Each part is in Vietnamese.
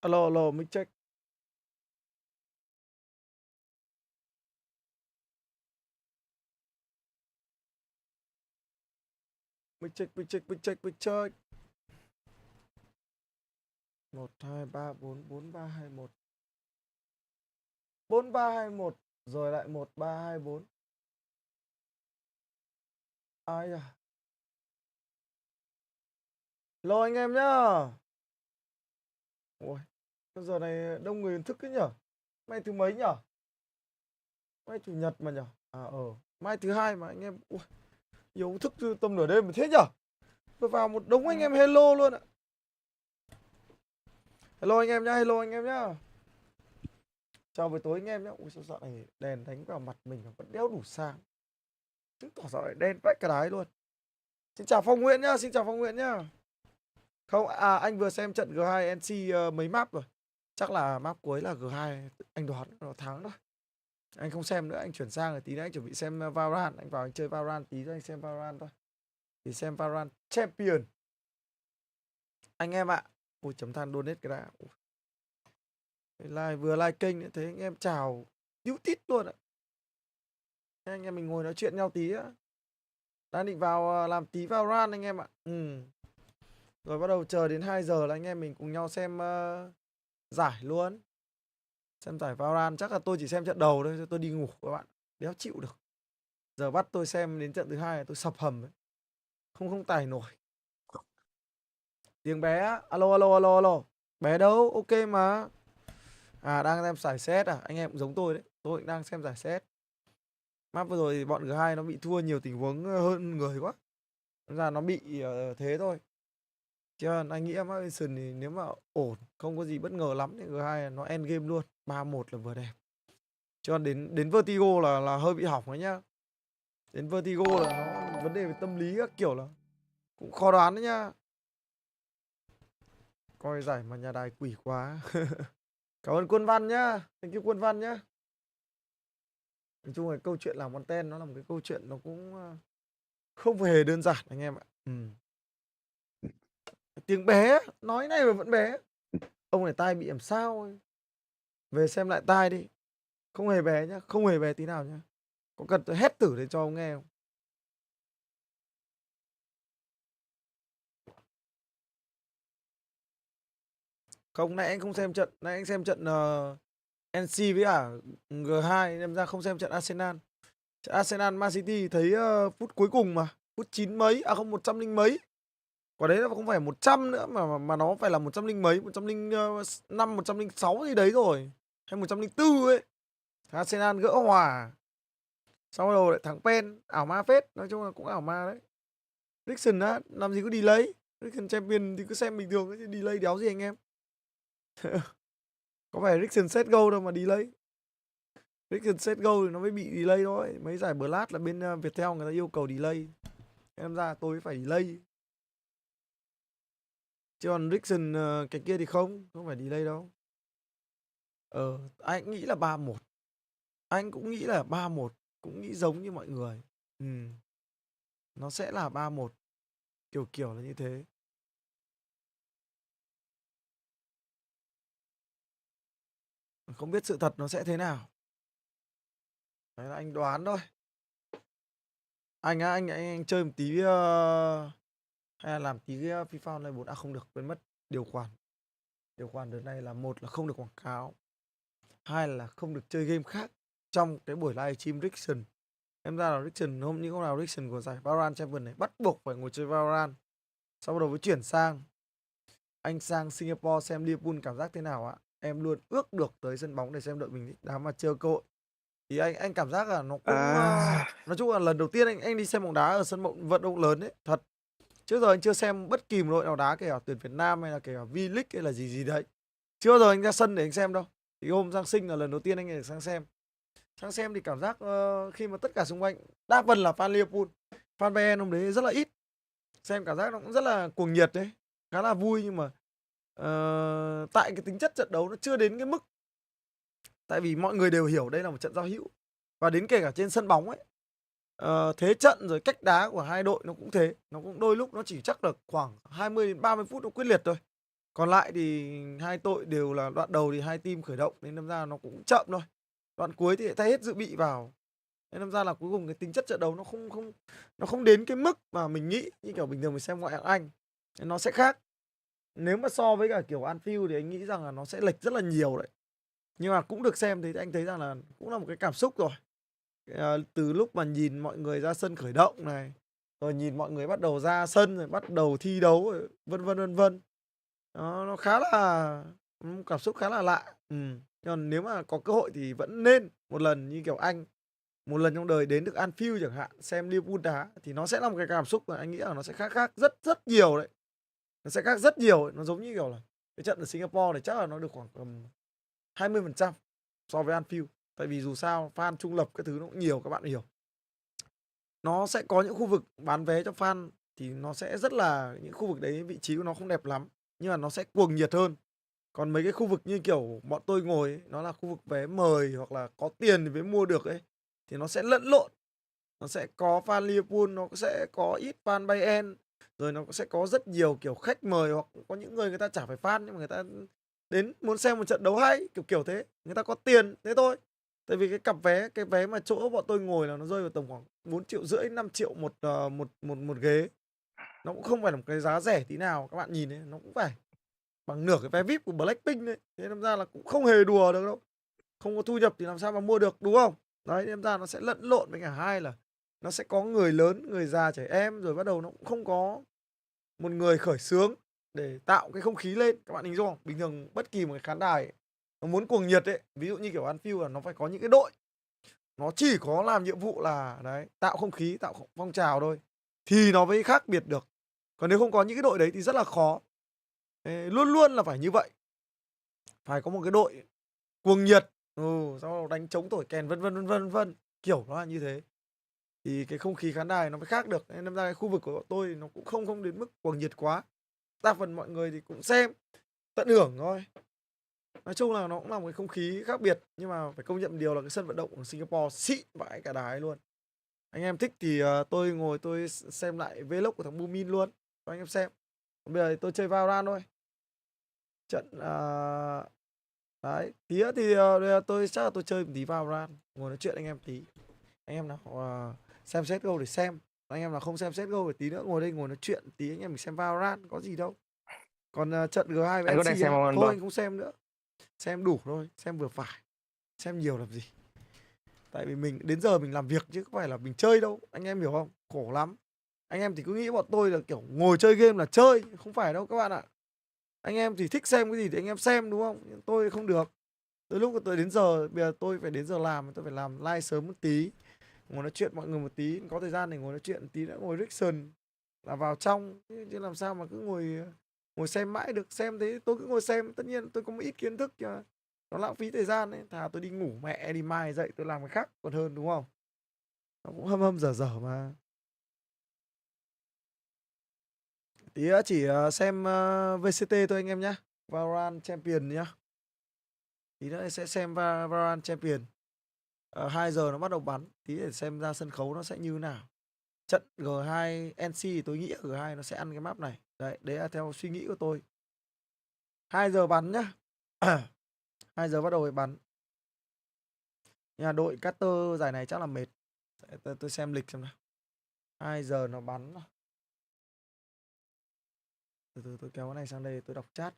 Alo, alo, mic check. Mic check, mic check, mic check, mic check. 1, 2, 3, 4, 4, 3, 2, 1. 4, 3, 2, 1. Rồi lại 1, 3, 2, 4. Ai à? Hello anh em nhá. Ôi, giờ này đông người thức ấy nhở? Mai thứ mấy nhở? Mai chủ nhật mà nhở? À mai thứ hai mà anh em. Ui, nhiều thức tầm nửa đêm mà thế nhở? Tôi vào một đống anh em hello luôn ạ. Hello anh em nhá, hello anh em nhá. Chào buổi tối anh em nhá. Ui sao dạo này đèn đánh vào mặt mình vẫn đéo đủ sáng. Chứng tỏ dạo này đen vãi cả đái luôn. Xin chào Phong Nguyễn nhá, xin chào Phong Nguyễn nhá. Không, anh vừa xem trận G2 NC mấy map rồi. Chắc là map cuối là G2, anh đoán nó thắng thôi. Anh không xem nữa, anh chuyển sang rồi, tí nữa anh chuẩn bị xem Valorant, anh vào anh chơi Valorant tí nữa anh xem Valorant thôi. Thì xem Valorant Champion. Anh em ạ. Ui chấm than donate cái đã. Vừa like kênh nữa, thế anh em chào tíu tít luôn ạ. Anh em mình ngồi nói chuyện nhau tí á. Đang định vào làm tí Valorant anh em ạ. Rồi bắt đầu chờ đến 2 giờ là anh em mình cùng nhau xem giải luôn. Xem giải Valorant. Chắc là tôi chỉ xem trận đầu thôi, tôi đi ngủ các bạn. Đéo chịu được. Giờ bắt tôi xem đến trận thứ hai là tôi sập hầm ấy. Không tải nổi. Tiếng bé. Alo alo alo alo. Bé đâu? Ok mà. Đang xem giải set à? Anh em cũng giống tôi đấy. Tôi cũng đang xem giải set. Map vừa rồi thì bọn G2 nó bị thua nhiều tình huống hơn người quá. Nên ra nó bị thế thôi. Chứ anh nghĩ Mason thì nếu mà ổn, không có gì bất ngờ lắm thì G2 nó end game luôn. 3-1 là vừa đẹp. Chứ đến Vertigo là hơi bị hỏng đấy nhá. Đến Vertigo là nó vấn đề về tâm lý các kiểu là cũng khó đoán đấy nhá. Coi giải mà nhà đài quỷ quá. Cảm ơn Quân Văn nhá. Thank you Quân Văn nhá. Nói chung là câu chuyện làm content nó là một cái câu chuyện nó cũng không hề đơn giản anh em ạ. Tiếng bé, nói này mà vẫn bé. Ông này tai bị làm sao ấy. Về xem lại tai đi. Không hề bé nhá, không hề bé tí nào nhá. Có cần tôi hét tử để cho ông nghe không? Không, nãy anh không xem trận, nãy anh xem trận NC với G2 nên ra không xem trận Arsenal. Trận Arsenal Man City thấy phút cuối cùng mà, phút 9 mấy, không 100 mấy. Quả đấy là không phải 100 nữa mà nó phải là 100 mấy, 105, 106 gì đấy rồi. Hay 104 ấy. Arsenal gỡ hòa. Sau đầu lại thắng Pen, ảo ma phết, nói chung là cũng ảo ma đấy. Rickson á, làm gì có delay. Rickson Champion thì cứ xem bình thường chứ delay đéo gì anh em. Có phải Rickson set go đâu mà delay. Rickson set go thì nó mới bị delay thôi. Mấy giải Blast là bên Viettel người ta yêu cầu delay. Em ra tôi phải delay. Chứ còn Rickson cái kia thì không phải delay đâu. Anh nghĩ là 3-1. Anh cũng nghĩ là 3-1. Cũng nghĩ giống như mọi người. Nó sẽ là 3-1. Kiểu là như thế. Không biết sự thật nó sẽ thế nào. Đấy là anh đoán thôi. Anh chơi một tí hay là làm tí FIFA Online 4 không được, quên mất điều khoản. Điều khoản đợt này là một là không được quảng cáo, hai là không được chơi game khác trong cái buổi live stream Rickson. Em ra là Rickson hôm nào Rickson của giải Valorant Champion này bắt buộc phải ngồi chơi Valorant. Sau đó mới chuyển sang anh sang Singapore xem Liverpool cảm giác thế nào ạ. Em luôn ước được tới sân bóng để xem đội mình đá mà chưa cơ hội. Thì anh cảm giác là nó cũng nói chung là lần đầu tiên anh đi xem bóng đá ở sân vận động lớn ấy, thật. Trước giờ anh chưa xem bất kỳ một đội nào đá, kể cả tuyển Việt Nam hay là kể cả V-League hay là gì đấy. Chưa bao giờ anh ra sân để anh xem đâu. Thì hôm Giáng sinh là lần đầu tiên anh được sang xem. Sang xem thì cảm giác khi mà tất cả xung quanh đa phần là fan Liverpool, fan Bayern hôm đấy rất là ít. Xem cảm giác nó cũng rất là cuồng nhiệt đấy, khá là vui, nhưng mà tại cái tính chất trận đấu nó chưa đến cái mức. Tại vì mọi người đều hiểu đây là một trận giao hữu. Và đến kể cả trên sân bóng ấy, thế trận rồi cách đá của hai đội nó cũng thế. Nó cũng đôi lúc nó chỉ chắc được khoảng 20 đến 30 phút nó quyết liệt thôi. Còn lại thì hai tội đều là đoạn đầu thì hai team khởi động nên đâm ra nó cũng chậm thôi. Đoạn cuối thì lại thay hết dự bị vào. Nên đâm ra là cuối cùng cái tính chất trận đấu nó không đến cái mức mà mình nghĩ, như kiểu bình thường mình xem ngoại hạng Anh. Nên nó sẽ khác. Nếu mà so với cả kiểu Anfield thì anh nghĩ rằng là nó sẽ lệch rất là nhiều đấy. Nhưng mà cũng được xem thì anh thấy rằng là cũng là một cái cảm xúc rồi. Từ lúc mà nhìn mọi người ra sân khởi động này, rồi nhìn mọi người bắt đầu ra sân rồi bắt đầu thi đấu rồi vân vân vân vân. Nó khá là cảm xúc khá là lạ. Nhưng nếu mà có cơ hội thì vẫn nên một lần như kiểu anh, một lần trong đời đến được Anfield chẳng hạn, xem Liverpool đá thì nó sẽ là một cái cảm xúc mà anh nghĩ là nó sẽ khác khác rất rất nhiều đấy. Nó sẽ khác rất nhiều ấy. Nó giống như kiểu là cái trận ở Singapore này chắc là nó được khoảng 20% so với Anfield. Tại vì dù sao fan trung lập cái thứ nó cũng nhiều, các bạn hiểu. Nó sẽ có những khu vực bán vé cho fan thì nó sẽ rất là, những khu vực đấy vị trí của nó không đẹp lắm, nhưng mà nó sẽ cuồng nhiệt hơn. Còn mấy cái khu vực như kiểu bọn tôi ngồi ấy, nó là khu vực vé mời hoặc là có tiền thì mới mua được ấy, thì nó sẽ lẫn lộn. Nó sẽ có fan Liverpool, nó sẽ có ít fan Bayern, rồi nó sẽ có rất nhiều kiểu khách mời, hoặc có những người ta chả phải fan nhưng mà người ta đến muốn xem một trận đấu hay, kiểu kiểu thế. Người ta có tiền, thế thôi. Tại vì cái cặp vé, cái vé mà chỗ bọn tôi ngồi là nó rơi vào tầm khoảng 4,5 triệu, 5 triệu một ghế. Nó cũng không phải là một cái giá rẻ tí nào, các bạn nhìn đấy, nó cũng phải bằng nửa cái vé VIP của Blackpink đấy. Thế nên ra là cũng không hề đùa được đâu. Không có thu nhập thì làm sao mà mua được, đúng không? Đấy, nên ra nó sẽ lẫn lộn với cả hai là nó sẽ có người lớn, người già, trẻ em, rồi bắt đầu nó cũng không có một người khởi xướng để tạo cái không khí lên. Các bạn hình dung không? Bình thường bất kỳ một cái khán đài ấy, nó muốn cuồng nhiệt ấy, ví dụ như kiểu Anfield là nó phải có những cái đội, nó chỉ có làm nhiệm vụ là đấy, tạo không khí, tạo phong trào thôi thì nó mới khác biệt được. Còn nếu không có những cái đội đấy thì rất là khó. Luôn luôn là phải như vậy. Phải có một cái đội cuồng nhiệt, sau đó đánh trống thổi kèn vân vân vân vân vân, kiểu nó là như thế. Thì cái không khí khán đài nó mới khác được. Nên đâm ra cái khu vực của bọn tôi nó cũng không đến mức cuồng nhiệt quá. Đa phần mọi người thì cũng xem, tận hưởng thôi. Nói chung là nó cũng là một cái không khí khác biệt. Nhưng mà phải công nhận một điều là cái sân vận động của Singapore xịn vãi cả đái luôn. Anh em thích thì tôi ngồi tôi xem lại vlog của thằng Bomman luôn cho anh em xem. Còn bây giờ thì tôi chơi Valorant thôi. Trận đấy, tí nữa thì tôi chắc là tôi chơi một tí Valorant, ngồi nói chuyện anh em tí. Anh em nào xem CSGO để xem, anh em nào không xem CSGO thì tí nữa ngồi đây ngồi nói chuyện tí, anh em mình xem Valorant có gì đâu. Còn trận G2 với Anh có đang NC xem á, không anh thôi Bom? anh không xem nữa. Xem đủ thôi, xem vừa phải. Xem nhiều làm gì. Tại vì mình đến giờ mình làm việc chứ không phải là mình chơi đâu, anh em hiểu không? Khổ lắm. Anh em thì cứ nghĩ bọn tôi là kiểu ngồi chơi game là chơi, không phải đâu các bạn ạ. Anh em thì thích xem cái gì thì anh em xem, đúng không? Nhưng tôi không được. Từ lúc tôi đến giờ, bây giờ tôi phải đến giờ làm, tôi phải làm live sớm một tí, ngồi nói chuyện mọi người một tí, có thời gian để ngồi nói chuyện một tí đã ngồi Rickson là vào trong, chứ làm sao mà cứ ngồi xem mãi được. Xem thế tôi cứ ngồi xem, tất nhiên tôi có một ít kiến thức nhưng mà nó lãng phí thời gian ấy, thà tôi đi ngủ mẹ đi mai dậy tôi làm cái khác còn hơn, đúng không? Nó cũng hâm hâm dở dở mà. Tí nữa chỉ xem VCT thôi anh em nhá, Valorant Champion nhá. Tí nữa sẽ xem Valorant Champion. 2 giờ nó bắt đầu bắn, tí để xem ra sân khấu nó sẽ như nào. Trận G2 NC thì tôi nghĩ G2 nó sẽ ăn cái map này. Đấy là theo suy nghĩ của tôi. 2 giờ bắn nhá. 2 giờ bắt đầu mới bắn. Nhà đội caster giải này chắc là mệt. Tôi xem lịch xem nào. 2 giờ nó bắn. Từ từ tôi kéo cái này sang đây tôi đọc chat.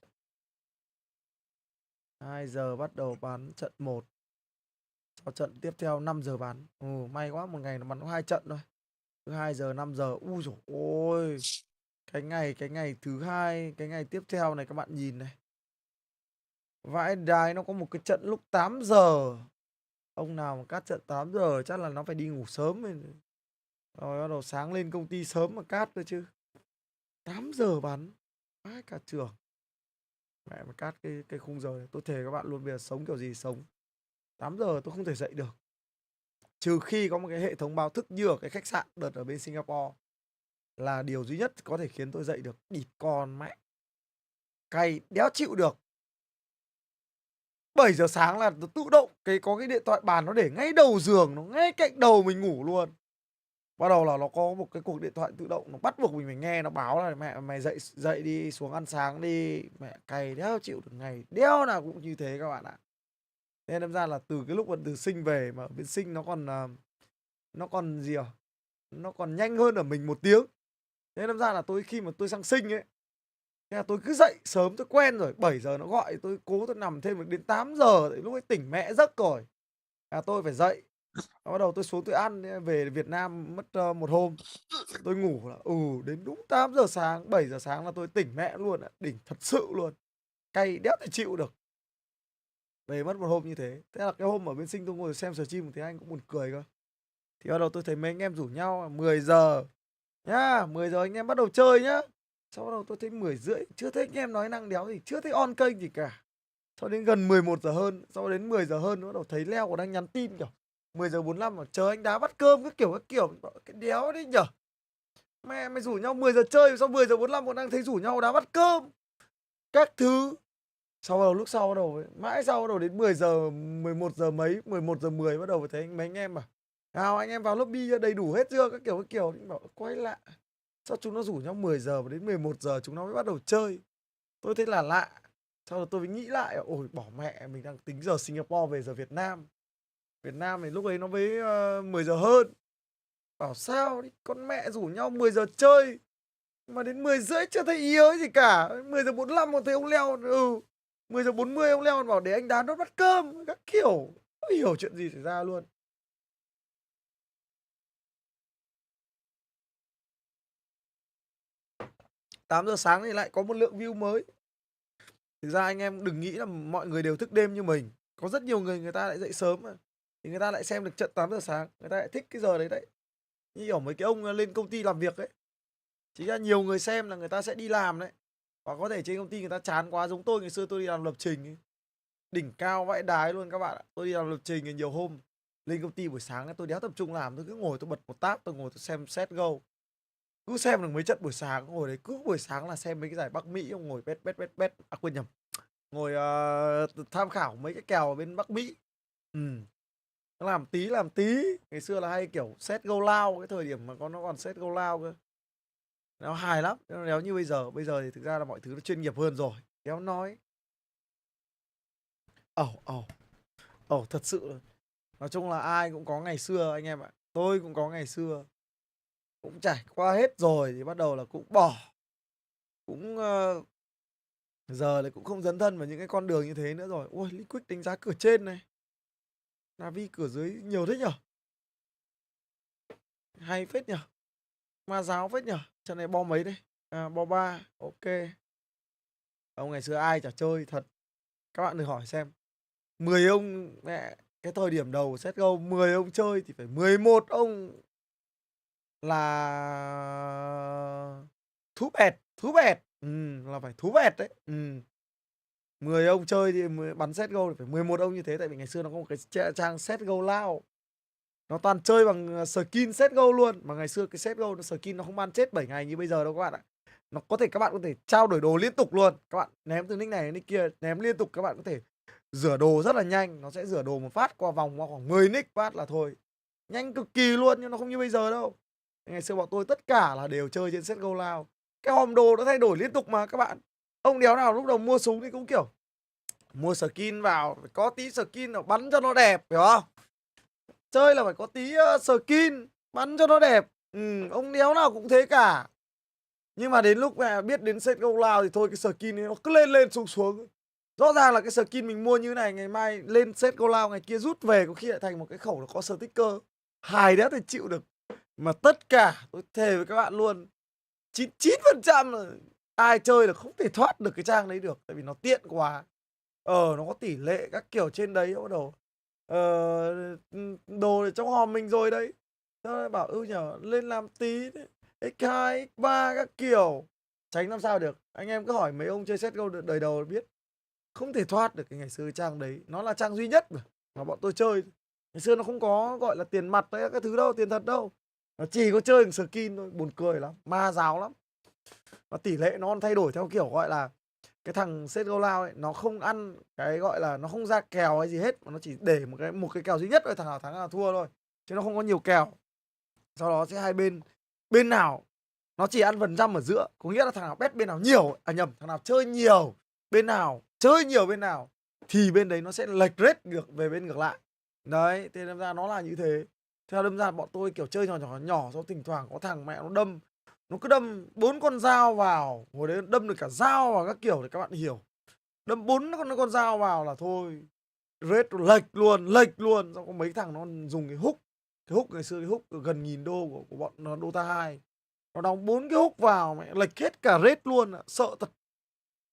2 giờ bắt đầu bắn trận 1. Sau trận tiếp theo 5 giờ bắn. May quá, một ngày nó bắn có 2 trận thôi. Thứ 2 giờ 5 giờ. Ui dồi ôi. Cái ngày thứ hai, cái ngày tiếp theo này các bạn nhìn này. Vãi đái, nó có một cái trận lúc 8 giờ. Ông nào mà cắt trận 8 giờ chắc là nó phải đi ngủ sớm rồi. Rồi bắt đầu sáng lên công ty sớm mà cắt cơ chứ. 8 giờ bắn. Vãi cả trường. Mẹ mà cắt cái khung giờ này. Tôi thề các bạn luôn, bây giờ sống kiểu gì sống. 8 giờ tôi không thể dậy được. Trừ khi có một cái hệ thống báo thức như ở cái khách sạn đợt ở bên Singapore. Là điều duy nhất có thể khiến tôi dậy được. Địt con mẹ. Cay đéo chịu được. 7 giờ sáng là tự động có cái điện thoại bàn nó để ngay đầu giường, nó ngay cạnh đầu mình ngủ luôn. Bắt đầu là nó có một cái cuộc điện thoại tự động, nó bắt buộc mình phải nghe, nó báo là mẹ mày dậy dậy đi, xuống ăn sáng đi. Mẹ cày đéo chịu được, ngày đéo nào cũng như thế các bạn ạ. Nên đâm ra là từ cái lúc mà từ Sinh về mà ở bên Sinh nó còn gì à? Nó còn nhanh hơn ở mình 1 tiếng. Thế đâm ra là khi mà tôi sang Sinh ấy, thế là tôi cứ dậy sớm, tôi quen rồi, 7 giờ nó gọi tôi cố tôi nằm thêm được đến 8 giờ, tại lúc ấy tỉnh mẹ giấc rồi. Tôi phải dậy, bắt đầu tôi xuống tôi ăn, về Việt Nam mất 1 hôm. Tôi ngủ là đến đúng 8 giờ sáng, 7 giờ sáng là tôi tỉnh mẹ luôn ạ, đỉnh thật sự luôn. Cay đéo thể chịu được. Về mất 1 hôm như thế. Thế là cái hôm ở bên Sinh tôi ngồi xem stream một tiếng Anh cũng buồn cười cơ. Thì bắt đầu tôi thấy mấy anh em rủ nhau 10 giờ nhá, 10 giờ anh em bắt đầu chơi nhá. Sau bắt đầu tôi thấy 10 rưỡi, chưa thấy anh em nói năng đéo gì, chưa thấy on kênh gì cả. Sau đến gần 11 giờ hơn, sau đến 10 giờ hơn bắt đầu thấy Leo còn đang nhắn tin kiểu 10 giờ 45 mà chờ anh đá bắt cơm cái kiểu cái đéo đấy nhở. Mẹ mày rủ nhau 10 giờ chơi, sau 10 giờ 45 còn đang thấy rủ nhau đá bắt cơm các thứ. Sau bắt đầu lúc sau bắt đầu mãi sau bắt đầu đến 10 giờ 11 giờ mấy, 11 giờ 10 bắt đầu phải thấy mấy anh em bảo nào anh em vào lobby đầy đủ hết chưa, các kiểu bảo quay lạ. Sao chúng nó rủ nhau 10 giờ và đến 11 giờ chúng nó mới bắt đầu chơi. Tôi thấy là lạ. Sau đó tôi mới nghĩ lại, ôi bỏ mẹ, mình đang tính giờ Singapore về giờ Việt Nam. Việt Nam thì lúc ấy nó mới 10 giờ hơn. Bảo sao đi, con mẹ rủ nhau 10 giờ chơi mà đến 10 rưỡi chưa thấy ý ới gì cả. 10 giờ 45 còn thấy ông Leo 10 giờ 40 ông Leo còn bảo để anh đá đốt bát cơm các kiểu. Không hiểu chuyện gì xảy ra luôn. Tám giờ sáng thì lại có một lượng view mới. Thực ra anh em đừng nghĩ là mọi người đều thức đêm như mình. Có rất nhiều người, người ta lại dậy sớm mà. Thì người ta lại xem được trận 8 giờ sáng. Người ta lại thích cái giờ đấy đấy. Như kiểu mấy cái ông lên công ty làm việc ấy. Chính ra nhiều người xem là người ta sẽ đi làm đấy. Hoặc có thể trên công ty người ta chán quá, giống tôi ngày xưa tôi đi làm lập trình ấy. Đỉnh cao vãi đái luôn các bạn ạ. Tôi đi làm lập trình thì nhiều hôm lên công ty buổi sáng tôi đéo tập trung làm, tôi cứ ngồi tôi bật một tab, tôi ngồi tôi xem CSGO. Cứ xem được mấy trận buổi sáng, ngồi đấy cứ buổi sáng là xem mấy cái giải Bắc Mỹ, ông ngồi bet. Quên nhầm. Ngồi tham khảo mấy cái kèo ở bên Bắc Mỹ. Làm tí. Ngày xưa là hay kiểu CSGO lao, cái thời điểm mà nó còn CSGO lao cơ. Nó hài lắm, nếu như bây giờ thì thực ra là mọi thứ nó chuyên nghiệp hơn rồi. Đéo nói. Thật sự. Nói chung là ai cũng có ngày xưa anh em ạ. Tôi cũng có ngày xưa. Cũng trải qua hết rồi thì bắt đầu là cũng bỏ. Cũng giờ thì cũng không dấn thân vào những cái con đường như thế nữa rồi. Ui, Liquid đánh giá cửa trên này. NAVI cửa dưới nhiều thế nhở. Hay phết nhở. Ma giáo phết nhở. Trận này bo mấy đây? Bo 3. Ok. Ông ngày xưa ai chả chơi thật. Các bạn thử hỏi xem. 10 ông mẹ, cái thời điểm đầu CSGO 10 ông chơi thì phải 11 ông là thú bẹt. Là phải thú bẹt đấy. 10 ông chơi thì bắn CSGO thì phải 11 ông như thế, tại vì ngày xưa nó có một cái trang CSGO lao. Nó toàn chơi bằng skin CSGO luôn, mà ngày xưa cái CSGO nó skin nó không ban chết 7 ngày như bây giờ đâu các bạn ạ. Nó có thể các bạn có thể trao đổi đồ liên tục luôn. Các bạn ném từ nick này đến nick kia, ném liên tục, các bạn có thể rửa đồ rất là nhanh. Nó sẽ rửa đồ một phát qua vòng qua khoảng 10 nick phát là thôi. Nhanh cực kỳ luôn, nhưng nó không như bây giờ đâu. Ngày xưa bọn tôi tất cả là đều chơi trên CSGO lao. Cái hòm đồ nó thay đổi liên tục mà các bạn. Ông đéo nào lúc đầu mua súng thì cũng kiểu mua skin vào, phải có tí skin nào bắn cho nó đẹp, hiểu không? Chơi là phải có tí skin bắn cho nó đẹp. Ông đéo nào cũng thế cả. Nhưng mà đến lúc mà biết đến CSGO lao thì thôi, cái skin ấy nó cứ lên xuống. Rõ ràng là cái skin mình mua như này, ngày mai lên CSGO lao, ngày kia rút về có khi lại thành một cái khẩu nó có sticker. Hài đéo thể chịu được. Mà tất cả, tôi thề với các bạn luôn, 99% là ai chơi là không thể thoát được cái trang đấy được. Tại vì nó tiện quá. Nó có tỷ lệ các kiểu trên đấy, bắt đầu đồ trong hòm mình rồi đấy. Nó bảo nhờ lên làm tí x2, x3 các kiểu. Tránh làm sao được. Anh em cứ hỏi mấy ông chơi CSGO đời đầu biết. Không thể thoát được cái ngày xưa cái trang đấy. Nó là trang duy nhất mà bọn tôi chơi. Ngày xưa nó không có gọi là tiền mặt đấy, các thứ đâu, tiền thật đâu. Nó chỉ có chơi bằng skin thôi, buồn cười lắm, ma giáo lắm. Và tỷ lệ nó thay đổi theo kiểu gọi là cái thằng CSGO lao ấy, nó không ăn cái gọi là nó không ra kèo hay gì hết, mà nó chỉ để một cái kèo duy nhất thôi, thằng nào thắng là thua thôi, chứ nó không có nhiều kèo. Sau đó sẽ hai bên nào nó chỉ ăn phần trăm ở giữa, có nghĩa là thằng nào bet bên nào nhiều, thằng nào chơi nhiều bên nào, thì bên đấy nó sẽ lệch rate ngược về bên ngược lại. Đấy, thế đâm ra nó là như thế. Theo đâm ra bọn tôi kiểu chơi nhỏ, sau thỉnh thoảng có thằng mẹ nó cứ đâm 4 con dao vào, hồi đấy đâm được cả dao vào các kiểu để các bạn hiểu. Đâm 4 con dao vào là thôi, rate lệch luôn. Xong có mấy thằng nó dùng cái hook ngày xưa, cái hook gần $1.000 của bọn nó Dota 2. Nó đóng 4 cái hook vào mẹ lệch hết cả rate luôn, sợ thật.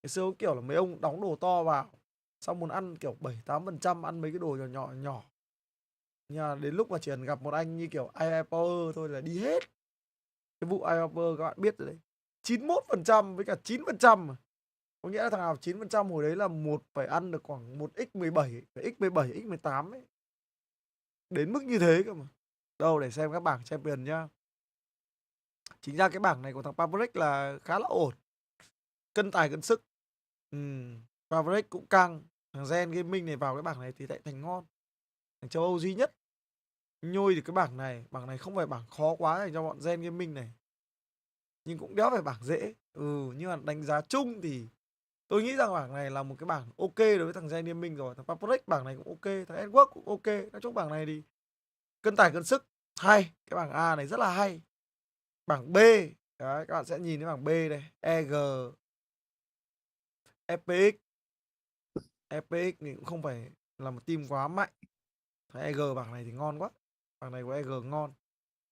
Ngày xưa kiểu là mấy ông đóng đồ to vào, xong muốn ăn kiểu 7-8%, ăn mấy cái đồ nhỏ. Nhưng mà đến lúc mà chỉ cần gặp một anh như kiểu AI Power thôi là đi hết. Cái vụ AI Power các bạn biết rồi đấy, 91% với cả 9%. Có nghĩa là thằng nào 9% hồi đấy là một phải ăn được khoảng 1x17, x17, x18 ấy. Đến mức như thế cơ mà. Đâu để xem các bảng champion nhá. Chính ra cái bảng này của thằng Pavrik là khá là ổn. Cân tài cân sức. Pavrik cũng căng. Thằng Gen Gaming này vào cái bảng này thì lại thành ngon. Thằng châu Âu duy nhất nhôi thì cái bảng này không phải bảng khó quá dành cho bọn Gen Gaming này. Nhưng cũng đéo phải bảng dễ. Nhưng mà đánh giá chung thì tôi nghĩ rằng bảng này là một cái bảng ok đối với thằng Gen Gaming rồi. Thằng Pavrik bảng này cũng ok, thằng Edward cũng ok. Nói chung bảng này thì cân tài cân sức hay. Cái bảng A này rất là hay. Bảng B, đấy, các bạn sẽ nhìn thấy bảng B đây, EG, FPX. FPX thì cũng không phải là một team quá mạnh. Thằng EG bảng này thì ngon quá. Bảng này của EG ngon.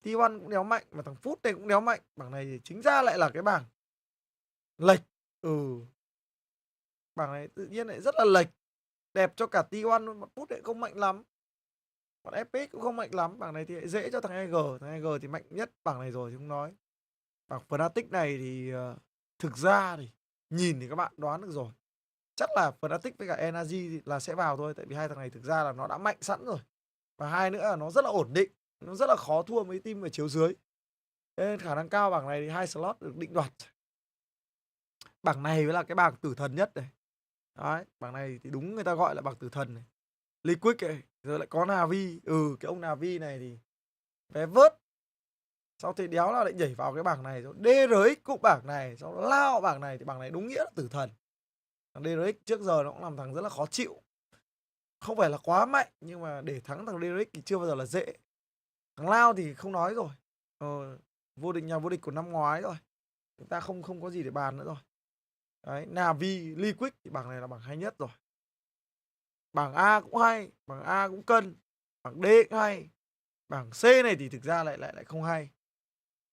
T1 cũng đéo mạnh, mà thằng Foot này cũng đéo mạnh. Bảng này thì chính ra lại là cái bảng lệch. Bảng này tự nhiên lại rất là lệch. Đẹp cho cả T1 luôn, bọn Foot lại không mạnh lắm. Bọn FPX cũng không mạnh lắm. Bảng này thì lại dễ cho thằng EG. Thằng EG thì mạnh nhất bảng này rồi thì không nói. Bảng Fnatic này thì thực ra thì nhìn thì các bạn đoán được rồi. Chắc là Fnatic với cả NAVI là sẽ vào thôi. Tại vì hai thằng này thực ra là nó đã mạnh sẵn rồi. Và hai nữa là nó rất là ổn định. Nó rất là khó thua mấy team ở chiếu dưới. Nên khả năng cao bảng này thì 2 slot được định đoạt. Bảng này mới là cái bảng tử thần nhất này. Đấy, bảng này thì đúng người ta gọi là bảng tử thần này. Liquid ấy, rồi lại có NAVI. Cái ông NAVI này thì vé vớt. Sau thì đéo nào lại nhảy vào cái bảng này. Rồi DRX cũng bảng này. Sau đó lao bảng này thì bảng này đúng nghĩa là tử thần. Thằng DRX trước giờ nó cũng làm thằng rất là khó chịu. Không phải là quá mạnh, nhưng mà để thắng thằng DRX thì chưa bao giờ là dễ. Thằng Lao thì không nói rồi. Nhà vô địch của năm ngoái rồi. Chúng ta không có gì để bàn nữa rồi. Đấy, Navi, Liquid thì bảng này là bảng hay nhất rồi. Bảng A cũng hay, bảng A cũng cân. Bảng D cũng hay. Bảng C này thì thực ra lại không hay.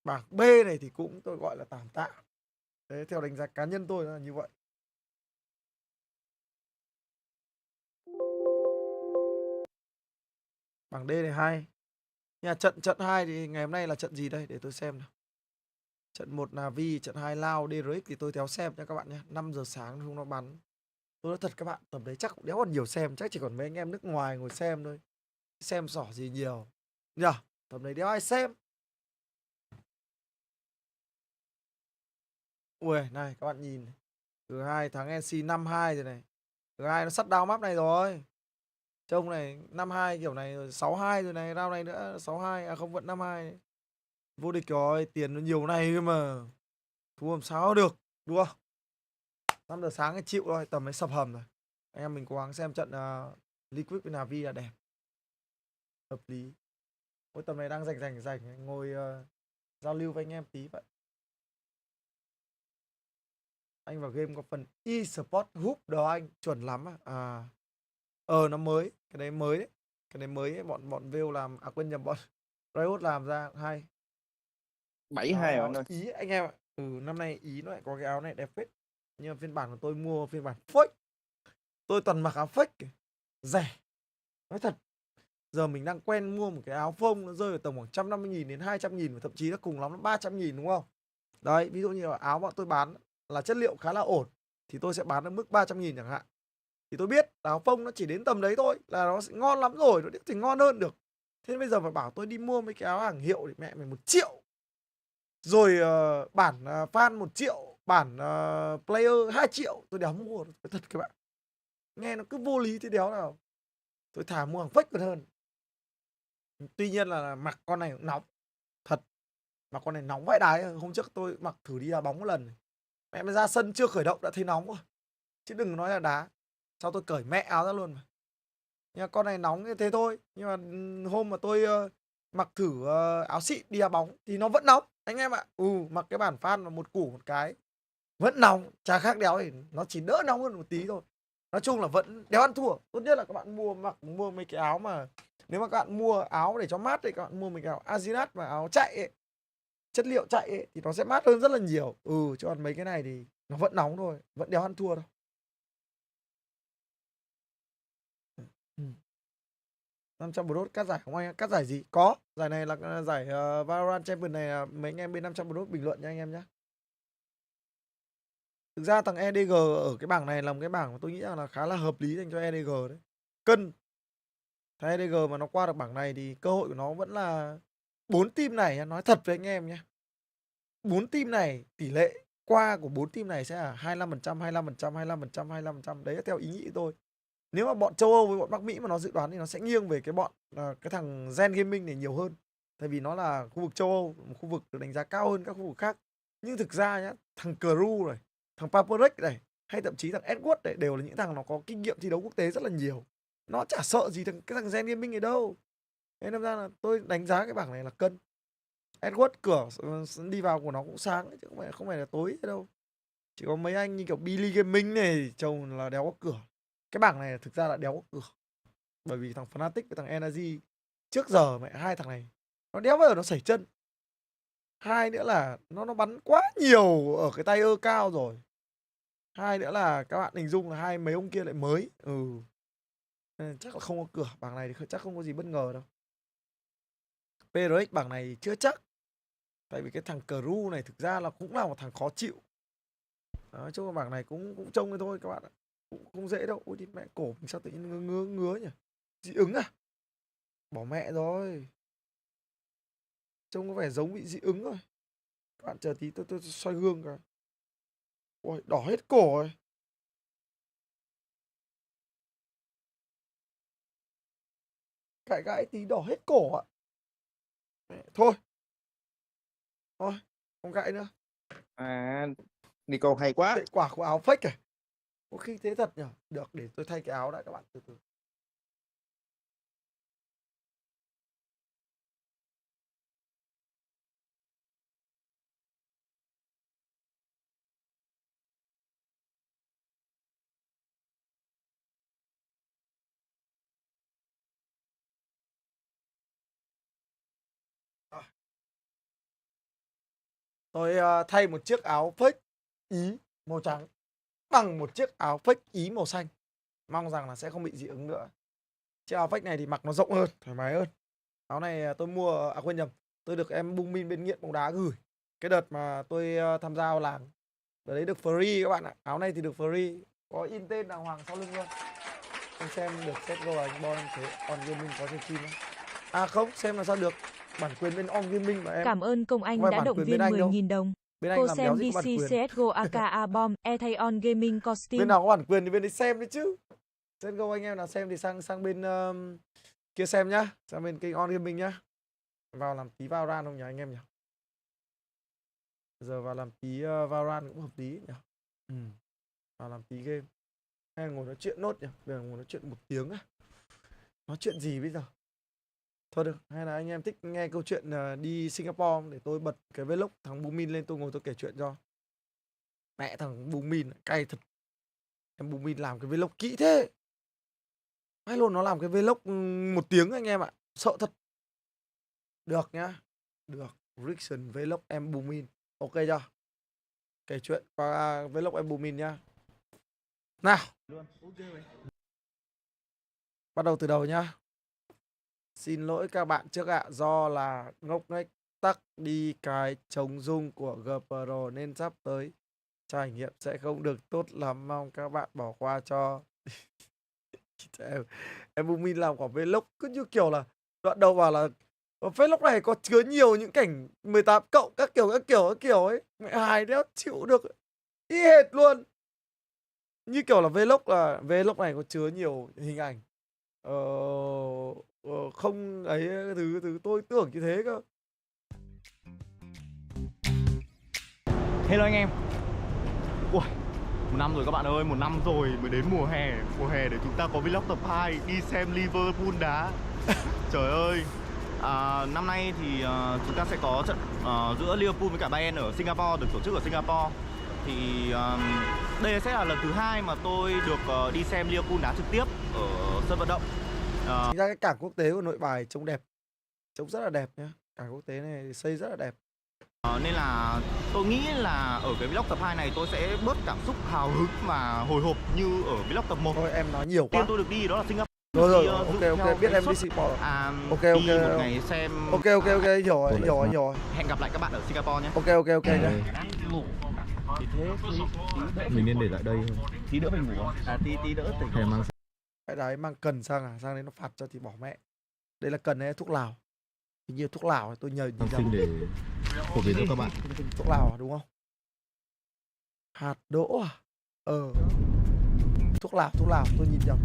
Bảng B này thì cũng tôi gọi là tạm tạm. Thế theo đánh giá cá nhân tôi là như vậy. Bảng D này hay. Nhưng mà trận 2 thì ngày hôm nay là trận gì đây? Để tôi xem nào. Trận 1 Navi, trận 2 Lao, DRX thì tôi theo xem nha các bạn nhé. 5 giờ sáng không nó bắn. Tôi nói thật các bạn, tầm đấy chắc cũng đéo còn nhiều xem. Chắc chỉ còn mấy anh em nước ngoài ngồi xem thôi. Xem xỏ gì nhiều. Nhờ, tầm đấy đéo ai xem. Ui, này các bạn nhìn. G2 thắng NC 5-2 rồi này. G2 nó sắt down map này rồi. Trông này 5-2 kiểu này rồi 6-2 rồi này. Round này nữa 6-2. À không, vẫn 5-2. Vô địch rồi, tiền nó nhiều này cơ mà. Thua làm sao được, đúng không? 5 giờ sáng thì chịu thôi, tầm ấy sập hầm rồi. Anh em mình cố gắng xem trận Liquid với Navi là đẹp. Hợp lý. Ôi tầm này đang rảnh ngồi giao lưu với anh em tí vậy. Anh vào game có phần e-sport húp đó anh, chuẩn lắm à. Nó mới, cái đấy mới đấy. Cái đấy mới ấy, bọn Vêu làm, quên nhầm, bọn Riot làm ra hay. 72 rồi anh ơi. Ý anh em ạ. Năm nay Ý nó lại có cái áo này đẹp phết. Nhưng mà phiên bản của tôi mua phiên bản fake. Tôi toàn mặc áo fake. Rẻ. Nói thật. Giờ mình đang quen mua một cái áo phông nó rơi ở tầm khoảng 150.000 đến 200.000, và thậm chí là cùng lắm là 300.000, đúng không? Đấy, ví dụ như là áo bọn tôi bán là chất liệu khá là ổn thì tôi sẽ bán ở mức 300.000 chẳng hạn. Thì tôi biết áo phông nó chỉ đến tầm đấy thôi là nó sẽ ngon lắm rồi, nó thì ngon hơn được. Thế nên bây giờ mà bảo tôi đi mua mấy cái áo hàng hiệu thì mẹ mày 1 triệu. Rồi bản fan 1 triệu, bản player 2 triệu, tôi đéo mua. Thật các bạn, nghe nó cứ vô lý thế đéo nào. Tôi thà mua hàng fake còn hơn. Tuy nhiên là mặc con này cũng nóng thật. Mà con này nóng vãi đái. Hôm trước tôi mặc thử đi đá bóng một lần. Mẹ mới ra sân chưa khởi động đã thấy nóng rồi. Chứ đừng nói là đá. Sau tôi cởi mẹ áo ra luôn mà. Nhưng mà con này nóng như thế thôi. Nhưng mà hôm mà tôi mặc thử áo xịn đi đá bóng thì nó vẫn nóng anh em ạ. Mặc cái bản fan và một củ một cái vẫn nóng, chả khác đéo thì nó chỉ đỡ nóng hơn một tí thôi. Nói chung là vẫn đéo ăn thua. Tốt nhất là các bạn mua mấy cái áo mà, nếu mà các bạn mua áo để cho mát thì các bạn mua mấy cái áo Adidas và áo chạy ấy, chất liệu chạy ấy, thì nó sẽ mát hơn rất là nhiều. Chứ còn mấy cái này thì nó vẫn nóng thôi, vẫn đéo ăn thua đâu. 500 bro cắt giải không anh? Cắt giải gì? Có. Giải này là giải Valorant Champion này là mấy anh em bên 500 bro bình luận nha anh em nhé. Thực ra thằng EDG ở cái bảng này là một cái bảng mà tôi nghĩ là khá là hợp lý dành cho EDG đấy. Cân. Thằng EDG mà nó qua được bảng này thì cơ hội của nó vẫn là 4 team này, nói thật với anh em nhé. 4 team này, tỷ lệ qua của 4 team này sẽ là 25%, 25%, 25%, 25%. Đấy là theo ý nghĩ tôi. Nếu mà bọn châu Âu với bọn Bắc Mỹ mà nó dự đoán thì nó sẽ nghiêng về cái thằng Gen Gaming này nhiều hơn. Tại vì nó là khu vực châu Âu, một khu vực được đánh giá cao hơn các khu vực khác. Nhưng thực ra nhá, thằng Crew này, thằng Paperek này, hay thậm chí thằng Edward này đều là những thằng nó có kinh nghiệm thi đấu quốc tế rất là nhiều. Nó chả sợ gì cái thằng Gen Gaming này đâu. Thế nên ra là tôi đánh giá cái bảng này là cân. Edward cửa đi vào của nó cũng sáng chứ không phải là tối đâu. Chỉ có mấy anh như kiểu Billy Gaming này trông là đéo có cửa. Cái bảng này thực ra là đéo có cửa. Bởi vì thằng Fnatic với thằng NAVI trước giờ mẹ hai thằng này nó đéo bao giờ nó sẩy chân. Hai nữa là nó bắn quá nhiều ở cái tay ơ cao rồi. Hai nữa là các bạn hình dung là hai mấy ông kia lại mới. Nên chắc là không có cửa. Bảng này thì chắc không có gì bất ngờ đâu. PRX bảng này chưa chắc. Tại vì cái thằng Crew này thực ra là cũng là một thằng khó chịu. Nói chung là bảng này cũng trông thế thôi các bạn ạ. Cũng không dễ đâu. Ôi thì mẹ cổ mình sao tự nhiên ngứa nhỉ? Dị ứng à? Bỏ mẹ rồi. Trông có vẻ giống bị dị ứng rồi. Các bạn chờ tí tôi soi gương cả. Ôi đỏ hết cổ rồi. Cãi gãi tí đỏ hết cổ ạ. Thôi. Thôi. Không cãi nữa. Nico hay quá. Hệ quả của áo fake à? Có khi thế thật nhỉ? Được, để tôi thay cái áo đã các bạn từ từ. Tôi thay một chiếc áo fake Ý màu trắng bằng một chiếc áo fake Ý màu xanh. Mong rằng là sẽ không bị dị ứng nữa. Chiếc áo fake này thì mặc nó rộng hơn, thoải mái hơn. Áo này tôi mua, quên nhầm, tôi được em Bomman bên nghiện bóng đá gửi. Cái đợt mà tôi tham gia làng, đợt đấy được free các bạn ạ. Áo này thì được free, có in tên đàng hoàng sau lưng luôn. Anh xem được csgo anh bon thế On Gaming có trên phim không? Không, xem là sao được. Bản quyền bên On Gaming mà em. Cảm ơn công anh đã động viên 10.000 đồng. Bên anh Cô làm xem đéo gì có bản DC quyền. CSGO aka Bomb, thay on gaming costume. Bên nào có bản quyền thì bên đấy xem đấy chứ. CSGO anh em nào xem thì sang bên kia xem nhá. Sang bên kênh On Gaming nhá. Vào làm tí Valorant không nhỉ anh em nhỉ? Giờ vào làm tí Valorant cũng hợp lý nhỉ? Vào làm tí game. Hay là ngồi nói chuyện nốt nhỉ? Bây giờ ngồi nói chuyện 1 tiếng á. Nói chuyện gì bây giờ? Thôi được, hay là anh em thích nghe câu chuyện đi Singapore không? Để tôi bật cái vlog thằng Bomman lên tôi ngồi tôi kể chuyện cho. Mẹ thằng Bomman cay thật. Em Bomman làm cái vlog kỹ thế. Hay luôn nó làm cái vlog 1 tiếng anh em ạ. Sợ thật. Được nhá. Được. Reaction vlog em Bomman. Ok chưa? Kể chuyện qua vlog em Bomman nhá. Nào. Bắt đầu từ đầu nhá. Xin lỗi các bạn trước ạ. Do là ngốc nghếch tắc đi cái chống rung của GoPro nên sắp tới trải nghiệm sẽ không được tốt lắm. Mong các bạn bỏ qua cho. Em Bomman làm quả vlog cứ như kiểu là đoạn đầu bảo là vlog này có chứa nhiều những cảnh 18 cộng các kiểu ấy. Mẹ hài đéo chịu được. Y hệt luôn. Như kiểu là vlog này có chứa nhiều hình ảnh không ấy thứ tôi tưởng như thế cơ. Hello anh em. Ui, 1 năm rồi các bạn ơi, 1 năm rồi mới đến mùa hè. Mùa hè để chúng ta có vlog tập 2 đi xem Liverpool đá. Trời ơi. Năm nay thì chúng ta sẽ có trận giữa Liverpool với cả Bayern ở Singapore, được tổ chức ở Singapore. Thì đây sẽ là lần thứ 2 mà tôi được đi xem Liverpool đá trực tiếp ở sân vận động. Chính ra cái cảng quốc tế của Nội Bài trông đẹp, trông rất là đẹp nhá. Cảng quốc tế này xây rất là đẹp. Nên là tôi nghĩ là ở cái vlog tập 2 này tôi sẽ bớt cảm xúc hào hứng và hồi hộp như ở vlog tập 1. Thôi em nói nhiều quá. Tiên tôi được đi đó là Singapore. Rồi, ok, biết em đi Singapore. Ok. Một ngày xem. Ok, hiểu rồi. Hẹn gặp lại các bạn ở Singapore nhé. Ok nhá. Thì thế mình nên để lại đây thôi. tí nữa mình ngủ. Tí đỡ tỉnh. Hay mang Cái đấy mang cần sang à? Sang đấy nó phạt cho thì bỏ mẹ. Đây là cần hay thuốc lào? Hình như thuốc lào tôi nhờ nhìn sinh để phổ biến cho các bạn. Thuốc lào à, đúng không? Hạt đỗ à? Thuốc lào tôi nhìn nhầm.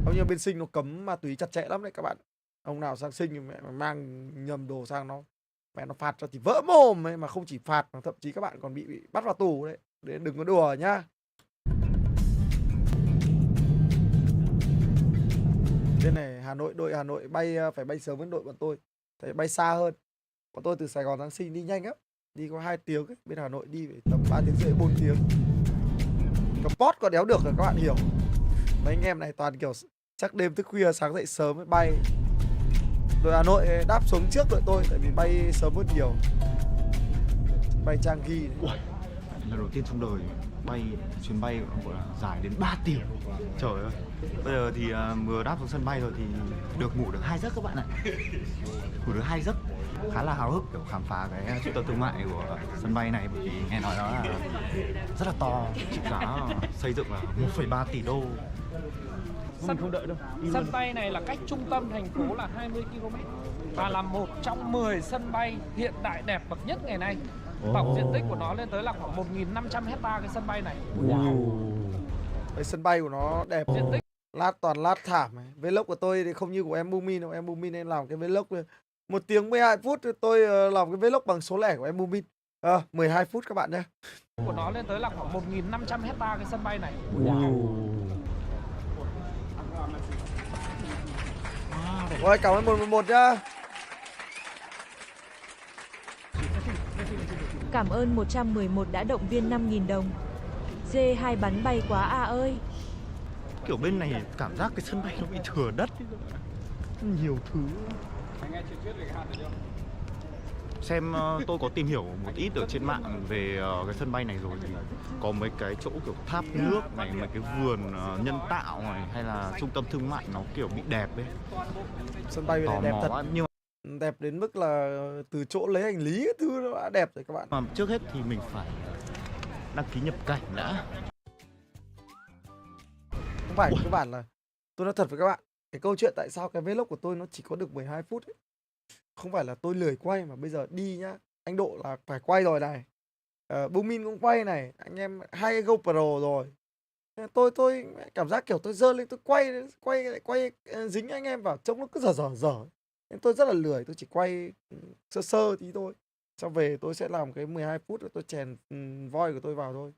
Không như bên Sinh nó cấm ma túy chặt chẽ lắm đấy các bạn. Ông nào sang Sinh thì mẹ mà mang nhầm đồ sang nó mẹ nó phạt cho thì vỡ mồm ấy, mà không chỉ phạt mà thậm chí các bạn còn bị bắt vào tù đấy. Để đừng có đùa nhá. Trên này đội Hà Nội phải bay sớm hơn đội bọn tôi. Tại bay xa hơn. Bọn tôi từ Sài Gòn sang Sinh đi nhanh lắm. Đi có 2 tiếng ấy. Bên Hà Nội đi phải tầm 3 tiếng rưỡi 4 tiếng. Cầm post có đéo được rồi các bạn hiểu. Mấy anh em này toàn kiểu chắc đêm thức khuya sáng dậy sớm mới bay. Đội Hà Nội đáp xuống trước đội tôi tại vì bay sớm hơn nhiều. Bay Trang Ghi. Lần đầu tiên trong đời bay chuyến bay gọi là dài đến 3 tiếng. Trời ơi. Bây giờ thì vừa đáp xuống sân bay rồi thì được ngủ được 2 giấc các bạn ạ. Ngủ được 2 giấc. Khá là háo hức kiểu khám phá cái trung tâm thương mại của sân bay này, bởi vì nghe nói nó là rất là to, trị giá xây dựng là 1,3 tỷ đô. Không đợi đâu. Sân bay này là cách trung tâm thành phố là 20 km và là một trong 10 sân bay hiện đại đẹp bậc nhất ngày nay. Tổng diện tích của nó lên tới là khoảng 1.500 hecta cái sân bay này. Cái sân bay của nó đẹp. Diện tích toàn lát thảm này. Vlog của tôi thì không như của em Bomman đâu. Em Bomman nên làm cái vlog 1 tiếng 12 phút. Tôi làm cái vlog bằng số lẻ của em Bomman. 12 phút các bạn nhé. của nó lên tới là khoảng 1.500 hecta cái sân bay này. Rồi cảm ơn 111 nhá. Cảm ơn 111 đã động viên 5.000 đồng. J2 bắn bay quá à ơi. Kiểu bên này cảm giác cái sân bay nó bị thừa đất. Nhiều thứ. Xem tôi có tìm hiểu một ít ở trên mạng về cái sân bay này rồi thì có mấy cái chỗ kiểu tháp nước này, mấy cái vườn nhân tạo này, hay là trung tâm thương mại nó kiểu bị đẹp ấy. Sân bay này đẹp thật. Quá. Nhưng đẹp đến mức là từ chỗ lấy hành lý cái thứ nó đã đẹp rồi các bạn. mà trước hết thì mình phải đăng ký nhập cảnh đã. Không phải các bạn là tôi nói thật với các bạn, cái câu chuyện tại sao cái vlog của tôi nó chỉ có được 12 phút ấy. Không phải là tôi lười quay mà bây giờ đi nhá. Anh Độ là phải quay rồi này. Bomman cũng quay này, anh em 2 cái GoPro rồi. Tôi cảm giác kiểu tôi dơ lên tôi quay dính anh em vào trông nó cứ dở. Nên tôi rất là lười, tôi chỉ quay sơ tí thôi. Xong về tôi sẽ làm cái 12 phút rồi tôi chèn voi của tôi vào thôi.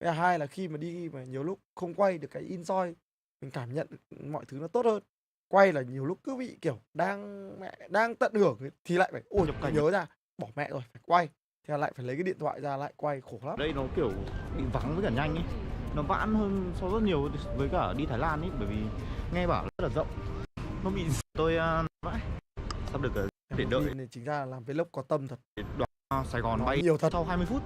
Cái hai là khi mà đi mà nhiều lúc không quay được cái enjoy, mình cảm nhận mọi thứ nó tốt hơn. Quay là nhiều lúc cứ bị kiểu đang tận hưởng thì lại phải ôi nhớ ra bỏ mẹ rồi phải quay, thì lại phải lấy cái điện thoại ra lại quay, khổ lắm. Đây nó kiểu bị vắng với cả nhanh ấy, nó vãn hơn so rất nhiều với cả đi Thái Lan ấy, bởi vì nghe bảo rất là rộng. Nó bị tôi vãi sắp được để đợi nên chính ra là làm vlog có tâm thật. Đoàn Sài Gòn bay nhiều thật sau 20 phút.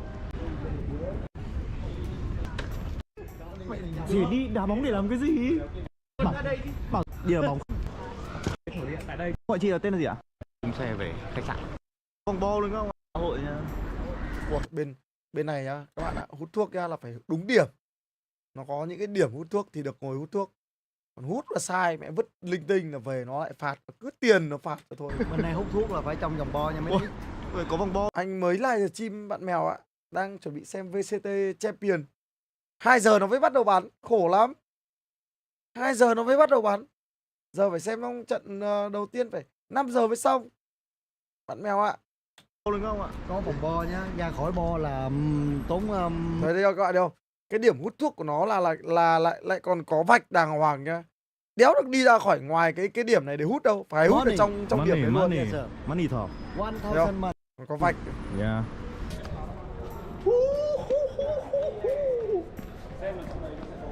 Chỉ đi đá bóng để làm cái gì? Bảo đi đá bóng. tại đây. Gọi chị là tên là gì ạ? Chúng xe về khách sạn. Vòng bo luôn không? Hội nha. Ủa, bên này nhá, các bạn ạ, hút thuốc nhá là phải đúng điểm. Nó có những cái điểm hút thuốc thì được ngồi hút thuốc. Còn hút là sai, mẹ vứt linh tinh là về nó lại phạt, cứ tiền nó phạt thôi. Bên này hút thuốc là phải trong vòng bo nha mấy. Có vòng bo. Anh mới live stream bạn mèo ạ, đang chuẩn bị xem VCT Champion. 2 giờ nó mới bắt đầu bắn, khổ lắm. 2 giờ nó mới bắt đầu bắn. Giờ phải xem trong trận đầu tiên phải 5 giờ mới xong. Bạn mèo ạ. Được không ạ? Có vòng bo nhá, ra khỏi bo là tốn Thấy đây các bạn thấy không? Cái điểm hút thuốc của nó là lại còn có vạch đàng hoàng nhá. Đéo được đi ra khỏi ngoài cái điểm này để hút đâu, phải hút ở trong điểm đấy luôn. Money thỏ. 1000 money. Còn có vạch. Yeah.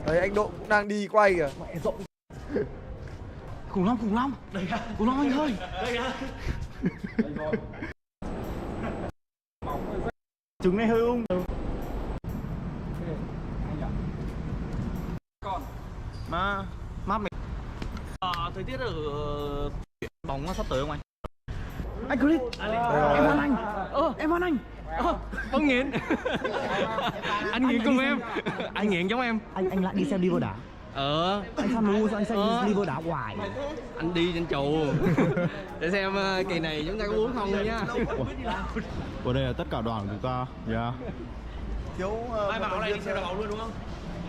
Đấy anh Độ cũng đang đi quay kìa. Khủng long. Khủng long anh ơi. Trứng này hơi ung. Mà map này. Thời tiết ở bóng sắp tới không anh? Anh clip. Em hoan anh. Em hoan anh. Ông nghiện. Anh nghiện cùng em. Anh nghiện giống em. Anh lại đi xem liver đá. Anh sao ngu sao anh xem liver đá hoài. Anh đi trên trụ để xem kỳ này chúng ta có uống không nhá. Ở đây là tất cả đoàn của chúng ta. Yeah. Thiếu Ai bảo này đi xem đá bóng luôn đúng không?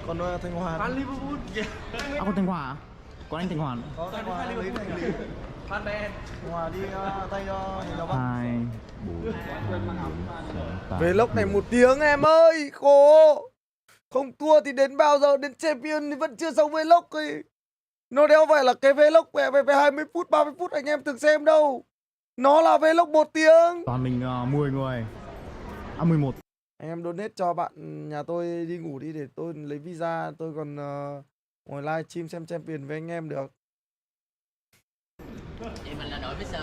còn Thanh Hòa. Fan Liverpool. Còn Thanh Hòa à? Còn anh Thanh Hòa nữa. Có Thanh Hòa lý. Fan Ben. Thanh Hòa đi tay cho hình đâu bác. 2 4 Về lốc này 1 tiếng em ơi, khổ. Không thua thì đến bao giờ, đến champion thì vẫn chưa xong vlog ấy. Nó đéo phải là cái vlog về 20 phút, 30 phút anh em từng xem đâu. Nó là vlog 1 tiếng. Toàn mình 10 người. 11. Anh em donate cho bạn nhà tôi đi ngủ đi để tôi lấy visa, tôi còn ngồi live stream xem champion với anh em được. Vậy mình là đội Mr.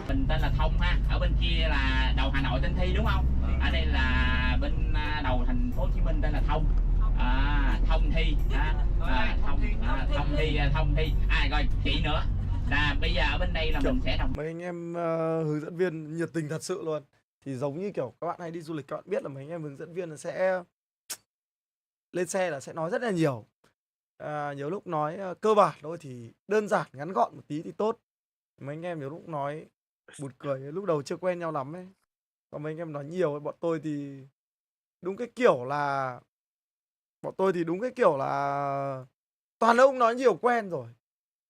Mình tên là Thông ha, ở bên kia là đầu Hà Nội tên Thi đúng không? Ở đây là bên đầu thành phố Hồ Chí Minh tên là Thông. Thông Thi, Thông Thi. Rồi chị nữa. Là bây giờ ở bên đây là mình sẽ đồng Mấy anh em hướng dẫn viên nhiệt tình thật sự luôn. Thì giống như kiểu các bạn hay đi du lịch, các bạn biết là mấy anh em hướng dẫn viên là sẽ lên xe là sẽ nói rất là nhiều. Nhiều lúc nói cơ bản thôi thì đơn giản ngắn gọn một tí thì tốt. Mấy anh em nhiều lúc nói buồn cười, lúc đầu chưa quen nhau lắm ấy. Còn mấy anh em nói nhiều ấy, bọn tôi thì đúng cái kiểu là toàn ông nói nhiều quen rồi.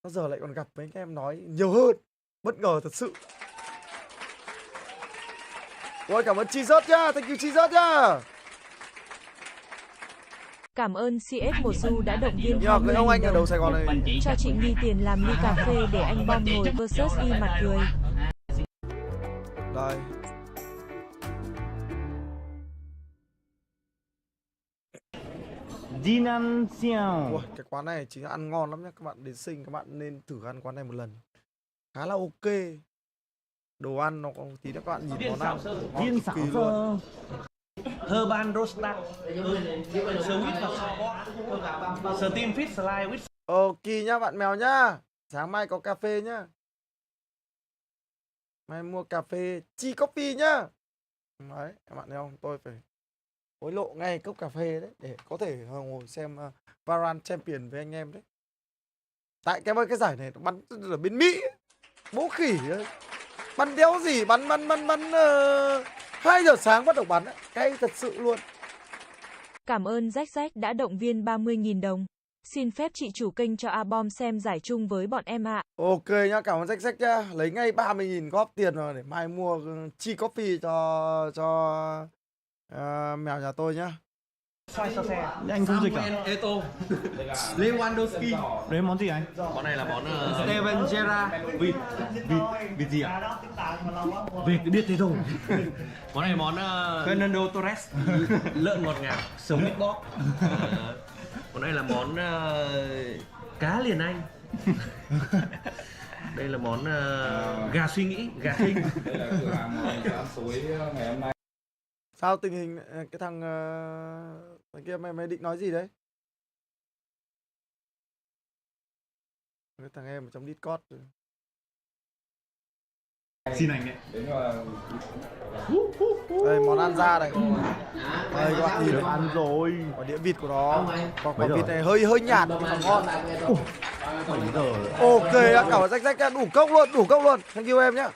Bao giờ lại còn gặp mấy anh em nói nhiều hơn. Bất ngờ thật sự. Rồi cảm ơn Jesus nhá, thank you Jesus nhá. Cảm ơn CS1 Du đã động viên Nhưng mà cái ông anh ở đồng đầu Sài Gòn này cho chị Nhi tiền làm ly cà phê để anh Bom ngồi versus y mặt cười. đây. Jinan Xiao. Ui, cái quán này chính là ăn ngon lắm nhá. Các bạn đến Sinh các bạn nên thử ăn quán này một lần. Khá là ok. Đồ ăn nó có tí nữa các bạn nhìn món ăn. Viên xảo sơ. Herban Rosta. Sweet và Steam Fish Slice with. Ok nhá bạn mèo nhá. Sáng mai có cà phê nhá. Mai mua cà phê chi coffee nhá. Đấy, các bạn thấy không? Tôi phải hối lộ ngay cốc cà phê đấy để có thể ngồi xem Valorant Champion với anh em đấy. Tại cái giải này nó bắn ở bên Mỹ ấy. Bố khỉ ấy. Bắn đéo gì, bắn 2 giờ sáng bắt đầu bắn ấy. Cay thật sự luôn. Cảm ơn Rách đã động viên 30.000 đồng. Xin phép chị chủ kênh cho A Bom xem giải chung với bọn em ạ. Ok nhá, cảm ơn Rách nhá. Lấy ngay 30.000 góp tiền rồi để mai mua chi coffee cho mèo nhà tôi nhá. Anh không dịch à? Eto. Lewandowski. Đấy món gì anh? Món này là món Steven Gerrard. Vịt gì ạ? Vịt biết thế thôi. Món này món Fernando Torres. Lợn ngọt ngào, sống bít bóp. Món này là món cá liền anh. Đây là món gà suy nghĩ, gà thinh. Đây là cửa hàng món ăn tối ngày hôm nay. Sao tình hình cái thằng kia mày định nói gì đấy? Cái thằng em ở trong Discord. Xin anh đấy. Đây món ăn ra đây. Đây các bạn nhìn Ăn rồi. quả đĩa vịt của nó. Quả vịt này hơi nhạt nhưng mà ngon. Ok, cảm ơn Rách nhá, đủ cốc luôn. Thank you em nhá.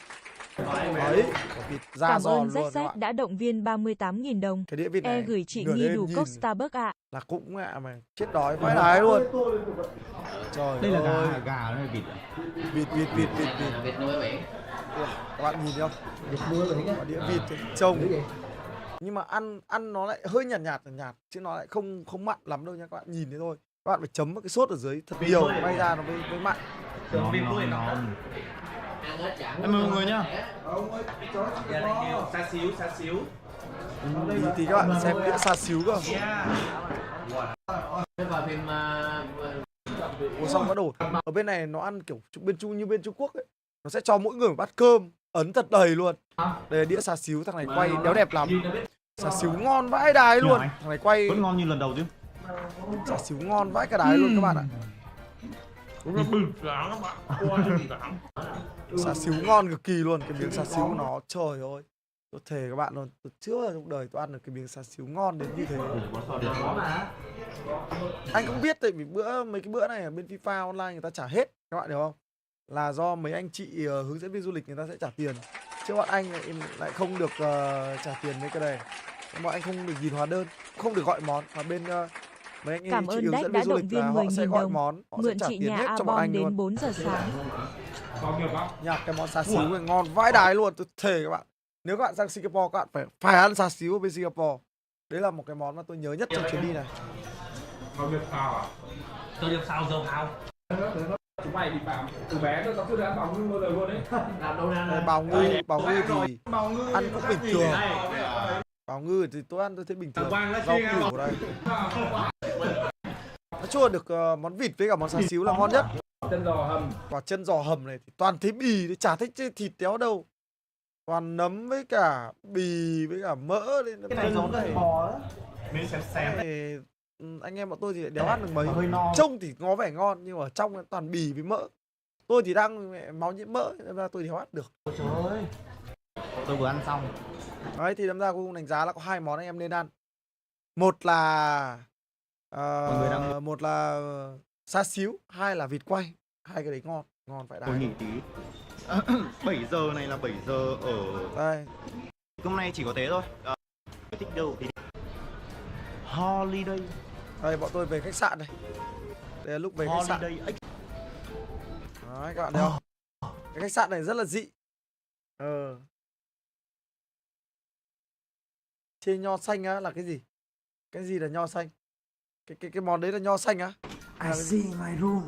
Đấy, quả vịt da Cảm giòn ơn luôn các Rách bạn. đã động viên 38.000 đồng. Cái đĩa vịt này Gửi chị nửa Nhi đêm đủ nhìn cốc Starbucks ạ. là cũng mà chết đói vãi đái luôn. Trời Đây là ơi. gà hay vịt? Vịt. Vịt nuôi ở biển. Các bạn nhìn thấy không? Quả đĩa vịt ấy, trông. Nhưng mà ăn nó lại hơi nhạt chứ nó lại không mặn lắm đâu nha các bạn, nhìn thế thôi. Các bạn phải chấm cái sốt ở dưới thật nhiều bay ra nó mới mặn. Em mời mọi người nhá. Xa xíu. Thì các bạn xem đĩa xa xíu cơ. Ủa xong bắt đầu ở bên này nó ăn kiểu bên Trung Quốc ấy, nó sẽ cho mỗi người một bát cơm ấn thật đầy luôn. Đây là đĩa xá xíu, thằng này quay đéo đẹp lắm. Xá xíu ngon vãi đái luôn. Thằng này quay vẫn ngon như lần đầu chứ. xá xíu ngon vãi cả đái luôn các bạn ạ. Xá xíu ngon cực kỳ luôn, cái miếng xá xíu nó trời ơi. Tôi thề các bạn luôn, tôi chưa trong đời tôi ăn được cái miếng xá xíu ngon đến như thế. Anh cũng biết tại vì mấy cái bữa này ở bên FIFA online người ta trả hết, các bạn hiểu không? Là do mấy anh chị hướng dẫn viên du lịch người ta sẽ trả tiền. Chứ bọn anh lại không được trả tiền mấy cái này. Bọn anh không được nhìn hóa đơn, không được gọi món. Và bên mấy anh Cảm chị ơn hướng Đách dẫn đã viên du động lịch viên là họ sẽ 10.000 gọi đồng. món, họ sẽ Mượn trả chị tiền nhà hết cho bọn A-bom anh đến luôn. 4 giờ sáng. Nhạc cái món xá xíu này ngon vãi đái luôn, tôi thề các bạn. Nếu các bạn sang Singapore các bạn phải ăn xá xíu ở bên Singapore. Đấy là một cái món mà tôi nhớ nhất trong chuyến đi này. Tôi được sao dầu hào. Chúng mày bị bảo từ bé tôi chưa được ăn bào ngư bao giờ luôn đấy. Làm đâu ra bào ngư thì ăn cũng bình thường. Bào ngư thì tôi ăn tôi thấy bình thường. Rau củ đây. Nói chung là được món vịt với cả món xá xíu là ngon nhất. Chân giò hầm. Quả chân giò hầm này thì toàn thấy bì, chả thấy thịt téo đâu. Toàn nấm với cả bì với cả mỡ. Cái này giống cái bò đó. Mình xem này, anh em bọn tôi thì đéo ăn được mấy. Trông thì có vẻ ngon nhưng mà ở trong toàn bì với mỡ. Tôi thì đang máu nhiễm mỡ nên ra tôi đéo ăn được. Ôi trời ơi. Tôi vừa ăn xong. Đấy thì đâm ra cuối cùng đánh giá là có 2 món anh em nên ăn. Một là xá xíu, 2 là vịt quay. 2 cái đấy ngon phải đái. Tôi nghỉ tí. 7 giờ này là 7 giờ ở đây. Hôm nay chỉ có thế thôi. Thích đâu thì holiday. Đây bọn tôi về khách sạn này. Đây là lúc về khách sạn. Đấy các bạn thấy không? Cái khách sạn này rất là dị. Trên nho xanh á là cái gì? Cái gì là nho xanh? Cái món đấy là nho xanh á? I see my room.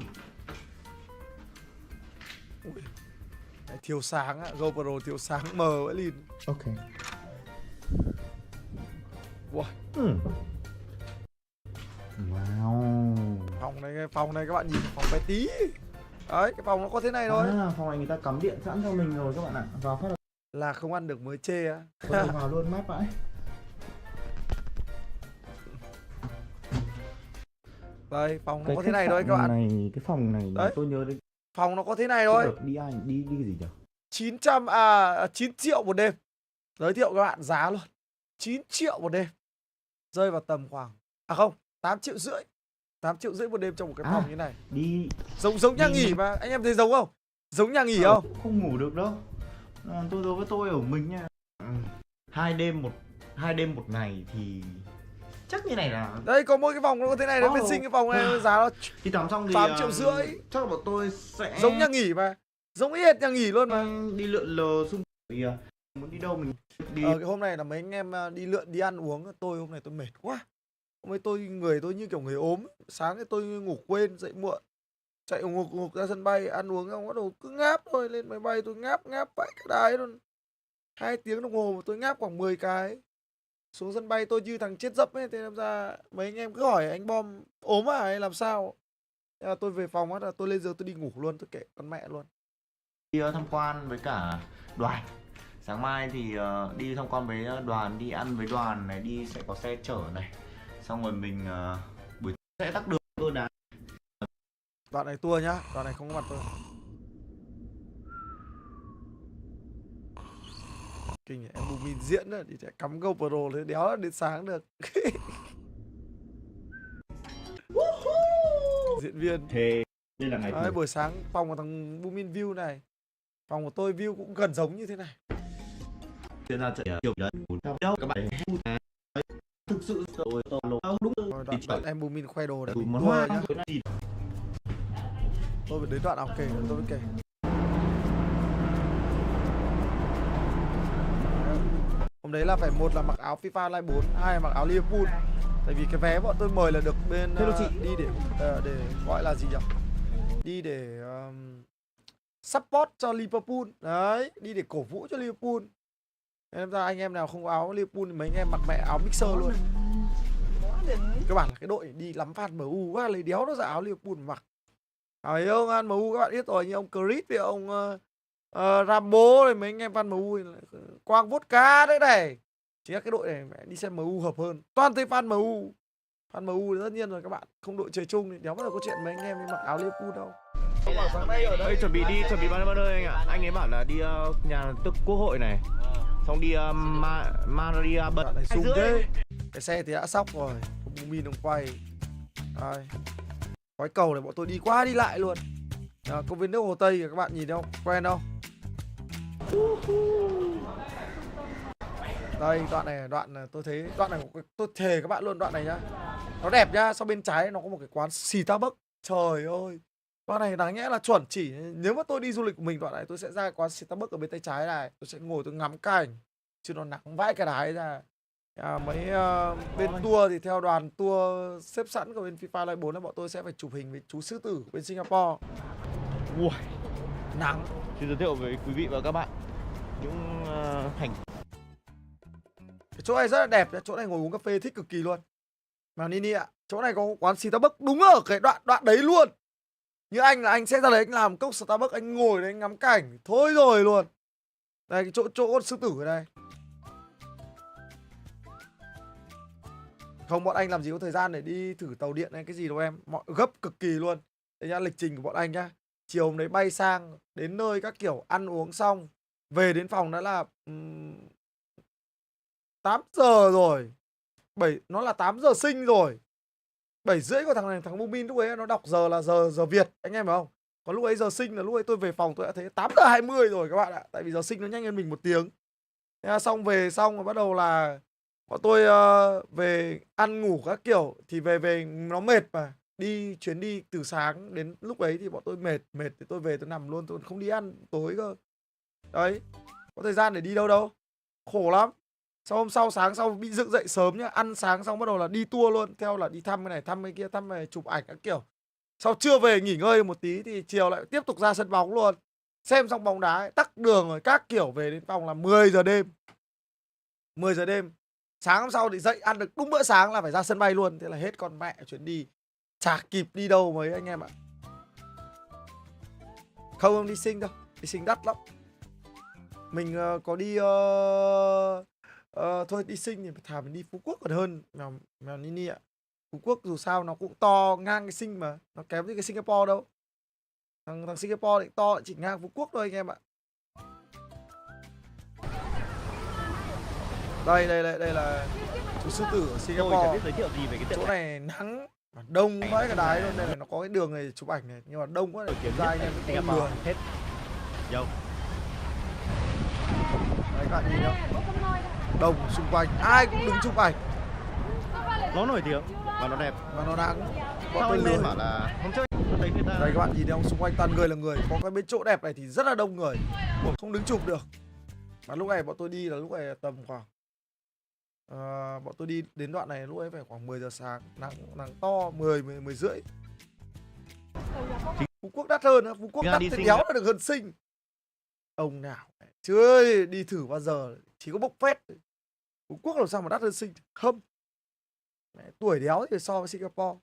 Ui. Đấy, thiếu sáng á, GoPro thiếu sáng mờ vãi lìn. Ok. Wow. Wow. Phòng này các bạn nhìn, phòng bé tí. Đấy, cái phòng nó có thế này thôi. Phòng này người ta cắm điện sẵn cho mình rồi các bạn ạ. Vào phát là không ăn được mới chê á. vào luôn mát vãi. Đây, phòng nó có thế này thôi các bạn. Cái phòng này đấy. Tôi nhớ đến. Phòng nó có thế này thôi. Đi cái gì nhỉ? 9 triệu một đêm. Giới thiệu các bạn giá luôn. 9 triệu một đêm. Rơi vào tầm khoảng 8 triệu rưỡi. 8 triệu rưỡi một đêm trong một cái phòng như này. Đi giống nhà nghỉ mà, anh em thấy giống không? Giống nhà nghỉ không? Không ngủ được đâu. Tôi đối với tôi ở mình nha. 2 đêm một ngày thì chắc như này là. Đây có mỗi cái phòng nó có thế này đấy, vệ sinh cái phòng này giá nó thì tắm xong thì 8 triệu rưỡi. Chắc là bọn tôi sẽ giống nhà nghỉ mà. Giống y hệt nhà nghỉ luôn mà. Đi lượn lờ xung quanh. Muốn đi đâu mình đi. Cái hôm này là mấy anh em đi lượn đi ăn uống. Tôi hôm này tôi mệt quá. Hôm nay người tôi như kiểu người ốm. Sáng thì tôi ngủ quên, dậy muộn. Chạy ngục ra sân bay ăn uống xong bắt đầu cứ ngáp thôi. Lên máy bay tôi ngáp vãi cả đái luôn. 2 tiếng đồng hồ mà tôi ngáp khoảng 10 cái. Xuống sân bay tôi như thằng chết dấp ấy. Thế làm ra mấy anh em cứ hỏi anh Bom ốm à hay làm sao. Thế là tôi về phòng á, tôi lên giường tôi đi ngủ luôn. Tôi kệ con mẹ luôn. Đi tham quan với cả đoàn. Sáng mai thì đi tham quan với đoàn, đi ăn với đoàn này, đi sẽ có xe chở này. Xong rồi mình buổi sẽ tắc đường luôn đã. Đoạn này tour nhá, đoạn này không có mặt tôi. Kinh nhỉ, em Bomman diễn nữa thì sẽ cắm GoPro lên đéo đến sáng được. Diễn viên. Thế đây là ngày đấy, buổi sáng phòng của thằng Bomman view này. Phòng của tôi view cũng gần giống như thế này. Thế là chạy kiểu đấy. Đâu các bạn thực sự rồi đúng rồi. Đoạn em Bomman khoe đồ để mình tour nhá. Tôi phải đến đoạn nào kể tôi mới kể. Hôm đấy là phải một là mặc áo FIFA Online 4, hai là mặc áo Liverpool. Tại vì cái vé bọn tôi mời là được bên đi để gọi là gì nhỉ? Đi để support cho Liverpool. Đấy, đi để cổ vũ cho Liverpool. Nên ra anh em nào không có áo Liverpool thì mấy anh em mặc mẹ áo mixer luôn. Các bạn là cái đội đi lắm fan MU quá, lấy đéo nó ra áo Liverpool mặc. Thấy không, fan MU các bạn biết rồi, như ông Chris với ông Rambo này, mấy anh em fan MU Quang Vodka đấy này. Chính là cái đội này mẹ đi xem MU hợp hơn. Toàn thấy fan MU. Fan MU tất nhiên rồi các bạn, không đội chơi chung thì đéo bao giờ có chuyện mấy anh em đi mặc áo Liverpool đâu. Ơi chuẩn bị bao nhiêu anh ạ? Anh ấy bảo là đi nhà tức Quốc hội này. Xong đi Maria bật này sung thế. Cái xe thì đã sóc rồi, không Bomman không quay. Đây. Gói cầu này bọn tôi đi qua đi lại luôn. Công viên nước Hồ Tây các bạn nhìn không? Quen không? Đây đoạn này tôi thấy đoạn này tôi thề các bạn luôn, đoạn này nhá. Nó đẹp nhá, sau bên trái nó có một cái quán Starbucks. Trời ơi. Đoạn này đáng nhẽ là chuẩn chỉ, nếu mà tôi đi du lịch của mình đoạn này tôi sẽ ra quán Starbucks ở bên tay trái này, tôi sẽ ngồi tôi ngắm cảnh. Chứ nó nắng vãi cái đái ra. Mấy bên tour thì theo đoàn tour xếp sẵn của bên FIFA Online 4 là bọn tôi sẽ phải chụp hình với chú sư tử bên Singapore. Ui, nắng. Xin giới thiệu với quý vị và các bạn những hành. Cái chỗ này rất là đẹp, chỗ này ngồi uống cà phê thích cực kỳ luôn. Mà Nini ạ, chỗ này có quán Starbucks đúng ở cái đoạn đấy luôn. Như anh là anh sẽ ra đấy anh làm cốc Starbucks, anh ngồi đấy anh ngắm cảnh, thôi rồi luôn. Đây cái chỗ con sư tử ở đây. Không, bọn anh làm gì có thời gian để đi thử tàu điện hay cái gì đâu em. Mọi gấp cực kỳ luôn. Đấy nhá, lịch trình của bọn anh nhá. Chiều hôm đấy bay sang đến nơi các kiểu ăn uống xong, về đến phòng đã là 8 giờ rồi. Nó là 8 giờ sinh rồi. 7 rưỡi của thằng Bomman lúc ấy nó đọc giờ là giờ Việt, anh em hiểu không? Còn lúc ấy giờ sinh là lúc ấy tôi về phòng tôi đã thấy 8 giờ 20 rồi các bạn ạ. Tại vì giờ sinh nó nhanh hơn mình 1 tiếng. Thế xong về xong rồi bắt đầu là bọn tôi về ăn ngủ các kiểu. Thì về nó mệt mà. Chuyến đi từ sáng đến lúc ấy thì bọn tôi mệt thì tôi về tôi nằm luôn, tôi không đi ăn tối cơ. Đấy, có thời gian để đi đâu. Khổ lắm. Sau hôm sau sáng sau bị dựng dậy sớm nhá, ăn sáng xong bắt đầu là đi tour luôn, theo là đi thăm cái này thăm cái kia, thăm này chụp ảnh các kiểu. Sau trưa về nghỉ ngơi một tí thì chiều lại tiếp tục ra sân bóng luôn. Xem xong bóng đá ấy, tắc đường rồi các kiểu, về đến phòng là 10 giờ đêm. 10 giờ đêm. Sáng hôm sau thì dậy ăn được đúng bữa sáng là phải ra sân bay luôn. Thế là hết con mẹ chuyến đi. Chả kịp đi đâu mấy anh em ạ. Không đi sinh đâu, đi sinh đắt lắm. Mình có đi thôi đi sinh thì thà mình đi Phú Quốc còn hơn mèo Nini ạ. Phú Quốc dù sao nó cũng to ngang cái sinh mà, nó kém với cái Singapore đâu. Thằng Singapore thì to chỉ ngang Phú Quốc thôi anh em ạ. Đây là chú sư tử ở Singapore. Giới thiệu gì về cái chỗ này nắng đông mấy cái đái luôn. Đây này nó có cái đường này chụp ảnh này, nhưng mà đông quá này, ra anh em Singapore hết. Đâu. Đấy các bạn nhìn không? Đông xung quanh, ai cũng đứng chụp ảnh. Nó nổi tiếng và nó đẹp và nó nắng. Bọn tôi lên bảo là hôm trước thấy người ta. Đây các bạn nhìn thấy không? Xung quanh toàn người là người. Có cái bên chỗ đẹp này thì rất là đông người, không đứng chụp được. Mà lúc này bọn tôi đi là lúc này tầm khoảng bọn tôi đi đến đoạn này lúc ấy phải khoảng 10 giờ sáng, nắng to, 10 rưỡi. Phú Quốc đắt hơn, Phú Quốc đắt thì đéo là được hơn sinh. Ông nào chưa đi thử bao giờ, chỉ có bốc phét. Phú Quốc làm sao mà đắt hơn sinh? Không. Tuổi đéo thì so với Singapore.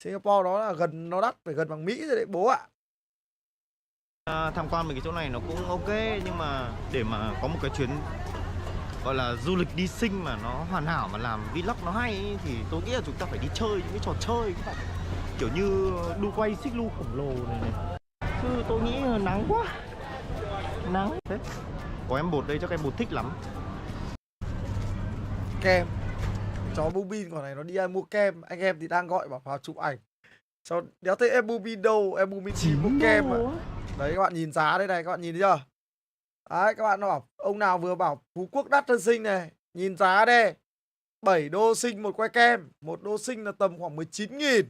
Singapore đó là gần, nó đắt phải gần bằng Mỹ rồi đấy bố ạ. Tham quan mấy cái chỗ này nó cũng ok, nhưng mà để mà có một cái chuyến gọi là du lịch đi sinh mà nó hoàn hảo mà làm vlog nó hay ấy, thì tôi nghĩ là chúng ta phải đi chơi những cái trò chơi các bạn. Kiểu như đu quay xích lu khổng lồ này. Chứ tôi nghĩ là nắng quá. Nắng thế. Có em bột đây chắc em bột thích lắm. Kem. Chó Bomman còn này nó đi ăn mua kem. Anh em thì đang gọi bảo vào chụp ảnh. Sao đéo thấy em Bomman đâu. Em Bomman chỉ mua kem mà. Đấy các bạn nhìn giá đây này, các bạn nhìn thấy chưa? Đấy các bạn nó bảo, ông nào vừa bảo Phú Quốc đắt hơn sinh này. Nhìn giá đây. 7 đô sinh một que kem. 1 đô sinh là tầm khoảng 19.000.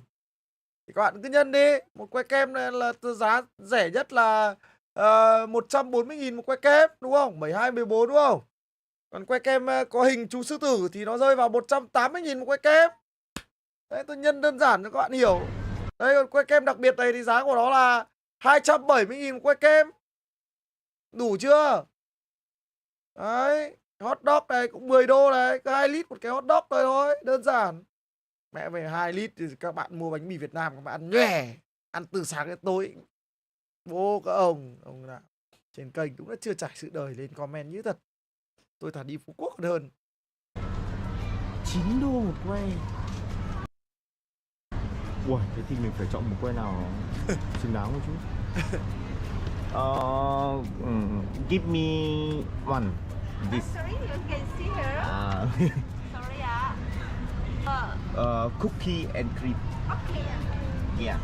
Thì các bạn cứ nhân đi. Một que kem này là giá rẻ nhất là 140.000 một que kem, đúng không? 72, 14 đúng không? Còn quay kem có hình chú sư tử thì nó rơi vào 180.000 một quay kem. Đấy, tôi nhân đơn giản cho các bạn hiểu. Đây, còn quay kem đặc biệt này thì giá của nó là 270.000 một quay kem. Đủ chưa? Đấy, hot dog này cũng 10 đô này, có 2 lít một cái hot dog thôi, đơn giản. Mẹ về 2 lít thì các bạn mua bánh mì Việt Nam các bạn ăn nhòe, ăn từ sáng đến tối. Bố các ông nào trên kênh cũng đã chưa trải sự đời lên comment như thật. Tôi thà đi Phú Quốc còn hơn. 9 đô một que. Ui, thế thì mình phải chọn một que nào xứng đáng một chút. Give me one. This. Sorry, you can see here. Sorry, Cookie and cream. okay. Yeah.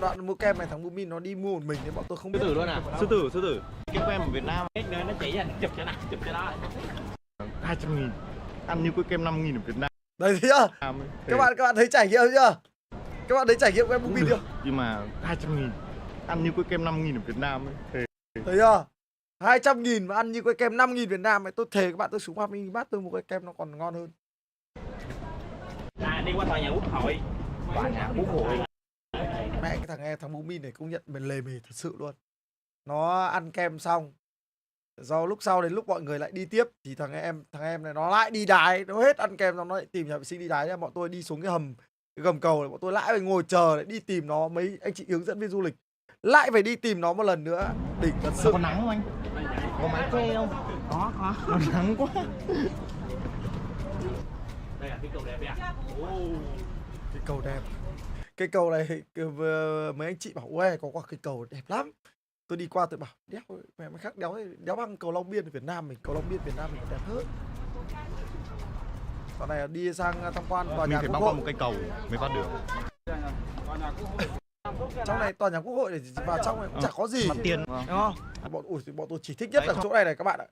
Đoạn mua kem này thằng Bomman nó đi mua một mình nên bọn tôi không biết. Sư tử luôn à? Sư tử. Cái kem ở Việt Nam Nó chỉ là chụp cho nó. 200.000. Ăn như cái kem 5.000 ở Việt Nam. Đây thấy chưa? Các bạn thấy trải nghiệm chưa? Các bạn thấy trải nghiệm kem Bomman chưa? Nhưng mà 200.000 ăn như cái kem 5.000 ở Việt Nam ấy. Thấy chưa? 200.000 mà ăn như cái kem 5.000 Việt Nam ấy, tôi thề các bạn tôi xuống hoa mini bát tôi một cái kem nó còn ngon hơn. Đi qua tòa nhà Quốc hội. Mẹ cái thằng Bomman này công nhận mình lề mề thật sự luôn. Nó ăn kem xong, do lúc sau đến lúc mọi người lại đi tiếp thì thằng em này nó lại đi đái, nó hết ăn kem xong nó lại tìm nhà vệ sinh đi đái nha. Bọn tôi đi xuống cái gầm cầu này, bọn tôi lại phải ngồi chờ để đi tìm nó, mấy anh chị hướng dẫn viên du lịch lại phải đi tìm nó một lần nữa. Đỉnh thật sự. Có nắng không anh? Có mái che không? Có. Nó nắng quá. Đây là cái cầu đẹp ạ. Cái cầu đẹp. Cái cầu này mấy anh chị bảo ue có quả cây cầu đẹp lắm. Tôi đi qua tôi bảo đéo mẹ mới khác đéo bằng cầu Long Biên ở Việt Nam mình, cầu Long Biên Việt Nam mình đẹp hơn. Còn này đi sang tham quan tòa nhà Quốc hội. Mình phải băng qua một cây cầu mới vào được. Trong này tòa nhà Quốc hội để vào trong này cũng chả có gì. Mặt tiền. Đúng không? Bọn tôi chỉ thích nhất là chỗ này này các bạn ạ.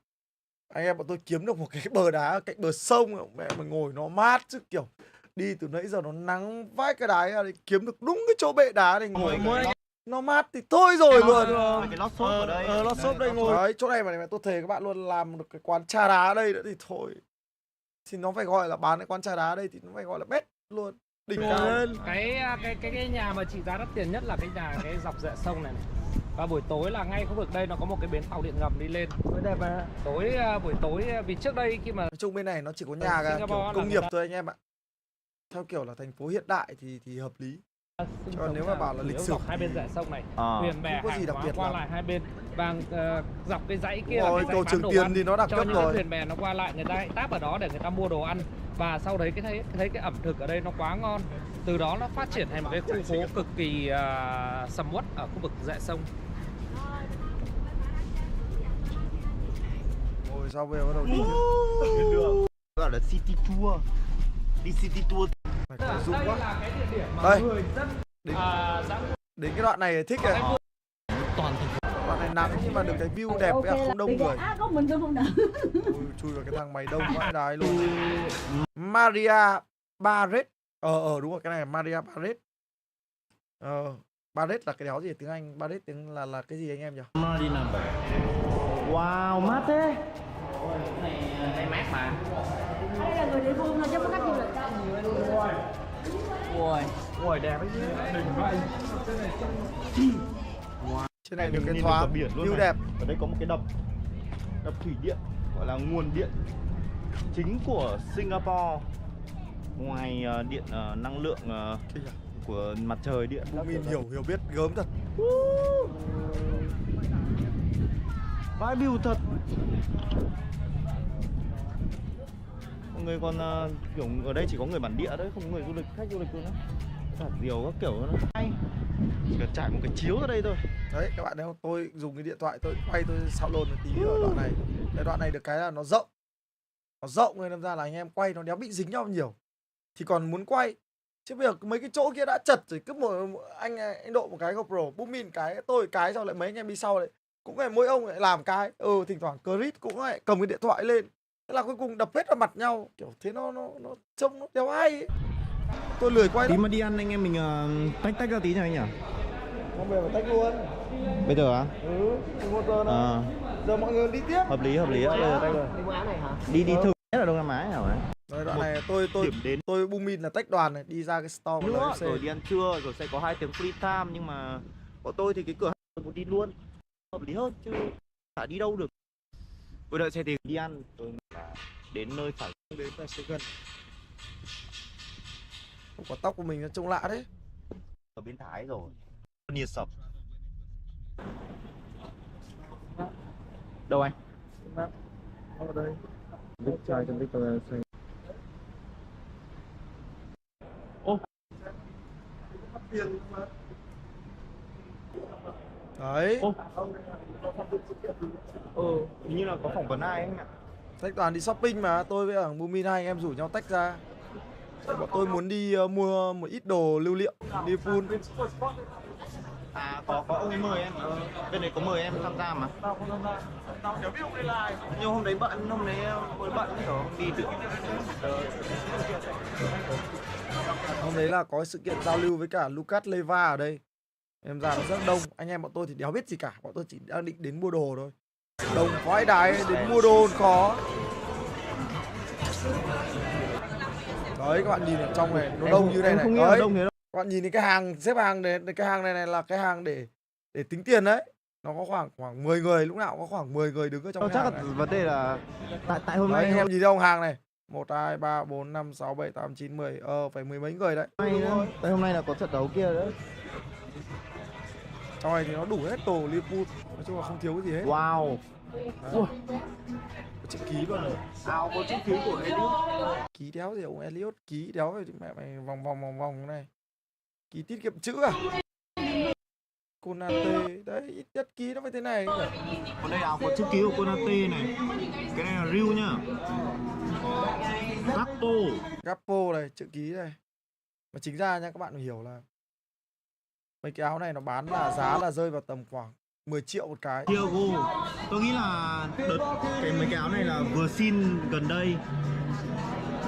Anh em bọn tôi kiếm được một cái bờ đá cạnh bờ sông, mẹ mà ngồi nó mát chứ kiểu đi từ nãy giờ nó nắng vãi cái đáy ra kiếm được đúng cái chỗ bệ đá này ngồi nó mát thì thôi rồi luôn. Cái lót xốp ở đây. Lót xốp đây ngồi. Đấy, chỗ này mà tôi thề các bạn luôn, làm được cái quán trà đá ở đây nữa thì thôi. Thì nó phải gọi là bán cái quán trà đá ở đây thì nó phải gọi là bét luôn. Đỉnh cao. Cái nhà mà trị giá đắt tiền nhất là cái dọc rẽ sông này. Và buổi tối là ngay khu vực đây nó có một cái bến tàu điện ngầm đi lên. Đẹp mà. Buổi tối vì trước đây khi mà nói chung bên này nó chỉ có nhà kiểu công nghiệp thôi anh em ạ. Theo kiểu là thành phố hiện đại thì hợp lý. Cho nếu mà bảo là lịch sử hai bên rẽ sông này, thuyền bè hàng hóa qua lại hai bên, và dọc cái dãy kia là cái dãy cầu Trường Tiền thì nó đẳng cấp cho rồi. những thuyền bè nó qua lại, người ta hãy táp ở đó để người ta mua đồ ăn. Và sau đấy thấy cái ẩm thực ở đây nó quá ngon. Từ đó nó phát triển thành một cái khu phố cực kỳ sầm uất ở khu vực rẽ sông. Ôi sao bây giờ bắt đầu đi đường gọi là city tour. Đi city tour. Đây là cái địa điểm mà đây. người dân Đến cái đoạn này thích này. Toàn thành phố. Đoạn này nắng nhưng mà được cái view đẹp với không đông người. Có mình tôi không được. Chui vào cái thằng mày đông vãi đái luôn. Maria Barret. Đúng rồi, cái này là Maria Barret. Barret là cái đéo gì tiếng Anh? Barret tiếng là cái gì anh em nhỉ? Marina. Wow, mát thế. Đây mát mà. Đây là người địa phương thôi chứ có khách du lịch đâu. Ui, đẹp ấy chứ. Trên này được cái thoáng, view đẹp. Ở đây có một cái đập thủy điện gọi là nguồn điện chính của Singapore. Ngoài điện năng lượng của mặt trời điện. Mình hiểu biết gớm thật. Vãi view thật. Mọi người còn kiểu ở đây chỉ có người bản địa đấy, không có người du lịch, khách du lịch luôn á. Thật điều các kiểu nó hay. Chỉ cần trải một cái chiếu ra đây thôi. Đấy các bạn thấy không? Tôi dùng cái điện thoại tôi quay tôi xạo lồn một tí ở đoạn này. Cái đoạn này được cái là nó rộng. Nó rộng nên làm ra là anh em quay nó đéo bị dính nhau nhiều. Thì còn muốn quay. Chứ bây giờ mấy cái chỗ kia đã chật rồi, cứ anh độ một cái GoPro, Bomman cái, tôi cái, xong lại mấy anh em đi sau đấy. Cũng phải mỗi ông lại làm cái. Thỉnh thoảng clip cũng lại cầm cái điện thoại lên. Thế là cuối cùng đập hết vào mặt nhau. Kiểu thế nó trông nó đéo hay ấy. Tôi lười quay Tí lắm. mà đi ăn anh em mình tách ra tí cho anh nhỉ? Không về phải tách luôn. Bây giờ á? Ừ, 11 giờ nữa. Giờ mọi người đi tiếp. Hợp lý á. Bây giờ tách rồi. Đi thử nhất là Đông Nam Á hả bạn? Rồi đoạn này tôi Bomman là tách đoàn này, đi ra cái store của Nữa, LFC. rồi đi ăn trưa, rồi sẽ có 2 tiếng free time. Nhưng mà bọn tôi thì cái cửa hàng muốn đi luôn, hợp lý hơn chứ chả đi đâu được. Tôi đợi xe thì đi ăn, tôi đến nơi phải đến là sẽ gần. Quả tóc của mình nó trông lạ đấy. ở bên Thái rồi. Nhiệt sập. Đâu anh? Ở đây. Đức trai trong Victoria xây. Ô. Đấy. Hình như là có phỏng vấn ai anh ạ. Tách đoàn đi shopping mà, tôi với thằng Bomman hai anh em rủ nhau tách ra. Bọn tôi muốn đi mua một ít đồ lưu niệm, đi full. À có ông ấy mời em. Bên đấy có mời em tham gia mà. Nhưng hôm đấy bận, hôm đấy mới bận rồi không đi được. Hôm đấy là có sự kiện giao lưu với cả Lucas Leva ở đây. Em ra nó rất đông, anh em bọn tôi thì đéo biết gì cả, bọn tôi chỉ đang định đến mua đồ thôi. Đông khoái đái đến mua đồ khó. Đấy các bạn nhìn ở trong này, nó đông như này này. Đấy. Các bạn nhìn thấy cái hàng xếp hàng này, cái hàng này là cái hàng để tính tiền đấy. Nó có khoảng 10 người, lúc nào cũng có khoảng 10 người đứng ở trong cái hàng này. Chắc là vấn đề là tại hôm nay anh em nhìn thấy không, hàng này 1, 2, 3, 4, 5, 6, 7, 8, 9, 10 phải mười mấy người đấy. Tại hôm nay là có trận đấu kia nữa. Trong này thì nó đủ hết đồ Liverpool, nói chung là không thiếu cái gì hết. Wow. Có chữ ký luôn rồi. Có chữ ký của Elliot. Ký đéo gì ông Elliot, ký đéo rồi mẹ mày vòng này. Ký tiết kiệm chữ à? Konate, đấy ít nhất ký nó phải thế này. Còn đây áo có chữ ký của Konate này. Cái này là real nhá. Gappo này, chữ ký này. Mà chính ra nha các bạn hiểu là mấy cái áo này nó bán là giá là rơi vào tầm khoảng 10 triệu một cái. csgo. Tôi nghĩ là mấy cái áo này là vừa xin gần đây.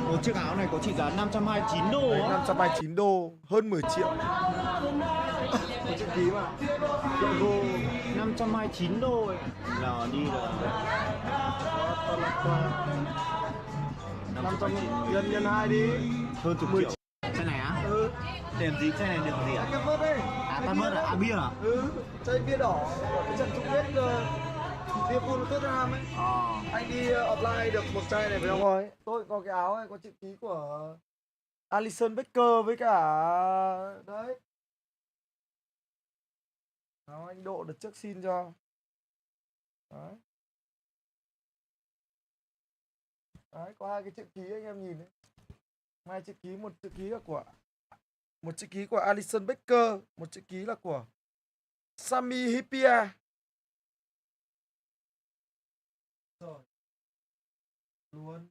Một chiếc áo này có trị giá 529 đô. Đấy, 529 đô, hơn 10 triệu. Có chữ ký mà. csgo 529 đô ấy. Là đi là 500 nhân 2 đi. hơn chục triệu. Xe này á? Tiền gì? Xe này được gì ạ? Cái vớt đấy. Tan bớt à? Bia à? Chai bia đỏ của cái trận chung kết Liverpool Tottenham ấy. Anh đi offline được một chai này với ông ơi. Tôi có cái áo này có chữ ký của Alisson Becker với cả đấy. Đó, anh Độ được trước xin cho. Đấy. Đấy, có hai cái chữ ký anh em nhìn đấy. Hai chữ ký, một chữ ký của Alisson Becker, một chữ ký là của Sami Hyypiä. Rồi. Luôn.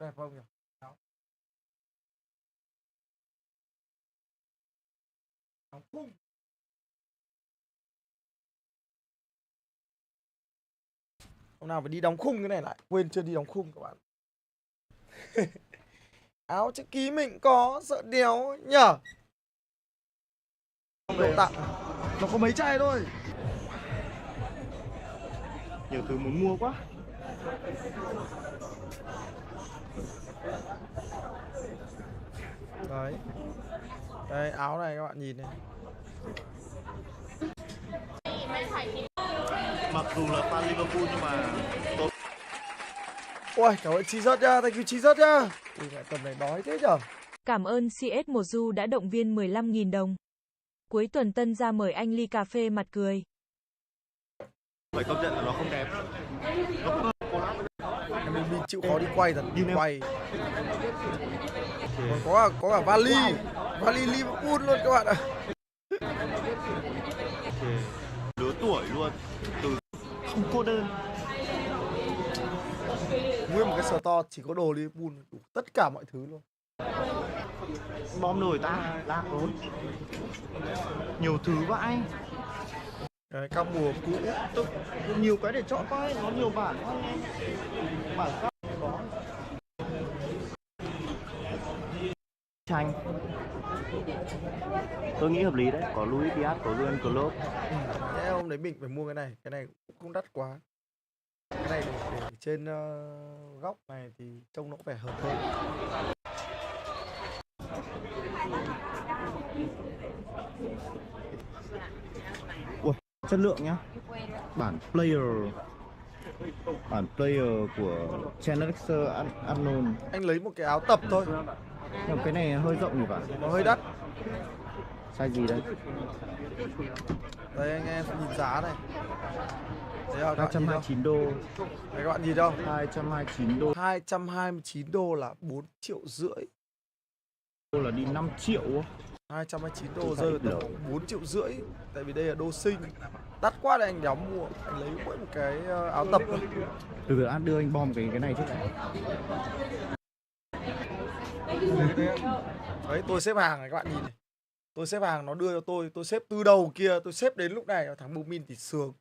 Đẹp không nhỉ? Đó. Đóng khung. Hôm nào phải đi đóng khung cái này lại, quên chưa đi đóng khung các bạn. Áo chữ ký mình có, sợ đéo nhở. Đồ tặng, nó có mấy chai thôi. Nhiều thứ muốn mua quá. Đấy. Đây áo này các bạn nhìn này. Mặc dù là fan Liverpool nhưng mà tôi... Ôi, cảm ơn chị rất nha, thank you chị rất nhá. Ui, mẹ tầm này đói thế nhở. Cảm ơn csgo đã động viên 15.000 đồng. Cuối tuần Tân ra mời anh ly cà phê mặt cười. Phải công nhận là nó không đẹp. Mình chịu khó đi quay thật, đi quay. Còn có cả vali, vali Liverpool luôn các bạn ạ. Lứa tuổi luôn, từ không cô đơn. Nguyên một cái store chỉ có đồ Liverpool, đủ tất cả mọi thứ luôn. Bom nổi ta, lạc rồi. Nhiều thứ vãi. Đấy, các mùa cũ. Nhiều cái để chọn quá, nó nhiều bản quá em. Bản khác có. tranh. Tôi nghĩ hợp lý đấy, có Louis Diaz, có Liên Club. Thế hôm đấy mình phải mua cái này cũng không đắt quá. Cái này để trên góc này thì trông nó có vẻ hợp hơn. Ui, chất lượng nhá. Bản player của Channel Unknown. Anh lấy một cái áo tập thôi. Nhưng cái này hơi rộng nhỉ bạn? Nó hơi đắt. Size gì đây? Đây anh em nhìn giá này. Đấy là 229 đô. Đấy các bạn nhìn đâu? 229 đô. 229 đô là 4,5 triệu. Đô là đi 5 triệu. 229 đô rơi vào tầm 4,5 triệu. Tại vì đây là đô sinh. Đắt quá để anh đéo mua. Anh lấy mỗi một cái áo tập thôi. Từ từ đưa anh bom cái này trước này. Đấy tôi xếp hàng này các bạn nhìn này. Tôi xếp hàng nó đưa cho tôi xếp từ đầu kia, tôi xếp đến lúc này thằng Bomman thì sướng.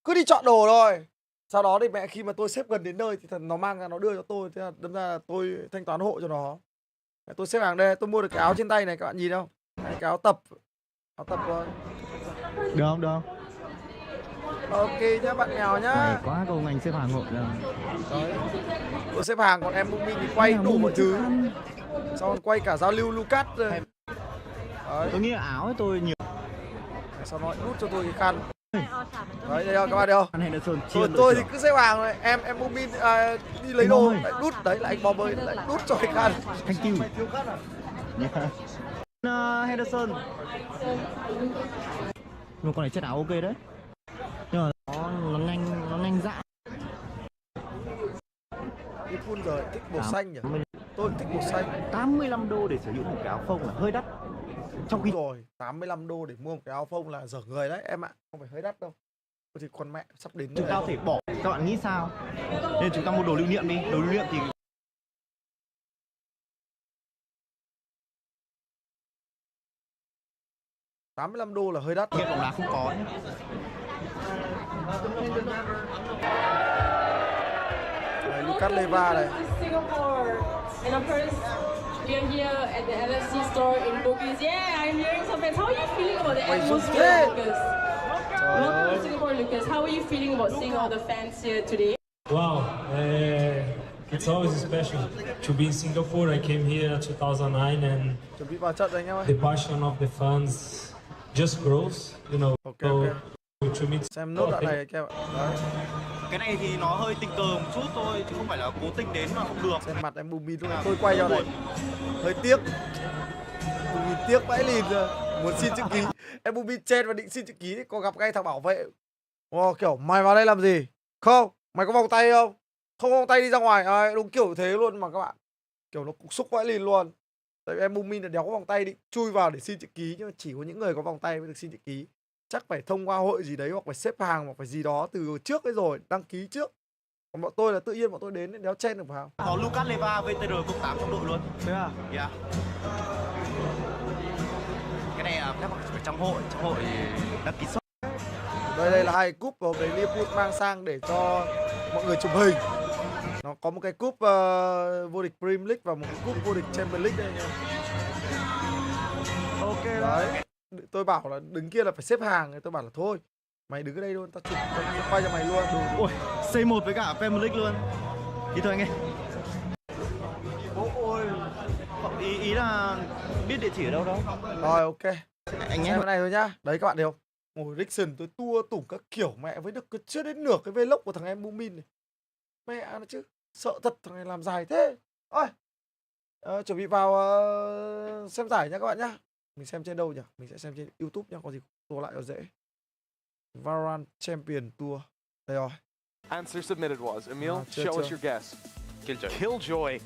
Cứ đi chọn đồ thôi. Sau đó thì mẹ khi mà tôi xếp gần đến nơi thì nó mang ra nó đưa cho tôi, thế là đâm ra là tôi thanh toán hộ cho nó. Tôi xếp hàng đây, tôi mua được cái áo trên tay này các bạn nhìn không? Đấy, cái áo tập thôi. Được không? Được không? Ok nhá bạn nghèo nhá. Này quá câu ngành xếp hàng hộ rồi. Đấy. Tôi xếp hàng còn em Bomman thì quay đủ mọi thứ. Xong còn quay cả giao lưu Lucas rồi. Đấy. Tôi nghĩ là áo ấy tôi nhiều. Sau nó đút cho tôi cái khăn. Đấy đây không các bạn thấy không? Tôi thì cứ xếp hàng rồi, em Bomman đi lấy đồ lại đút đấy là anh bò bơi lại đút cho cái khăn. Thank you. Mày thiếu khăn à? Henderson. Nhưng con này chất áo ok đấy. Nhưng mà nó nhanh dã. Đi phun rồi thích màu xanh nhỉ? Tôi thích màu xanh. 85 đô để sử dụng một cái áo phông là hơi đắt. Trong khi rồi 85 đô để mua một cái áo phông là dở người đấy em ạ, không phải hơi đắt đâu. Thì con mẹ sắp đến chúng ta có thể bỏ, các bạn nghĩ sao? Nên chúng ta mua đồ lưu niệm đi. Đồ lưu niệm thì 85 đô là hơi đắt. Nghiện bóng đá không có nhé. Đây, Lucas Leva này. And of course, we are here at the LFC store in Bugis. Yeah, I'm hearing some fans. How are you feeling about the atmosphere, Lucas? Welcome to Singapore, Lucas. How are you feeling about seeing all the fans here today? Wow, it's always special to be in Singapore. I came here in 2009 and Chuẩn bị vào trận rồi anh em ơi. the passion of the fans just grows, you know. Ok. To meet Xem nốt đoạn này anh em ạ. Đấy. Cái này thì nó hơi tình cờ một chút thôi, chứ không phải là cố tình đến mà không được. Xem mặt em Bomman lúc này tôi quay cho này. Hơi tiếc. Bomman tiếc vãi lìn rồi. Muốn xin chữ ký. Em Bomman chen và định xin chữ ký thì có gặp ngay thằng bảo vệ. Kiểu mày vào đây làm gì? Không, mày có vòng tay không? Không vòng tay đi ra ngoài. Đúng kiểu thế luôn mà các bạn. Kiểu nó cục xúc vãi lìn luôn. Tại vì em Bomman là đéo có vòng tay định chui vào để xin chữ ký, nhưng mà chỉ có những người có vòng tay mới được xin chữ ký. Chắc phải thông qua hội gì đấy hoặc phải xếp hàng hoặc phải gì đó từ trước ấy rồi, đăng ký trước. Còn bọn tôi là tự nhiên bọn tôi đến đéo chen được vào. Có Lucas Leva VTR cộng 8 trong đội luôn. Thế à? Yeah. Cái này các bạn phải trong hội đăng ký shop. Đây là hai cúp mà đấy Liverpool mang sang để cho mọi người chụp hình. Nó có một cái cúp vô địch Premier League và một cái cúp vô địch Champions League đây nha. Ok đấy. Tôi bảo là đứng kia là phải xếp hàng, tôi bảo là thôi mày đứng ở đây luôn, tao chụp tao quay cho mày luôn. Ôi, C1 với cả Premier League luôn. Thì thôi anh ơi. Ôi. Ý là biết địa chỉ ở đâu đâu. Rồi ok. Anh xem cái này thôi nhá. Đấy các bạn thấy không? Ngồi Rickson tôi tua tủng các kiểu mẹ với được chưa đến nửa cái vlog của thằng em Bomman này. Mẹ nó chứ. Sợ thật thằng này làm dài thế. Ôi. Chuẩn bị vào xem giải nha các bạn nhá. Mình xem trên đâu nhỉ? Mình sẽ xem trên YouTube nhá, có gì tua lại cho dễ. Valorant Champion Tour. Đây rồi. Answer submitted was, Emil, show us your guess. Killjoy.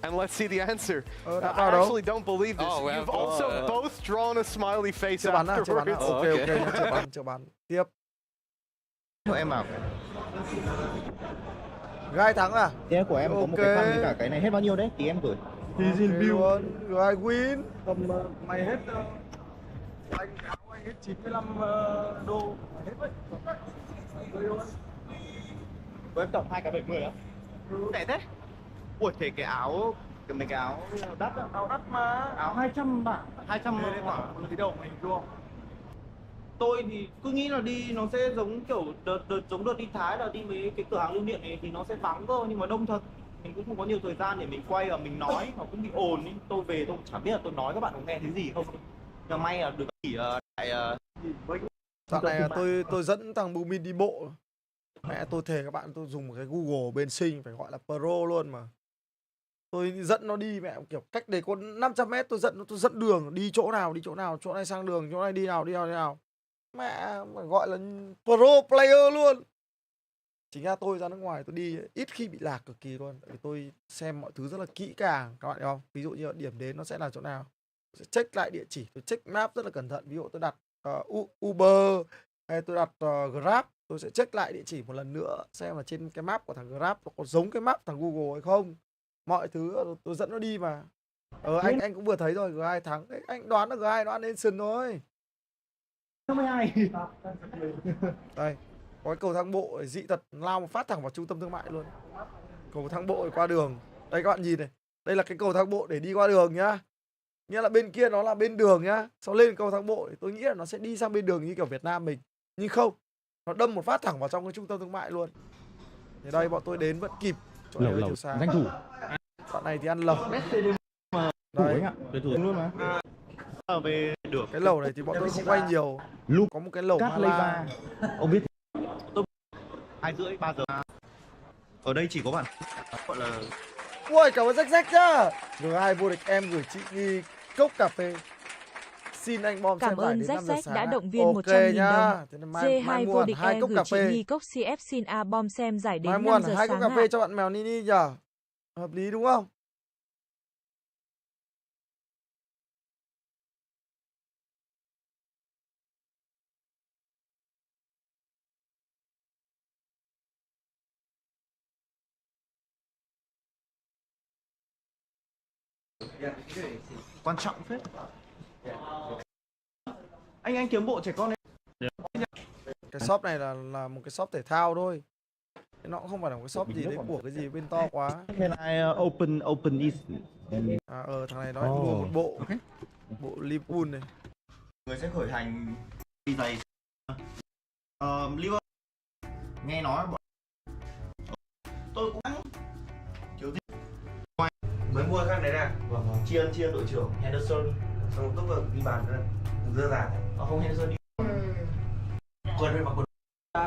And let's see the answer. I actually don't believe this. You've also both drawn a smiley face afterwards. Ok, chưa bắn. Tiếp. Em bảo Gai thắng à? Thế của em có một cái khăn với cả cái này hết bao nhiêu đấy? Thì em gửi. Season build. Gai win. Tầm mày hết anh áo anh hết 95 đô. Hết vậy. Của em tổng 2 cái 70 á. Rẻ thế. Ui, thế cái áo mấy cái áo đắt á. Áo đắt mà. Áo 200 bạn, 200 mà cái đầu mình đúng không? tôi thì cứ nghĩ là đi nó sẽ giống kiểu giống đợt đi Thái là đi mấy cái cửa hàng lưu niệm này thì nó sẽ vắng cơ, nhưng mà đông thật. Mình cũng không có nhiều thời gian để mình quay và mình nói, nó cũng bị ồn ý. Tôi về tôi chẳng biết là tôi nói các bạn có nghe thấy gì không. Nhưng may là được nghỉ tại Dạo này là tôi dẫn thằng Bomman đi bộ. Mẹ tôi thề các bạn, tôi dùng một cái Google bên Sinh phải gọi là pro luôn mà. Tôi dẫn nó đi mẹ kiểu cách đây có 500 mét tôi dẫn đường đi chỗ nào, chỗ này sang đường, chỗ này đi nào. Mẹ gọi là pro player luôn. Chính ra tôi ra nước ngoài tôi đi ít khi bị lạc cực kỳ luôn. Tại vì tôi xem mọi thứ rất là kỹ càng, các bạn hiểu không? Ví dụ như điểm đến nó sẽ là chỗ nào, tôi sẽ check lại địa chỉ, tôi check map rất là cẩn thận. Ví dụ tôi đặt Uber hay tôi đặt Grab, tôi sẽ check lại địa chỉ một lần nữa xem là trên cái map của thằng Grab nó có giống cái map thằng Google hay không. Mọi thứ tôi dẫn nó đi mà. Anh cũng vừa thấy rồi, G2 thắng. Anh đoán là G2 nó ăn Nation thôi. 52. Đây, có cái cầu thang bộ dị tật lao một phát thẳng vào trung tâm thương mại luôn. Cầu thang bộ qua đường. Đây các bạn nhìn này. Đây là cái cầu thang bộ để đi qua đường nhá. Nghĩa là bên kia nó là bên đường nhá. Sau lên cầu thang bộ thì tôi nghĩ là nó sẽ đi sang bên đường như kiểu Việt Nam mình. Nhưng không, nó đâm một phát thẳng vào trong cái trung tâm thương mại luôn. Thì đây bọn tôi đến vẫn kịp. Chỗ này Lẩu sáng. danh thủ. Đoạn này thì ăn lẩu. Đấy, tuyệt thủ luôn mà. Về được. Cái lẩu này thì bọn tôi không quay nhiều. Có một cái lẩu Mala. Ông biết tôi 2:30 3 giờ. Ở đây chỉ có bạn gọi là Ui, cảm ơn rách nhá. G2 vô địch, em gửi chị Nghi cốc cà phê. Xin anh Bom Cảm xem giải ơn đến 5 giờ sáng. đã động viên 100.000 đồng. Thế nên mai J2 mua vô hẳn địch 2 e cốc gửi cà chị phê. Nghi cốc CF xin A Bom xem giải Mai đến mua 5 hẳn giờ 2 cốc sáng cà phê ạ. cho bạn mèo Nini nhờ. Hợp lý đúng không? quan trọng phết. Anh kiếm bộ trẻ con đấy. Cái shop này là một cái shop thể thao thôi. Nó cũng không phải là một cái shop gì đấy của cái gì bên to quá. Can I open this? Thằng này nó mua một bộ. Bộ Liverpool này. Người sẽ khởi hành đi giày. Liverpool. Nghe nói bọn tôi cũng thiếu gì. Mới mua khác đấy nè. Chiên đội trưởng Henderson. Xong lúc ghi bàn nữa. Dưa dàng. Không Henderson đi. Quần đây mặc quần.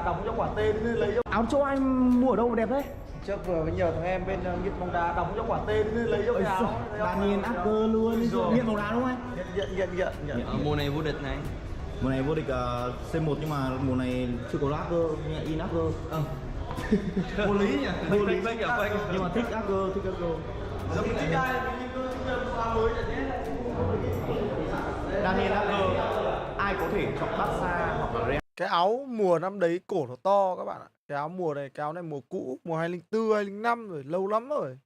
Đóng cho quả tê nên lấy cho. Áo chỗ anh mua ở đâu mà đẹp đấy? Trước vừa với nhiều thằng em bên nghiện bóng đá đóng cho quả tê nên lấy cho cái áo. Daniel Acker luôn. Nghiện bóng đá đúng không anh? Nhận. Mùa này vô địch này. Mùa này vô địch C1 nhưng mà mùa này chưa có Acker, in Acker. Vô lý nhỉ? Vô lý nhưng mà thích Acker, Giống như thích ai mới Daniel Acker. Ai có thể chọn Barca hoặc là Real. Cái áo mùa năm đấy cổ nó to các bạn ạ. Cái áo mùa này, cái áo này mùa cũ, mùa 2004, 2005 rồi, lâu lắm rồi.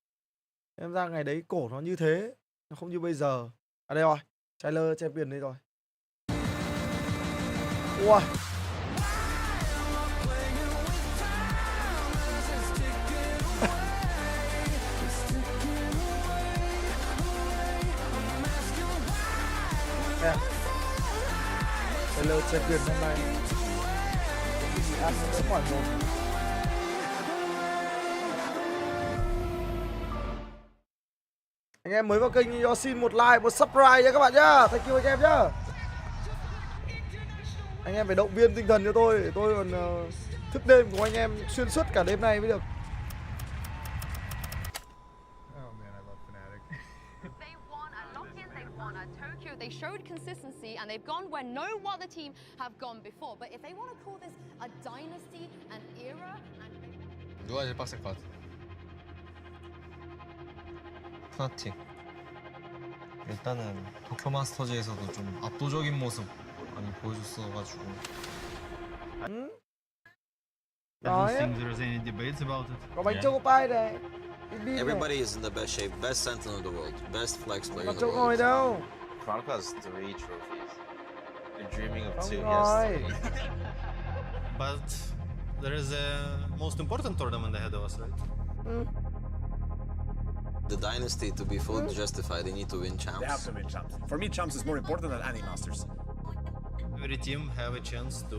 Em ra ngày đấy cổ nó như thế, nó không như bây giờ. À đây rồi, trailer champion đây rồi. Wow. Trailer champion hôm nay. Cái gì ăn nó khỏi một. Anh em mới vào kênh thì cho xin một like, một subscribe nha các bạn nhá. Thank you anh em nhá. Anh em phải động viên tinh thần cho tôi để tôi còn thức đêm cùng anh em xuyên suốt cả đêm nay mới được. They showed consistency and they've gone where no other team have gone before. But if they want to call this a dynasty, an era, 누가 제일 빡셀 것 같아? 푸나틱. 일단은 도쿄 마스터즈에서도 좀 압도적인 모습 많이 보여줬어가지고. There's any debates about it. Có bánh choco pie này. Everybody is in the best shape, best sentinel in the world, best flex player in the Không world. ngồi đâu. Chronicle has 3 trophies. You're dreaming of 2 ngồi. But there is a most important tournament ahead of us, right? the dynasty to be fully justified, they need to win champs. They have to win champs. For me, champs is more important than any masters. Every team have a chance to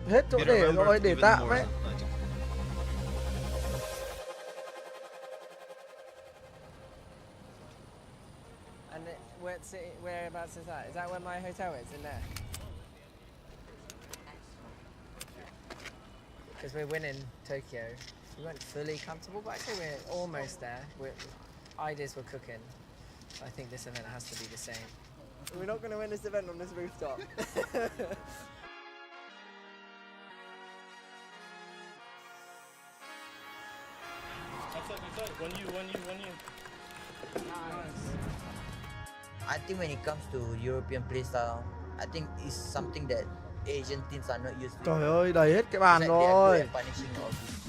Hết chỗ be để remembered rồi, để even tạm more ấy. than 90. And whereabouts is that? Is that where my hotel is, in there? Because we're winning Tokyo. We weren't fully comfortable, but actually we're almost there. Ideas were cooking. So I think this event has to be the same. We're not going to win this event on this rooftop. One you. I think when it comes to European playstyle, I think it's something that Asian teams are not used to. Trời ơi, đầy hết cái bàn It's like they are good rồi. at punishing all these.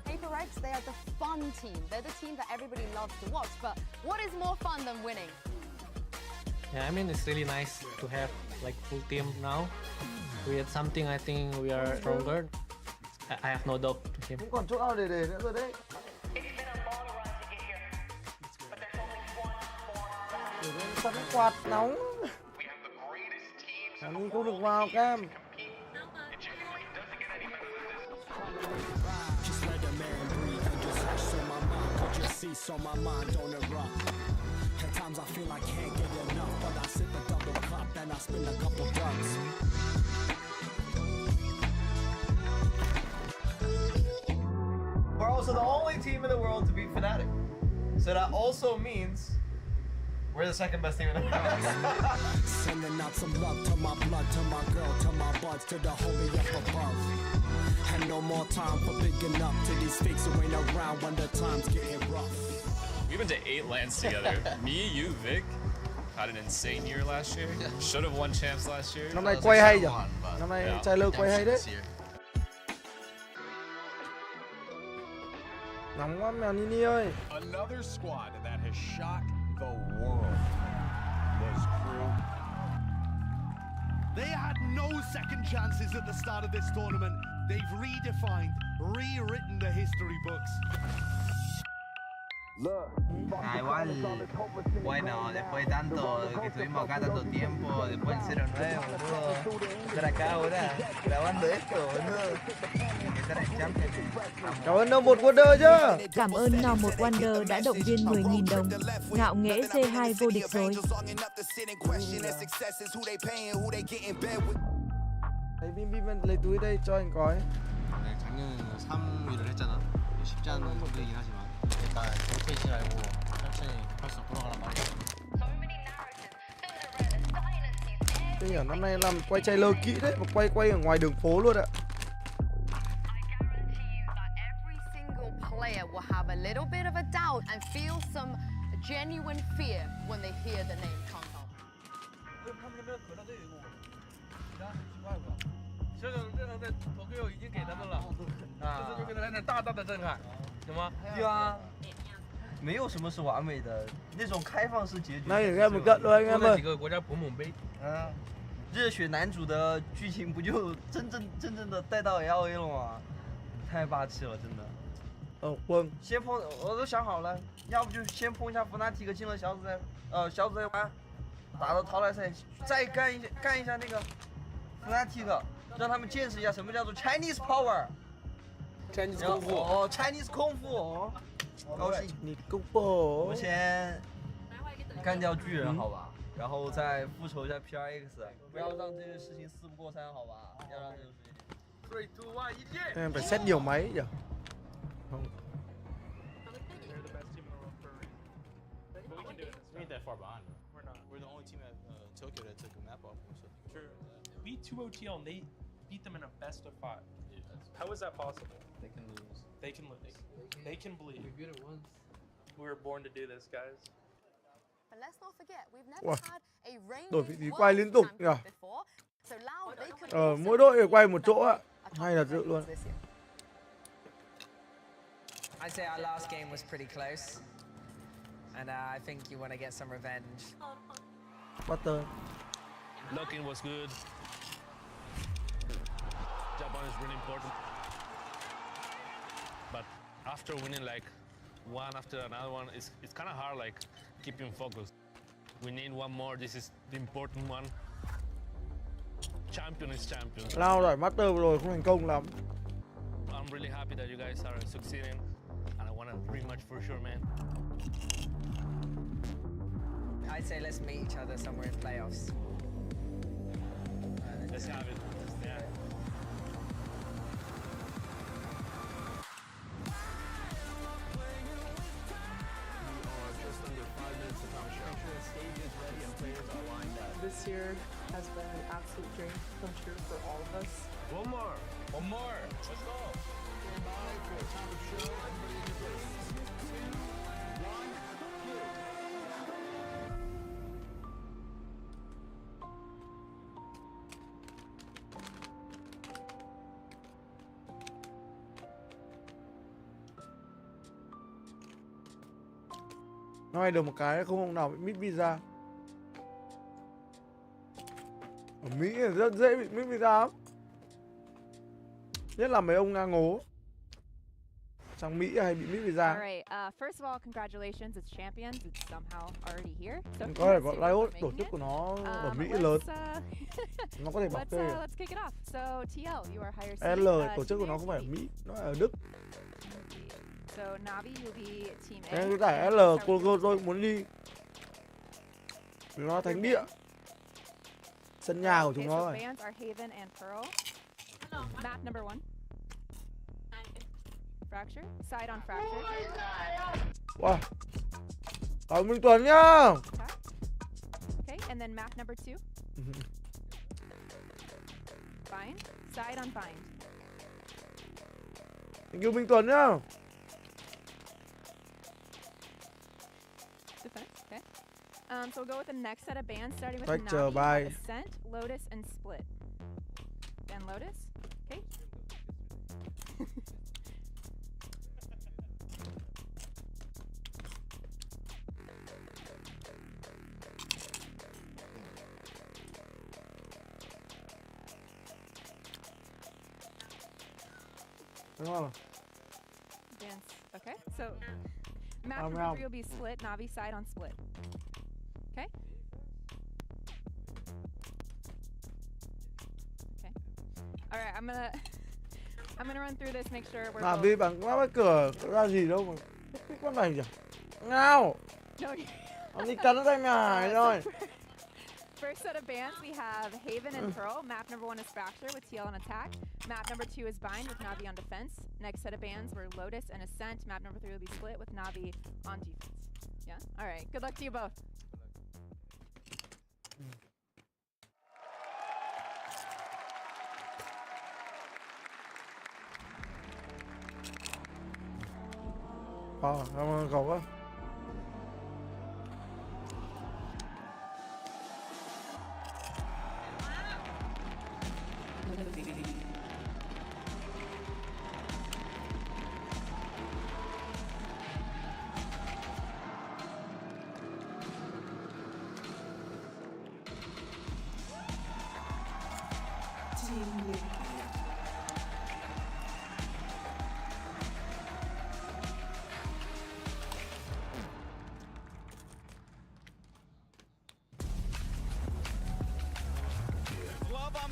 Paper Reds, they are the fun team. They're the team that everybody loves to watch. But what is more fun than winning? Yeah, I mean, it's really nice to have like full team now. We had something, I think we are stronger. I have no doubt to him. Cũng còn chỗ nào để nữa rồi đấy. Để sẵn quạt nóng. Anh không được vào cam. So my mind don't erupt. At times I feel I can't get enough, but I sip a double cup and I spend a couple bucks. We're also the only team in the world to beat Fnatic. So that also means we're the second best team in the world. Sending out some love to my blood, to my girl, to my buds, to the homie up above. And no more time for bigging up to these fakes who ain't around when the time's getting rough. We've been to 8 lands together. Me, you, Vic, had an insane year last year. Should have won champs last year. Năm nay quay hay nhỉ? Năm nay Tyler quay hay đấy. Nóng quá mèo Nini ơi. Another squad that has shocked the world was Crew. They had no second chances at the start of this tournament. They've redefined, rewritten the history books. Igual, bueno, después de tanto que estuvimos acá tanto tiempo, después del 0-9, boludo, estar acá ahora grabando esto, boludo, estar en Champions. Cảm ơn No 1 Wonder chứ. Cảm ơn No 1 Wonder đã động viên 10.000 đồng. Ngạo nghễ G2 vô địch rồi. Lấy VPBank lấy túi đây cho anh gói. 네, 작년에 3위를 했잖아. 쉽지 않은 성적이긴 하지만 일단 조급해지지 말고 천천히 급할수록 돌아가란 말이야. Tôi hiểu năm nay làm quay trailer kỹ đấy, mà quay ở ngoài đường phố luôn ạ. Player will have a little bit of a doubt and feel some genuine fear when they hear the name Kong. 这个在Tokyo已经给他们了，这就给他们大大的震撼，行吗？对啊，没有什么是完美的，那种开放式结局。那也干不干了，应该们。几个国家捧捧杯。热血男主的剧情不就真正的带到 LA 了吗？太霸气了，真的。混。先碰，我都想好了，要不就先碰一下Fnatic进了小组赛完，打到淘汰赛，再干一下那个Fnatic。 让他们见识一下什么叫做 Chinese Power。Chinese 功夫哦 ，Chinese 功夫哦，高兴。你功夫。我们先干掉巨人，好吧，然后再复仇一下 PRX， 不要让这件事情4不过3，好吧？要让这个事情。3, 2, 1，一剑。Em phải set nhiều máy nhỉ? Không. We ain't that far behind. We're not. We're the only team at Tokyo that took a map off. Sure. Beat 2 OTL and they beat them in a best of 5. Yeah, how is that possible? They can lose. They can lose. They can bleed. We're good at once. We were born to do this, guys. But let's not forget, we've never had a Đổi vị trí reigning quay liên tục nhỉ? So now they could Mỗi đội phải quay một chỗ ạ. Hay là dự luôn. I'd say our last game was pretty close. And I think you want to get some revenge. Butter. Locking was good. Japan is really important. But after winning like one after another one, it's kind of hard like keeping focus. We need one more. This is the important one. Champion is champion. Lao rồi master vừa rồi không thành công lắm. I'm really happy that you guys are succeeding, and I want a rematch for sure, man. I'd say let's meet each other somewhere in playoffs. Let's have it. Yeah. This year has been an absolute dream come true for all of us. One more. One more. Let's go. Nói được một cái không ông nào bị mít visa. Ở Mỹ rất dễ bị mít visa lắm. Nhất là mấy ông Nga ngố. Sang Mỹ hay bị mít visa. Alright, first of all, congratulations, it's champions. It's somehow already here. So Có thể gọi Riot, tổ chức của nó ở Mỹ lớn. Nó có thể bảo kê. Let's kick it off. So TL, you are higher seed. L, tổ chức của nó không phải ở Mỹ, nó ở Đức. So Navi, you'll be team A. Cái giải L, cô tôi muốn đi. Vì nó thánh địa. Sân nhà của chúng nó rồi. Bands are Haven and Pearl. Map number 1. Fracture. Side on fracture. Wow. Cảm Minh Tuấn nhá. Okay, and then map number 2. Bind. Side on bind. Thank you Minh Tuấn nhá. Defense. Okay. So we'll go with the next set of bands, starting with Fracture, Navi, Ascent, Lotus, and Split. Then Lotus. Okay. Dance. Okay. So map number 3 will be Split. Navi side on Split. Okay. Okay. All right. I'm gonna run through this, make sure we're. Navi bằng quá cửa ra gì đâu mà thích con này nhỉ? Ngao. Ông đi cắn tay mày rồi. First set of bands, we have Haven and Pearl. Map number 1 is Fracture with TL on attack. Map number 2 is Bind with Navi on defense. Next set of bands were Lotus and Ascent. Map number 3 will be Split with Navi on defense. Yeah? All right. Good luck to you both. Cảm ơn cậu quá.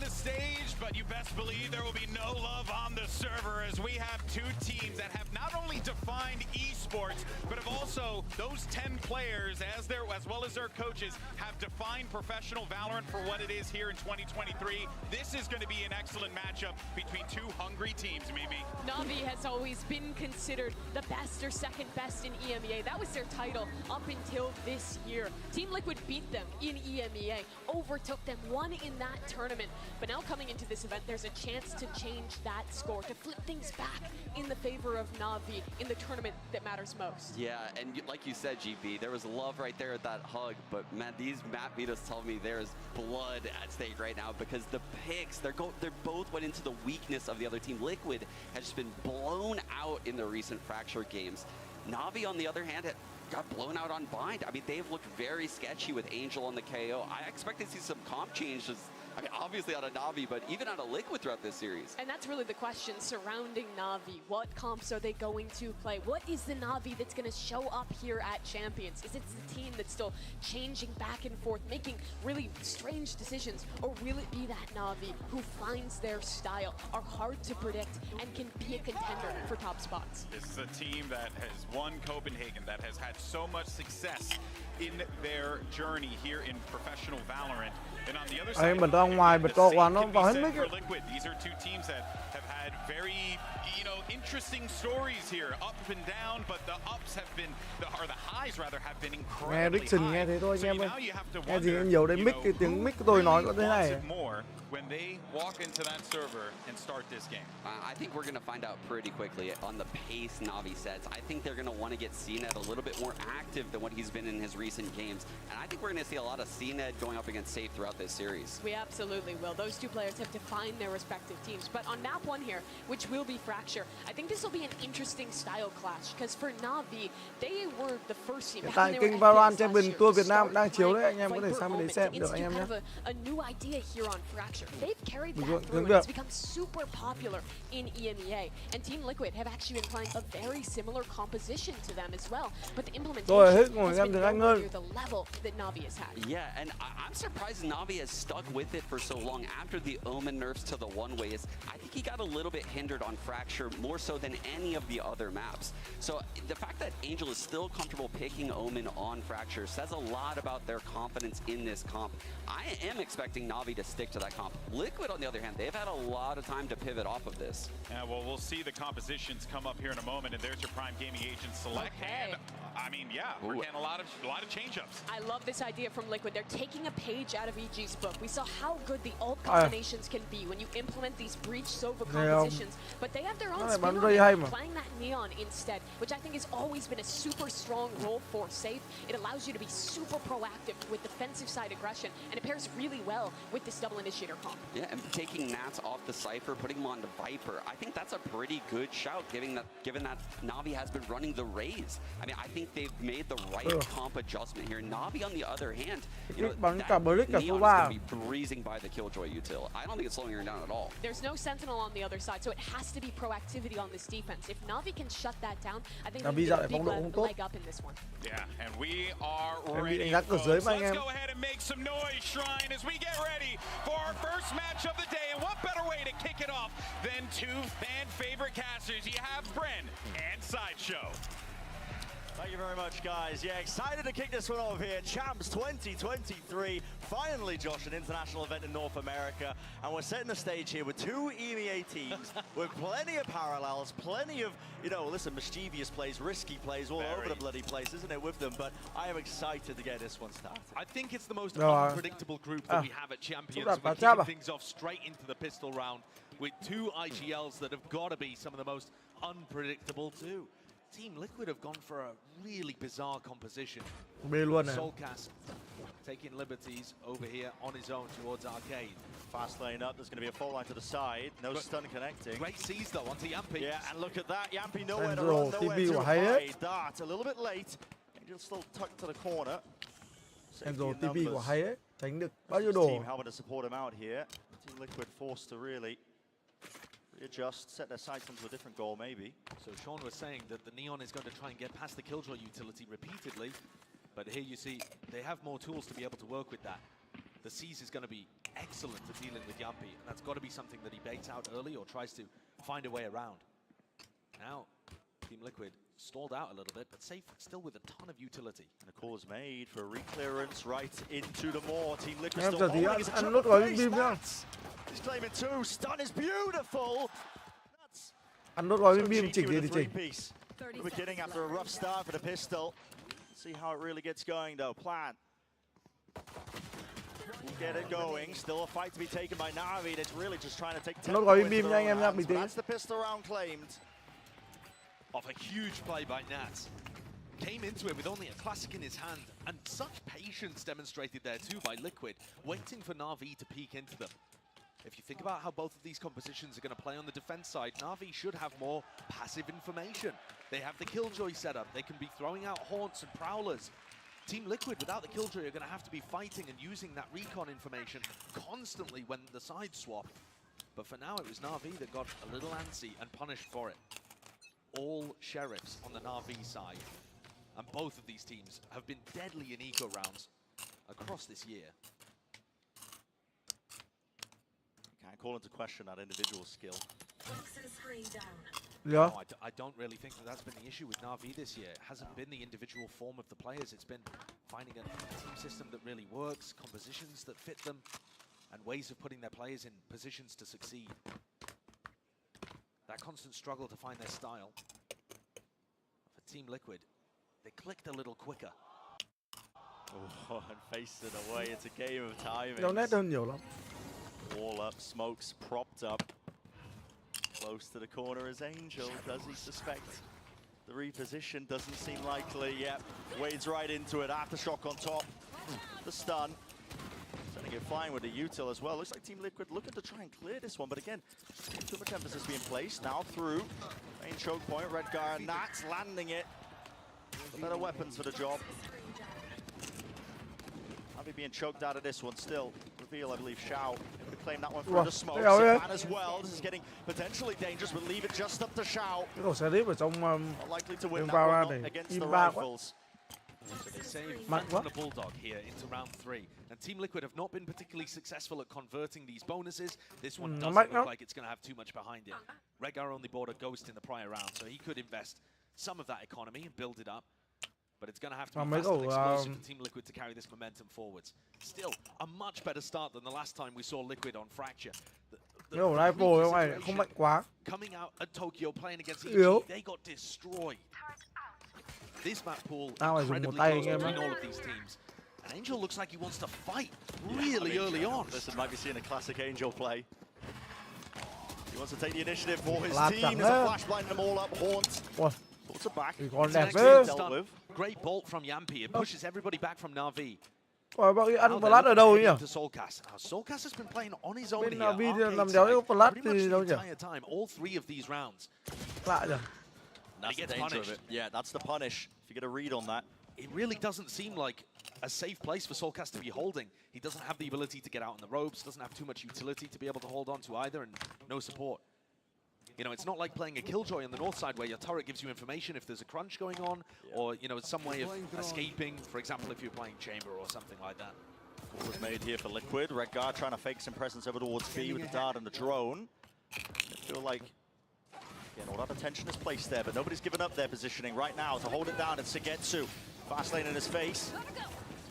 Stage, but you best believe there will be no love on the server as we have two teams that have not only defined esports, but have also, those 10 players, as well as their coaches, have defined professional Valorant for what it is here in 2023. This is going to be an excellent matchup between two hungry teams, Mimi. Navi has always been considered the best or second best in EMEA. That was their title up until this year. Team Liquid beat them in EMEA, overtook them, won in that tournament. But now coming into this event, there's a chance to change that score, to flip things back in the favor of Navi in the tournament that matters most. Yeah, and like you said, GP, there was love right there at that hug, but man, these map meetups tell me there's blood at stake right now because the picks, they both went into the weakness of the other team. Liquid has just been blown out in the recent Fracture games. Navi, on the other hand, got blown out on bind. I mean, they've looked very sketchy with Angel on the KO. I expect to see some comp changes. I mean, obviously out of Navi, but even out of Liquid throughout this series. And that's really the question surrounding Navi. What comps are they going to play? What is the Navi that's going to show up here at Champions? Is it the team that's still changing back and forth, making really strange decisions? Or will it be that Navi who finds their style, are hard to predict, and can be a contender for top spots? This is a team that has won Copenhagen, that has had so much success in their journey here in professional Valorant. And on the other side, bật ra ngoài, bật to quá nó vào hết mic ấy. Liquid. These are two teams that have had very, interesting stories here, up and down, but the ups have been, or the highs rather, have been incredibly high. Nghe thế thôi anh em ơi. Now you have to Nghe gì wonder, nhiều đấy, mic cái tiếng mic của tôi nói có thế này. When they walk into that server and start this game. I think we're going to find out pretty quickly on the pace Navi sets. I think they're going to want to get CNED a little bit more active than what he's been in his recent games. And I think we're going to see a lot of CNED going up against Safe throughout this series. We absolutely will. Those two players have defined their respective teams. But on map 1 here, which will be Fracture, I think this will be an interesting style clash. Because for Navi, they were the first team. Hiện tại kênh Valorant Champion Tour Việt Nam đang chiếu đấy, anh em có thể sang bên đấy xem được anh em nhé. A new idea here on Fracture. They've carried that through and it's become super popular in EMEA. And Team Liquid have actually been playing a very similar composition to them as well. But the implementation has been nowhere near the level that Navi has had. Yeah, and I'm surprised Navi has stuck with it for so long after the Omen nerfs to the one-ways. I think he got a little bit hindered on Fracture more so than any of the other maps. So the fact that Angel is still comfortable picking Omen on Fracture says a lot about their confidence in this comp. I am expecting Navi to stick to that comp. Liquid, on the other hand, they've had a lot of time to pivot off of this. Yeah, well, we'll see the compositions come up here in a moment, and there's your Prime Gaming Agent select. Okay. And I mean, yeah, we're getting a lot of change-ups. I love this idea from Liquid. They're taking a page out of EG's book. We saw how good the ult combinations can be when you implement these breach Sova compositions, but they have their own spin on it, playing that Neon instead, which I think has always been a super strong role for Safe. It allows you to be super proactive with defensive side aggression, and it pairs really well with this double initiator comp. Yeah, and taking Nats off the Cypher, putting him on the Viper, I think that's a pretty good shout, given that Navi has been running the Raze. I mean, I think they've made the right comp adjustment here. Navi, on the other hand, that Neon is going to be breezing by the Killjoy util. I don't think it's slowing her down at all. There's no Sentinel on the other side, so it has to be proactivity on this defense. If Navi can shut that down, I think we get a big leg up in this one. Yeah, and we are ready, folks. Let's go ahead and make some noise, Shrine, as we get ready for our first match of the day. And what better way to kick it off than two fan-favorite casters? You have Bren and Sideshow. Thank you very much, guys. Yeah, excited to kick this one off here. Champs 2023. Finally, Josh, an international event in North America. And we're setting the stage here with two EMEA teams with plenty of parallels, plenty of, listen, mischievous plays, risky plays all over the bloody place, isn't it, with them? But I am excited to get this one started. I think it's the most unpredictable group that we have at Champions. We're kicking things off straight into the pistol round with two IGLs that have got to be some of the most unpredictable too. Team Liquid have gone for a really bizarre composition. Soulcast taking liberties over here on his own towards Arcade. Fast lane up, there's going to be a full line to the side. No stun connecting. Great sees though onto Yampi. Yeah, and look at that. Yampi nowhere to run, nowhere to hide. Dart a little bit late. Angel's still tucked to the corner. TP của hay ấy, tránh được bao nhiêu Team đồ. helping to support him out here. Team Liquid forced to really readjust, set their sights onto a different goal maybe. So Sean was saying that the Neon is going to try and get past the Killjoy utility repeatedly, but here you see they have more tools to be able to work with that. The Seize is going to be excellent for dealing with Yampi, and that's got to be something that he baits out early or tries to find a way around. Now, Team Liquid stalled out a little bit, but Safe still with a ton of utility. And a call is made for a re-clearance right into the maw. Team Liquid still holding his He's claiming two. Stun is beautiful. Ăn nốt gói bim chỉnh đi chỉnh. We're beginning after a rough start for the pistol. See how it really gets going though. Plan. Get it going. Still a fight to be taken by Navi. That's really just trying to take 10 points. That's the pistol round claimed. Off a huge play by Nats. Came into it with only a classic in his hand, and such patience demonstrated there too by Liquid, waiting for Navi to peek into them. If you think about how both of these compositions are going to play on the defense side, NAVI should have more passive information. They have the Killjoy setup. They can be throwing out haunts and prowlers. Team Liquid, without the Killjoy, are going to have to be fighting and using that recon information constantly when the sides swap. But for now, it was NAVI that got a little antsy and punished for it. All sheriffs on the NAVI side. And both of these teams have been deadly in eco rounds across this year. Can't call into question that individual skill. Yeah. No, I don't really think that that's been the issue with NAVI this year. It hasn't been the individual form of the players. It's been finding a team system that really works, compositions that fit them, and ways of putting their players in positions to succeed. That constant struggle to find their style. For Team Liquid, they clicked a little quicker. Oh, and faced it away. It's a game of timing. Đâu nét hơn nhiều lắm. Wall up, smokes propped up. Close to the corner is Angel. Does he suspect the reposition? Doesn't seem likely. Yep, wades right into it. Aftershock on top. The stun. Sending it flying with the util as well. Looks like Team Liquid looking to try and clear this one, but again, too much emphasis being placed. Now through. Main choke point. Redgar, Nats landing it. The better weapons for the job. NAVI being choked out of this one still. Reveal, I believe, Shao could claim that one through the smoke. Sipan as well. This is getting potentially dangerous, but leave it just up to Shao. Cái đồ xe ở trong Not likely to win that Valorant one, not này against the im ba quá. rifles. So they save Mạnh quá. the Bulldog here into round 3. And Team Liquid have not been particularly successful at converting these bonuses. This one doesn't look like it's going to have too much behind it. Redgar only bought a Ghost in the prior round, so he could invest some of that economy and build it up. But it's going to have to be fast and explosive for Team Liquid to carry this momentum forwards. Still, a much better start than the last time we saw Liquid on Fracture. Cái đồ rifle trong này không mạnh quá. Coming out at Tokyo playing against EG, they got destroyed. This map pool incredibly close between all of these teams. And Angel looks like he wants to fight really early on. Listen, might be seeing a classic Angel play. He wants to take the initiative for his Lát team. chẳng There's a á. flash blinding them all up. Haunt. Puts it back. Còn đẹp Dealt đấy. with. Great bolt from Yampi. It pushes everybody back from NAVI. Rồi bác ăn flash ở đâu nhỉ? To Solcast. Solcast has been playing on his own Bên here. NAVI Arcade làm đéo side, cái flash pretty much thì the đâu nhỉ? entire time, all 3 of these rounds. Lạ nhỉ? That's the danger of it. Yeah, that's the punish. If you get a read on that. It really doesn't seem like a safe place for Solcast to be holding. He doesn't have the ability to get out on the ropes, doesn't have too much utility to be able to hold on to either, and no support. You know, it's not like playing a Killjoy on the north side where your turret gives you information if there's a crunch going on, or, you know, it's some way of escaping, for example, if you're playing Chamber or something like that. Call was made here for Liquid. Redgar trying to fake some presence over towards B with the dart and the drone. I feel like, again, all that attention is placed there, but nobody's given up their positioning right now to hold it down. It's Sugetsu. Fast lane in his face.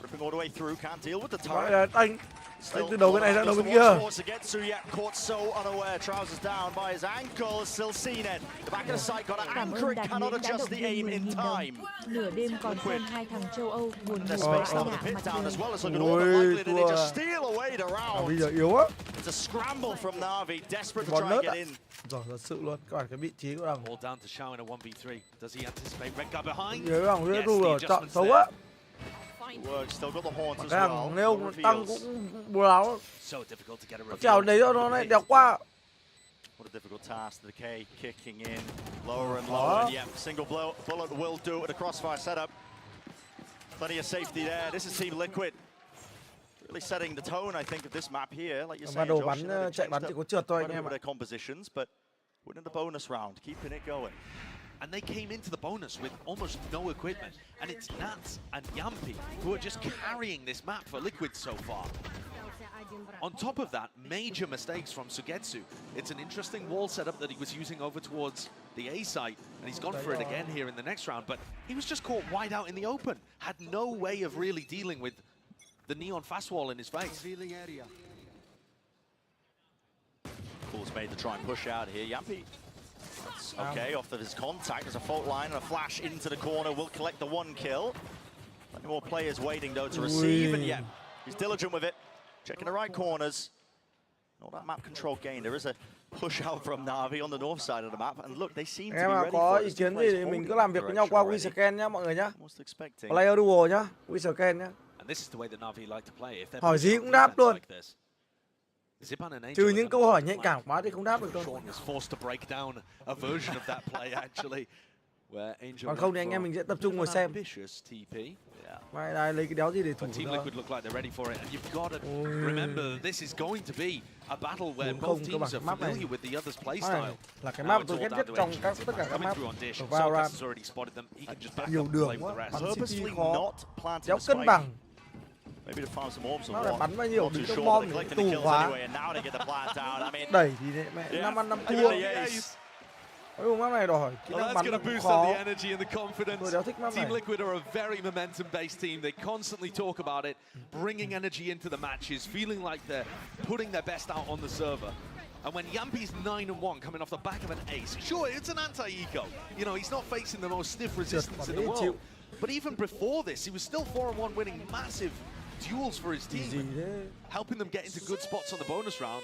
Ripping all the way through, can't deal with the turret. Anh từ đầu bên này sang đầu bên kia. Sugetsu, yeah, caught so unaware. Trousers down by his ankle. Still seen it. The back of the sight got an anchor. It cannot adjust the aim in time. Nửa đêm còn xem hai thằng châu Âu buồn ngủ Space ai down nhạ the mặt pit down as trời. well as looking all but likely that they just steal away the round. Bây giờ yếu á. It's a scramble from NAVI, desperate to Bón try and nớt get ạ. in. Rồi thật sự luôn, các bạn cái vị trí của thằng. All down to Shao in a 1v3. Does he anticipate Redgar behind? Nhớ thằng Yes, Ru the rồi, chọn adjustments xấu there. á. Work, still got the haunt as Cái well. thằng No nêu tăng reveals. cũng bù láo. So difficult to get a Nó reveal. trèo đấy nó này đẹp quá. What a difficult task. The K kicking in. Lower and lower. And yeah, single bullet will do it with a crossfire setup. Plenty of safety there. This is Team Liquid. Really setting the tone, I think, of this map here. Like you're Và saying, đồ Josh, bắn you know, they've chạy bắn changed chỉ up có trượt thôi quite anh a em bit ạ. with their compositions, but winning the bonus round, keeping it going. And they came into the bonus with almost no equipment. And it's Nats and Yampi who are just carrying this map for Liquid so far. On top of that, major mistakes from Sugetsu. It's an interesting wall setup that he was using over towards the A site, and he's gone for it again here in the next round, but he was just caught wide out in the open. Had no way of really dealing with the neon fast wall in his face. Calls made to try and push out here. Yampi. Okay, off of his contact, there's a fault line and a flash into the corner. Will collect the 1 kill. Plenty more players waiting though to receive, and yeah, he's diligent with it. Checking the right corners. All that map control gain. There is a push out from NAVI on the north side of the map, and look, they seem to be Em mà ready có for ý it. kiến gì thì mình cứ làm việc với nhau qua WeScan nhá mọi người nhá. Player duo nhá, WeScan nhá. And this is the way that NAVI like to play. If they're Hỏi gì cũng đáp luôn. Zipan and Angel Trừ are những gonna câu hỏi want nhạy to cảm quá thì không đáp được thôi. Sean is forced to break down a version of that play actually. Where Angel Còn không thì anh em mình sẽ tập trung ngồi xem. Mai đây lấy cái đéo gì để thủ But Team ra. Liquid look like they're ready for it, and you've got to remember that this is going to be a battle where both teams are familiar with the other's play style. Là cái map tôi ghét nhất trong tất cả các map ở Valorant. Nhiều đường quá, bắn CT khó, đéo cân bằng. Maybe to farm some orbs or Nó lại what. bắn bao nhiêu Not đứng too trong sure, bom they're collecting tù the kills quá. anyway, and now they get the plant down. I mean, Đẩy thì mẹ 5 ăn 5 thua. Ôi map này đòi kỹ Well, năng that's bắn going là to cũng boost khó. up the energy and the confidence. Tôi đéo thích map Team này. Liquid are a very momentum-based team. They constantly talk about it, bringing energy into the matches, feeling like they're putting their best out on the server. And when Yampi's 9-1 coming off the back of an ace, sure, it's an anti-eco. You know, he's not facing the most stiff resistance in the world. But even before this, he was still 4-1 winning massive duels for his team, helping them get into good spots on the bonus round.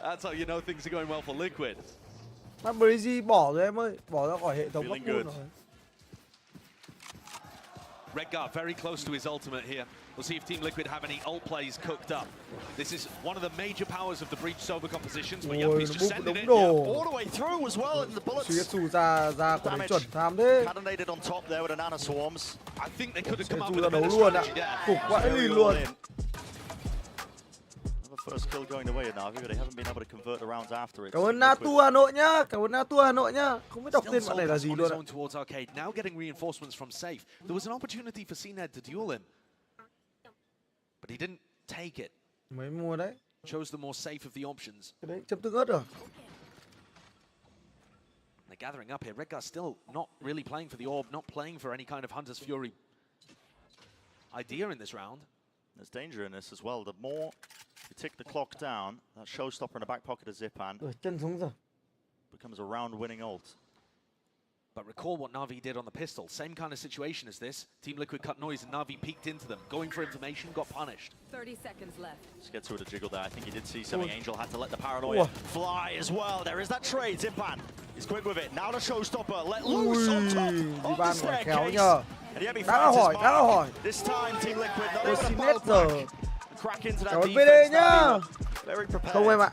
That's how you know things are going well for Liquid. Map Breezy bỏ rồi em ơi, bỏ ra khỏi hệ thống Feeling Bắc good. rồi. Redgar very close to his ultimate here. We'll see if Team Liquid have any ult plays cooked up. This is one of the major powers of the Breach Sober compositions, but Yumpi's just sending it. All the way through as well, and the bullets. CSU ra của chuẩn tham thế. Cannonaded on top there with a nano swarms. I think they could have come up CSU with a ra đấu better luôn ạ, strategy there. cục vãi lìn luôn. First kill going the way of Navi, but they haven't been able to convert the rounds after it. Cảm ơn Natu Hà Nội nhá, cảm ơn Natu Hà Nội nhá. Không biết đọc Still tên bạn này là gì on luôn his ạ. own towards Arcade, now getting reinforcements from Safe. There was an opportunity for CNED to duel him, but he didn't take it. Mới mua đấy. Chose the more safe of the options. Cái đấy chấm tương ớt rồi. They're gathering up here. Redgar's still not really playing for the orb, not playing for any kind of Hunter's Fury idea in this round. There's danger in this as well. The more you tick the clock down, that showstopper in the back pocket of Zipan Chân xuống rồi. becomes a round-winning ult. But recall what Na'Vi did on the pistol. Same kind of situation as this. Team Liquid cut noise and Na'Vi peeked into them. Going for information, got punished. 30 seconds left. Let's get to the jiggle there. I think he did see something. Angel had to let the paranoia fly as well. There is that trade. Zipan is quick with it. Now the showstopper let loose on top of the staircase. And Yemi finds his mark. This time, Team Liquid not able to bounce back. Crack into that defense. Very prepared. Không em ạ.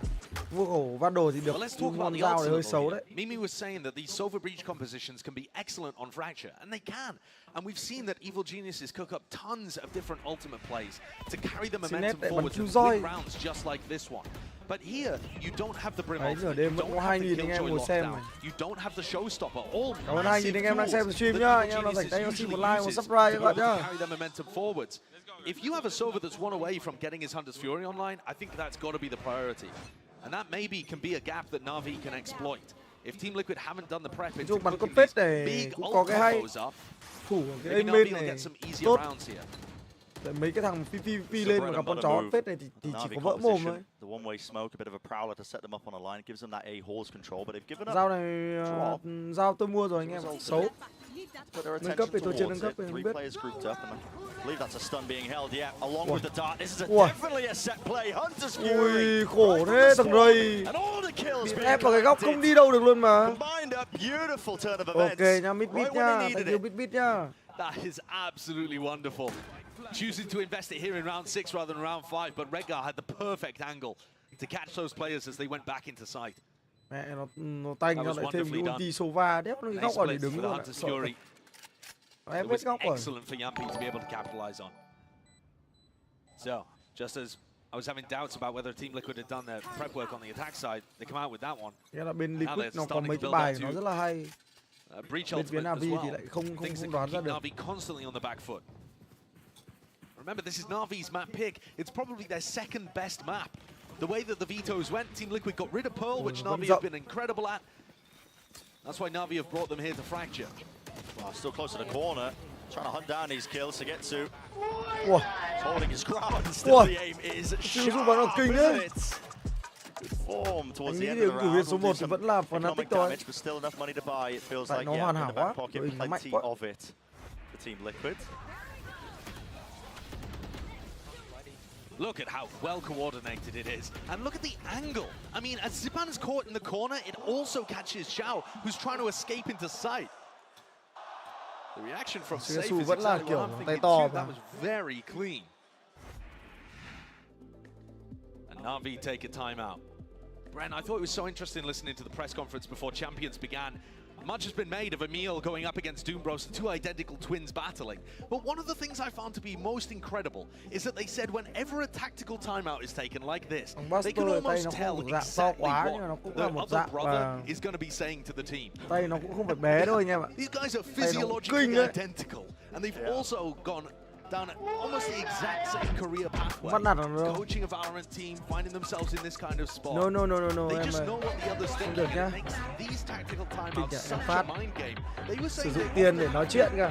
Mua khẩu vắt đồ thì được. Well, let's talk about Con the dao ult này a hơi little xấu here. đấy. Mimi was saying that these Sova Breach compositions can be excellent on Fracture, and they can. And we've seen that Evil Geniuses cook up tons of different ultimate plays to carry the momentum forward and win rounds just like this one. But here, you don't have the Brim ultimate, you don't have the Killjoy lockdown, you don't have the Showstopper, all Cảm ơn 2.000 anh em đang xem stream nhá. Anh em nào rảnh tay xin một like, một subscribe các bạn nhá. carry their momentum forwards. If you have a Sova that's one away from getting his Hunter's Fury online, I think that's got to be the priority. And that maybe can be a gap that Na'Vi can exploit. If Team Liquid haven't done the prep into Bắn con cooking phết these này big cũng ult có cái hay. combos up, Thủ cái maybe aim Na'Vi bên will này get some easier tốt. rounds here. Mấy cái thằng phi lên mà gặp con chó phết này thì chỉ có vỡ mồm thôi. The one-way smoke, a bit of a prowler to set them up on a line, gives them that A-horse control, but they've given up. Dao này dao tôi mua rồi anh em, xấu. Nâng cấp thì tôi chưa nâng cấp thì không biết. Players grouped up, and I believe that's a stun being held. Yeah, along with the dart. This is definitely a set play. Hunter's Fury. Ui, khổ thế thằng rầy. Bị ép vào cái góc không đi đâu được luôn mà. Ok nha, mid nhá, thank you mid nhá. That is absolutely wonderful. Choosing to invest it here in round 6 rather than round 5, but Redgar had the perfect angle to catch those players as they went back into sight. Mẹ nó tanh nó lại thêm cái ulti Sova đéo nó cái góc ở để đứng luôn. Em biết góc rồi. Excellent for Yampi to be able to capitalize on. So, just as I was having doubts about whether Team Liquid had done their prep work on the attack side, they come out with that one. Nghĩa là bên Liquid nó có mấy cái bài nó rất là hay. Bên phía NAVI thì lại không đoán ra được. NAVI constantly on the back foot. Remember, this is Na'Vi's map pick. It's probably their second best map. The way that the vetoes went, Team Liquid got rid of Pearl, which Na'Vi have been incredible at. That's why Na'Vi have brought them here to Fracture. Well, still close to the corner. Trying to hunt down these kills to get to. Wow. Holding his ground. Still the aim is sharp, isn't it? Good form towards the end of the round. Số 1 thì vẫn là Economic damage, but still enough money to buy. It feels like, yeah, in the back pocket, plenty of it for Team Liquid. Look at how well coordinated it is. And look at the angle. I mean, as Zipan is caught in the corner, it also catches Xiao, who's trying to escape into sight. The reaction from Safe is exactly what I'm thinking too. That was very clean. Navi take a timeout. Bren, I thought it was so interesting listening to the press conference before Champions began. Much has been made of Emil going up against Doombros, the two identical twins battling. But one of the things I found to be most incredible is that they said whenever a tactical timeout is taken like this, they can almost tell exactly what the other brother is going to be saying to the team. Tay nó cũng không phải bé đâu anh em ạ. These guys are physiologically identical, and they've also gone down almost the exact same career pathway. Coaching a Valorant team, finding themselves in this kind of spot. No. They just know what the others think. It makes these tactical timeouts such a mind game. They were saying sử dụng tiền để nói chuyện cơ.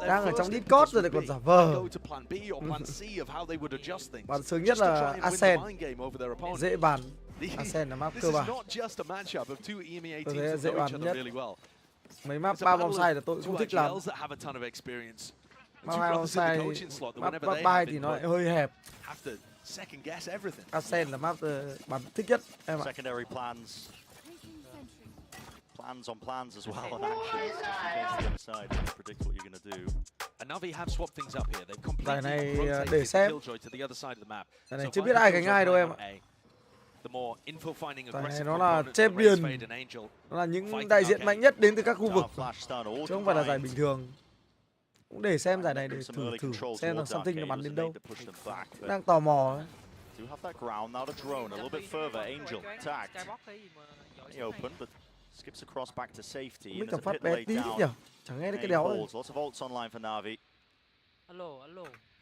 Đang ở trong Discord rồi lại còn giả vờ. Go to plan B or plan C of how they would adjust things. Bàn sướng nhất là Ascen. Dễ bàn. Ascen là map cơ bản. Tôi thấy dễ bàn nhất. Mấy map 3 bom sai là tôi không thích lắm. Map 2 bom sai, map 3 thì nó lại hơi hẹp. Ascen là map bắn thích nhất em ạ. Secondary plans on plans as well on actions against the other side. You predict what you're going to do. And Navi have swapped things up here. They've completely Giải này rotated để xem. Killjoy to the other side of the map. Giải này chưa biết ai gánh ai đâu em ạ. Giải này nó là champion. Nó là những đại diện mạnh nhất đến từ các khu vực. Chứ không phải là giải bình thường. Cũng để xem giải này để thử xem là something nó bắn đến đâu. Đang tò mò ấy. Do have that ground now. The drone a little bit further. Angel tagged. Open, but skips across back to safety. Mới cả phát bé tí nhỉ? Chẳng nghe thấy cái đéo ấy. Lots of ults online for Navi. Alo.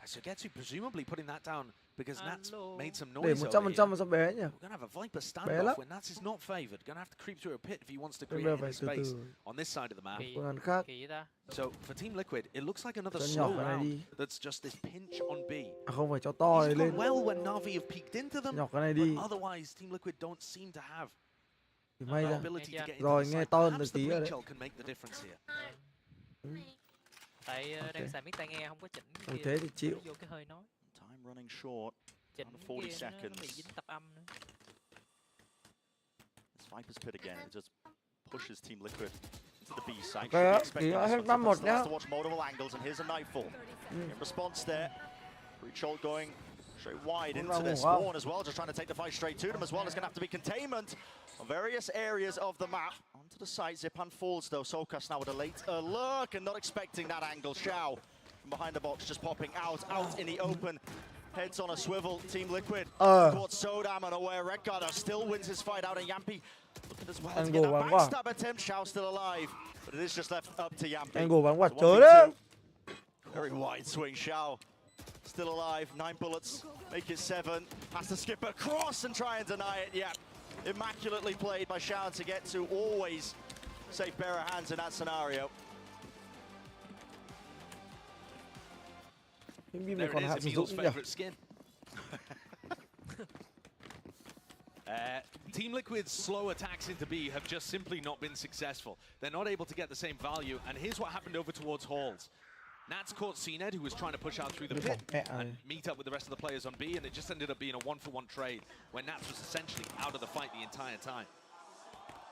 Sugetsu presumably putting that down because Nats made some Để noise. 100% sao bé nhỉ? We're gonna have a Viper Bé lắm. standoff when Nats is not favored. Gonna have to creep through a pit if he wants to create any space on this side of the map. Khác. So for Team Liquid, it looks like another Cho nhỏ slow cái này round đi. that's just this pinch on B. À không phải cho to này lên. Well, when Navi have peeked into them, Nhỏ cái này đi. but otherwise Team Liquid don't seem to have Thì may ra. ability to get into Rồi the nghe side. to Perhaps được tí the rồi đấy. breach can make the difference here. Tại đang xài miếng tai nghe không có chỉnh. Thế thì chịu. Vô cái hơi nói. Time running short. Chỉnh 40 kia nó bị seconds. dính tập âm nữa. This Viper's pit again. It just pushes Team Liquid into the B site. Ok, thì nó hết 5-1 nhá. To watch multiple angles, and here's a Nightfall. In response there, breach ult going straight wide into their spawn as well, just trying to take the fight straight to them as well. It's going to have to be containment on various areas of the map. Onto the site, Zipan falls though. Sokas now with a late lurk and not expecting that angle. Shao from behind the box just popping out in the open. Heads on a swivel, Team Liquid. Caught Sodam unaware. Redguard still wins his fight out, and Yampi looking as well to get that backstab attempt. Shao still alive, but it is just left up to Yampi. Angle bắn quạt trời đấy. Very wide swing, Shao. Still alive, 9 bullets, make it 7. Has to skip across and try and deny it. Yeah, immaculately played by Shao to get to always safe pair of hands in that scenario. There it is, Emil's favourite skin. Team Liquid's slow attacks into B have just simply not been successful. They're not able to get the same value, and here's what happened over towards Halls. Nats caught CNED, who was trying to push out through the pit and meet up with the rest of the players on B, and it just ended up being a 1-for-1 trade where Nats was essentially out of the fight the entire time.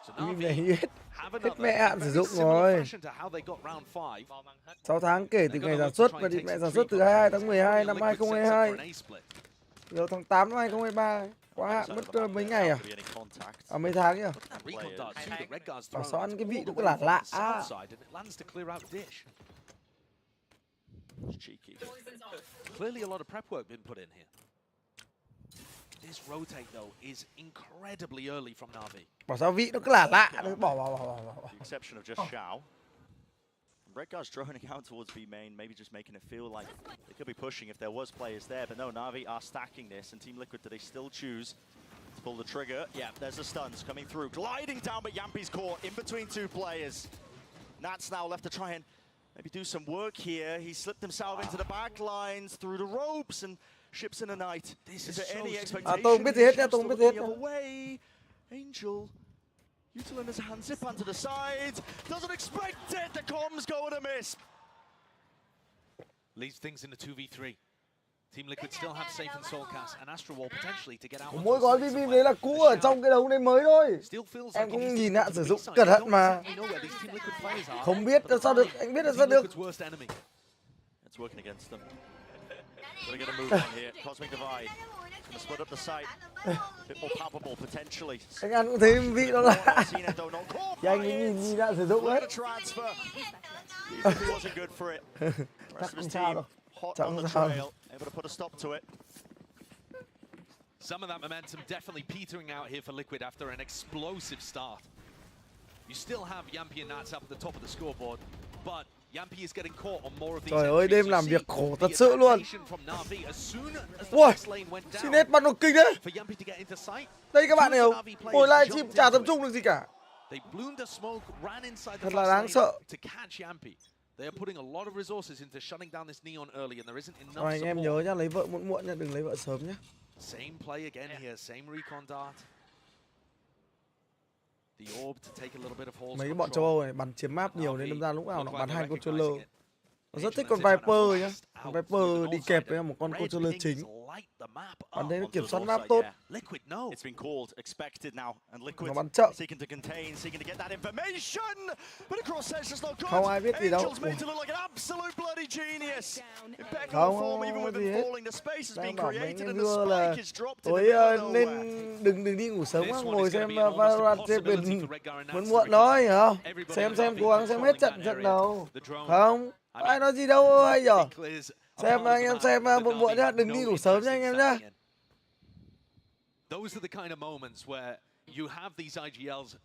So Navi have another sử dụng similar rồi. fashion to how they got round 5. 6 tháng kể từ ngày sản xuất và định mẹ sản xuất từ 22 tháng 12 năm 2022. Giờ tháng 8 năm 2023. Quá hạn mất mấy ngày à? À mấy tháng nhỉ? Bảo sao ăn cái vị nó cứ lạ lạ. Clearly a lot of prep work been put in here. This rotate though is incredibly early from Navi. Bảo sao vị nó cứ lạ lạ. Bỏ. The exception of just Shao. Redguard's droning out towards B main, maybe just making it feel like they could be pushing if there was players there, but no, Navi are stacking this, and Team Liquid, do they still choose to pull the trigger? Yeah, there's the stuns coming through, gliding down, but Yampi's caught in between 2 players. Nats now left to try and maybe do some work here. He slipped himself into the back lines, through the ropes, and ships in the night. Is there any expectation? Tôi không biết gì hết nha, tôi không biết gì hết nha. Angel. Util in his hand, zip onto the side. Doesn't expect it. The comms go and a miss. Leaves things in the 2v3. Team Liquid still have Safe and Soulcast and Astro Wall potentially to get out. Mỗi gói VPBank đấy là cũ ở trong cái đấu này mới thôi. Em cũng nhìn hạn sử dụng cẩn thận mà. Không biết là sao được, anh biết là sao được. It's working against them. Gotta get a move on here. Cosmic Divide. Gonna split up the site. A bit more palpable potentially. Anh ăn cũng thấy vị đó là thì anh ấy nhìn đã sử dụng đấy. Transfer. He wasn't good for it. Rest of his team hot on the trail, able to put a stop to it. Some of that momentum definitely petering out here for Liquid after an explosive start. You still have Yampi and Nats up at the top of the scoreboard, but Yampi is getting caught on more of these. Trời ơi, đêm làm việc khổ thật sự luôn. Ui, xin hết bắn đồ kinh đấy. Đây các bạn hiểu, ngồi livestream chả tập trung được gì cả. Thật là đáng sợ. Rồi anh em nhớ nhá, lấy vợ muộn muộn nhá, đừng lấy vợ sớm nhá. Same play again here, same recon dart. The orb to take a little bit of Mấy cái bọn châu Âu này bắn chiếm map nhiều nên đâm ra lúc nào nó bắn hai controller. Nó rất thích con Viper nhá. Con Viper đi kẹp với một con controller chính. Bắn đấy nó kiểm soát map tốt. Nó bắn chậm. Không ai biết gì đâu. Không gì hết. Đang bảo mấy anh đưa là tối nên đừng đi ngủ sớm quá, ngồi xem Valorant trên muộn thôi, hiểu không? Xem cố gắng xem hết trận đầu. Không, ai nói gì đâu hay nhở? Xem anh em xem muộn nhá, đừng đi ngủ sớm nha anh em nhá. Those are the kind of moments where you have these IGLs.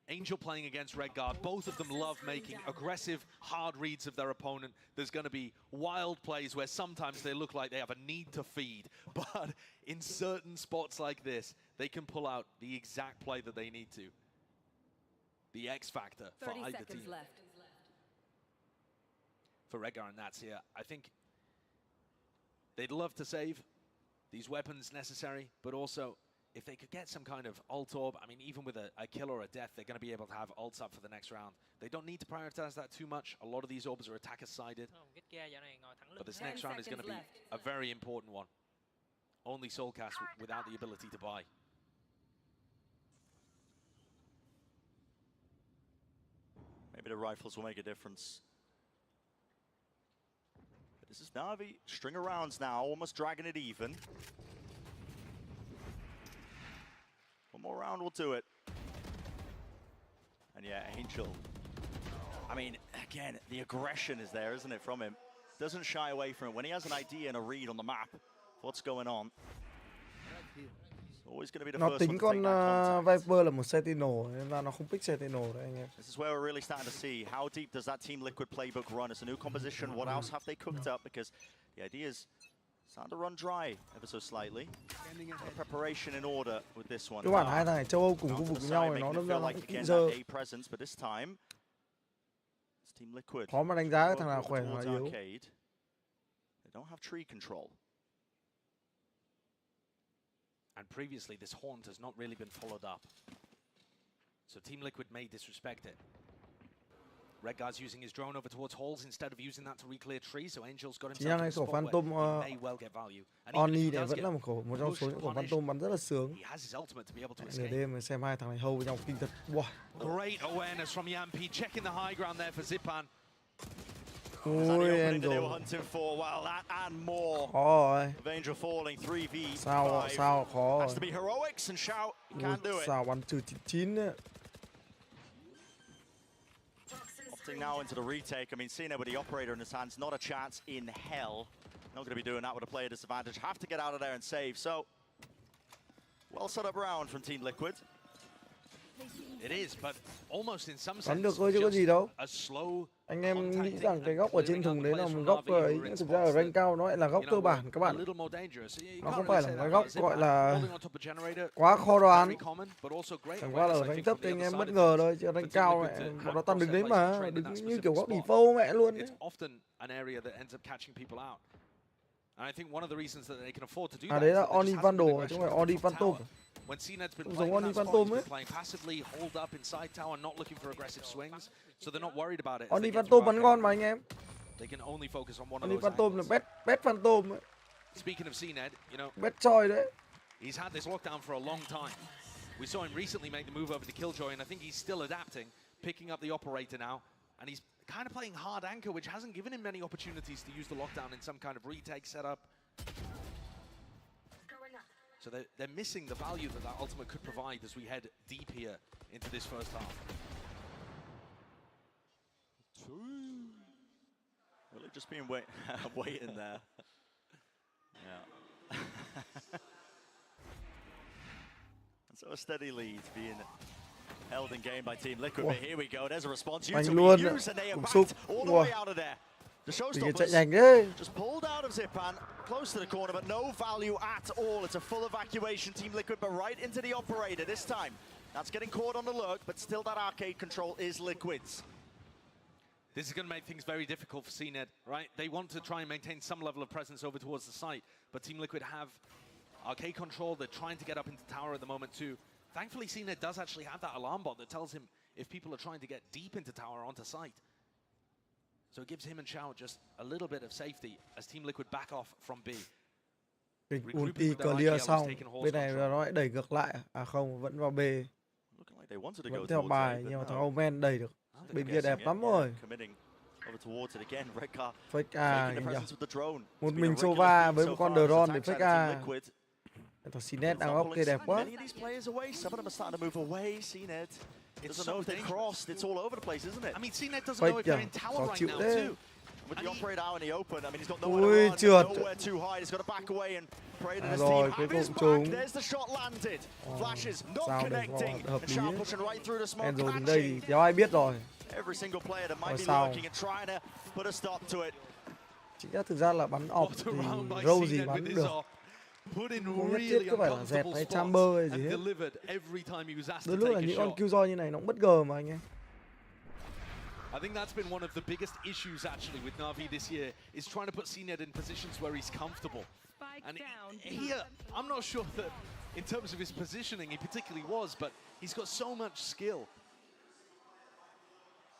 Angel playing against Redguard, both of them love making aggressive, hard reads of their opponent. There's going to be wild plays where sometimes they look like they have a need to feed, but in certain spots like this, they can pull out the exact play that they need to. The X factor for either team. Left. For Redguard and Nats here, I think they'd love to save these weapons necessary, but also if they could get some kind of ult orb, I mean, even with a kill or a death, they're going to be able to have ults up for the next round. They don't need to prioritize that too much. A lot of these orbs are attacker-sided. But this next round is going to be a very important one. Only Soulcast without the ability to buy. Maybe the rifles will make a difference. But this is Navi. String of rounds now, almost dragging it even. One more round will do it. And yeah, Angel. I mean, again, the aggression is there, isn't it, from him? Doesn't shy away from it. When he has an idea and a read on the map, what's going on? Always going to be the nó first tính con Viper là một Sentinel nên là nó không pick Sentinel đấy anh em. This is where we're really starting to see how deep does that Team Liquid playbook run. It's a new composition. What else have they cooked up? Because the idea is starting to run dry ever so slightly. Preparation in order with this one. Các bạn hai thằng này châu Âu cùng khu vực với nhau thì nó đâm ra nó cũng kỹ dơ. But this time, it's Team Liquid. Khó mà đánh giá cái thằng nào khỏe thằng nào yếu. They don't have tree control. And previously, this haunt has not really been followed up. So Team Liquid may disrespect it. Redguard's using his drone over towards halls instead of using that to reclear trees, so Angel's got himself to a spot where he may well get value. And Oni này vẫn là một trong số những khẩu Phantom bắn rất là sướng. He has his ultimate to be able to Nửa đêm xem hai thằng này hâu với nhau kinh thật. Wow. Great awareness from Yampi, checking the high ground there for Zipan. Ôi Angel. Well, that and more. Khó rồi. Angel falling 3v5. Sao khó rồi. Has to be heroics and shout. You can't do it. Sao bắn trừ 9 nữa. Opting now into the retake. I mean, seeing it with the operator in his hands, not a chance in hell. Not going to be doing that with a player disadvantage. Have to get out of there and save. So, well set up round from Team Liquid. It is, but almost in some Bắn sense, được thôi chứ có gì đâu. a slow. Anh em nghĩ rằng cái góc ở trên thùng đấy là một góc ấy, nhưng thực ra ở rank cao nó lại là góc cơ bản các bạn. Nó không phải là cái góc gọi là quá khó đoán. Chẳng qua là ở rank thấp thì anh em bất ngờ thôi, chứ rank cao mẹ bọn nó toàn đứng đấy mà, đứng như kiểu góc default mẹ luôn ấy. À đấy là Oni Vandal chứ không phải Oni Phantom. When CNED's been Giống playing Oni that spot, Phantom he's ấy. been playing passively, hold up inside tower, not looking for aggressive swings, so they're not worried about it. Oni Phantom bắn ngon mà anh em. They can only focus on one of Oni those Phantom là angles. best Phantom ấy. Speaking of CNED, you know, Best choice đấy. he's had this lockdown for a long time. We saw him recently make the move over to Killjoy, and I think he's still adapting, picking up the operator now, and he's kind of playing hard anchor, which hasn't given him many opportunities to use the lockdown in some kind of retake setup. So they're missing the value that ultimate could provide as we head deep here into this first half. Really just being waiting there. Yeah. And so a steady lead being held in game by Team Liquid. But here we go. There's a response. You to use and they are backed all the way out of there. The showstoppers just pulled out of Zipan, close to the corner, but no value at all. It's a full evacuation, Team Liquid, but right into the operator this time. That's getting caught on the lurk, but still that arcade control is Liquid's. This is going to make things very difficult for CNED, right? They want to try and maintain some level of presence over towards the site, but Team Liquid have arcade control. They're trying to get up into tower at the moment too. Thankfully, CNED does actually have that alarm bot that tells him if people are trying to get deep into tower onto site. So it gives him and Xiao just a little bit of safety as Team Liquid back off from B. Ulti clear xong, bên này nó lại đẩy ngược lại. À không, vẫn vào B. Vẫn theo bài, nhưng mà thằng Omen đẩy được. Bên kia đẹp lắm rồi. Fake A nhỉ. Một mình Sova với một con drone để fake A. Thằng CNED đang ốc kia đẹp quá. Doesn't know if they crossed. It's all over the place, isn't it? I mean, CNED doesn't know if they're in tower right now too. With the operator out in the open, I mean, he's got nowhere to run, nowhere too high. He's got to back away and pray that his team have his back. There's the shot landed. Flashes not connecting. And Xiao pushing right through the smoke. Rồi đến đây thì đéo ai biết rồi. Every single player that might be lurking and trying to put a stop to it. Chính ra thực ra là bắn ọp thì row gì bắn cũng được. Không nhất thiết cứ phải là dẹt hay chamber hay gì hết. Đôi lúc là những con Killjoy như này nó cũng bất ngờ mà anh em. I think that's been one of the biggest issues actually with NAVI this year is trying to put CNED in positions where he's comfortable. And here, I'm not sure that in terms of his positioning he particularly was, but he's got so much skill.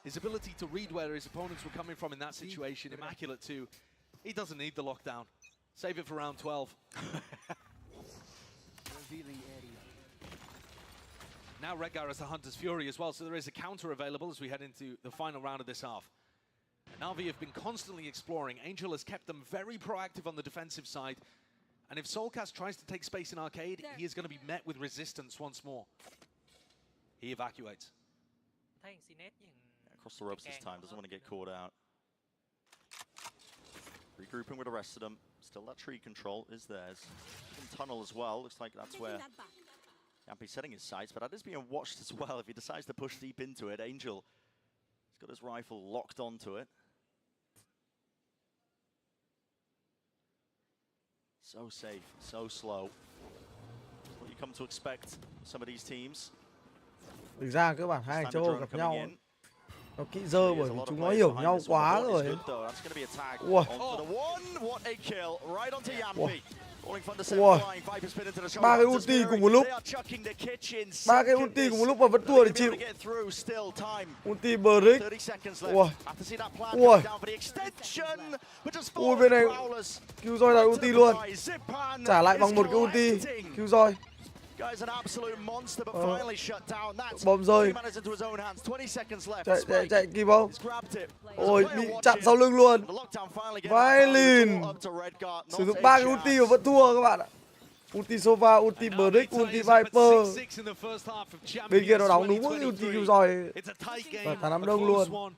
His ability to read where his opponents were coming from in that situation, immaculate too. He doesn't need the lockdown. Save it for round 12. Now Redgar is the Hunter's Fury as well, so there is a counter available as we head into the final round of this half. NAVI have been constantly exploring. Angel has kept them very proactive on the defensive side. And if Soulcast tries to take space in arcade, he is going to be met with resistance once more. He evacuates. Across the ropes this time, doesn't want to get caught out. Regrouping with the rest of them. Still that tree control is theirs. Tunnel as well, looks like that's where Yampi's setting his sights, but that is being watched as well. If he decides to push deep into it, Angel has got his rifle locked onto it. So safe, so slow. What you come to expect from some of these teams. Thực ra các bạn hai châu Âu gặp nhau nó kỹ dơ bởi vì chúng nó hiểu nhau quá rồi. Wow. Ba cái ulti cùng một lúc. Ba cái ulti cùng một lúc mà vẫn thua để chịu. Ulti break. Wow. Wow. Ui bên này Killjoy là ulti luôn. Trả lại bằng một cái ulti. Killjoy. Bom rơi. Chạy kịp không? Ôi bị chặn sau lưng luôn. Liên sử dụng 3 cái ulti mà vẫn thua các bạn ạ. Ulti Sova, ulti break, ulti Viper. Bên kia nó đóng đúng cái ulti Killjoy và thằng Nam Đông luôn.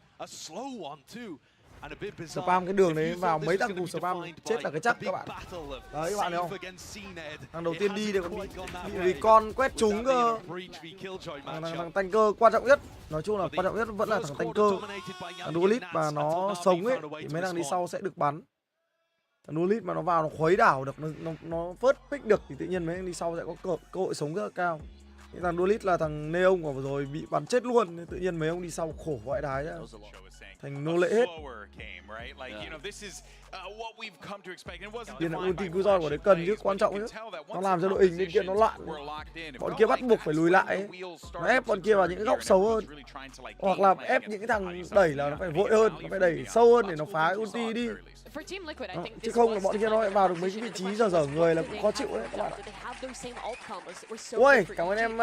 Spam cái đường đấy vào mấy thằng cùng spam chết là cái chắc các bạn. Đấy các bạn thấy không? Thằng đầu tiên đi thì còn bị con quét trúng cơ. Thằng tanker quan trọng nhất, nói chung là quan trọng nhất vẫn là thằng tanker. Thằng duelist mà nó sống ấy thì mấy thằng đi sau sẽ được bắn. Thằng duelist mà nó vào nó khuấy đảo được, nó first pick được thì tự nhiên mấy thằng đi sau sẽ có cơ hội sống rất là cao. Cái thằng duelist là thằng Neon vừa rồi bị bắn chết luôn, nên tự nhiên mấy ông đi sau khổ vãi đái nhá. Thành nô lệ hết. Điền là ulti Killjoy của đấy cần chứ, quan trọng chứ. Nó làm cho đội hình bên kia nó loạn. Bọn kia bắt buộc phải lùi lại ấy. Nó ép bọn kia vào những cái góc xấu hơn. Hoặc là ép những cái thằng đẩy là nó phải vội hơn, nó phải đẩy sâu hơn để nó phá ulti đi. Chứ không là bọn kia nó lại vào được mấy cái vị trí dở người là cũng khó chịu đấy các bạn ạ. Ôi, cảm ơn em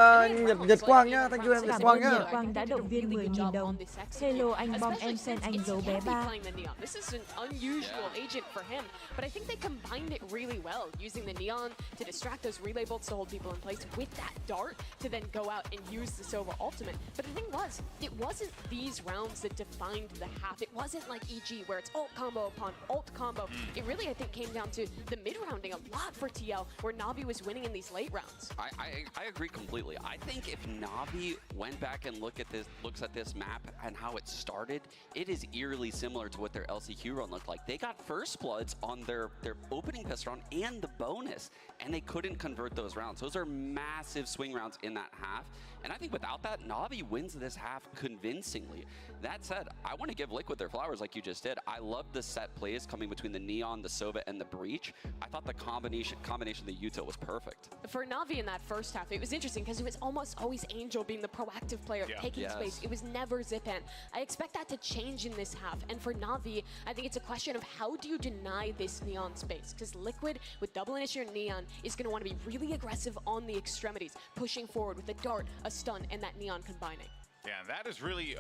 Nhật Quang nhá, thank you em Nhật Quang nhá. Nhật Quang đã động viên 10.000 đồng. Hello anh Bom em xem fan anh it's dấu bé heavy 3. playing the neon. This is an unusual agent for him, but I think they combined it really well, using the neon to distract those relay bolts to hold people in place with that dart to then go out and use the Sova ultimate. But the thing was, it wasn't these rounds that defined the half. It wasn't like EG where it's ult combo upon ult combo. It really, I think, came down to the mid rounding a lot for TL, where Navi was winning in these late rounds. I agree completely. I think if Navi went back and looks at this map and how it started, it is eerily similar to what their LCQ run looked like. They got first bloods on their opening pistol round and the bonus, and they couldn't convert those rounds. Those are massive swing rounds in that half. And I think without that, Navi wins this half convincingly. That said, I want to give Liquid their flowers like you just did. I love the set plays coming between the Neon, the Sova, and the Breach. I thought the combination of the Yuta was perfect. For Navi in that first half, it was interesting because it was almost always Angel being the proactive player, taking space. It was never Zipan. I expect that to change in this half. And for Navi, I think it's a question of how do you deny this Neon space? Because Liquid, with double initiator Neon, is going to want to be really aggressive on the extremities, pushing forward with a dart, a stun, and that Neon combining. Yeah, that is really,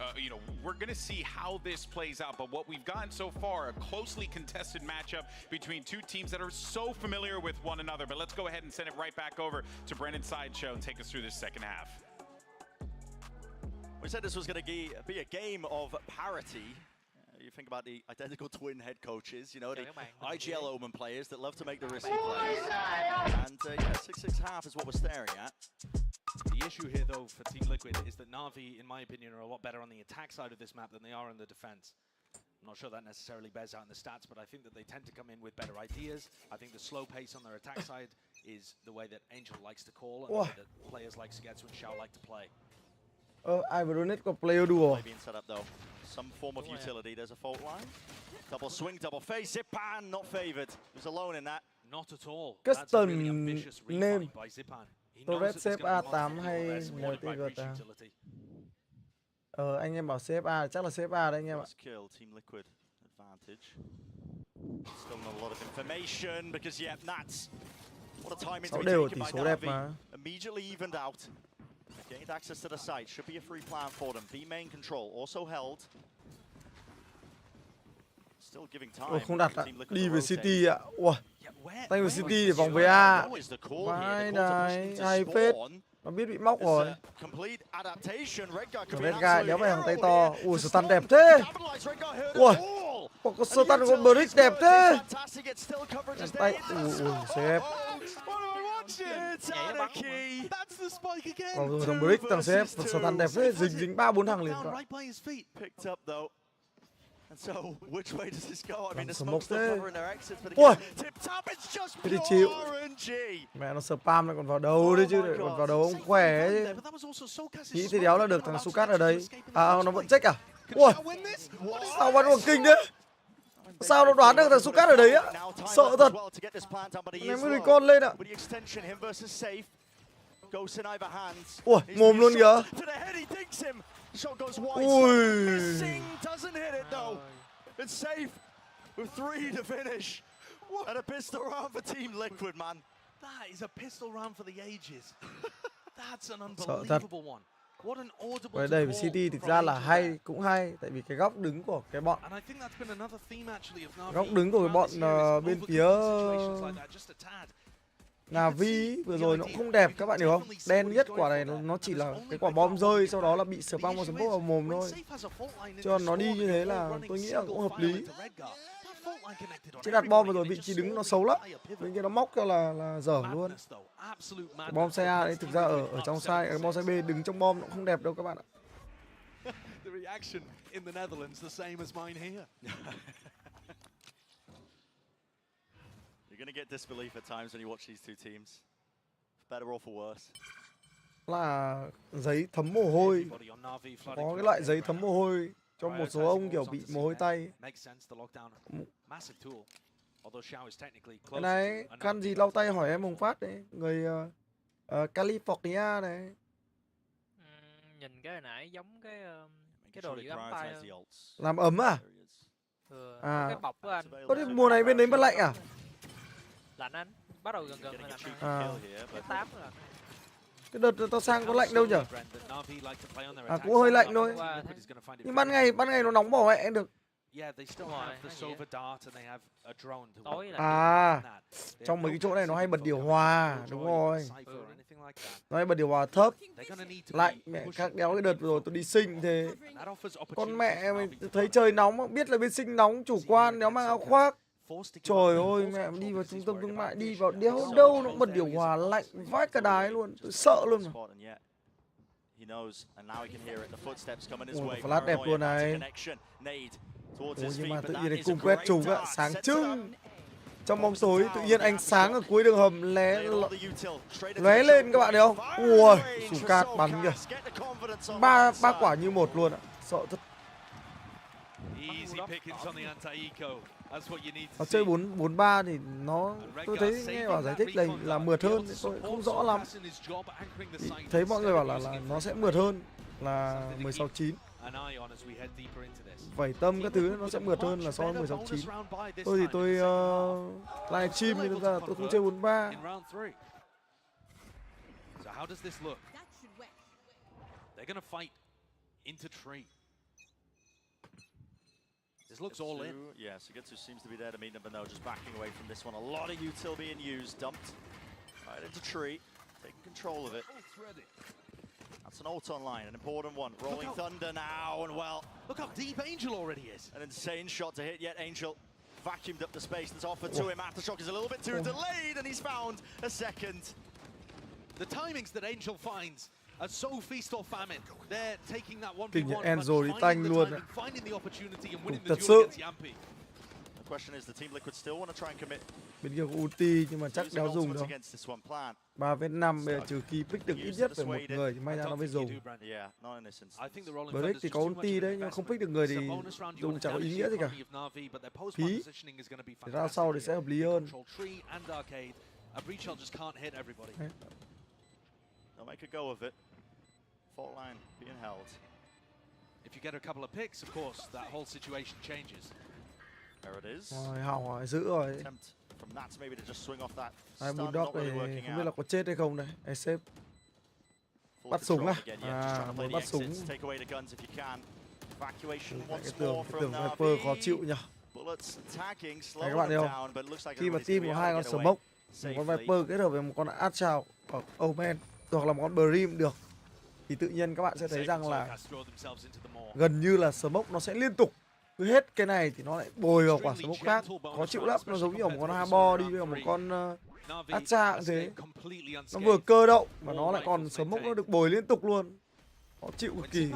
we're going to see how this plays out. But what we've gotten so far, a closely contested matchup between two teams that are so familiar with one another. But let's go ahead and send it right back over to Brendan Sideshow and take us through this second half. We said this was going to be a game of parity. You think about the identical twin head coaches, the IGL Omen players that love to make the risky plays. And yeah, 6-6 half is what we're staring at. The issue here, though, for Team Liquid is that Navi, in my opinion, are a lot better on the attack side of this map than they are on the defense. I'm not sure that necessarily bears out in the stats, but I think that they tend to come in with better ideas. I think the slow pace on their attack side is the way that Angel likes to call, and the way that players like Sgetsu and Xiao like to play. Ai vừa donate có player đùa. Being set up though. Some form of utility. There's a fault line. Double swing, double face. Zipan not favored. He was alone in that. Not at all. Custom name. Torres xếp A8 hay NTG8? Anh em bảo xếp A, chắc là xếp A đấy anh em ạ. Kill, Team Liquid advantage. Still not a lot of information because that's what a time into be taken by NAVI. Immediately evened out. Gained access to the site. Should be a free plan for them. B main control also held. Still giving time. Không đặt ạ. Đi về City ạ. Ủa. Tay về City để vòng về A. Vai này, hay phết. Nó biết bị móc rồi. Redguy đéo phải hàng tay to. Ui, stun đẹp thế. Ui, có stun của Brick đẹp thế. Tay, ui, xếp. Còn thằng Brick, thằng xếp, stun đẹp thế. Dính 3-4 thằng liền rồi. And so, which way does this go? I mean, the smoke's still covering their exits, but Ui, again, tip top, it's just pure RNG. Mẹ nó spam nó còn vào đầu đấy chứ, còn vào đầu ông khỏe chứ. Nghĩ thì đéo là được thằng Sukat ở đây. À, nó vẫn check à? Ui, sao bắn bằng kinh đấy? Sao nó đoán được thằng Sukat ở đấy á? Sợ thật. Em mới con lên ạ. Ui, mồm luôn kìa. Shot goes wide, missing, doesn't hit it though. It's safe with 3 to finish. And a pistol round for Team Liquid, man. That is a pistol round for the ages. That's an unbelievable one. What an audible. Ở đây với City thực ra là hay, cũng hay, tại vì cái góc đứng của cái bọn bên phía NAVI vừa rồi nó cũng không đẹp, các bạn hiểu không? Đen nhất quả này nó chỉ là cái quả bom rơi, sau đó là bị spam vào sấm bốc vào mồm thôi. Cho nó đi như thế là tôi nghĩ là cũng hợp lý. Chứ đặt bom vừa rồi vị trí đứng nó xấu lắm, bên kia nó móc cho là dở luôn. Cái bom xe A đấy thực ra ở trong side, cái bom xe B đứng trong bom nó cũng không đẹp đâu các bạn ạ. The reaction in the Netherlands the same as mine here. You're gonna get disbelief at times when you watch these two teams, for better or for worse. Là giấy thấm mồ hôi, có cái loại giấy thấm mồ hôi cho một số ông kiểu bị mồ hôi tay. Cái này khăn gì lau tay hỏi em Hồng Phát đấy, người California này. Nhìn cái hồi nãy giống cái đồ gì ấm tay. Làm ấm à? À. Cái bọc của anh. Có thể mùa này bên đấy mất lạnh à? Lạnh anh, bắt đầu gần rồi lạnh. À. Cái 8 rồi. Cái đợt tao sang có lạnh đâu nhở? À cũng hơi lạnh thôi. Nhưng ban ngày nó nóng bỏ mẹ được. À, trong mấy cái chỗ này nó hay bật điều hòa, đúng rồi. Nó hay bật điều hòa thấp, lạnh. Mẹ khác đéo cái đợt vừa rồi tôi đi Sinh thế. Con mẹ mày thấy trời nóng, biết là bên Sinh nóng, chủ quan đéo mang áo khoác. Trời ơi, mẹ đi vào trung tâm thương mại, đi vào đéo đâu nó cũng bật điều hòa lạnh vãi cả đái luôn, tôi sợ luôn mà. Ủa, flash đẹp luôn này. Ủa, nhưng mà tự nhiên này cung quét trùng á, sáng trưng. Trong bóng tối tự nhiên ánh sáng ở cuối đường hầm lóe lên các bạn thấy không? Ui, sủ cát bắn kìa. Ba quả như một luôn ạ, sợ thật. Nó chơi 4-4-3 thì nó, tôi thấy nghe bảo giải thích là mượt hơn, tôi không rõ lắm. Thấy mọi người bảo là nó sẽ mượt hơn là 16-9. Vẩy tâm các thứ nó sẽ mượt hơn là so với 16-9. Tôi thì tôi live stream nên ra là tôi không chơi 4-3. This looks all in. Yeah, Sugetsu seems to be there to meet them, but no, just backing away from this one. A lot of util being used, dumped right into tree, taking control of it. That's an ult online, an important one. Rolling Thunder now, and well, look how deep Angel already is. An insane shot to hit, yet Angel vacuumed up the space that's offered to him. Aftershock is a little bit too delayed, and he's found a second. The timings that Angel finds are so feast or famine. They're taking that 1v1, Kinh but Enzo đi tanh luôn ạ. finding the opportunity and winning the Thật duel sự. against Yampi. The question is, the Team Liquid still want to try and commit. Bên kia có ulti nhưng mà chắc đéo dùng đâu. 3v5 bây giờ trừ khi pick được ít nhất phải một người thì may ra nó mới dùng. Break thì có ulti đấy nhưng không pick được người thì dùng chẳng có ý nghĩa gì cả. Phí. Để ra sau thì sẽ hợp lý hơn. Đấy. They'll make a go of it. Fault line being held. If you get a couple of picks, of course, that whole situation changes. There it is. Rồi, hỏng rồi, giữ rồi. From that to maybe to just swing off that Hai stun, bulldog not really này working không biết là out. có chết hay không đây. Sếp bắt súng à? À, mới bắt súng. Take away the guns if you can. Evacuation once Cái more from tường NAVI. Viper khó chịu nhỉ. Bullets tagging, Đấy slowing các bạn thấy them không? down, but it looks like Khi mà everybody's team gonna có be hai able con to get smoke, away một con safely. Viper kết hợp với một con Archao hoặc Omen hoặc là một con Brim được thì tự nhiên các bạn sẽ thấy rằng là gần như là smoke nó sẽ liên tục, cứ hết cái này thì nó lại bồi vào quả smoke khác, khó chịu lắm. Nó giống như một con Harbor đi với một con Archa cũng thế, nó vừa cơ động mà nó lại còn smoke nó được bồi liên tục luôn, khó chịu cực kỳ.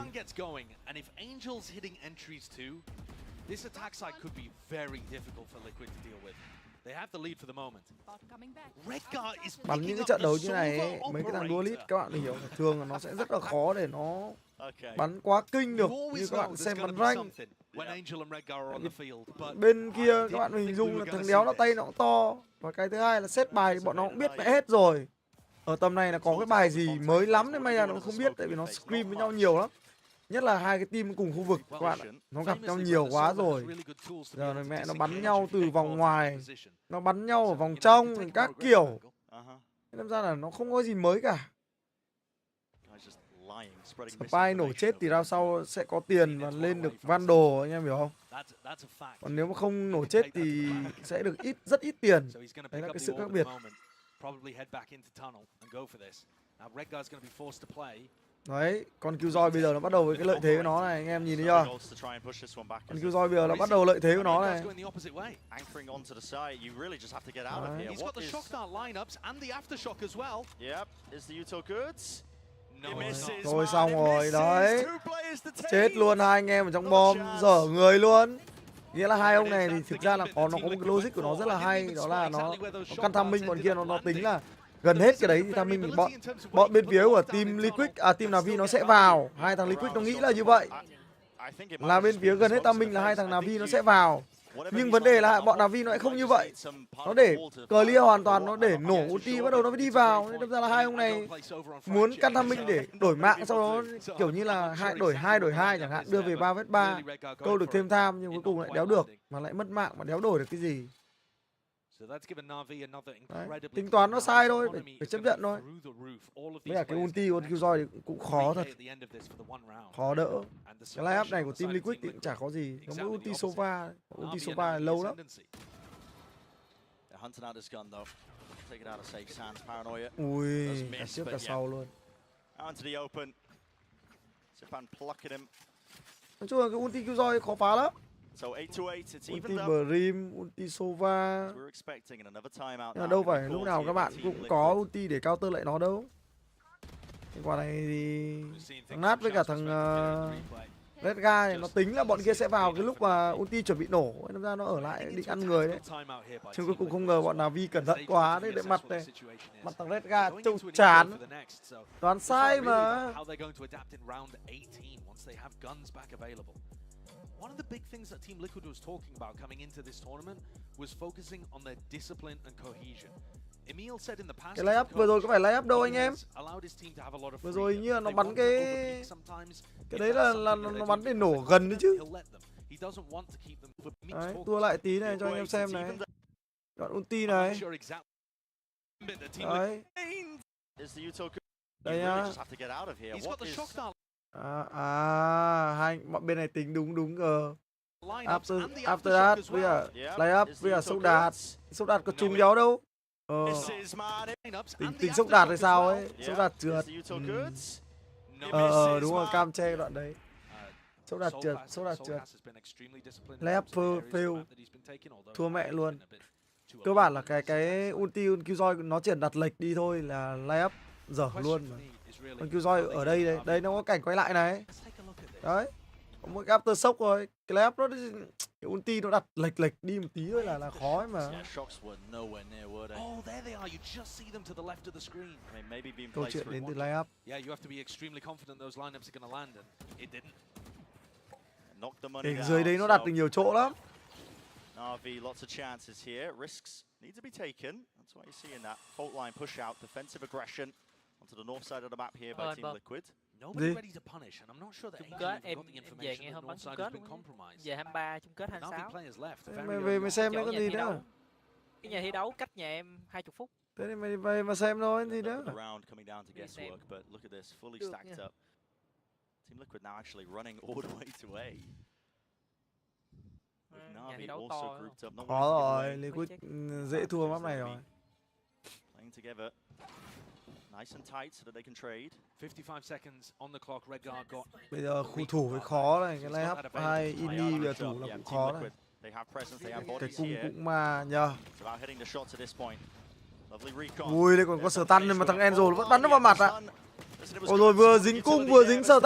This attack side could be very difficult for Liquid to deal with. They have the lead for the moment. Redgar is Bắn những cái trận đấu như này ấy, mấy cái thằng duelist các bạn hiểu là thường là nó sẽ rất là khó để nó bắn quá kinh được, như các bạn xem bắn rank. Bên kia các bạn hình dung là thằng đéo nó tay nó cũng to, và cái thứ hai là set bài thì bọn nó cũng biết mẹ hết rồi. Ở tầm này là có cái bài gì mới lắm nên may ra nó không biết, tại vì nó scream với nhau nhiều lắm. Nhất là hai cái team cùng khu vực các bạn ạ, nó gặp nhau nhiều quá rồi. Giờ này mẹ nó bắn nhau từ vòng ngoài, nó bắn nhau ở vòng trong, các kiểu. Nên ra là nó không có gì mới cả. Spy nổ chết thì rao sau sẽ có tiền và lên được Vandal, anh em hiểu không? Còn nếu mà không nổ chết thì sẽ được rất ít tiền. Đấy là cái sự khác biệt. Đấy, con Killjoy bây giờ nó bắt đầu với cái lợi thế của nó này, anh em nhìn thấy chưa? Con Killjoy bây giờ nó bắt đầu lợi thế của nó này. Thôi xong rồi, đấy. Chết luôn hai anh em ở trong bom, dở người luôn. Nghĩa là hai ông này thì thực ra là nó có một cái logic của nó rất là hay, đó là nó căn tham minh bọn kia nó tính là gần hết cái đấy thì tham minh thì bọn bên phía của team Liquid team NAVI nó sẽ vào. Hai thằng Liquid nó nghĩ là như vậy, là bên phía gần hết tham minh là hai thằng NAVI nó sẽ vào. Nhưng vấn đề là bọn NAVI nó lại không như vậy, nó để clear hoàn toàn, nó để nổ ulti bắt đầu nó mới đi vào. Nên đâm ra là hai ông này muốn căn tham minh để đổi mạng, sau đó kiểu như là đổi hai chẳng hạn, đưa về 3v3 câu được thêm tham, nhưng cuối cùng lại đéo được, mà lại mất mạng mà đéo đổi được cái gì. Đấy, tính toán nó sai thôi, phải chấp nhận thôi. Với cả cái ulti con Killjoy thì cũng khó thật, khó đỡ. Cái line-up này của Team Liquid thì cũng chả có gì, giống với ulti Sova. Ulti Sova là lâu lắm. Ui, cả trước cả sau luôn. Nói chung là cái ulti Killjoy khó phá lắm. Ulti Brim, ulti Sova. Nhưng mà đâu phải lúc nào các bạn cũng có ulti để counter lại nó đâu. Cái quả này thì thằng Nát với cả thằng Red Guy này nó tính là bọn kia sẽ vào cái lúc mà ulti chuẩn bị nổ, nên ra nó ở lại định ăn người đấy. Chứ cuối cùng không ngờ bọn NAVI cẩn thận quá đấy, để mặt này. Mặt thằng Red Guy trông chán. Đoán sai mà. One of the big things that Team Liquid was talking about coming into this tournament was focusing on their discipline and cohesion. Emil said in the past, cái layup vừa rồi có phải layup đâu anh em. Vừa rồi như là nó bắn cái đấy là nó bắn để nổ gần đấy chứ. Đấy, tua lại tí này cho anh em xem này. Đoạn ulti này. Đấy. Đây nhá. Hai bọn bên này tính đúng after that với cả layup với cả sốc đạt có trúng đéo đâu. Tính sốc đạt hay sao ấy, sốc đạt trượt. Đúng rồi, cam che đoạn đấy. Sốc đạt trượt. Layup fail, thua mẹ luôn. Cơ bản là cái ulti Killjoy nó chỉ đặt lệch đi thôi là layup dở luôn mà. Con Killjoy ở đây đấy, nó có cảnh quay lại này. Đấy. Có một cái after shock rồi. Cái layup nó cái ulti nó đặt lệch đi một tí thôi là khó ấy mà. Câu chuyện đến từ layup. Cái dưới đấy nó đặt được nhiều chỗ lắm. NAVI, lots of chances here. Risks need to be taken. That's why you're seeing that fault line push out, defensive aggression onto the north side of the map here by Team Liquid. Nobody ready to punish, and I'm not sure that chung kết em về nghe hôm bắn chung kết về 23 chung kết 26. Mày về mày xem đấy có gì nữa. Cái nhà thi đấu cách nhà em 20 phút. Thế thì mày về mà xem thôi gì nữa. Team Liquid now actually running all the way to A. NAVI also grouped up. Khó rồi, Liquid dễ thua map này rồi. Playing together. Nice and tight so that they can trade. 55 seconds on the clock. Red Guard got. Bây giờ khu thủ với khó này, cái layup hai Inni bây giờ thủ là cũng khó này. Cái cung cũng mà nhờ. Ui, đây còn có stun này mà thằng Enzo nó vẫn bắn nó vào mặt ạ. Ôi rồi vừa dính cung vừa dính stun.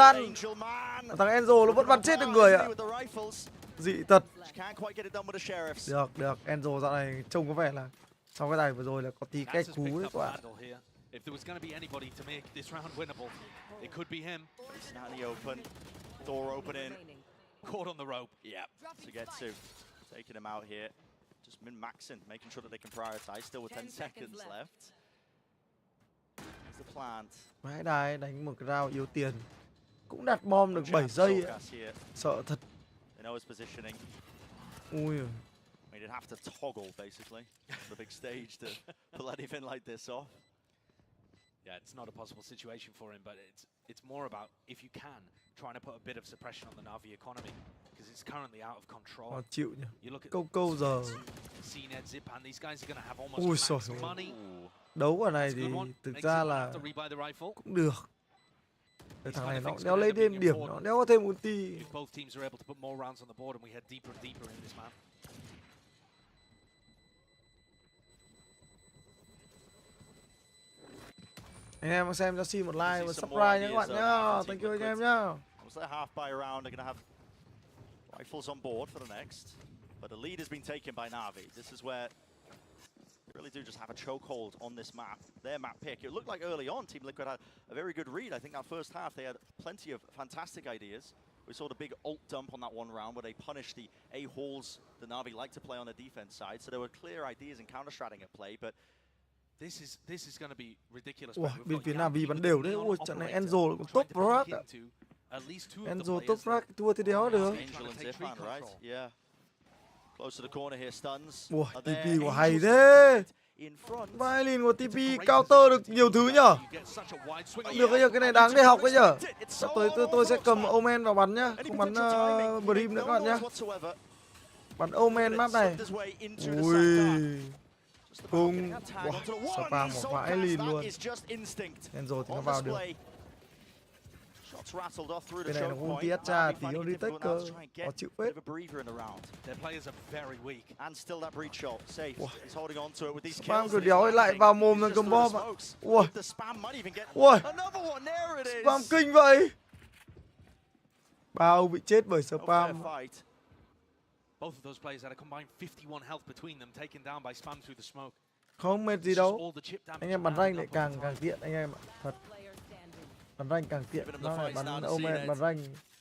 Thằng Enzo nó vẫn bắn chết được người ạ. Dị tật. Được, Enzo dạo này trông có vẻ là sau cái này vừa rồi là có tí cái cú ấy quả. If there was going to be anybody to make this round winnable, it could be him. He's not in the open. Door opening. Caught on the rope. Yeah, to get to. Taking him out here. Just min-maxing, making sure that they can prioritize. Still with 10 seconds left. Here's the plant. Mãi đài đánh một cái round yếu tiền. Cũng đặt bom được 7 giây ạ. Sợ thật. They know his positioning. Ui. I mean, you'd have to toggle, basically, the big stage to pull anything like this off. Yeah, it's not a possible situation for him, but it's more about, if you can, trying to put a bit of suppression on the NAVI economy, because it's currently out of control. Khó chịu nhỉ. You look at câu giờ. CNED, Zipan, these guys are going to have almost max money. Đấu ở này thì thực ra là cũng được. Cái thằng này nó đéo lấy thêm điểm, nó đéo có thêm ulti. If both teams are able to put more rounds on the board and we head deeper and deeper in this map. Anh em xem cho xin một like và subscribe nhé các bạn nhá. Thank you anh em nhá. Was that half by round? They're gonna have rifles on board for the next, but the lead has been taken by NAVI. This is where they really do just have a chokehold on this map. Their map pick. It looked like early on Team Liquid had a very good read. I think that first half they had plenty of fantastic ideas. We saw the big ult dump on that one round where they punished the A-holes the NAVI like to play on the defense side. So there were clear ideas and counter-stratting at play, but this is going to be ridiculous. Ủa, bên phía NAVI bắn đều đấy. Ôi, trận này Enzo cũng top frag ạ. Enzo top frag thua thì đéo được. Close to the corner here, stuns. Ủa, TP của hay thế. Violin của TP counter được nhiều thứ nhở. Được ấy nhở, cái này đáng để học ấy nhở. Sắp tới tôi sẽ cầm Omen vào bắn nhá, không bắn Brim nữa các bạn nhá. Bắn Omen map này. Ui. Cùng spam một Violin luôn. Nên rồi thì nó vào được. Cái này nó ulti cha tí nó retake cơ. Có chịu phết. Spam cứ đéo ấy lại vào mồm thằng cầm bom ạ. Ui. Ui. Spam kinh vậy. Bao bị chết bởi spam. Both of those players had a combined 51 health between them, taken down by spam through the smoke. Không mệt gì đâu. Anh em bắn rank lại càng tiện anh em ạ. Thật. Bắn rank càng tiện. Nó lại bắn Omen, bắn rank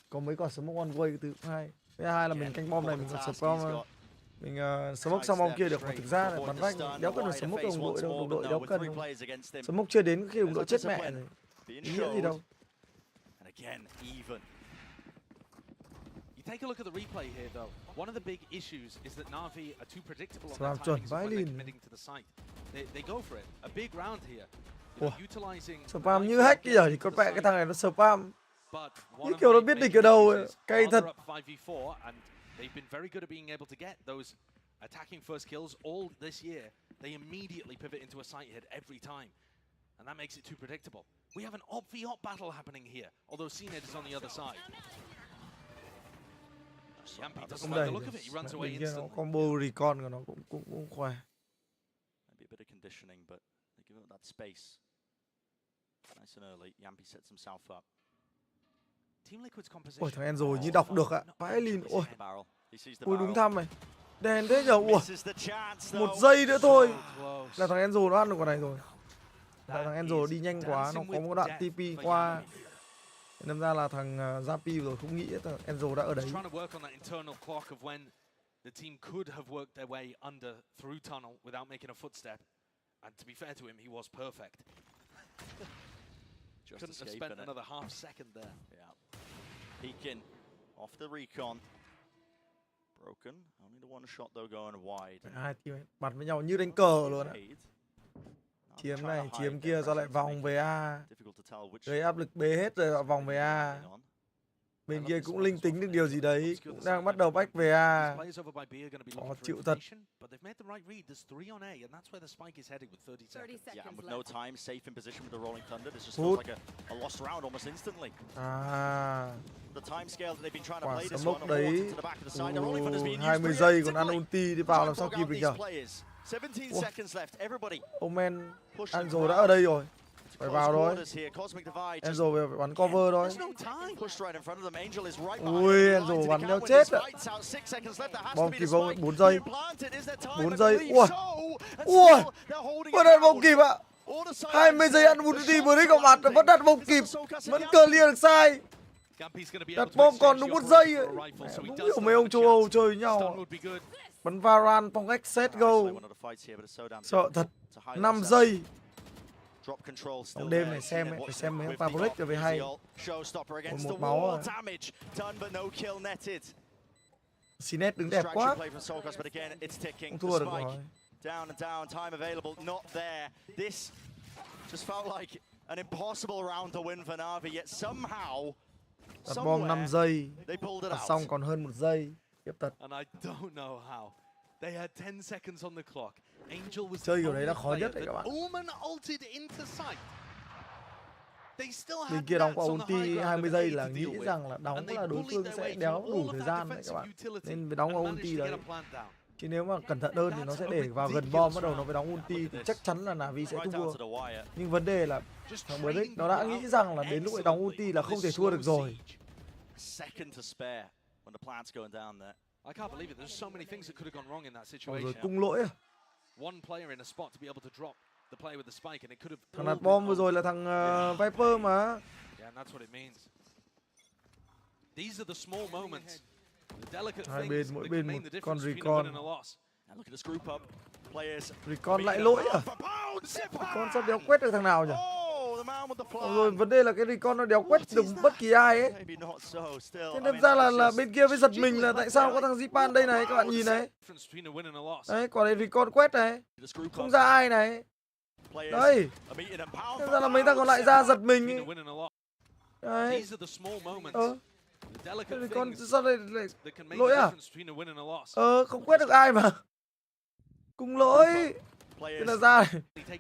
có mấy quả smoke one way thứ hai. Thứ hai là mình canh bom này mình còn spam. Mình smoke xong bom kia được, mà thực ra là bắn rank đéo cần phải smoke đồng đội đâu, đồng đội đéo cần. Smoke chưa đến khi đồng đội chết mẹ rồi. Ý nghĩa gì đâu. Take a look at the replay here, though. One of the big issues is that Navi are too predictable on Spam their timings when they're Violin. committing to the site. They go for it. A big round here. Utilizing Spam như hack kìa, thì con mẹ cái thằng này nó spam. Như kiểu nó biết địch ở đâu ấy. Cay thật. 5v4, and they've been very good at being able to get those attacking first kills all this year. They immediately pivot into a site hit every time, and that makes it too predictable. We have an op-v-op battle happening here, although CNED is on the other side. Yampy doesn't like the look of it. He runs away instantly. Combo recon của nó cũng khỏe. Maybe a bit of conditioning, but they give it that space. Nice and early. Yampy sets himself up. Team Liquid's composition. Ôi thằng Enzo như đọc được ạ. Violin. Ôi. Ôi đúng thăm này. Đèn thế nhở. Ủa. 1 giây nữa thôi là thằng Enzo nó ăn được quả này rồi. Tại thằng Enzo đi nhanh quá, nó có một đoạn TP qua. Nên ra là thằng Zappy rồi không nghĩ thằng Enzo đã ở đấy. The team could have worked their way under through tunnel without making a footstep, and to be fair to him, he was perfect. Couldn't have spent another half second there. Yeah. Peeking off the recon. Broken. Only the one shot though going wide. Hai team bắn với nhau như đánh cờ luôn ạ. Chiếm này, chiếm kia do lại vòng về A. Gây áp lực B hết rồi vòng về A. Bên kia cũng linh tính được điều gì đấy, cũng đang bắt đầu back về A. Khó chịu thật. Hút. Quả smoke đấy 20 giây còn ăn ulti đi vào làm sao kịp được nhở. Omen Enzo đã ở đây rồi. Phải vào thôi. Enzo về phải bắn cover thôi. Ui, Enzo bắn nhau chết ạ. Bom kịp không? 4 giây. 4 giây. Ui. Ui. Vẫn đặt bom kịp ạ. 20 giây ăn ulti vừa đấy có mặt vẫn đặt bom kịp. Vẫn clear được sai. Đặt bom còn đúng 1 giây. Đúng kiểu mấy ông châu Âu chơi với nhau. Bắn Valorant phong cách CSGO. Sợ thật. 5 giây. Ông đêm này xem ấy, phải xem mấy fabric rồi mới hay. Một máu rồi. Sinet đứng đẹp quá. Không thua được rồi. Down and down, time available, not there. This just felt like an impossible round to win for Navi, yet somehow, đặt bom 5 giây, đặt xong còn hơn 1 giây. Tiếp tật. And I don't know how. They had 10 seconds on the clock. Angel was chơi kiểu đấy là khó nhất đấy các bạn. Bên kia đóng qua ulti 20 giây là nghĩ rằng là đóng là đối phương sẽ đéo đủ thời gian đấy các bạn. Nên phải đóng qua ulti đấy. Chứ nếu mà cẩn thận hơn thì nó sẽ để vào gần bom bắt đầu nó phải đóng ulti thì chắc chắn là NAVI sẽ thua. Nhưng vấn đề là thằng Brick nó đã nghĩ rằng là đến lúc ấy đóng ulti là không thể thua được rồi. I can't believe it. There's so many things that could have gone wrong in that situation. Rồi tung lỗi à? One player in a spot to be able to drop the player with the spike and it could have. Thằng đặt bom vừa rồi là thằng Viper mà. Yeah, and that's what it means. These are the small moments. The delicate hai things bên mỗi bên một con recon. Recon lại lỗi à? Con sắp đéo quét được thằng nào nhỉ? Rồi vấn đề là cái recon nó đéo quét được bất kỳ ai ấy. Thế nên ra là bên kia mới giật mình là tại sao có thằng Zipan đây này, các bạn nhìn này. Đấy, còn đây recon quét này, không ra ai này. Đây, thế ra là mấy thằng còn lại ra giật mình ấy. Đấy. Recon sao lại lỗi à? Không quét được ai mà. Cùng lỗi. Thế là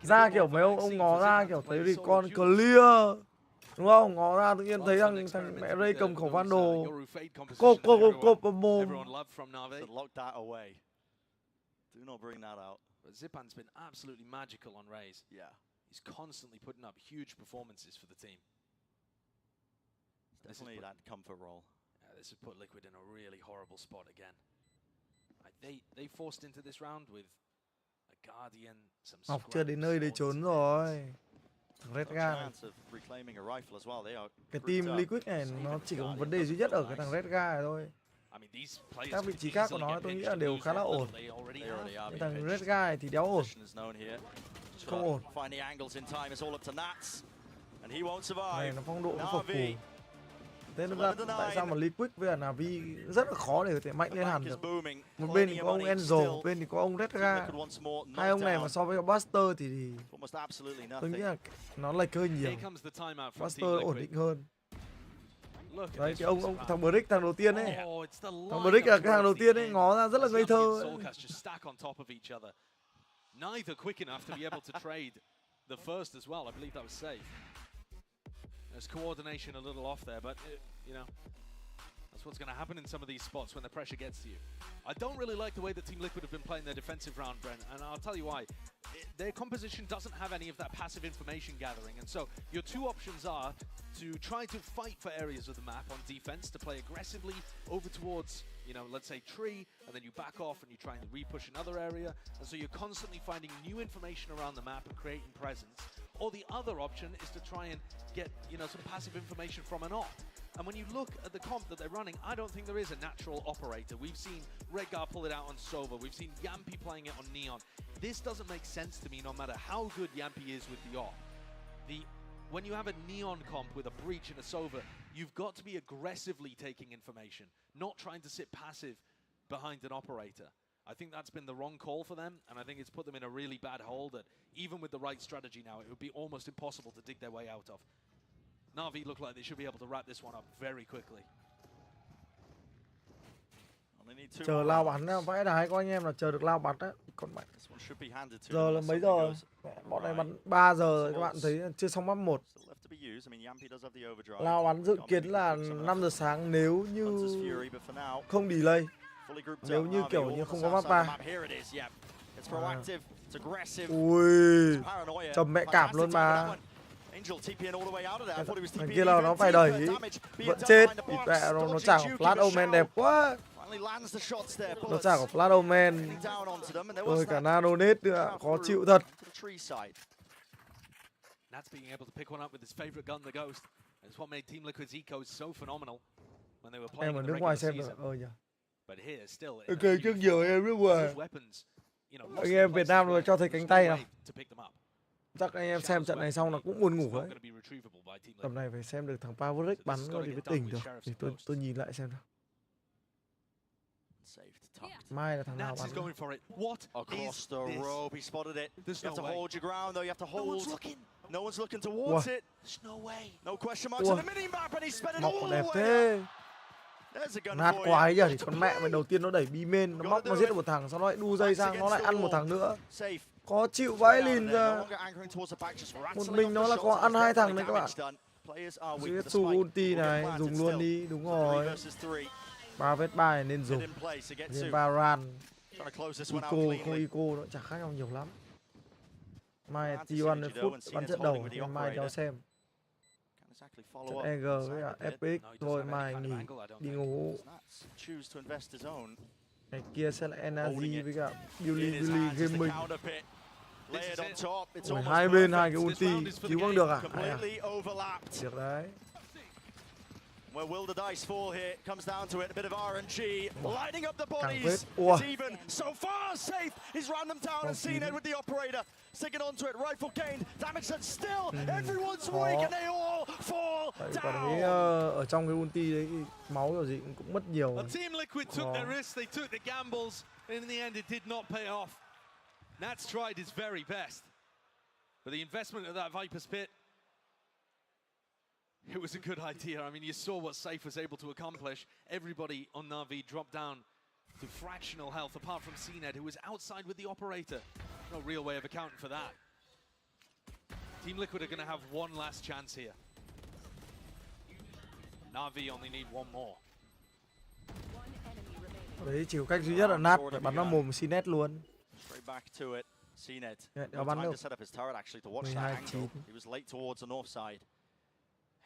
ra kiểu mấy ông ngó ra kiểu thấy recon clear, đúng không? Ngó ra tự nhiên thấy thằng mẹ Ray cầm khẩu van đồ cộp vào mồm. Zipan's been absolutely magical on Rays. Yeah. He's constantly putting up huge performances for the team. Definitely that comfort role. Yeah, this has put Liquid in a really horrible spot again. They forced into this round with Guardian, Học chưa đến nơi để trốn rồi. Thằng Red Guy. Cái team Liquid này nó chỉ có một vấn đề duy nhất ở cái thằng Red Guy này thôi. Các vị trí khác của nó tôi nghĩ là đều khá là ổn. Cái thằng Red Guy thì đéo ổn. Không ổn. Này nó phong độ nó phục vụ. Thế nên là tại sao mà Liquid với NAVI rất là khó để có thể mạnh lên hẳn được. Một bên thì có ông Angel, một bên thì có ông Red Guy. Hai ông này mà so với Buster thì tôi nghĩ là nó lệch hơi nhiều. Buster ổn định hơn. Đấy, cái ông thằng Brick thằng đầu tiên ấy. Thằng Brick là cái thằng đầu tiên ấy, ngó ra rất là ngây thơ ấy. Neither quick enough to be able to trade the first as well. I believe that was safe. There's coordination a little off there, but you know, that's what's going to happen in some of these spots when the pressure gets to you. I don't really like the way that Team Liquid have been playing their defensive round, Brent, and I'll tell you why. Their composition doesn't have any of that passive information gathering, and so your two options are to try to fight for areas of the map on defense, to play aggressively over towards, you know, let's say tree, and then you back off and you try and re-push another area, and so you're constantly finding new information around the map and creating presence. Or the other option is to try and get, you know, some passive information from an op. And when you look at the comp that they're running, I don't think there is a natural operator. We've seen Redgar pull it out on Sova. We've seen Yampi playing it on Neon. This doesn't make sense to me no matter how good Yampi is with the op. When you have a Neon comp with a Breach and a Sova, you've got to be aggressively taking information, not trying to sit passive behind an operator. I think that's been the wrong call for them, and I think it's put them in a really bad hole that even with the right strategy now, it would be almost impossible to dig their way out of. Na'Vi look like they should be able to wrap this one up very quickly. Chờ lao bắn vãi đái có anh em là chờ được lao bắn á. Còn mẹ. Giờ là mấy giờ? Bọn này bắn 3 giờ các bạn thấy chưa xong map 1. Lao bắn dự kiến là 5 giờ sáng nếu như không delay. Nếu như kiểu như không có map 3. Ui, trầm mẹ cảm luôn mà. Thằng kia là nó phải đẩy, vẫn chết. Nó chả có flash omen đẹp quá. Nó chả có flash omen. Rồi cả nano nết nữa, khó chịu thật. That's being able to pick one up with his favorite gun, the Ghost. It's what made Team Liquid's eco so phenomenal when they were playing in the regular season. But here still, ok, trước nhiều em nước ngoài. Anh em Việt Nam rồi cho thấy cánh tay nào. Chắc anh em xem trận này xong là cũng buồn ngủ đấy. Tầm này phải xem được thằng Pavoric bắn có đi với tỉnh được. Thì tôi nhìn lại xem nào. Mai là thằng nào bắn. Across the rope, he spotted it. You have to hold your ground though, you have to hold. No one's looking towards it. There's no way. No question marks on the mini-map and he sped it all the way up. Nát quá ấy nhỉ, thì con mẹ mày đầu tiên nó đẩy bi main, nó móc nó giết được một thằng, sau đó lại đu dây sang, nó lại ăn một thằng nữa. Khó chịu vãi lìn ra. Một mình nó là có ăn 2 thằng đấy các bạn. Su ulti này, dùng luôn đi, đúng rồi. 3 vết 3 này nên dùng. Nên Valorant. Eco, không eco nó chả khác nhau nhiều lắm. Mai T1 phút bắn trận đầu thì mai cho xem. Trận EG với cả Epic thôi mai nghỉ đi ngủ. Ngày kia sẽ là NAVI với cả Billy Gaming. Ôi, hai bên hai cái ulti cứu bằng được à? Được đấy. Where will the dice fall here? It comes down to it. A bit of RNG, lighting up the Càng bodies. vết. It's even so far safe. He's ran them down and seen it with the operator. Sticking onto it, rifle gained, damage done still. Everyone's weak and they all fall down. Ở trong cái ulti đấy thì máu kiểu gì cũng mất nhiều. Team Liquid took their risks, they took the gambles, and in the end it did not pay off. Nats tried his very best, but the investment of that Viper's Pit, it was a good idea. I mean, you saw what Safe was able to accomplish. Everybody on NAVI dropped down to fractional health, apart from CNED, who was outside with the operator. No real way of accounting for that. Team Liquid are going to have one last chance here. NAVI only need one more. Đấy chỉ có cách duy nhất là nát phải bắn vào mồm CNED luôn. Straight back to it. CNED. Nó bắn được. To set up his turret actually to watch that angle. He was late towards the north side.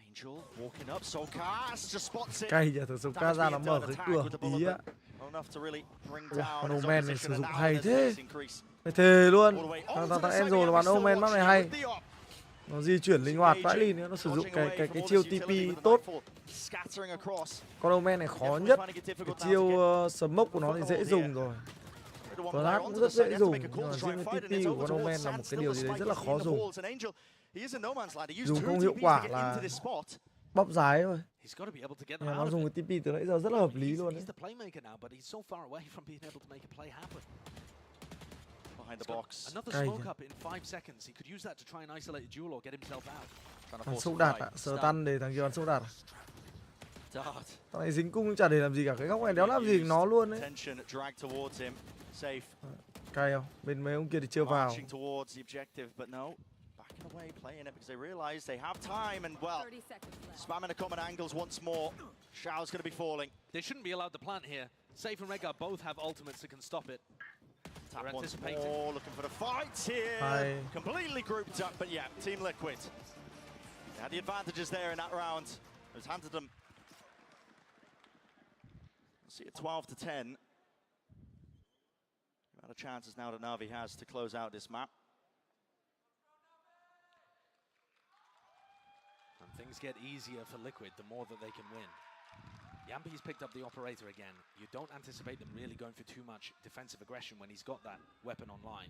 Angel walking up, Solcast just spots it. Cay giờ thằng Solcast ra nó mở cái cửa tí á. Con Omen này sử dụng hay thế. Mày thề luôn. Thằng Angel nó bắn Omen mắt này hay. Nó di chuyển linh hoạt vãi lìn, nó sử dụng cái chiêu TP tốt. Con Omen này khó nhất. Cái chiêu smoke của nó thì dễ dùng rồi. Flash cũng rất dễ dùng, nhưng mà riêng cái TP của con Omen là một cái điều gì đấy rất là khó dùng. Dùng không hiệu quả là bóp dài thôi. Nó dùng cái TP từ nãy giờ rất là hợp lý luôn đấy. Thằng sốc đạt ạ, sờ tan để thằng kia bắn sốc đạt à? Thằng này dính cung chả để làm gì cả, cái góc này đéo làm gì nó luôn đấy. Cay không? Bên mấy ông kia thì chưa vào. Away playing it because they realize they have time and well spamming the common angles once more. Shao's going to be falling. They shouldn't be allowed to plant here. Safe and Rega both have ultimates that can stop it. Tap once more, looking for the fights here. Completely grouped up, but yeah, Team Liquid. They had the advantages there in that round. It was handed them. See it 12-10. Amount of chances now that Navi has to close out this map. Things get easier for Liquid the more that they can win. Yampi's picked up the operator again. You don't anticipate them really going for too much defensive aggression when he's got that weapon online.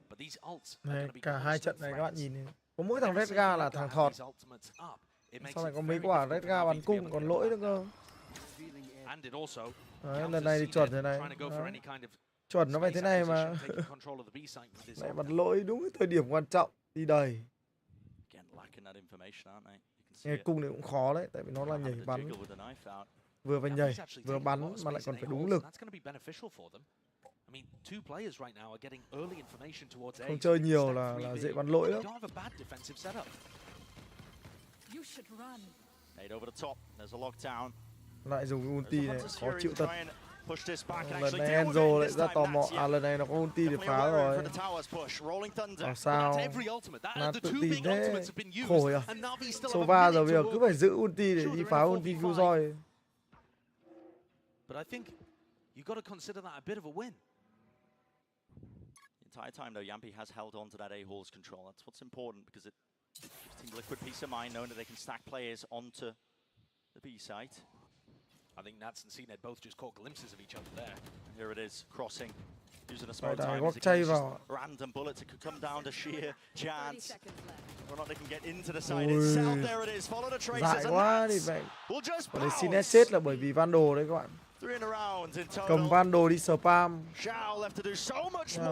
But these ults are going to be cả hai trận này các bạn nhìn này. Có mỗi thằng Redga là thằng thọt. Sau này có mấy quả Redga bắn cung còn lỗi nữa cơ. Đấy, lần này thì chuẩn thế này. Chuẩn nó phải thế này mà. Lại bắn lỗi đúng cái thời điểm quan trọng đi đầy. Nghe cung này cũng khó đấy, tại vì nó là nhảy bắn, vừa phải nhảy, vừa bắn mà lại còn phải đúng lực. Không chơi nhiều là dễ bắn lỗi lắm. Lại dùng cái ulti này, khó chịu thật. Lần này Enzo lại ra tò mò, lần này nó có ulti để phá rồi. Sao là tự tin thế, khổ à. Sova giờ bây giờ cứ phải giữ ulti để đi phá ulti Killjoy. But I think you got to consider that a bit of a win. The entire time though, Yampi has held on to that A-Hall's control. That's what's important because it gives Liquid peace of mind knowing that they can stack players onto the B site. I think Nats and CNED both just caught glimpses of each other there. And here it is, crossing, using a small time. Just random bullets, it could come down to sheer chance. Whether or not they can get into the side itself. There it is, follow the traces. Dại quá đi vậy. Còn đấy CNED chết là bởi vì Vandal đấy các bạn. Cầm Vandal đi spam.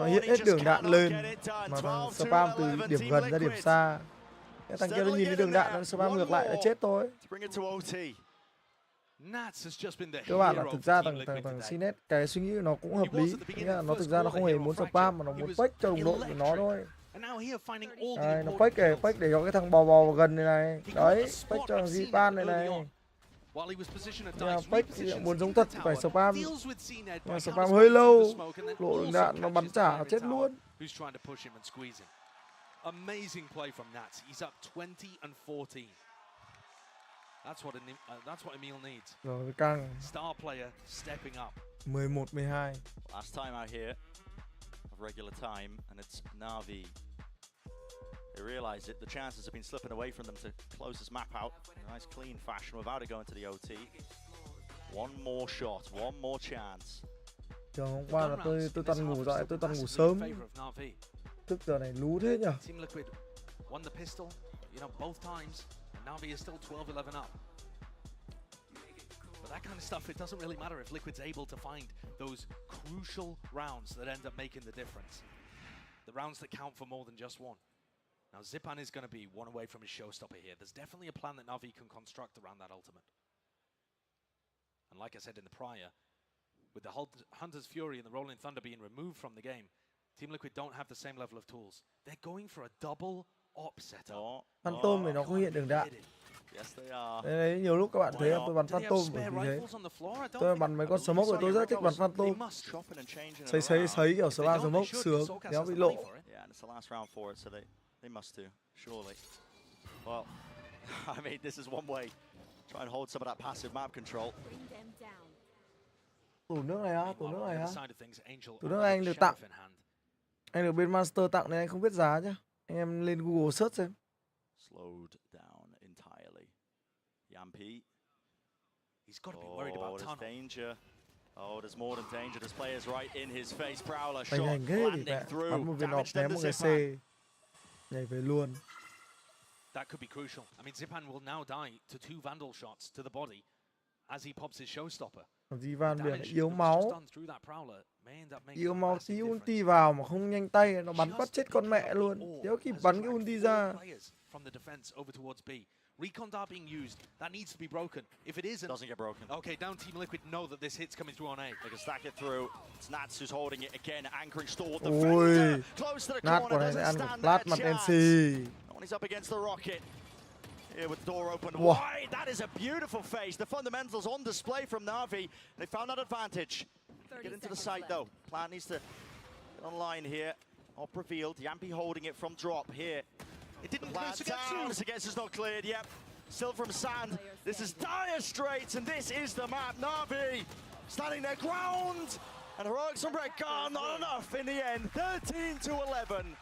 Hiện hết đường đạn lên. Mà thằng spam từ điểm gần ra điểm xa. Cái thằng kia nó nhìn thấy đường đạn, nó spam ngược lại là chết thôi. Các bạn là thực ra thằng CNED cái suy nghĩ của nó cũng hợp lý, nghĩa là nó thực ra nó không hề muốn spam mà nó muốn fake cho đồng đội của nó thôi. Đây, nó fake để cho cái thằng bò gần này này, đấy, fake cho thằng Zipan này này. Fake thì muốn giống thật thì phải spam, nhưng mà spam hơi lâu, lộ đường đạn nó bắn trả chết luôn. Amazing play from Nats. He's up 20-14. That's what Emil needs. Rồi căng. Star player stepping up. 11-12. Last time out here of regular time, and it's NAVI They realize it. The chances have been slipping away from them to close this map out in a nice clean fashion without it going to the OT. One more shot, one more chance. Trường hôm qua là tôi toàn ngủ dậy, tôi toàn ngủ sớm. Thức giờ này lú thế nhỉ? Team Liquid won the pistol, you know, both times, and Navi is still 12-11 up. But that kind of stuff, it doesn't really matter if Liquid's able to find those crucial rounds that end up making the difference. The rounds that count for more than just one. Now Zipan is going to be one away from his showstopper here. There's definitely a plan that Navi can construct around that ultimate. And like I said in the prior, with the Hunter's Fury and the Rolling Thunder being removed from the game, Team Liquid don't have the same level of tools. They're going for a double op setup. Phantom thì nó không hiện đường đạn. Yes, they are. Đấy, nhiều lúc các bạn thấy tôi bắn Phantom bởi vì thế. Tôi bắn mấy con smoke rồi tôi rất thích bắn Phantom. Sấy kiểu spam smoke sướng, đéo bị lộ. Yeah, and it's the last round for it, so they must do, surely. Well, I mean, this is one way. Try and hold some of that passive map control. Tủ nước này á, tủ nước này á. Tủ nước này anh được tặng. Anh được bên Master tặng nên anh không biết giá nhá. Anh em lên Google search xem. Slowed down entirely. Yampi. He's got to be worried about tunnel. Danger. Oh, there's more than danger. There's players right in his face. Prowler Anh shot hành ghê thì mẹ. Bắn một viên nọt ném một cái C. Nhảy về luôn. That could be crucial. I mean, Zipan will now die to 2 Vandal shots to the body as he pops his showstopper. Zivan biển yếu máu. Yếu máu tí ulti vào mà không nhanh tay nó bắn bắt chết con mẹ luôn. Nếu kịp bắn cái ulti ra. Recon dart being used. That needs to be broken. If it isn't, doesn't get broken. Okay, down Team Liquid know that this hit's coming through on A. They can stack it through. It's Nats who's holding it again, anchoring stall. The Fender close to the corner. Doesn't stand that chance. When he's up against the rocket. Here with the door open wide. That is a beautiful face. The fundamentals on display from Navi. They found that advantage. Get into the site though. Plan needs to get online here. Op revealed. Yampi holding it from drop here. It didn't clear to get through. This against is not cleared. Yep. Still from sand. This is dire straits, and this is the map. Navi standing their ground. And heroics from Redcar, not enough in the end. 13-11.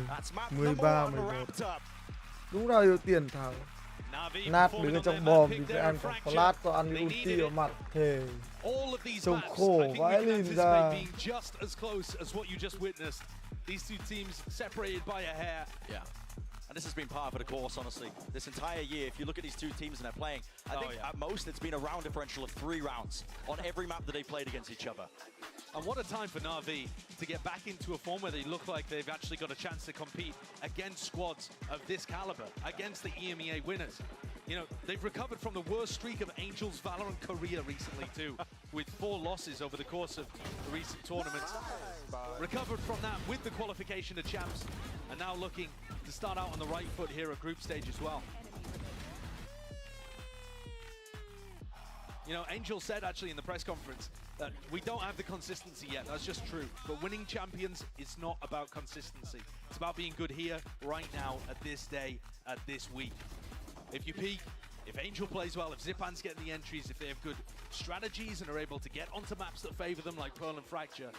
That's map number 1 wrapped up. Đúng là yêu tiền thằng. Nát đứng ở trong bom thì sẽ ăn còn flash có ăn cái ulti vào mặt thề. Trông khổ vãi lìn ra. These two teams separated by a hair. Yeah. And this has been par for the course, honestly. This entire year, if you look at these two teams and they're playing, I think at most it's been a round differential of 3 rounds on every map that they've played against each other. And what a time for Navi to get back into a form where they look like they've actually got a chance to compete against squads of this caliber, against the EMEA winners. You know, they've recovered from the worst streak of Angel's Valorant career recently too, with 4 losses over the course of the recent tournaments. Recovered from that with the qualification to champs, and now looking to start out on the right foot here at group stage as well. You know, Angel said actually in the press conference that we don't have the consistency yet. That's just true. But winning champions is not about consistency. It's about being good here, right now, at this day, at this week. If you peak, if Angel plays well, if Zipan's getting the entries, if they have good strategies and are able to get onto maps that favor them like Pearl and Fracture,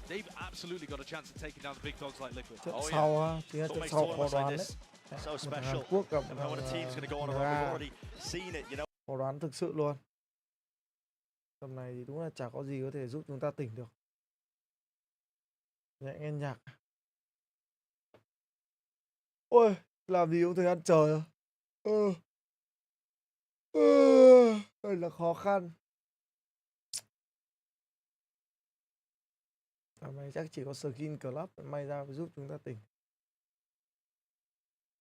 they've absolutely got a chance of taking down the big dogs like Liquid. Oh yeah. It's what makes tournaments like this so special. And when a team's going to go on a run, we've already seen it, you know. Khó đoán thực sự luôn. Tầm này thì đúng là chả có gì có thể giúp chúng ta tỉnh được. Nhẹ nghe nhạc. Ôi, làm gì cũng thời ăn trời à? Đây là khó khăn. Tầm này chắc chỉ có skin club may ra mới giúp chúng ta tỉnh.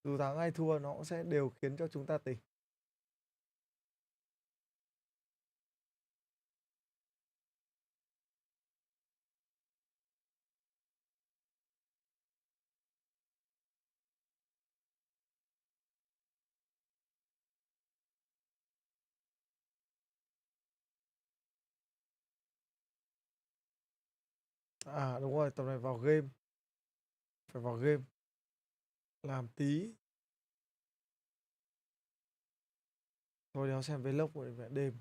Dù thắng hay thua nó cũng sẽ đều khiến cho chúng ta tỉnh. À đúng rồi, tầm này vào game. Phải vào game. Làm tí. Thôi đéo xem vlog của mẹ đêm.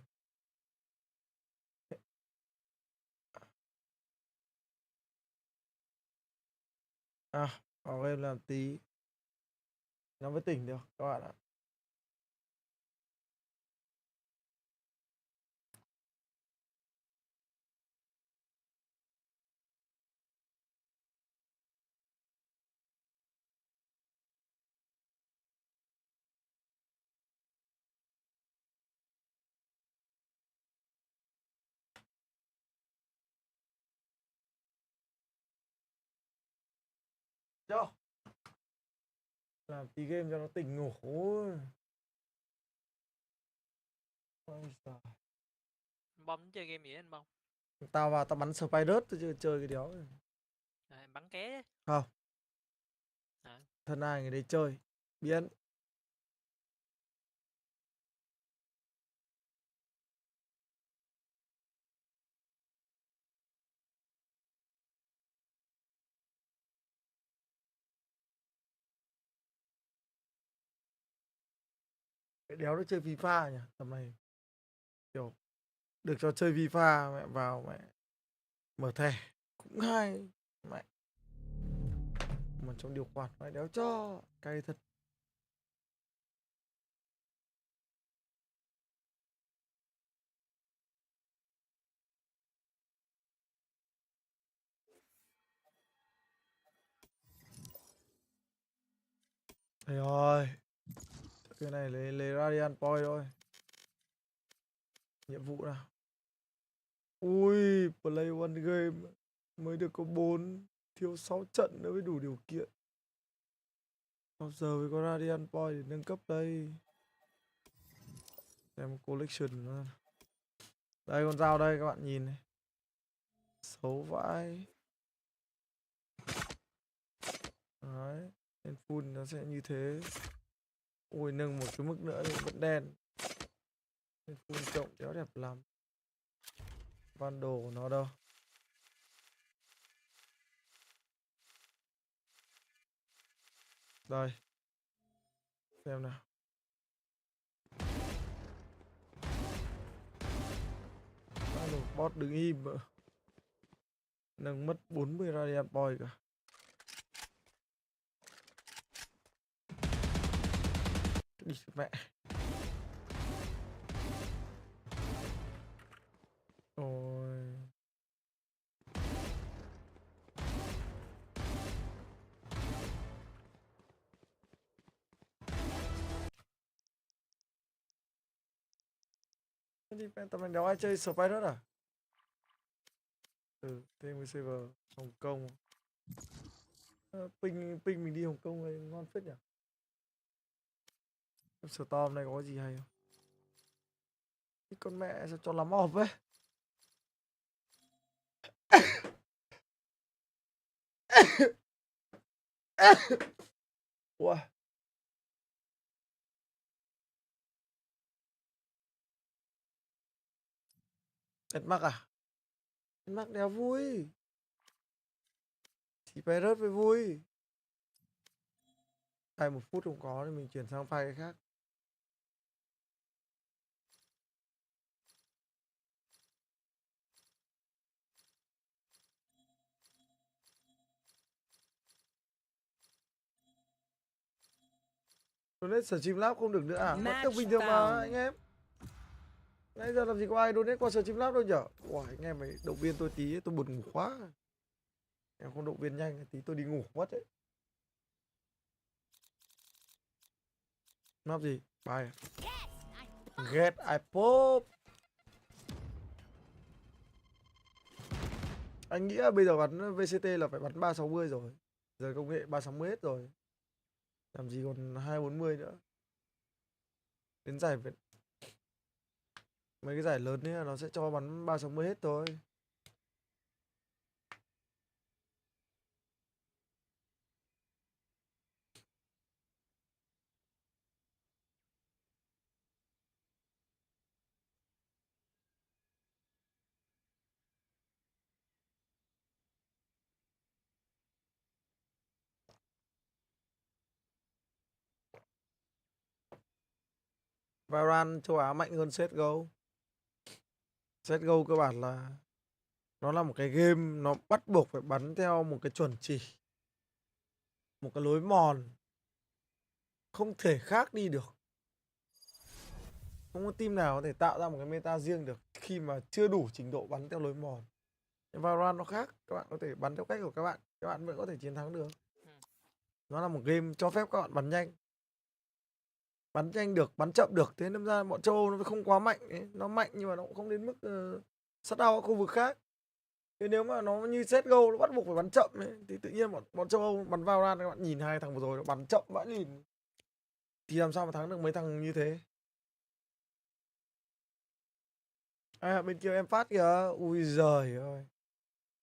À, vào game làm tí. nó mới tỉnh được các bạn ạ. Cho làm tí game cho nó tỉnh ngủ. Ôi giời. Bom chơi game gì anh Bom? Tao vào tao bắn spider tôi chơi cái đéo này. À, bắn ké chứ. Không. À. Thân ai người đấy chơi. Biến. Cái đéo nó chơi FIFA nhỉ, tầm này kiểu được cho chơi FIFA mẹ vào mẹ mở thẻ cũng hay mẹ, mà trong điều khoản mẹ đéo cho cay thật. Thầy ơi, cái này lấy Radiant Point thôi. Nhiệm vụ nào. Ui, play one game mới được có 4, thiếu 6 trận nữa mới đủ điều kiện. Bao giờ mới có Radiant Point để nâng cấp đây. Xem collection nữa. Đây con dao đây các bạn nhìn này. Xấu vãi. Đấy, lên full nó sẽ như thế. Ui, nâng một cái mức nữa thì vẫn đen. Lên full cộng đéo đẹp lắm. Vandal của nó đâu. Đây. Xem nào. Bot đứng im nữa. Nâng mất 40 Radiant Point cả. Đi mẹ. Ôi. Đi tầm này đéo ai chơi Spider à? Ừ, thêm với server Hồng Kông. Ping mình đi Hồng Kông này ngon phết nhỉ. Storm này có gì hay không? Cái con mẹ sao cho lắm off ấy. Ủa. Hết mắc à? Hết mắc đéo vui. Chỉ phải rớt với vui. 1 phút không có thì mình chuyển sang file cái khác. Donate Streamlabs không được nữa à? Vẫn được bình thường mà anh em. Nãy giờ làm gì có ai donate qua Streamlabs đâu nhở? Ủa, anh em phải động viên tôi tí, tôi buồn ngủ quá. Em không động viên nhanh tí tôi đi ngủ mất đấy. Map gì? Bài. Get I pop. Anh nghĩ là bây giờ bắn VCT là phải bắn 360 rồi. Giờ công nghệ 360 hết rồi. Làm gì còn 240 nữa. Đến giải Việt. Mấy cái giải lớn ấy nó sẽ cho bắn 360 hết thôi. Valorant châu Á mạnh hơn CSGO. CSGO cơ bản là nó là một cái game nó bắt buộc phải bắn theo một cái chuẩn chỉ, một cái lối mòn, Không thể khác đi được. Không có team nào có thể tạo ra một cái meta riêng được khi mà chưa đủ trình độ bắn theo lối mòn. Valorant nó khác, các bạn có thể bắn theo cách của các bạn vẫn có thể chiến thắng được. Nó là một game cho phép các bạn bắn nhanh. Bắn nhanh được, bắn chậm được. Thế nên ra bọn châu Âu nó không quá mạnh ấy. Nó mạnh nhưng mà nó cũng không đến mức shut down các khu vực khác. Thế nếu mà nó như CSGO nó bắt buộc phải bắn chậm ấy, thì tự nhiên bọn châu Âu bắn Valorant, các bạn nhìn hai thằng vừa rồi nó bắn chậm vãi lìn. Thì làm sao mà thắng được mấy thằng như thế. Bên kia em phát kìa. Ui giời ơi.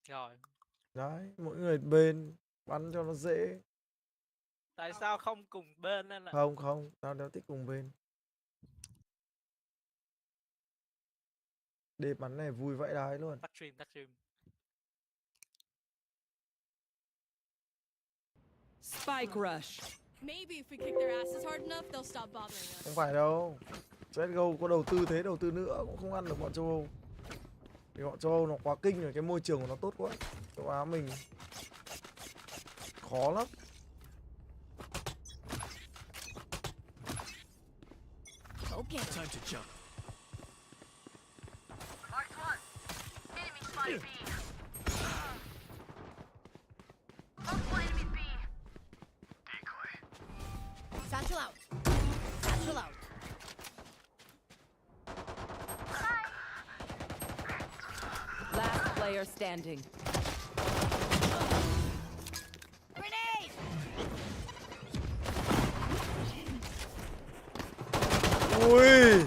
Rồi. Đấy, mỗi người bên bắn cho nó dễ. Tại sao không cùng bên nên là... Không, tao đéo thích cùng bên. Đêm bắn này vui vãi đái luôn. Tắt stream. Spike rush. Maybe if we kick their asses hard enough, they'll stop bothering us. Không phải đâu. CSGO có đầu tư thế đầu tư nữa cũng không ăn được bọn châu Âu. Vì bọn châu Âu nó quá kinh rồi, cái môi trường của nó tốt quá. Châu Á mình khó lắm. Okay. Time to jump. Enemy spotted B. Enemy B. Decoy. Satchel out. Satchel out. Last player standing. Grenade! Ui.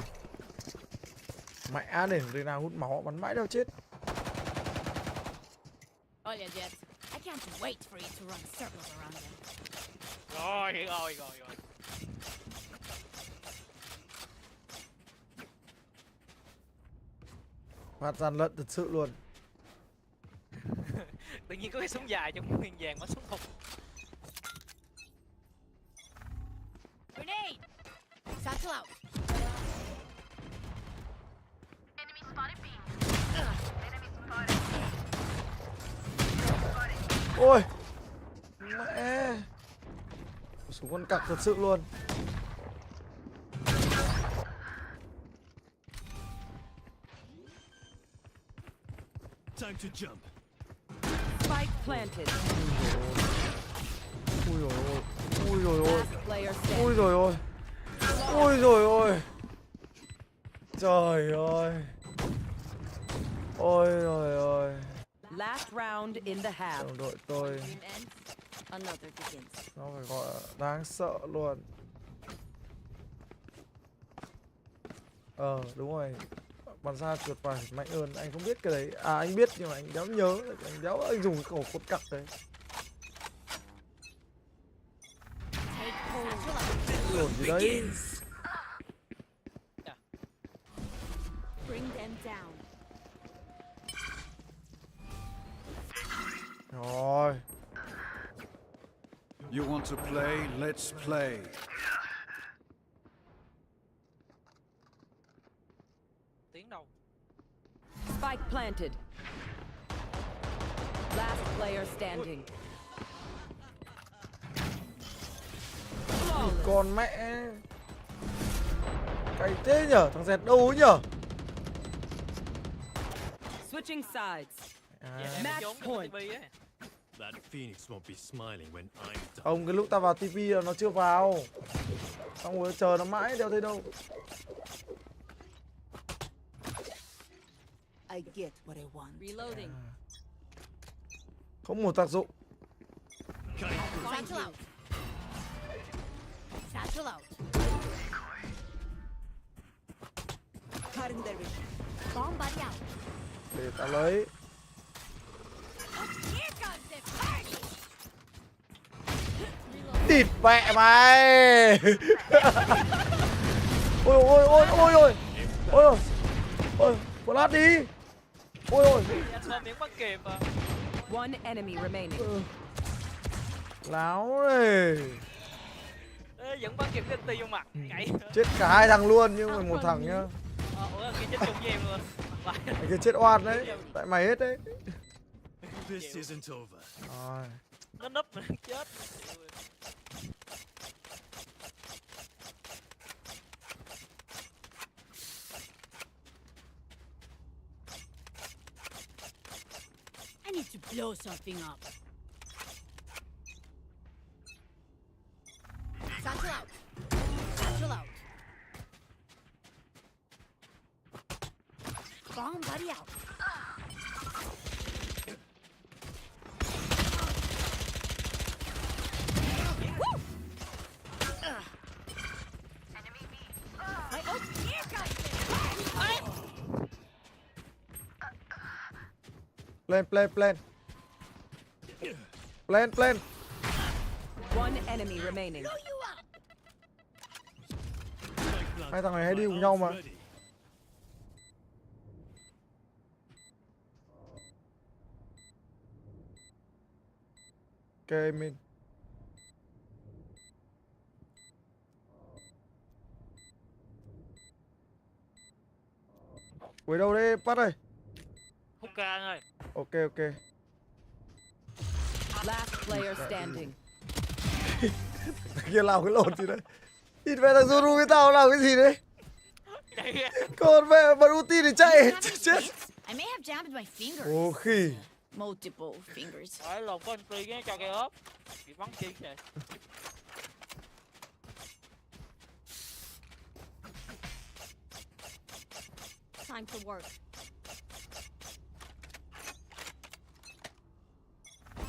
Mẹ để người nào hút máu bắn mãi đâu chết. Oh yeah, Jets. I can't wait for you to run circles around them. Rồi. Phát gian lận thật sự luôn. Tự nhiên có cái súng dài trong nguyên vàng bắn súng thục. Grenade! Satchel out. Enemy spotted B. Enemy spotted. Ôi. Mẹ. Súng con cặc thật sự luôn. Time to jump. Spike planted. Ui rồi ôi. Ui rồi ôi. Last player standing. Ui rồi ôi. Ui rồi ôi. Trời ơi. Ôi rồi ôi. Last round in the half. Đồng đội tôi Another begins. nó phải gọi là đáng sợ luôn. Đúng rồi. Bắn ra chuột phải mạnh hơn. Anh không biết cái đấy. À anh biết nhưng mà anh đéo nhớ. Anh dùng cái khẩu cốt cặc đấy. Lộn gì đấy. Bring them down. Rồi. You want to play? Let's play. Tiếng đâu? Spike planted. Last player standing. Con mẹ. Cái thế nhở? Thằng dẹt đâu ấy nhở? Switching sides. Match point. That phoenix won't be smiling when I'm done. Không, cái lúc ta vào TV là nó chưa vào. Xong rồi chờ nó mãi đéo thấy đâu. I get what I want. Reloading. Không một tác dụng. Satchel out. Satchel out. Cutting their vision. Bomb body out. Để ta lấy. Here comes the party. Địt mẹ mày. Ôi ôi ôi ôi ôi. Ôi ôi. Ôi, flash đi. Ôi ôi. Anh ôm miếng bắt kịp à. One enemy remaining. Láo này. Ê, vẫn bắt kịp cái ti vô mặt. Cậy. Chết cả hai thằng luôn nhưng mà một thằng nhá. Ủa kia chết chung với em luôn. Mày kia chết oan đấy. Tại mày hết đấy. This isn't over. Rồi. Nó núp chết. blow something up. Satchel out. Satchel out. Bomb buddy out. My ult here comes it. Plan. One enemy remaining. Hai thằng này hay đi cùng nhau mà. Ok mình. Quay đâu đấy, bắt ơi. Hút ca anh ơi. Ok. Last player standing. Kia làm cái lồn gì đấy. Nhìn về thằng Zuru với tao làm cái gì đấy. Còn mẹ bật ulti để chạy. Chết. I may have jammed my fingers. Ô khỉ. Multiple fingers. Phải lồn có anh Phi ghé cho cái ốp. Bị bắn chi vậy. Time to work.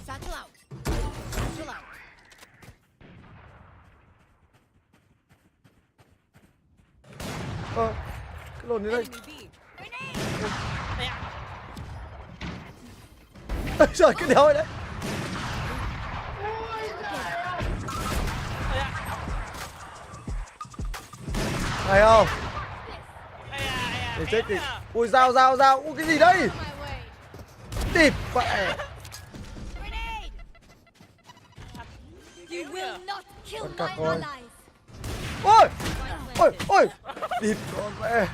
Satchel out. Satchel out. Cái lồn như đây. Trời cái đéo ấy đấy. Hay không? Để chết kìa. Ui dao. Ui cái gì đây? Địt vậy. You will not kill Con my cặc rồi. allies. Ôi. Địt con mẹ.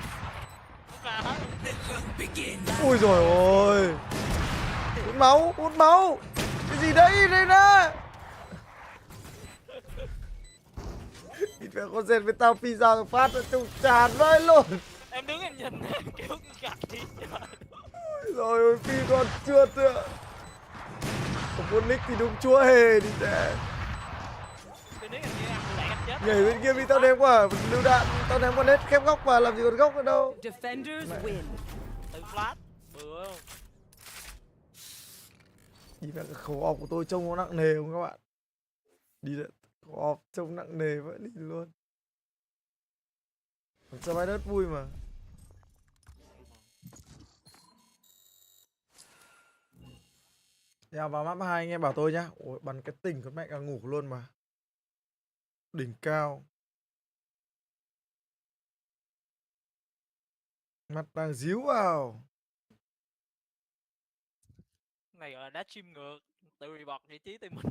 Ui rồi ôi. Hút máu. Cái gì đấy đây nè. Địt mẹ con dệt với tao phi ra phát trông tràn vãi luôn. Em đứng em nhìn kiểu cặc đi trời. Rồi ôi phi còn trượt nữa. Còn con nick thì đúng chúa hề đi tè. Nhảy bên kia vì tao ném quả lưu đạn, tao ném quả nét khép góc và làm gì còn góc nữa đâu. Defenders win. Tự flash. Bừa không? Nhìn vào cái khẩu off của tôi trông nó nặng nề không các bạn? Đi đấy, khẩu off trông nặng nề vậy đi luôn. Sao bài đất vui mà. Vào map 2 anh em bảo tôi nhá. Ôi bắn cái tỉnh con mẹ cả ngủ luôn mà. Đỉnh cao. Mặt đang díu vào. Này gọi là đá chim ngược. Tự report vị trí team mình.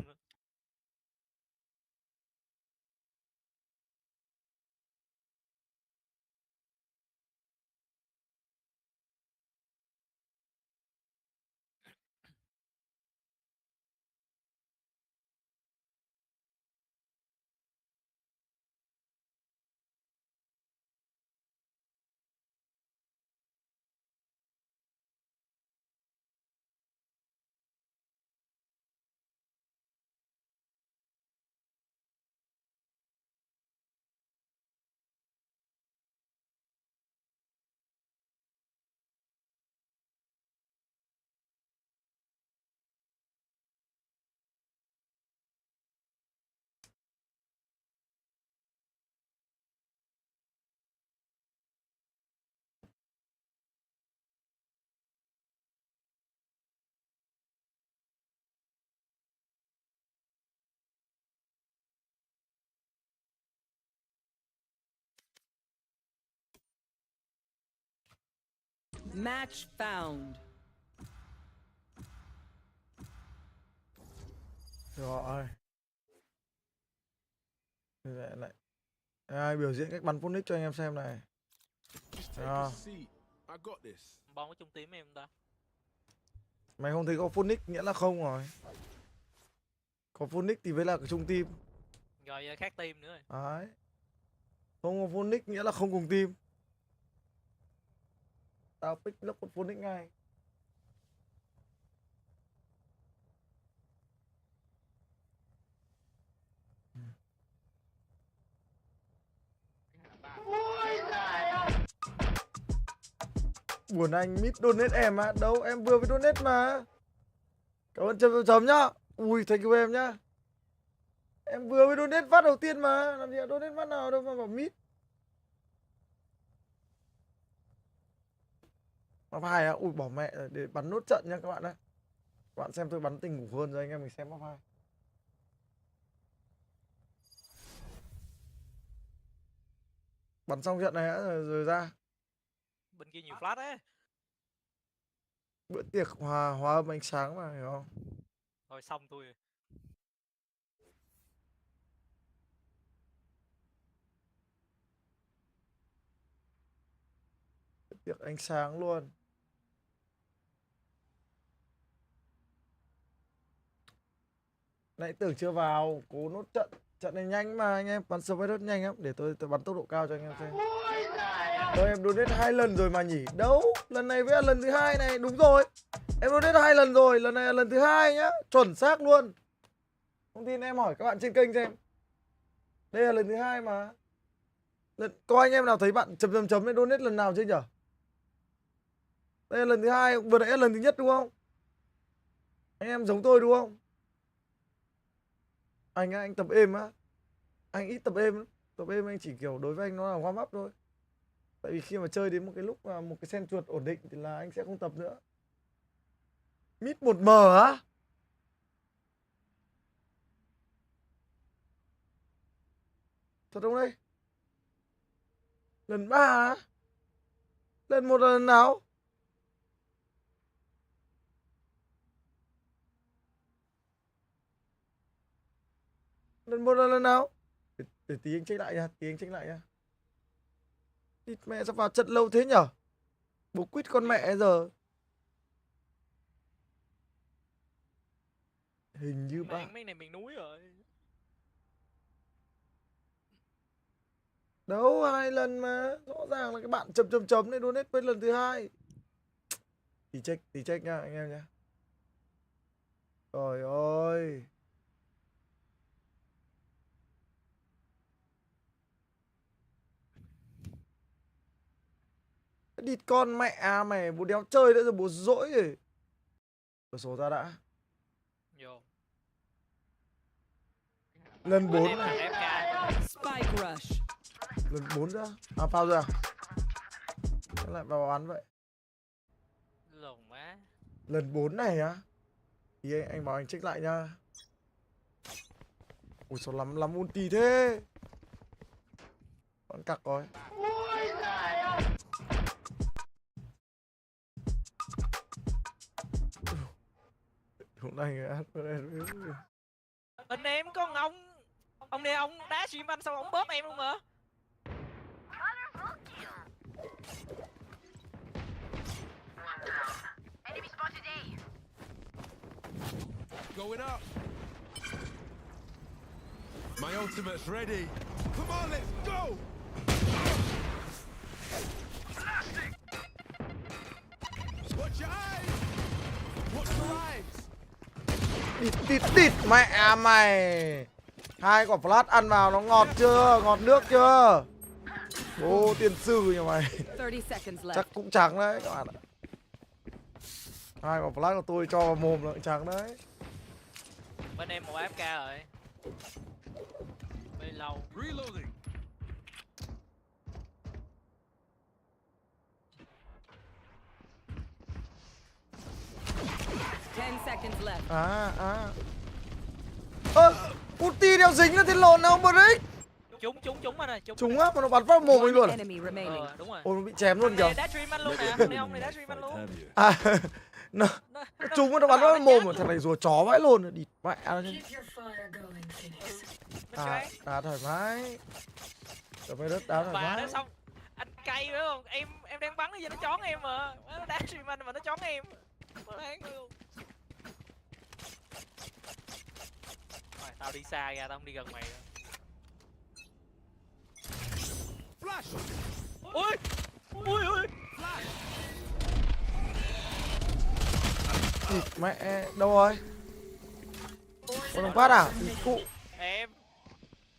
Match found. Rồi. Lại. Ai biểu diễn cách bắn phonics cho anh em xem này. Bom có chung team em ta. Mày không thấy có phonics nghĩa là không rồi. Có phonics thì mới là cái chung team. Rồi khác team nữa rồi. Đấy. Không có phonics nghĩa là không cùng team. Tao pick nó con phonics ngay. Buồn anh mít donate em á. Đâu em vừa với donate mà. Cảm ơn chấm nhá. Ui thank you em nhá. Em vừa với donate phát đầu tiên mà. Làm gì có donate phát nào đâu mà bảo mít. Map 2 á. Ui bỏ mẹ rồi. Để bắn nốt trận nha các bạn ạ. Các bạn xem tôi bắn tình ngủ hơn rồi anh em mình xem map 2. Bắn xong trận này rồi ra. Bên kia nhiều flash ấy. Bữa tiệc hòa âm ánh sáng mà hiểu không? Thôi xong tôi. Bữa tiệc ánh sáng luôn. Nãy tưởng chưa vào, cố nốt trận. Trận này nhanh mà anh em, bắn sớm rất nhanh lắm. Để tôi bắn tốc độ cao cho anh em xem. Đâu em donate 2 lần rồi mà nhỉ? Đâu, lần này với lần thứ 2 này, đúng rồi. Em donate 2 lần rồi, lần này là lần thứ 2 nhá, chuẩn xác luôn. Không tin em hỏi các bạn trên kênh xem. Đây là lần thứ 2 mà. Có anh em nào thấy bạn chấm lên donate lần nào chưa nhỉ? Đây là lần thứ 2, vừa nãy là lần thứ nhất đúng không? Anh em giống tôi đúng không? Anh tập êm á. Anh ít tập êm. Tập êm anh chỉ kiểu đối với anh nó là warm up thôi. Tại vì khi mà chơi đến một cái lúc mà một cái sen chuột ổn định thì là anh sẽ không tập nữa. Mid 1M á? Thật không đây? Lần 3 á? Lần 1 là lần nào? Lần 1 là lần nào? Để tí anh check lại nha, Địt mẹ sao vào trận lâu thế nhở? Bố quýt con mẹ giờ. Hình như ba. Mấy này miền núi rồi. Đâu 2 lần mà. Rõ ràng là cái bạn chấm này donate với lần thứ 2. Tí check nha anh em nha. Trời ơi. Địt con mẹ mày, bố đéo chơi nữa rồi, bố dỗi rồi. Cửa sổ ra đã. Vô. Lần 4 này. Spike rush. Lần 4 ra. À pause rồi à? Sao lại vào bắn vậy? Lồn má. Lần 4 này á? Thì anh bảo anh check lại nha. Ui sao lắm ulti thế. Con cặc rồi. Hôm nay Bên em có ông này ông đá stream anh xong ông bóp em luôn mà. Going up. My ultimate's ready. Come on, let's go. Watch your eyes. Watch your eyes. Tịt mẹ mày. 2 quả flash ăn vào nó ngọt chưa? Ngọt nước chưa? Ô tiền sư nhà mày. Chắc cũng trắng đấy các bạn ạ. 2 quả flash của tôi cho vào mồm là cũng trắng đấy. Bên em một AFK rồi. Bên lâu. Reloading. Ulti đeo dính là thế lộn nào Brick. Trúng anh ơi, trúng á mà nó bắn vào mồm anh luôn. Đúng rồi. Ôi nó bị chém luôn kìa. Đá stream anh luôn nè, ông này đá stream anh luôn. À nó trúng nó bắn vào mồm mà thằng này rùa chó vãi luôn, địt mẹ nó chứ. Đá thoải mái. Rồi mới đất đá thoải mái. Nó xong anh cay phải không? Em đang bắn thì nó chón em mà. Nó đá stream anh mà nó chón em. Nó đáng luôn. Rồi, tao đi xa ra, tao không đi gần mày nữa. Flash. Ui. Mẹ đâu rồi? Con thằng phát à? Cụ. Em.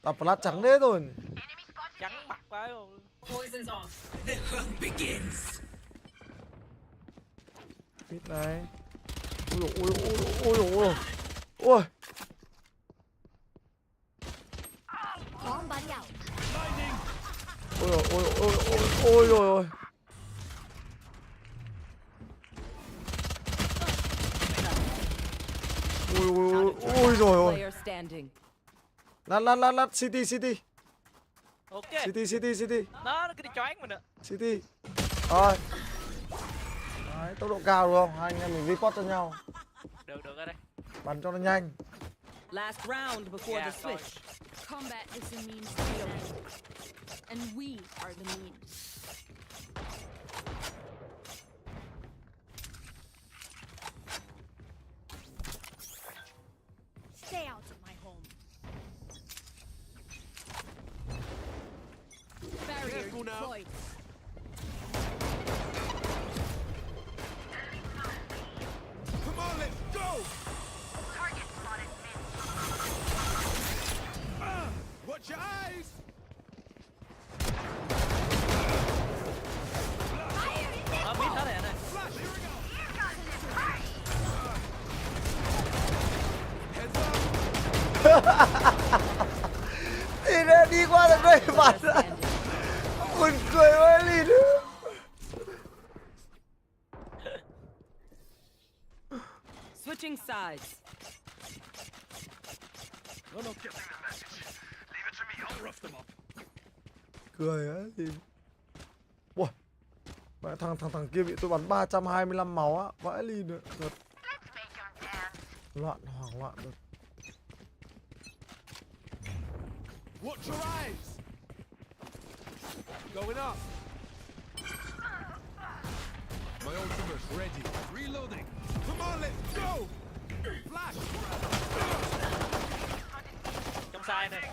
Tập flash trắng thế rồi. Trắng mặt quá rồi. Mít này. Ôi ôi ôi ôi ôi. Ôi. Bomb buddy out. Ôi ôi ôi ôi ôi ôi ôi. Ôi rồi ôi. Player standing. Lát City. Ok. City. Nó cứ đi choáng mình nữa. City. Rồi. Đấy, tốc độ cao đúng không? Hai anh em mình report cho nhau. Được ở đây. Bắn cho nó nhanh. Last round before the switch. Combat is the means to the end, and we are the means. Stay out of my home. Barrier deployed. Come on, let's go! Target spotted mid. Watch your eyes! Biết hết rồi anh ơi. Thì nó đi qua tận đây bắn ra. Buồn cười quá Liên. Switching sides. Cười á thì. Ui. Mẹ thằng kia bị tôi bắn 325 máu á, vãi Liên nữa. Thật. Hoảng loạn rồi. Watch your eyes! Going up! My ultimate's ready. Reloading! Come on, let's go! Flash! Trong sai này.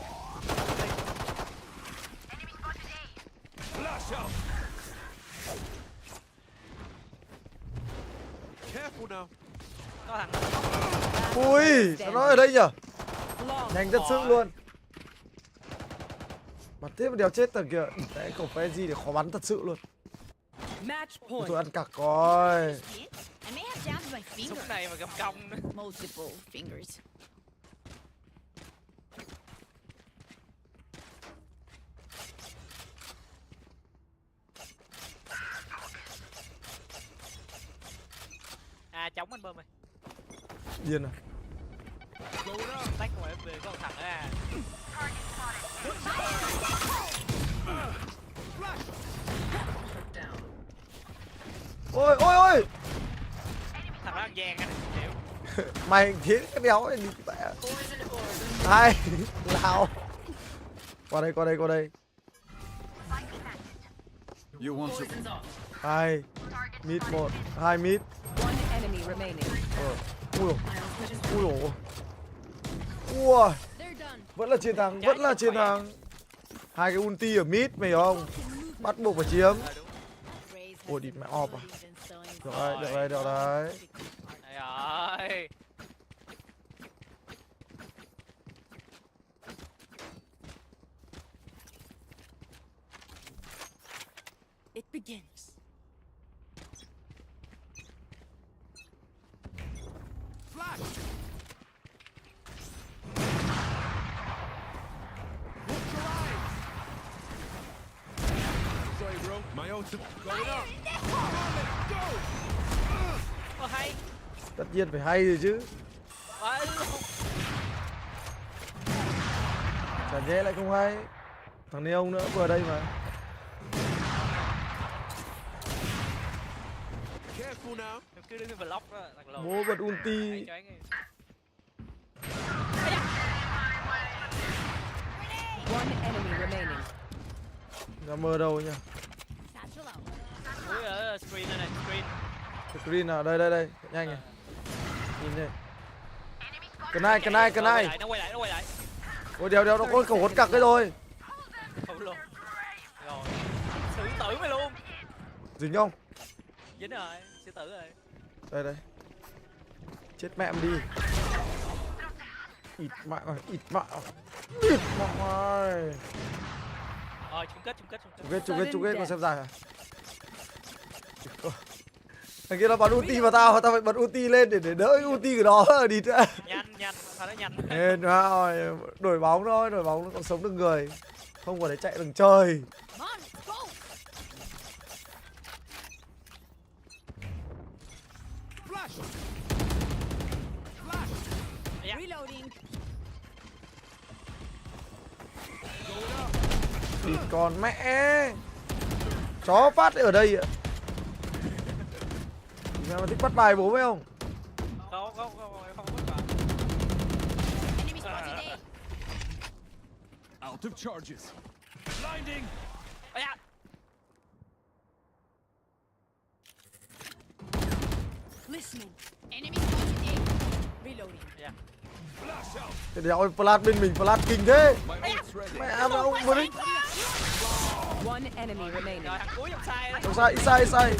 Flash out! Careful now! Có thằng. Ui, sao nó ở đây nhở? Nhanh rất sức luôn. Bắn tiếp một đéo chết tầng kìa. Đấy, cổng phe gì để khó bắn thật sự luôn. Tôi ăn cặc rồi. I may have jammed my finger. Súng này mà găm cong nữa. Multiple fingers. À chống anh bơm ơi. Điên à. Tách của em về có thằng à. Ôi ôi ôi. Thằng đó ăn gian anh hiểu. Mày thiến cái đéo này đi mẹ. Hai lao. Qua đây. You want to... Hai mid 1, 2 mid. One enemy remaining. Ui dồi. Ui. Vẫn là chiến thắng. Hai cái ulti ở mid mày hiểu không? Bắt buộc phải chiếm. Ôi địt mẹ off à. Được đấy. Đây rồi. It begins. Flash! Sorry, bro. My ultimate going up. Come on, let's go! Có hay. Tất nhiên phải hay rồi chứ. Chả nhẽ lại không hay. Thằng này ông nữa vừa đây mà. Careful now. Em cứ đứng cái block đó, thằng lồn. Bố bật ulti. One enemy remaining. Ra mơ đâu nhá. Ui ở screen này, screen. Screen à, đây. Nhanh này. Nhìn đây. Cái này. Nó quay lại. Ôi đéo nó có khẩu hốt cặc cái rồi. Không luôn. Rồi. Xử tử mày luôn. Dính không? Dính rồi, xử tử rồi. Đây. Chết mẹ em đi. Ịt mạng rồi. Rồi chung kết con xem dài à? Thằng kia nó bắn ulti vào tao phải bật ulti lên để đỡ cái ulti của nó đi nữa. Nhanh, sao nó nhanh. Hên rồi, đổi bóng thôi, đổi bóng nó còn sống được người. Không có để chạy đừng chơi. Reloading. Địt con mẹ. Chó phát ở đây ạ. Mẹ mà thích bắt bài bố phải không? Không bắt bài. Out of charges. Blinding. Listening. Enemy spotted A. Reloading. Cái đéo flash bên mình flash kinh thế. Mẹ mà ông muốn đi. One enemy remaining. Rồi thằng cuối trong sai đấy. Không sai.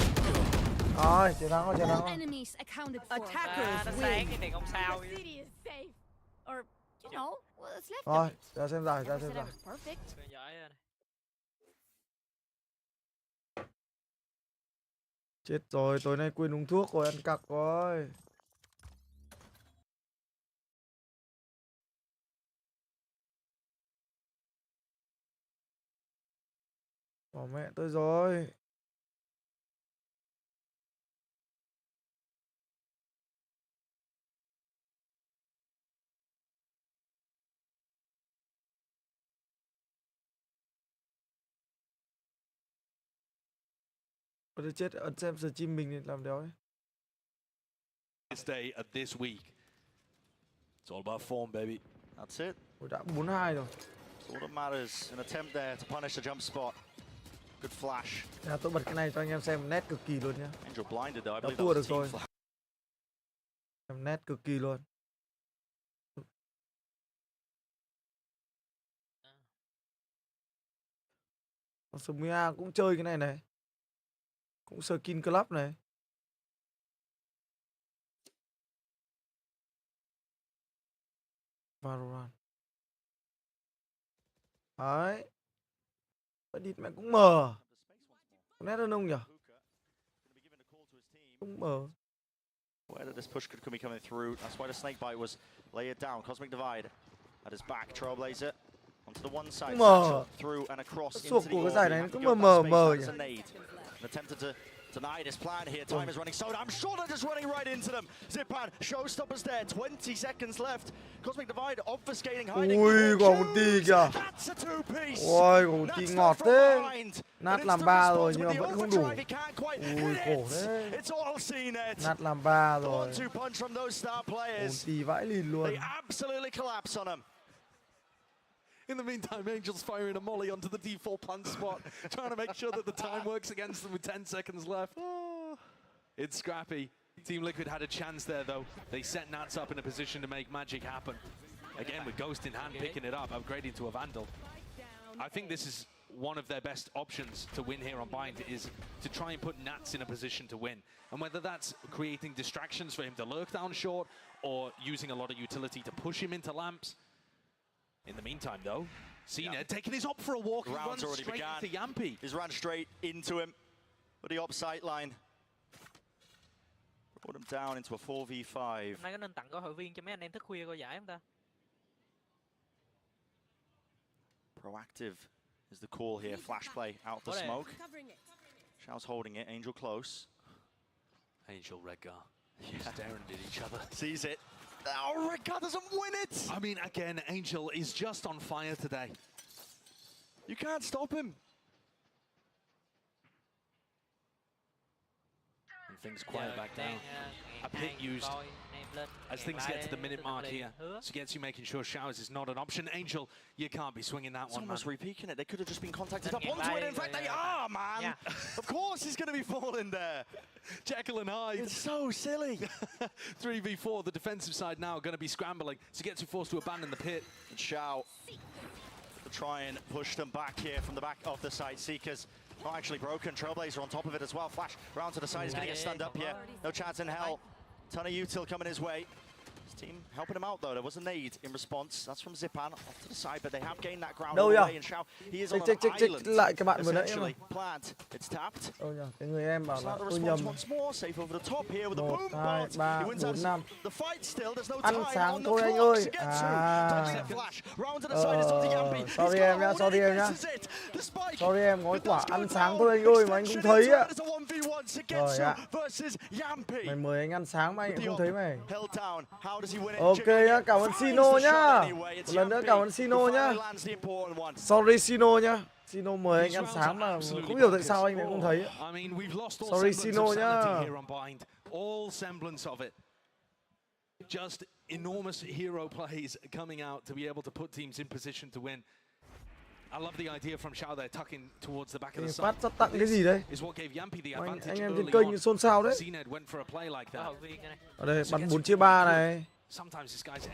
Rồi, chiến thắng rồi. Enemies accounted for. Attackers Nó win. sáng cái này không sao. City is safe. Or, you know, what's left Rồi, of it. ra xem giải, Never said I was perfect. Giỏi rồi. Chết rồi, tối nay quên uống thuốc rồi, ăn cặc rồi. Bỏ mẹ tôi rồi. Tôi chết, ấn xem stream mình thì làm đéo ấy. This day of this week. It's all about form, baby. That's it. Ôi đã 4-2 rồi. It's all that matters. An attempt there to punish the jump spot. Good flash. Dạ, tôi bật cái này cho anh em xem nét cực kỳ luôn nhá. Angel blinded though. I Đã believe tua that được was a team rồi. flash. Em nét cực kỳ luôn. Sumia cũng chơi cái này này. Cũng skin club này. Valorant. Đấy. Eddy mẹ cũng mờ. Nét hơn ông nhỉ? Cũng mờ. Whether this push could be coming through. That's why the snake bite was layered down. Cosmic Divide at his back. Trailblazer onto the one side. Mờ. Through and across into Suộc the của cái orb. giải You này have nó to cứ go mờ that mờ space. nhỉ? That is a nade. And attempted to deny this plan here. Time is running so I'm sure they're just running right into them. Zipan, showstoppers there. 20 seconds left. Cosmic Divide obfuscating, hiding. Ui, còn một tí kìa. That's a two-piece. Ôi, còn một tí ngọt thế. Nát But làm it's 3 the rồi response nhưng mà with the vẫn không đủ. overdrive. He can't quite Ui, hit khổ it. thế. It's all CNET. Nát làm 3 rồi. One-two punch from those star players. Tí vãi lìn luôn. They absolutely collapse on him. In the meantime, Angel's firing a molly onto the default plant spot, trying to make sure that the time works against them with 10 seconds left. Oh, it's scrappy. Team Liquid had a chance there, though. They set Nats up in a position to make magic happen. Again, with Ghost in hand, picking it up, upgrading to a Vandal. I think this is one of their best options to win here on Bind, is to try and put Nats in a position to win. And whether that's creating distractions for him to lurk down short, or using a lot of utility to push him into lamps. In the meantime, though, CNET taking his op for a walk. He runs Already straight began. into Yampi. He's run straight into him with the op sight line. Put him down into a 4v5. Hôm nay có nên tặng câu hội viên cho mấy anh em thức khuya coi giải không ta? Proactive is the call here. Flash play out the smoke. Shao's holding it. Angel close. Angel, Redgar, staring at each other. Sees it. Oh, Redgar doesn't win it! I mean, again, Angel is just on fire today. You can't stop him. And things quiet back down. A pit used as things get to the minute mark here. Sugetsu making sure showers is not an option. Angel, you can't be swinging that It's one, almost man. repeating it. They could have just been contacted up onto it. In fact, they are, man. Of course he's going to be falling there. Jekyll and Hyde. It's so silly. 3v4, the defensive side now going to be scrambling. Sugetsu forced to abandon the pit. And Shao to try and push them back here from the back of the site. Seekers not actually broken. Trailblazer on top of it as well. Flash round to the side. He's going to get stunned up here. No chance in hell. Ton of util coming his way. Team helping him out though. There was a nade in response. That's from Zipan off to the side, but they have gained that ground. Đâu all the nhỉ? way, and Shao, he is on an Check island. lại cái bạn vừa nãy Essentially, mà. plant. It's tapped. Đâu nhỉ? Cái người em bảo là Start the tôi response nhầm. once more. Safe over the top here with a 1, boom 2, bolt. 3, He wins 4, 5. the fight still. There's no Ăn time sáng on the thôi anh clock ơi. to get through. Dodging that flash. Round to the side is up to Yampi. Sorry He's em got nhá, hold sorry it. em nhá. This is it. The spike. Sorry em, có cái quả ăn sáng thôi anh ơi mà anh không thấy á. Rồi ạ. Mày mời anh ăn sáng mà anh không thấy mày. Ok nhá, cảm ơn Sino nhá. Một lần nữa cảm ơn Sino nhá. Sorry Sino nhá. Sino mời anh ăn sáng mà không hiểu tại sao anh lại không thấy. Sorry Sino nhá. All semblance of it. Just enormous hero plays coming out to be able to put teams in position to win. I love the idea from Shao there, tucking towards the back of the side. Phát sắp tặng cái gì đấy? Is what gave Yampi the Anh advantage em early trên kênh on. xôn xao đấy. Zined went for a play like that. Ở đây bắn 4/3 này.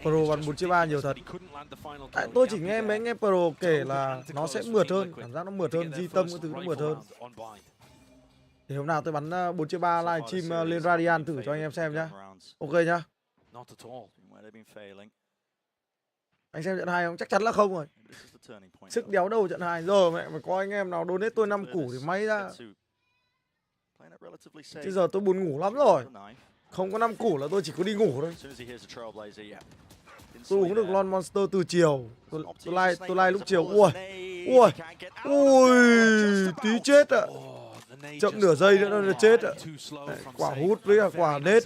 Pro bắn 4/3 nhiều thật. Tại tôi chỉ nghe mấy anh em pro kể là nó sẽ mượt hơn, cảm giác nó mượt hơn, di tâm cái thứ nó mượt hơn. Thì hôm nào tôi bắn 4/3 live stream lên Radiant thử cho anh em xem nhá. Ok nhá. Anh xem trận 2 không? Chắc chắn là không rồi. Sức đéo đầu trận 2. Giờ mẹ mà có anh em nào donate tôi 5 củ thì may ra. Chứ giờ tôi buồn ngủ lắm rồi. Không có 5 củ là tôi chỉ có đi ngủ thôi. Tôi uống được Lon Monster từ chiều. Tôi like lúc chiều. Ui. Ui. Ui. Tí chết ạ. Chậm nửa giây nữa là chết ạ. Quả hút với cả quả nết.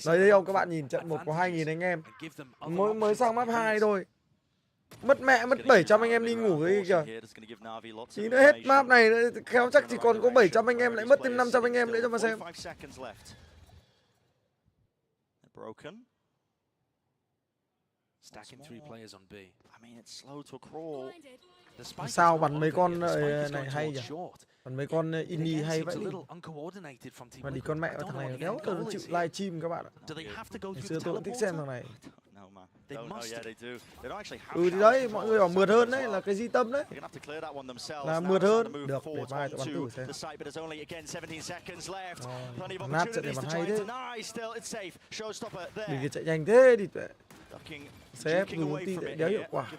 Đây không, các bạn nhìn trận 1 có 2.000 anh em. Mới sang map 2 thôi. Mất mẹ, mất 700 anh em đi ngủ cái kìa. Tí nữa hết map này nữa, khéo chắc chỉ còn có 700 anh em, lại mất thêm 500 anh em nữa cho mà xem. Stacking 3 players on B. I mean, it's slow to crawl. Sao bắn mấy con này hay nhỉ? Bắn mấy con Inni hay vậy đi. Mà đi con mẹ thằng này đéo nó chịu live stream các bạn ạ. Ngày xưa tôi cũng thích xem thằng này. Thì đấy, mọi người bảo mượt hơn đấy, là cái di tâm đấy. Là mượt hơn. Được, để mai tôi bắn thử xem. Nát trận này bắn hay thế. Đừng chạy nhanh thế đi tuệ. Xếp dùng ulti để đéo hiệu quả.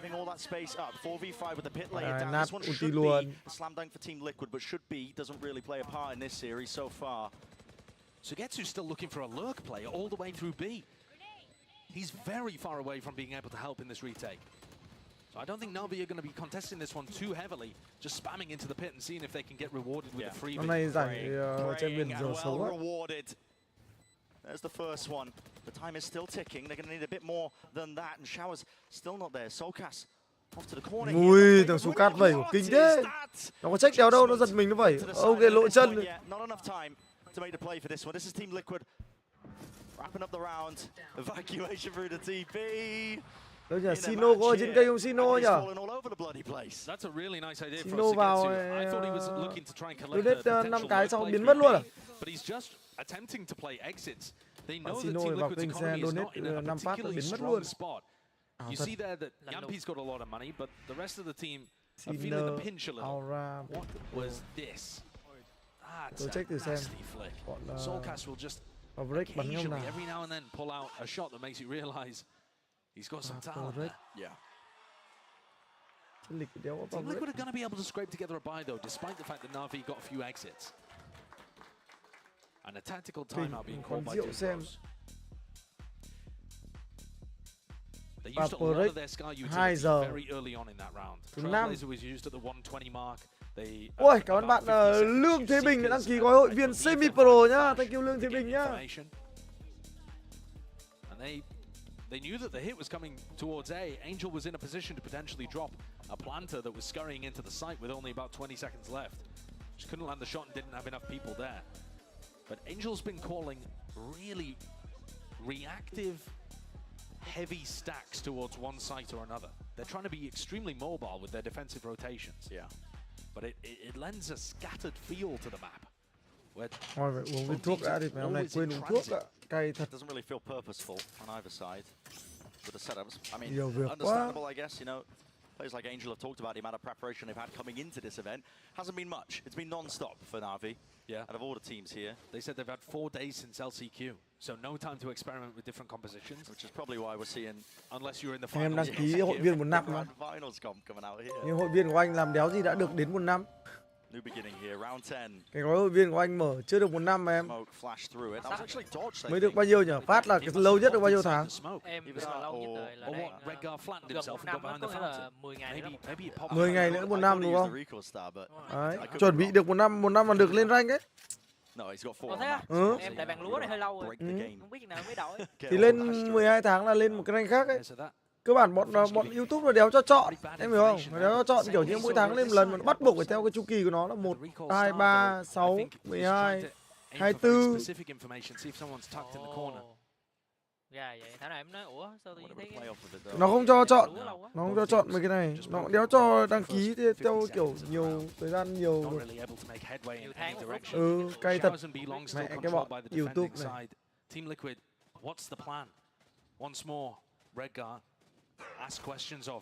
Nát ulti luôn. Sugetsu's still looking for a lurk play all the way through B. He's very far away from being able to help in this retake. So I don't think Navi are going to be contesting this one too heavily, just spamming into the pit and seeing if they can get rewarded with a free. Hôm nay giải trên biển giờ xấu quá. There's the first one. The time is still ticking. They're going to need a bit more than that. And Shower's still not there. Solkas off to the corner. Ui, thằng Solkas vẩy của kinh thế. Nó có trách đéo đâu, nó giật mình nó vẩy. Ok, lộ chân. Not enough time to make the play for this one. This is Team Liquid wrapping up the round. Evacuation through the TP. Đâu nhỉ? Sino có ở trên cây không? Sino nhỉ? That's a really nice idea Sino vào donate 5 cái sau biến mất luôn à? But he's just attempting to play exits. They know that Sino Team vào Liquid's kênh xe economy is not donate in a 5 phát là particularly biến mất strong luôn. spot. You see there that Yampi's got a lot of money, but the rest of the team are Sino, feeling the pinch a little. Aura, What was this? Tôi check thử xem. Solkas will just occasionally, every now and then, pull out a shot that makes you realize he's got some talent there. Yeah. Team Liquid are going to be able to scrape together a buy, though, despite the fact that Navi got a few exits. And a tactical timeout being called by two pros. They used a lot of their Sky utility very early on in that round. Trailblazer was used at the 120 mark. Ôi, cảm ơn bạn Lương Thế Bình đã đăng ký gói hội viên Semi Pro nhá. Thank you Lương Thế Bình nhá. And they knew that the hit was coming towards A. Angel was in a position to potentially drop a planter that was scurrying into the site with only about 20 seconds left. Just couldn't land the shot and didn't have enough people there. But Angel's been calling really reactive, heavy stacks towards one site or another. They're trying to be extremely mobile with their defensive rotations. Yeah. But it lends a scattered feel to the map. Thôi phải uống viên thuốc đã đi, hôm nay quên uống thuốc ạ. Cay thật. Doesn't really feel purposeful on either side with the setups. I mean, Nhiều việc understandable, I guess, you know. Players like Angel have talked about the amount of preparation they've had coming into this event. Hasn't been much. It's been non-stop for NAVI. Yeah. Out of all the teams here. They said they've had 4 days since LCQ, so no time to experiment with different compositions. Which is probably why we're seeing, unless you're in the Em finals. đăng ký hội viên 1 năm mà. Finals coming out here. Nhưng hội viên của anh làm đéo gì đã được đến 1 năm. New beginning here, round 10. Cái gói hội viên của anh mở chưa được 1 năm mà em. Smoke flashed through it. That was actually dodged. Mới được bao nhiêu nhỉ? Phát là cái lâu nhất được bao nhiêu tháng? Em lâu nhất rồi là Redgar gần 1 năm, có nghĩa là 10 ngày nữa. 10 ngày nữa 1 năm đúng không? Đấy, chuẩn bị được 1 năm mà được lên rank ấy. Có thế á? Ừ. Em đại bàng lúa này hơi lâu rồi. Không biết chừng nào mới đổi. Thì lên 12 tháng là lên một cái rank khác ấy. Cơ bản bọn YouTube nó đéo cho chọn, em hiểu không? Nó đéo cho chọn kiểu như mỗi tháng lên một lần mà nó bắt buộc phải theo cái chu kỳ của nó là 1, 2, 3, 6, 12, 24. Dạ vậy, thảo nào em nói ủa sao tự nhiên thấy cái... Nó không cho chọn, nó không cho chọn mấy cái này, nó cũng đéo cho đăng ký theo kiểu nhiều thời gian nhiều. Ừ, cay thật. Mẹ cái bọn YouTube này. Team Liquid, what's the plan? Once more, Redgar ask questions of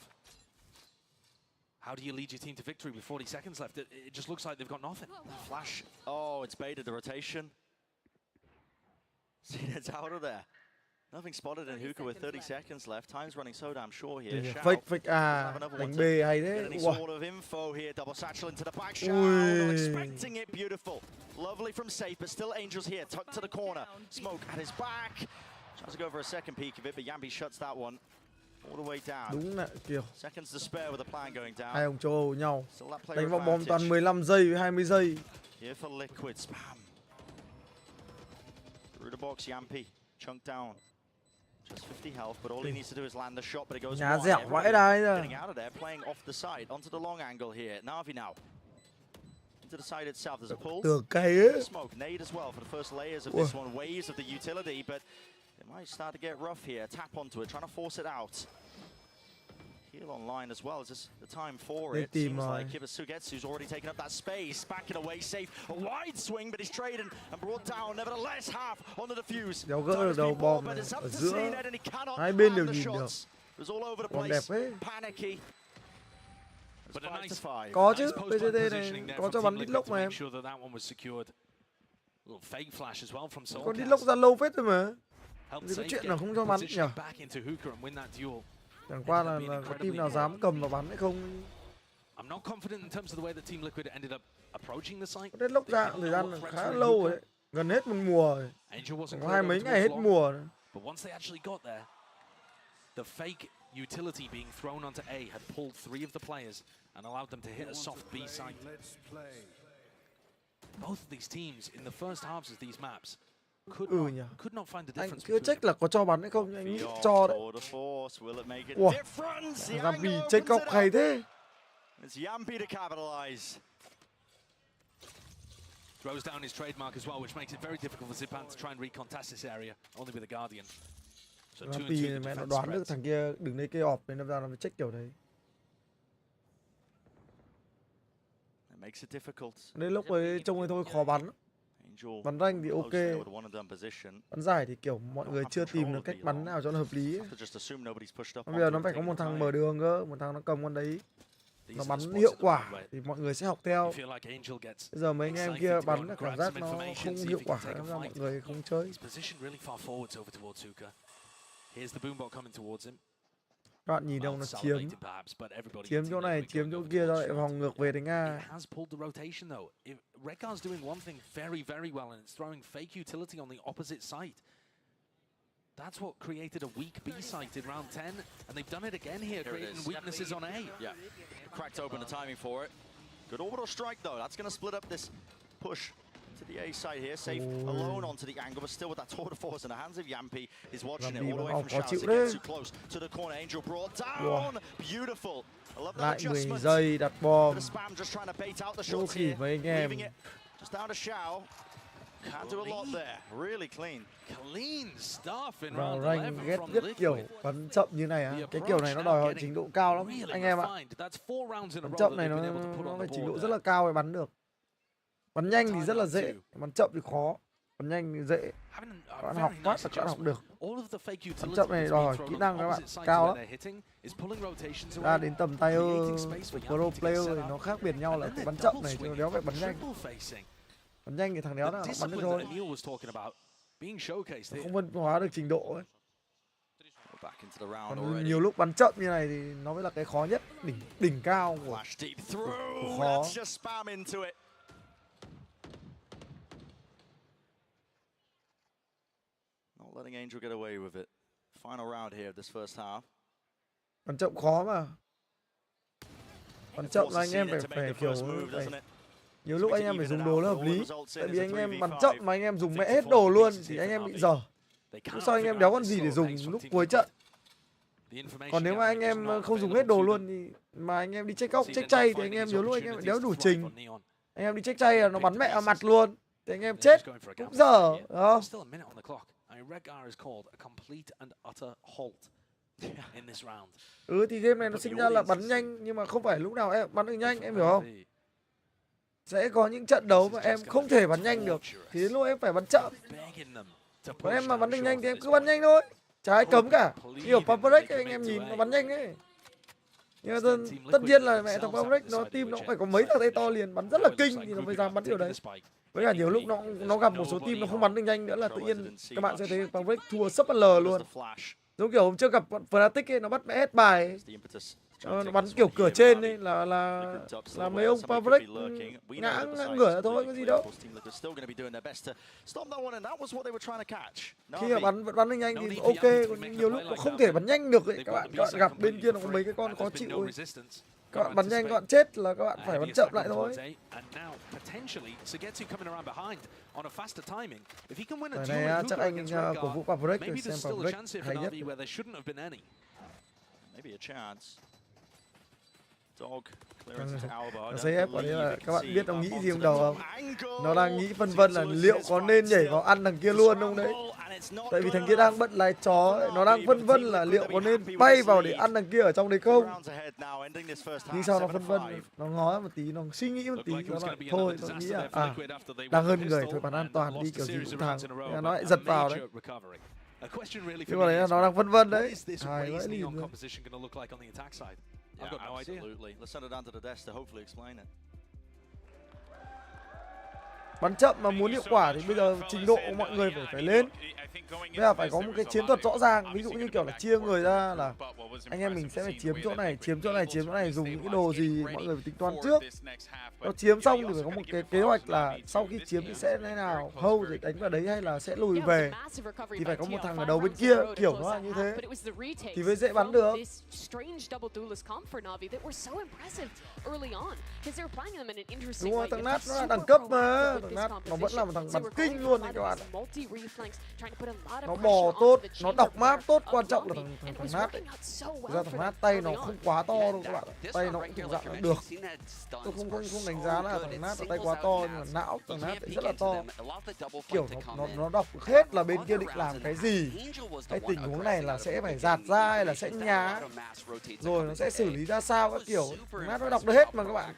how do you lead your team to victory with 40 seconds left? It just looks like they've got nothing. Flash. Oh, it's baited the rotation. See, it's out of there. Nothing spotted in Hookah with 30 seconds left. Time's running so damn short here. Fake A, đánh B hay thế. Any sort of info here. Double satchel into the back shot. Not expecting it. Beautiful. Lovely from safe, but still Angel's here. Tucked to the corner. Smoke at his back. Tries to go for a second peek of it, but Yambi shuts that one. All the way down. Đúng là kiểu Seconds to spare with the plan going down. hai ông châu Âu nhau. Đánh vào bom toàn 15 giây với 20 giây. Here for Liquid spam. Through the box, Yampi chunked down. Just 50 health, but all he needs to do is land the shot, but it goes Nhà wide. dẻo vãi đai rồi. Getting out of there, playing off the side, onto the long angle here. Navi now. Into the side itself, there's a pull. Tường cây ấy. Smoke, nade as well for the first layers of this one. Waves of the utility, but it might start to get rough here. Tap onto it, trying to force it out. Heal online as well. Is this the time for it? Seems like Kibasugetsu's already taken up that space. Backing away safe. A wide swing, but he's traded and brought down. Nevertheless, half on the defuse. Đéo gỡ được đầu bom này. Ở giữa hai bên đều nhìn được. Bom đẹp ấy. Panicky. Có chứ, PCT này có cho bắn deadlock mà em. Có deadlock ra lâu phết rồi mà. Thì có chuyện nào không cho bắn nhỉ? Chẳng qua là có team nào dám cầm và bắn hay không. Có deadlock ra thời gian khá lâu rồi đấy. Gần hết một mùa rồi. Có 20 mấy ngày hết mùa rồi. The fake utility being thrown onto A had pulled 3 of the players and allowed them to hit a soft B site. Both of these teams in the first halves of these maps could not find the difference. Anh cứ check là có cho bắn hay không, anh nghĩ cho đấy. Wow, Yampi check góc hay thế. It's Yampi to capitalize. Throws down his trademark as well, which makes it very difficult for Zipan to try and recontest this area, only with a Guardian. So Yampi này mẹ nó đoán được thằng kia đứng đây cây ọp nên nó ra nó mới check kiểu đấy. Đến lúc ấy trông ấy thôi khó bắn. Bắn rank thì ok. Bắn giải thì kiểu mọi người chưa tìm được cách bắn nào cho nó hợp lý ấy. Bây giờ nó phải có một thằng mở đường cơ, một thằng nó cầm con đấy. Nó bắn hiệu quả thì mọi người sẽ học theo. Bây giờ mấy anh em kia bắn là cảm giác nó không hiệu quả nên ra mọi người không chơi. Các bạn nhìn đâu nó chiếm chỗ này, chiếm chỗ kia rồi lại vòng ngược về đánh A. Redgar's doing one thing very, very well, and it's throwing fake utility on the opposite side. That's what created a weak B site in round 10, and they've done it again here, creating weaknesses on A. Yeah, cracked open the timing for it. Good orbital strike though. That's going to split up this push to the A side here. Safe alone onto the angle, but still with that tour de force in the hands of Yampi. He's watching it all the way from Shouts. It gets too close to the corner. Angel brought down. Beautiful. I love that adjustment. 10 giây đặt bom. Spam just trying to bait out the shots here. Leaving it just down to Shao. Can't do a lot there. Really clean. Clean stuff in Vào round rank 11 ghét from nhất kiểu bắn chậm như này á. Cái kiểu này nó đòi hỏi trình độ cao lắm anh em ạ. Bắn chậm này nó phải trình độ rất là cao để bắn được. Bắn nhanh thì rất là dễ, bắn chậm thì khó. Bắn nhanh thì dễ. Các bạn học phát là các bạn học được. Bắn chậm này đòi hỏi kỹ năng các bạn cao lắm. Ra đến tầm tay pro player thì nó khác biệt nhau là cái bắn chậm này, chứ đéo phải bắn nhanh. Bắn nhanh thì thằng đéo nào bắn được thôi. Không phân hóa được trình độ ấy. Còn nhiều lúc bắn chậm như này thì nó mới là cái khó nhất, đỉnh cao của khó. Letting Angel get away with it. Final round here of this first half. Bắn chậm khó mà. Bắn chậm là anh em phải kiểu nhiều lúc anh em phải dùng đồ nó hợp lý. Tại vì anh em bắn chậm mà anh em dùng mẹ hết đồ luôn thì anh em bị dở. Sao anh em đéo còn gì để dùng lúc cuối trận. Còn nếu mà anh em không dùng hết đồ luôn thì mà anh em đi check góc, check chay thì anh em nhiều lúc anh em đéo đủ trình. Anh em đi check chay là nó bắn mẹ vào mặt luôn. Thì anh em chết cũng dở, đúng không? Thì game này nó sinh ra là bắn nhanh, nhưng mà không phải lúc nào em bắn được nhanh, em hiểu không? Sẽ có những trận đấu mà em không thể bắn nhanh được, thì đến lúc em phải bắn chậm. Còn em mà bắn được nhanh thì em cứ bắn nhanh thôi, chả ai cấm cả. Như ở Paprec anh em nhìn nó bắn nhanh ấy. Nhưng mà tất nhiên là mẹ thằng Paprec nó team nó cũng phải có mấy thằng tay to liền bắn rất là kinh thì nó mới dám bắn điều đấy. Với cả nhiều lúc nó gặp một số team nó không bắn được nhanh nữa là tự nhiên các bạn sẽ thấy Paprec thua sấp L luôn. Giống kiểu hôm trước gặp Fnatic ấy, nó bắt mẹ hết bài ấy. Nó bắn kiểu cửa trên ấy là mấy ông Paprec ngã ngửa thôi, có gì đâu. Khi mà bắn được nhanh thì ok, còn nhiều lúc nó không thể bắn nhanh được ấy. Các bạn gặp bên kia nó có mấy cái con khó chịu ấy. Các bạn bắn nhanh các bạn chết là các bạn phải bắn chậm lại thôi. Cái này chắc anh cổ vũ Paprec để xem Paprec hay nhất. Nó xây ép vào đấy là các bạn biết nó nghĩ gì trong đầu không? Nó đang nghĩ phân vân là liệu có nên nhảy vào ăn thằng kia luôn không đấy? Tại vì thằng kia đang bận lái chó, nó đang phân vân là liệu có nên bay vào để ăn thằng kia ở trong đấy không? Nhưng sau nó phân vân, nó ngó một tí, nó suy nghĩ một tí, các bạn thôi, nó nghĩ là đang hơn người, thôi bắn an toàn đi, kiểu gì cũng thắng. Nó lại giật vào đấy. Nhưng mà đấy là nó đang phân vân đấy. Hài vãi lìn luôn. I've got no idea. Absolutely. Let's send it down to the desk to hopefully explain it. Bắn chậm mà muốn hiệu quả thì bây giờ trình độ của mọi người phải lên. Bây giờ phải có một cái chiến thuật rõ ràng, ví dụ như kiểu là chia người ra là anh em mình sẽ phải chiếm chỗ này, chiếm chỗ này, chiếm chỗ này, dùng những cái đồ gì mọi người phải tính toán trước. Nó chiếm xong thì phải có một cái kế hoạch là sau khi chiếm thì sẽ thế nào, hold để đánh vào đấy hay là sẽ lùi về. Thì phải có một thằng ở đầu bên kia, kiểu nó là như thế thì mới dễ bắn được. Đúng rồi, thằng Nát nó là đẳng cấp mà, thằng Nát nó vẫn là một thằng bắn kinh luôn đấy các bạn. Nó bò tốt, nó đọc map tốt, quan trọng là thằng Nát ấy. Thực ra thằng Nát tay nó không quá to đâu các bạn, tay nó cũng thuộc dạng là được. Tôi không đánh giá là thằng Nát là tay quá to, nhưng mà não thằng Nát ấy rất là to. Kiểu nó đọc hết là bên kia định làm cái gì, cái tình huống này là sẽ phải giạt ra hay là sẽ nhá, rồi nó sẽ xử lý ra sao các kiểu. Thằng Nát nó đọc được hết mà các bạn.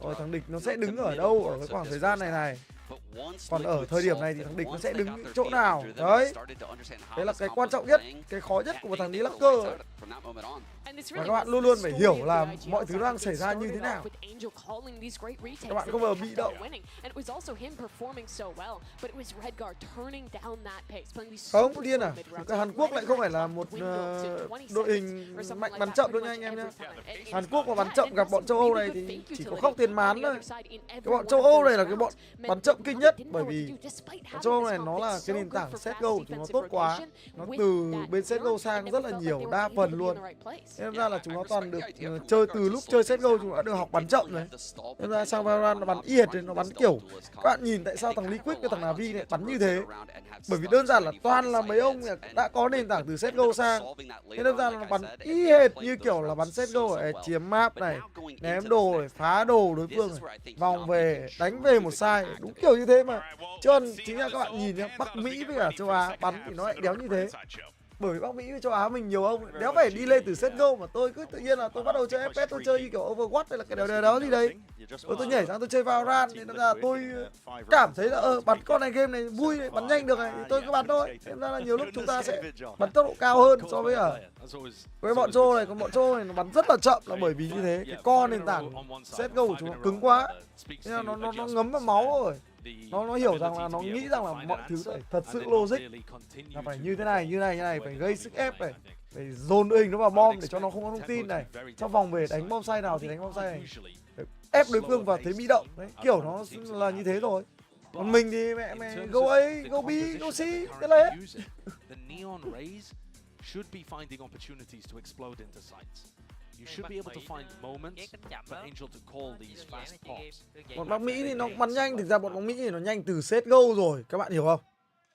Rồi thằng địch nó sẽ đứng ở đâu ở cái khoảng thời gian này. Còn ở thời điểm này thì thằng địch nó sẽ đứng chỗ nào. Đấy. Đấy là cái quan trọng nhất, cái khó nhất của một thằng đi lắc cơ ấy. Và các bạn luôn luôn phải hiểu là mọi thứ đang xảy ra như thế nào. Các bạn không bao giờ bị động. Không, điên à? Cái Hàn Quốc lại không phải là một đội hình mạnh bắn chậm đâu nha anh em nhá. Hàn Quốc mà bắn chậm gặp bọn châu Âu này thì chỉ có khóc tiền mán thôi. Cái bọn châu Âu này là cái bọn bắn chậm kinh nhất, bởi vì châu Âu này nó là cái nền tảng CSGO của chúng nó tốt quá. Nó từ bên CSGO sang rất là nhiều, đa phần luôn. Nên ra là chúng nó toàn được chơi từ lúc chơi CSGO chúng nó đã được học bắn chậm rồi. Nên ra sang Valorant nó bắn yệt, nó bắn kiểu các bạn nhìn tại sao thằng Liquid với thằng NAVI này bắn như thế. Bởi vì đơn giản là toàn là mấy ông đã có nền tảng từ CSGO sang. Thế đơn giản là nó bắn y hệt như kiểu là bắn CSGO này, chiếm map này, ném đồ này, phá đồ đối phương này, vòng về, đánh về một sai, đúng kiểu như thế mà. Chứ còn chính là các bạn nhìn nhá, Bắc Mỹ với cả châu Á bắn thì nó lại đéo như thế. Bởi vì Bắc Mỹ với châu Á mình nhiều ông đéo phải đi lên từ CSGO mà tôi cứ tự nhiên là tôi bắt đầu chơi FPS, tôi chơi như kiểu Overwatch hay là cái đéo đó gì đấy. Tôi nhảy sang tôi chơi Valorant nên là tôi cảm thấy là bắn con này game này vui này, bắn nhanh được này thì tôi cứ bắn thôi. Nên ra là nhiều lúc chúng ta sẽ bắn tốc độ cao hơn so với bọn Châu này, còn bọn Châu này nó bắn rất là chậm là bởi vì như thế. Cái con nền tảng CSGO của chúng nó cứng quá. Nên là nó ngấm vào máu rồi. Nó hiểu rằng là nó nghĩ rằng là mọi thứ phải thật sự logic, là phải như thế này, phải gây sức ép này, phải dồn đội hình nó vào bom để cho nó không có thông tin này, trong vòng về đánh bom sai nào thì đánh bom sai này, phải ép đối phương vào thế bị động đấy, kiểu nó là như thế rồi. Còn mình thì mẹ go A, go B, go C, thế là hết. You should be able to find moments for Angel to call these fast pops. Bọn Bắc Mỹ thì nó bắn nhanh, thực ra bọn Bắc Mỹ thì nó nhanh từ CSGO rồi, các bạn hiểu không?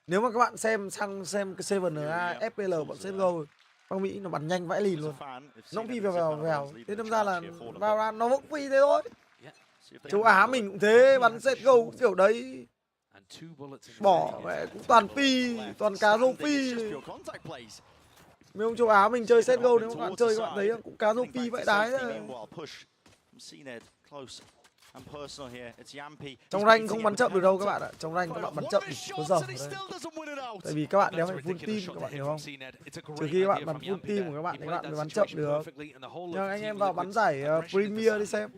Nếu mà các bạn xem cái 7A FPL bọn CSGO, Bắc Mỹ nó bắn nhanh vãi lìn luôn. Nó phi vào. Thế đâm ra là Valorant nó vẫn phi thế thôi. Châu Á mình cũng thế, bắn CSGO cũng kiểu đấy. Bỏ mẹ cũng toàn phi, toàn cá rô phi. Mấy ông châu Á mình chơi CSGO nếu các bạn chơi các bạn thấy cũng cá rô phi vãi đái rồi. Trong rank không bắn chậm được đâu các bạn ạ. Trong rank các bạn bắn chậm thì có giờ đấy. Tại vì các bạn đéo phải full team, các bạn hiểu không? Trừ khi các bạn bắn full team của các bạn thì các bạn mới bắn chậm được. Nhưng anh em vào bắn giải Premier đi xem.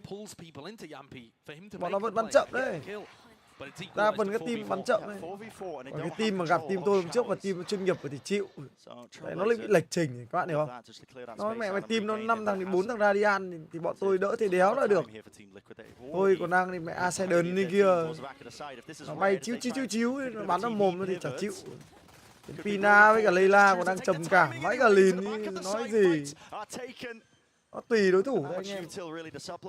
Bọn nó vẫn bắn chậm đấy. Đa phần cái team bắn chậm đấy. Còn cái team mà gặp team tôi hôm trước và team chuyên nghiệp thì chịu. Đấy, nó lại bị lệch trình, các bạn hiểu không? Nói mẹ team nó 5 thằng đến 4 thằng Radian thì bọn tôi đỡ thì đéo là được. Tôi còn đang thì mẹ Ascendant đi kia. Nó bay chiếu nó bắn vào mồm nó thì chả chịu. Pina với cả Layla còn đang trầm cảm vãi cả lìn đi, nói gì. Nó tùy đối thủ thôi anh em.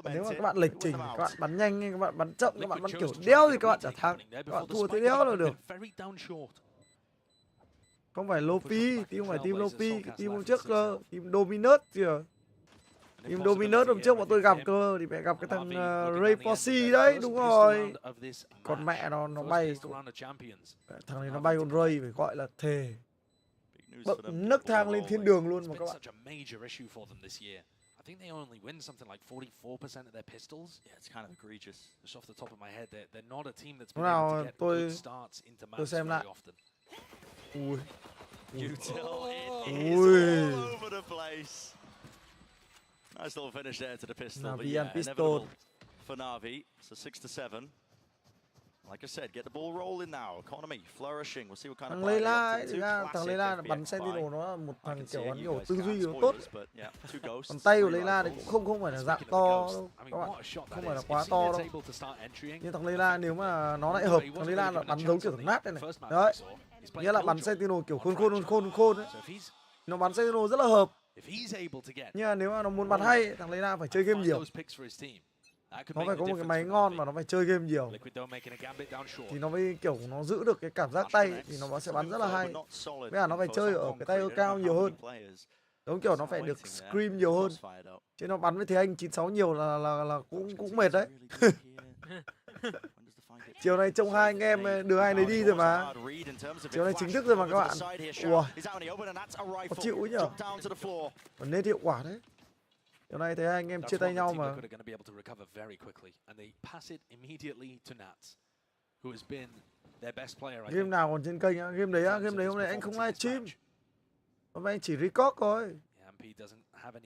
Nếu mà các bạn lệch trình, các bạn bắn nhanh, các bạn bắn chậm, các bạn bắn kiểu đéo thì các bạn chả thắng. Các bạn thua thế đéo là được. Không phải Lofi, team không phải team Lofi, cái team hôm trước cơ, team Dominus kìa. Team Dominus hôm trước bọn tôi gặp cơ thì phải gặp cái thằng Ray Fossey đấy, đúng rồi. Còn mẹ nó bay. Thằng này nó bay con Ray phải gọi là thề. Nấc thang lên thiên đường luôn mà các bạn. I think they only win something like 44% of their pistols. Yeah, it's kind of egregious. Just off the top of my head, they're not a team that's been able to get good starts into maps very often. Ui. Ui. All over the place. Nice little finish there to the pistol. NAVI and pistol for NAVI. So 6-7. Like I said, get the ball rolling now. Economy flourishing. We'll see what kind of play ấy, thằng Layla bắn Sentinel nó là một thằng kiểu tư duy nó tốt. Còn tay của Layla thì cũng không phải là dạng to đâu, các bạn, không phải là quá to đâu. Nhưng thằng Layla nếu mà nó lại hợp, thằng Layla là bắn giống kiểu thằng nát đây này. Đấy. Nghĩa là bắn Sentinel kiểu khôn ấy. Nó bắn Sentinel rất là hợp. Nhưng mà nếu mà nó muốn bắn hay, thằng Layla phải chơi game nhiều. Nó phải có một cái máy ngon mà nó phải chơi game nhiều thì nó mới kiểu nó giữ được cái cảm giác tay thì nó sẽ bắn rất là hay. Với cả nó phải chơi ở cái tay cao nhiều hơn, giống kiểu nó phải được scream nhiều hơn, chứ nó bắn với thế anh 96 nhiều là cũng mệt đấy. Chiều nay trông hai anh em đưa hai đấy đi rồi mà. Chiều nay chính thức rồi mà các bạn. Ủa, có chịu ấy nhở, còn nên hiệu quả đấy. Hôm nay thấy anh em chia tay nhau mà. Game nào còn trên kênh á? Game đấy hôm nay anh không live stream. Hôm nay anh chỉ record thôi.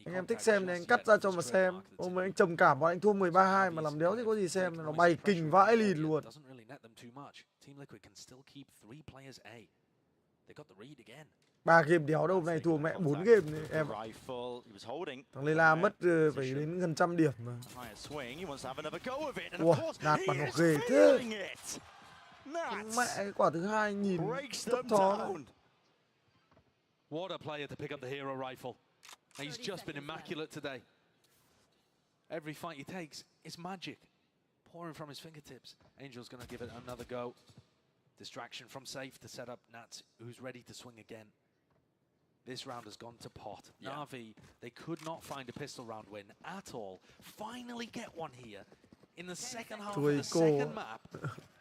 Anh em thích xem thì anh cắt ra cho mà xem. Hôm nay anh trầm cảm bọn anh thua 13-2 mà làm đéo thì có gì xem, nó bay kinh vãi lìn luôn. 3 game đéo đâu, hôm nay thua mẹ 4 game này, em. Thằng Layla mất phải đến gần 100 điểm mà. Ủa, nạt bắn học ghê thế. Mẹ quả thứ hai nhìn thấp thó đấy. What a player to pick up the hero rifle. He's just been immaculate today. Every fight he takes is magic, pouring from his fingertips. Angel's gonna give it another go. Distraction from safe to set up Nats, who's ready to swing again. This round has gone to pot. NAVI, they could not find a pistol round win at all. Finally get one here in the second half of the second map.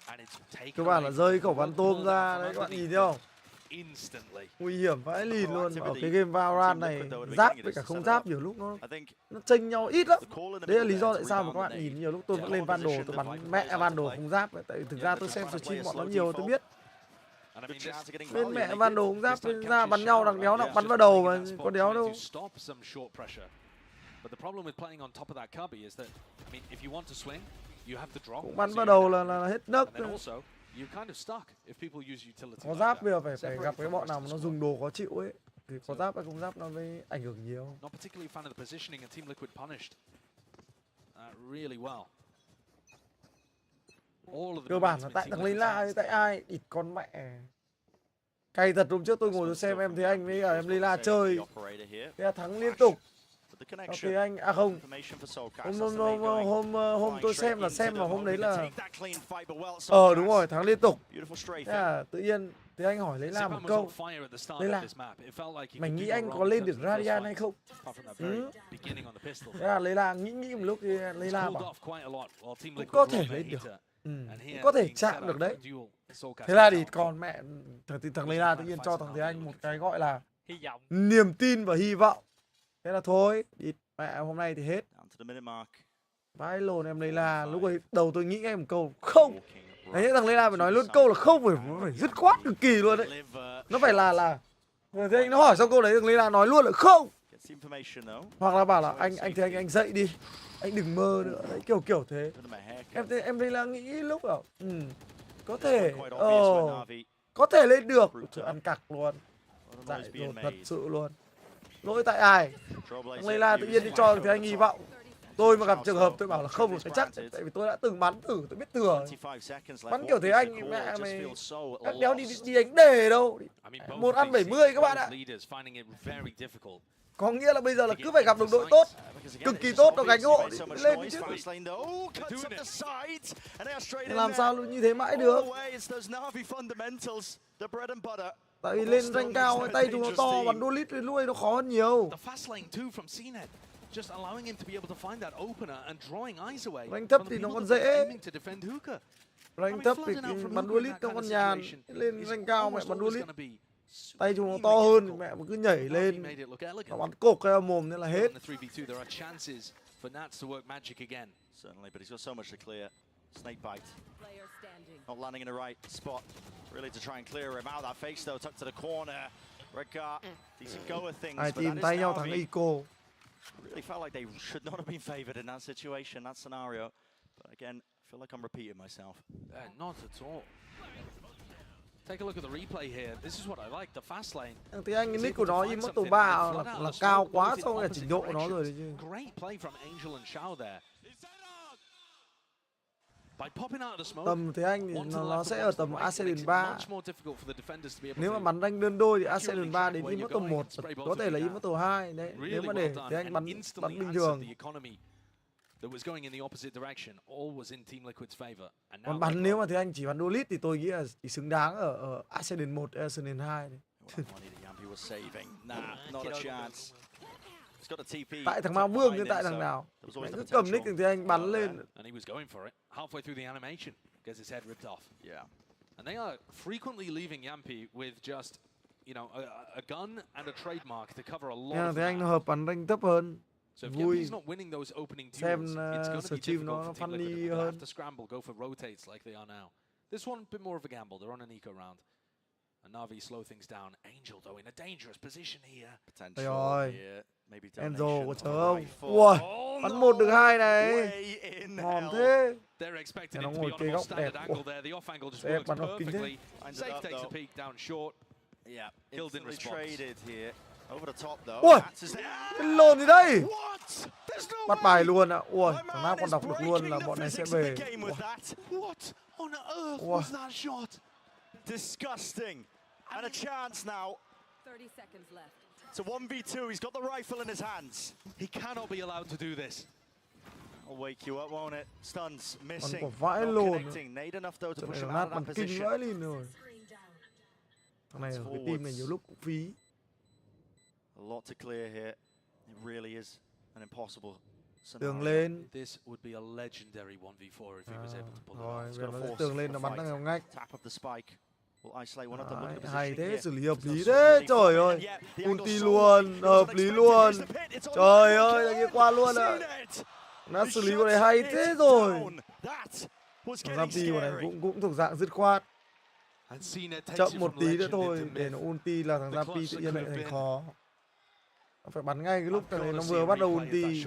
And it's taken. Các bạn là rơi khẩu bắn tôm ra đấy, các bạn nhìn thấy không? instantly. Nguy hiểm vãi lìn luôn. Ở cái game Valorant này, giáp với cả không giáp nhiều lúc nó chênh nhau ít lắm. Đấy là lý do tại sao mà các bạn nhìn nhiều lúc tôi vẫn lên Vandal, tôi bắn mẹ Vandal không giáp. Tại vì thực ra tôi xem stream bọn nó nhiều tôi biết. Bên mẹ Vandal không giáp, bên ra bắn nhau đằng đéo nào bắn vào đầu mà có đéo đâu. But the problem with playing on top of that cubby is that, I mean, if you want to swing, you have to drop. Cũng bắn vào đầu là hết nấc. And then also, you're kind of stuck if people use utility. Có giáp bây giờ phải gặp cái bọn nào mà nó dùng đồ khó chịu ấy. Thì có giáp hay không giáp nó mới ảnh hưởng nhiều. Not particularly fan of the positioning, and Team Liquid punished really well. Cơ bản là tại thằng Lý La hay tại ai? Địt con mẹ. Cay thật, hôm trước tôi ngồi tôi xem em thấy anh với cả em Lý La chơi. Thế là thắng liên tục. Thì anh không. Hôm tôi xem mà hôm đấy là đúng rồi, thắng liên tục. Thế là tự nhiên thì anh hỏi lấy La một câu. Lấy La, mày nghĩ anh có lên được Radiant hay không? Thế là lấy La nghĩ một lúc thì lấy La bảo cũng có thể lên được. Cũng có thể chạm được đấy. Thế là thì còn mẹ thằng lấy La tự nhiên cho thằng Thế Anh một cái gọi là niềm tin và hy vọng. Thế là thôi, đi mẹ hôm nay thì hết. Vãi lồn em lấy La, lúc ấy đầu tôi nghĩ ngay một câu không. Đấy, thằng lấy La phải nói luôn câu là không, phải dứt khoát cực kỳ luôn đấy. Nó phải là thế anh nó hỏi xong câu đấy thằng lấy La nói luôn là không. Hoặc là bảo là anh thì anh dậy đi. Anh đừng mơ nữa, đấy kiểu thế. Em lấy La nghĩ lúc nào có thể có thể lên được, trời ăn cặc luôn. Dạy rồi thật sự luôn. Lỗi tại ai? Thằng Lê La tự nhiên đi cho thì anh hy vọng. Tôi mà gặp trường hợp tôi bảo là không phải chắc, tại vì tôi đã từng bắn thử, tôi biết thừa. Bắn kiểu thế anh mẹ mày các đéo đi đánh đề đâu. 1 ăn 70 các bạn ạ. Có nghĩa là bây giờ là cứ phải gặp đồng đội tốt, cực kỳ tốt, nó gánh hộ lên chứ. Làm sao như thế mãi được? Tại vì lên rank cao tay chúng nó to, bắn đua lít lên lúc ấy nó khó hơn nhiều. Rank thấp thì nó còn dễ. Rank thấp thì bắn đua lít nó còn nhàn. Lên rank cao mẹ bắn đua lít tay chúng nó to hơn, mẹ mà cứ nhảy lên nó bắn cột cái mồm nên là hết. Not landing in the right spot, really to try and clear him out. That face though, tucked to the corner. Regard, decent go of things, Ai but tìm tay nhau thắng Eco. Really felt like they should not have been favored in that situation, that scenario. But again, I feel like I'm repeating myself. Not at all. Take a look at the replay here. This is what I like, the fast lane. Thì anh cái nick của nó Immortal 3 là cao quá so với trình độ của nó rồi đấy chứ. Great play from Angel and Shao there. Tầm thế anh thì nó sẽ ở tầm Ascendant 3. Nếu mà bắn rank đơn đôi thì Ascendant 3 đến Immortal 1, có thể là Immortal 2 đấy. Nếu mà để thế anh bắn bình thường. Còn bắn nếu mà thế anh chỉ bắn duelist thì tôi nghĩ là chỉ xứng đáng ở Ascendant 1, Ascendant 2 đấy. Tại thằng Mao Vương chứ tại thằng nào. Mày cứ cầm nick thì anh bắn lên. Halfway through the animation, gets his head ripped off. Yeah. And they are frequently leaving Yampi with just, you know, a gun and a trademark to cover a lot of thế anh nó hợp bắn rank thấp hơn. Vui. Xem stream nó funny hơn. To scramble, go for rotates like they are now. This one a bit more of a gamble. They're on an eco round. And Navi slow things down. Angel though in a dangerous position here. Rồi. Angel có chờ không? Ui, bắn 1 được 2 này. Ngon thế. Nó ngồi cái góc đẹp. Xem bắn nó kinh thế. Ui, cái lồn gì đây? Bắt bài luôn ạ. Ui, thằng nào còn đọc được luôn là bọn này sẽ về. Ui. Disgusting. And a chance now. 30 seconds left. To 1v2, he's got the rifle in his hands. He cannot be allowed to do this. I'll wake you up, won't it? Stuns missing. Còn vãi lồn. Need enough though to push him nát out of that bằng kinh position. vãi lên rồi. Thằng này ở cái team này nhiều lúc cũng phí. A lot to clear here. It really is an impossible Tường lên. This would be a legendary 1v4 if he was able to pull it off. Rồi, tường lên nó bắn thằng ngách. Tap of the spike. Đấy, hay thế, xử lý hợp lý thế, trời ơi. Ulti luôn, hợp lý luôn. Trời ơi, là kia qua luôn ạ. Nó xử lý của này hay thế rồi. Navi của này cũng thuộc dạng dứt khoát. Chậm một tí nữa thôi để nó ulti là thằng Navi tự nhiên lại thành khó. Nó phải bắn ngay cái lúc này nó vừa bắt đầu ulti.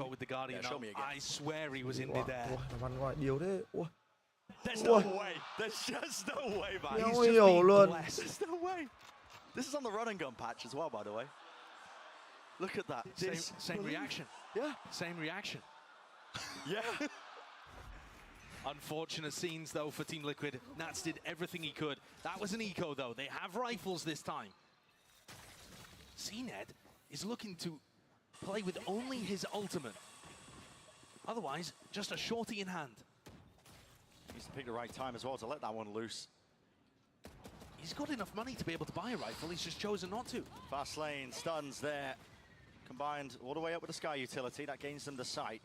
Nó bắn ngoài điếu thế. Ui. Không hiểu luôn. This is on the run and gun patch as well, by the way. Look at that. Same reaction. Yeah. Same reaction. Yeah. Unfortunate scenes though for Team Liquid. Nats did everything he could. That was an eco though. They have rifles this time. CNED is looking to play with only his ultimate. Otherwise, just a shorty in hand. Needs to pick the right time as well to let that one loose. He's got enough money to be able to buy a rifle, he's just chosen not to. Fast lane, stuns there. Combined all the way up with the Sky utility, that gains them the sight.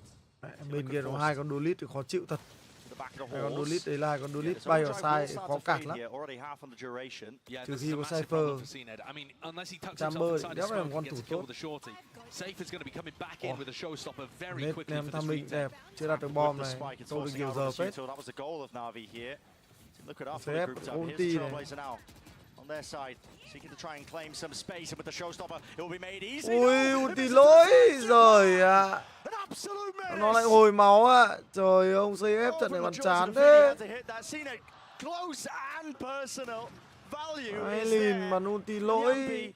Bên kia có hai con Duelit thì khó chịu thật. Hai con Duelit đấy là con Duelit bay vào sai khó cản lắm. Trừ khi có Cypher. Chamber đéo phải làm con thủ tốt. Nét nem tham minh đẹp, chưa đặt được bom này, tôi được nhiều giờ phết. Xếp ulti này. Their side, seeking to try and claim some space, and with the showstopper, it will be made easy. Ui, ulti lỗi rồi ạ. Nó lại hồi máu ạ. Trời ơi, ông CF trận này bắn chán thế. Ai lìn bắn ulti lỗi.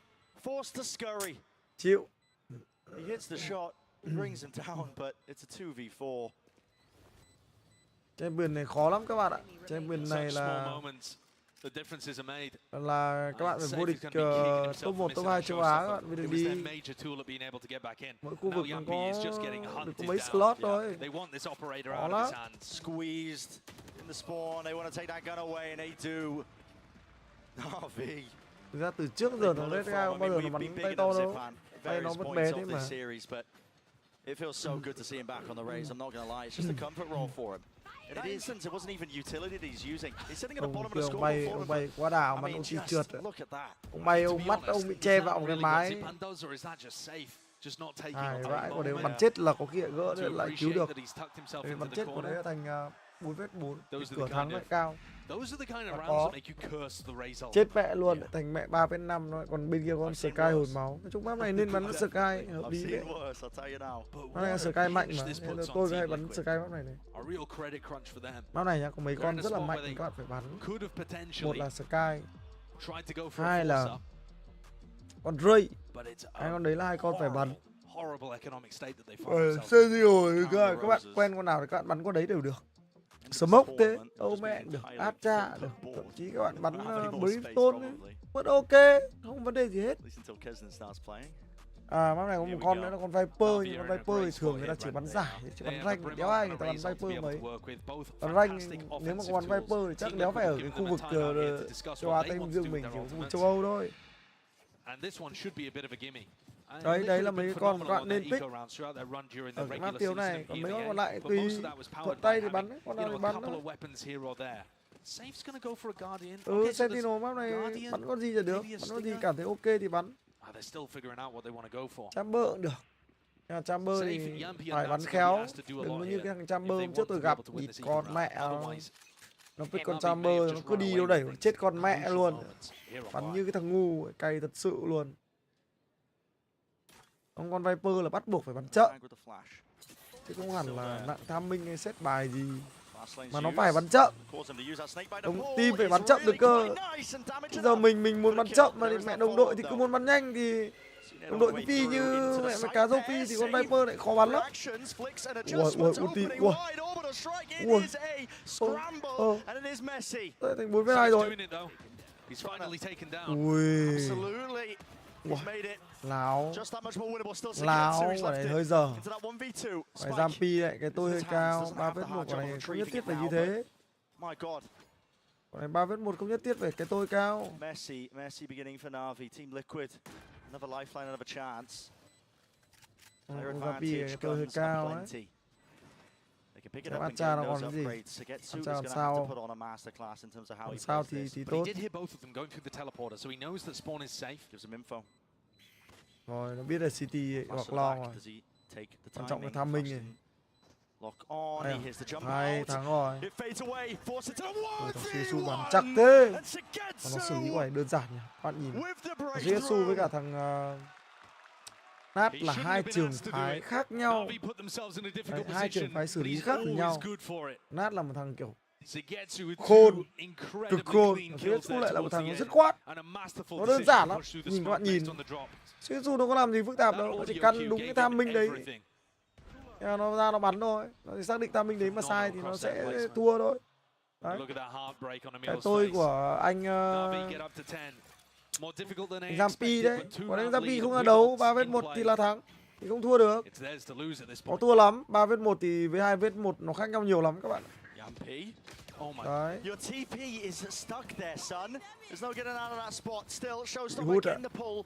Chịu. He hits the shot, brings him down, but it's a 2v4. Champion này khó lắm các bạn ạ. Champion này là các bạn phải vô địch top 1, top 2 châu Á các bạn mới được đi. Mỗi khu vực có được có mấy slot thôi. Khó lắm. Squeezed in the spawn, they want to take that gun away and they do. NAVI. Thực ra từ trước giờ thằng Red Guy không bao giờ nó bắn tay to đâu. Tay nó vẫn bé thế mà. It feels so good to see him back on the raise. I'm not going to lie, it's just a comfort roll for him. In that instance, it wasn't even utility that he's using. He's sitting at the bottom of the scoreboard. Ông bay quá đảo mà ông chỉ trượt. Ông bay, ông mắt ông bị che vào cái mái. Vãi, còn nếu bắn chết là có khi gỡ lại cứu được. Vì bắn chết của đấy là thành 4v4, cửa thắng lại cao. Có. Chết mẹ luôn, thành mẹ 3v5 thôi. Còn bên kia con Sky hồi máu. Nói chung map này nên bắn Sky hợp lý đấy. Map này Sky mạnh mà, nên là tôi hay bắn Sky map này này. Map này nhá, có mấy con rất là mạnh thì các bạn phải bắn. Một là Sky, hai là con Ray. Hai con đấy là hai con phải bắn. CSgo các bạn quen con nào thì các bạn bắn con đấy đều được. Smoke thế, mẹ được, Acha được, thậm chí các bạn bắn Brimstone vẫn ok, không vấn đề gì hết. Map này có một con nữa là con Viper, nhưng con Viper thì thường người ta chỉ bắn giải, chỉ bắn rank, đéo ai người ta bắn Viper mấy. Bắn rank, nếu mà có bắn Viper thì chắc đéo phải ở cái khu vực châu Á Tây Dương mình, chỉ khu vực châu Âu thôi. Đấy là mấy con các bạn nên pick ở cái map tiêu này, còn mấy con còn lại tùy thuận tay thì bắn, con nào thì bắn thôi. Sentinel map này bắn con gì là được, bắn con gì cảm thấy ok thì bắn. Chamber cũng được. Nhưng mà Chamber thì phải bắn khéo, đừng có như cái thằng Chamber hôm trước tôi gặp thì con mẹ nó pick con Chamber nó cứ đi đâu đẩy chết con mẹ luôn, bắn như cái thằng ngu, cay thật sự luôn. Ông con Viper là bắt buộc phải bắn chậm, chứ không hẳn là nặng tham minh hay set bài gì, mà nó phải bắn chậm. Đồng team phải bắn chậm được cơ. Bây giờ mình muốn bắn chậm mà mẹ đồng đội thì cứ muốn bắn nhanh thì đồng đội cái phi như mẹ cá rô phi thì con Viper lại khó bắn lắm. Ui ulti, thành 4v2 rồi. Ui. Láo quả này hơi dở. Phải Zampi lại cái tôi hơi cao. 3v1 quả này không nhất thiết phải như thế. Quả này 3v1 không nhất thiết phải cái tôi cao. Messi beginning for NAVI, Team Liquid. Another lifeline, another chance. Zampi cái tôi hơi cao ấy. They can pick it Xem up and Acha get nó còn those cái gì. upgrades. Getsu is Acha going làm to have to sao? put on a masterclass in terms of how he Làm sao plays thì this. But he tốt. did hear both of them going through the teleporter, so he knows that spawn is safe. Gives him info. Rồi nó biết là City hoặc Flash to the long back. rồi. Does he take the Quan trọng là timing? tham minh Flash này. in. Lock on. He hits the jump Hay out. thắng rồi. It fades away. Force it to the Ôi, thằng one. Suyesu bắn chắc thế. And Nó xử lý quả này đơn giản nhỉ. Bạn nhìn. with the Thằng Suyesu với cả thằng Nat là hai trường phái khác nhau. Đấy, hai trường phái xử lý khác với nhau. Nat là một thằng kiểu khôn, cực khôn. Suyesu lại là một thằng rất khoát. Nó đơn giản lắm. Nhìn các bạn nhìn. Suyesu đâu có làm gì phức tạp đâu. Nó chỉ căn đúng cái tham minh đấy. Nó ra nó bắn thôi. Nó chỉ xác định tham minh đấy mà sai thì nó sẽ thua thôi. Đấy. Cái tôi của anh Zampi đấy. Còn anh Zampi không ra đấu 3v1 thì là thắng. Thì không thua được. Có thua lắm. 3v1 thì với 2v1 nó khác nhau nhiều lắm các bạn. Đấy. Your TP is stuck there, son. There's no getting out of that spot. Still, Showstopper getting the pull.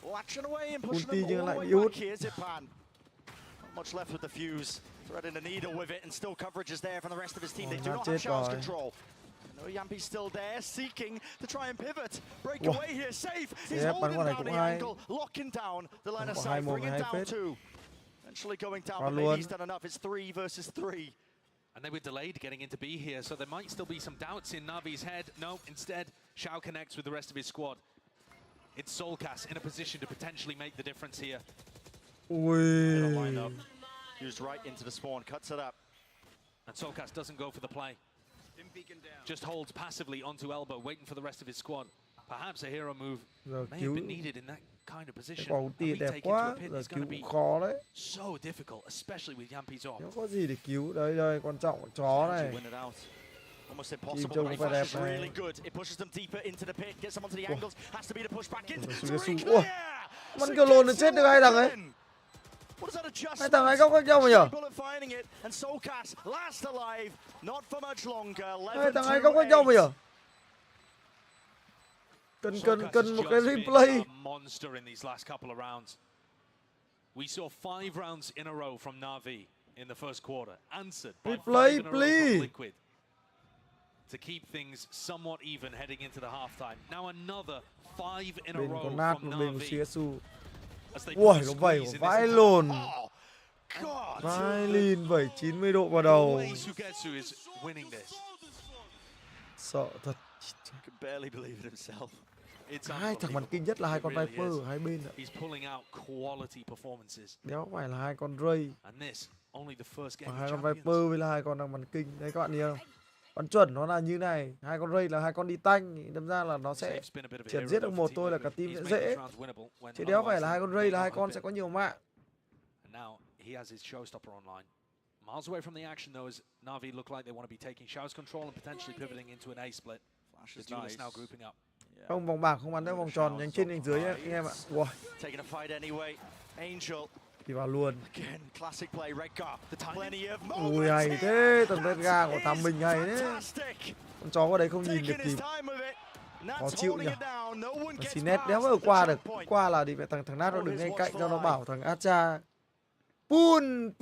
Latching away and pushing them all the way back here, Zipan. Not much left with the fuse. Threading the needle with it, and still coverage is there from the rest of his team. They do not have showers control. No, Yampi's still there, seeking to try and pivot. Break away here, safe. He's holding down the angle, locking down the line of sight, bringing down two. Eventually going down, but maybe he's done enough. It's 3 versus 3. And they were delayed getting into B here, so there might still be some doubts in Navi's head. No, instead, Shao connects with the rest of his squad. It's Soulcast in a position to potentially make the difference here. Ui. Used right into the spawn, cuts it up. And Soulcast doesn't go for the play. Just holds passively onto elbow, waiting for the rest of his squad. Perhaps a hero move may have been needed in that kind of position. Quả ulti đẹp quá, giờ cứu cũng khó đấy. So difficult, especially with Yampi's off. Không có gì để cứu. Đây đây, quan trọng chó này. Almost impossible, but he flashes really good. It pushes them deeper into the pit, gets them onto the angles, has to be the push back in. Ủa, bắn kiểu lồn nó chết được hai thằng ấy. Hai thằng ấy góc khác nhau mà nhở? Hai thằng ấy góc khác nhau mà nhở? Cần một cái replay. Monster in these last couple of rounds. We saw 5 rounds in a row from Navi in the first quarter, answered by 5 in a row from Liquid to keep things somewhat even heading into the halftime. Now another 5 in a row from Navi. Ui, nó vẩy của vãi lồn. Vai lìn vẩy 90 độ vào đầu. Sợ thật. Hai thằng bắn kinh nhất là hai con Viper ở hai bên ạ. Đéo phải là hai con Ray. Và hai con Viper với là hai con đang bắn kinh. Đấy các bạn nhìn không? Bắn chuẩn nó là như này. Hai con Ray là hai con đi tanh. Đâm ra là nó sẽ chỉ giết được một thôi là cả team sẽ dễ. Chứ đéo phải là hai con Ray là hai con sẽ có nhiều mạng. He has his showstopper online. Miles away from the action though, as Navi look like they want to be taking Shao's control and potentially pivoting into an A split. The duelists now grouping up. Không, vòng bảng không bắn theo vòng tròn, nhánh trên nhánh dưới nhé anh em ạ. Wow. Thì vào luôn. Ui hay thế, tầng bét ga của thằng mình hay thế. Con chó qua đấy không nhìn được kịp. Khó chịu nhỉ. Xin nét đéo ở qua được. Qua là thì thằng Nat nó đứng ngay cạnh cho nó bảo thằng Acha. Pun.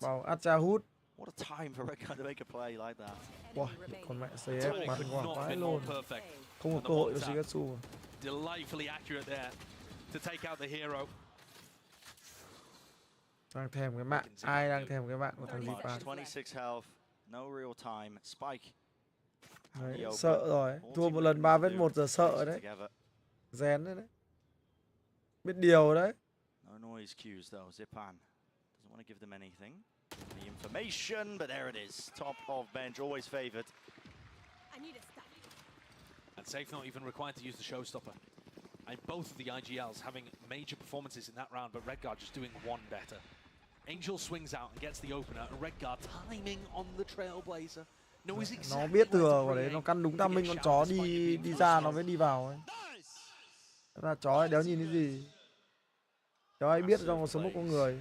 Bảo Acha hút. What a time for Red Guard to make a play like that. Wow, con mẹ CF bắn quả vãi luôn. Không có cơ hội cho Shigatsu. Delightfully accurate there to take out the hero. Đang thèm cái mạng, ai đang thèm cái mạng của thằng Zipan. 26 health, no real time, Spike. Đấy, sợ rồi, thua một lần 3v1 giờ sợ đấy. Rén đấy. Biết điều đấy. No noise cues though, Zipan doesn't want to give them anything. The information, but there it is. Top of bench, always favoured. And Safe not even required to use the showstopper. And both of the IGLs having major performances in that round, but Redguard just doing one better. Angel swings out and gets the opener, and Redguard timing on the Trailblazer. Nó biết thừa vào đấy, nó căn đúng timing con chó đi ra nó mới đi vào ấy. Là chó ấy đéo nhìn cái gì. Chó ấy biết trong số một con người.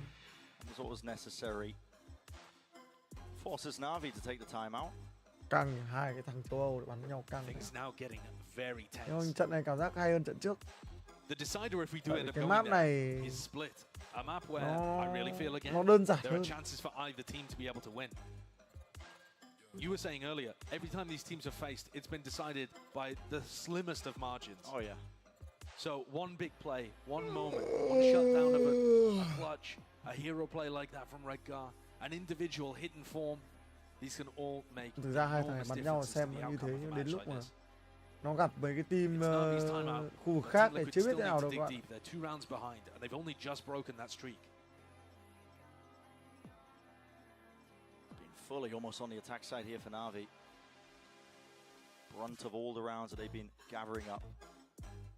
What was necessary. Forces Navi to take the time out. Căng hai cái thằng châu Âu bắn với nhau căng. Nhưng trận này cảm giác hay hơn trận trước. Cái map này a map where I really feel again nó đơn giản there are hơn. chances for either team to be able to win. You were saying earlier, every time these teams have faced, it's been decided by the slimmest of margins. Oh yeah. So one big play, one moment, one shutdown of a clutch, a hero play like that from Redgar, an individual hidden form, these can all make Thực ra hai thằng này enormous bắn nhau differences xem to the nó như thế, outcome of nhưng a đến match lúc like mà this. nó gặp mấy cái team Navi's timeout. khu vực But khác Team thì Liquid chưa biết still thế need nào to đâu dig các bạn. deep. They're 2 rounds behind, and they've only just broken that streak. Been fully almost on the attack side here for Navi. Brunt of all the rounds that they've been gathering up.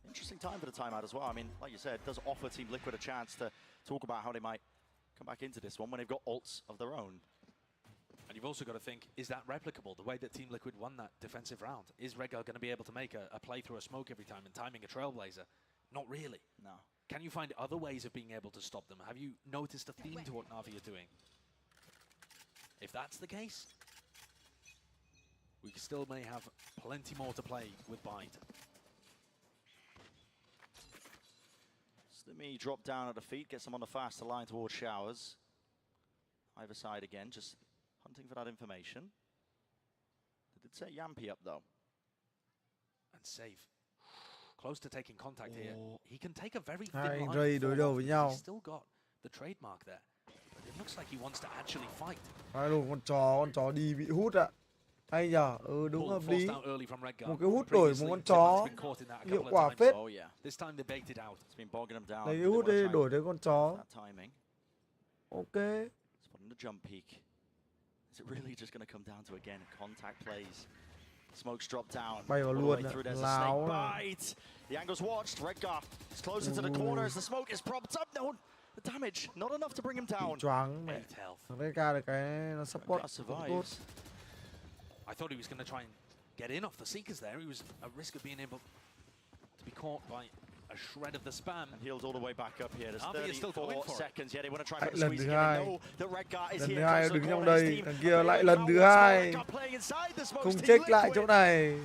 Interesting time for the timeout as well. I mean, like you said, it does offer Team Liquid a chance to talk about how they might come back into this one when they've got ults of their own. And you've also got to think, is that replicable? The way that Team Liquid won that defensive round? Is Redgar going to be able to make a play through a smoke every time and timing a Trailblazer? Not really. No. Can you find other ways of being able to stop them? Have you noticed a theme to what Navi are doing? If that's the case, we still may have plenty more to play with Bind. Slimy drop down at the feet, gets them on the faster line towards Showers. Either side again, just hunting for that information. They did set Yampy up though. And safe. Close to taking contact here. He can take a very thin Hai line. anh Ray đối đầu với nhau. He's still got the trademark there. But it looks like he wants to actually fight. Hai đồ con chó đi bị hút ạ. Hay nhờ, đúng hợp lý. Một cái hút đổi một con chó, hiệu quả phết. This time they baited out. It's been bogging them down. Lấy cái hút đi đổi lấy con chó. Ok. Spotting the jump peak. Is it really just going to come down to again contact plays? Smokes drop down. Bay vào luôn ạ. Láo này. The angle's watched. Redgar is closer to the corner as the smoke is propped up. No, the damage not enough to bring him down. Choáng mẹ. Thằng Redgar được cái nó support tốt. I thought he was going to try and get in off the Seekers there. He was at risk of being able to be caught by a shred of the spam. And healed all the way back up here. There's NAVI is still going 34 for seconds. Yeah, they want to try Lại and lần squeeze thứ it in. hai. No, the Redgar is Lần here. thứ hai close to đứng the trong corner. đây, thằng kia lại lần thứ hai. Không Không check lại chỗ này.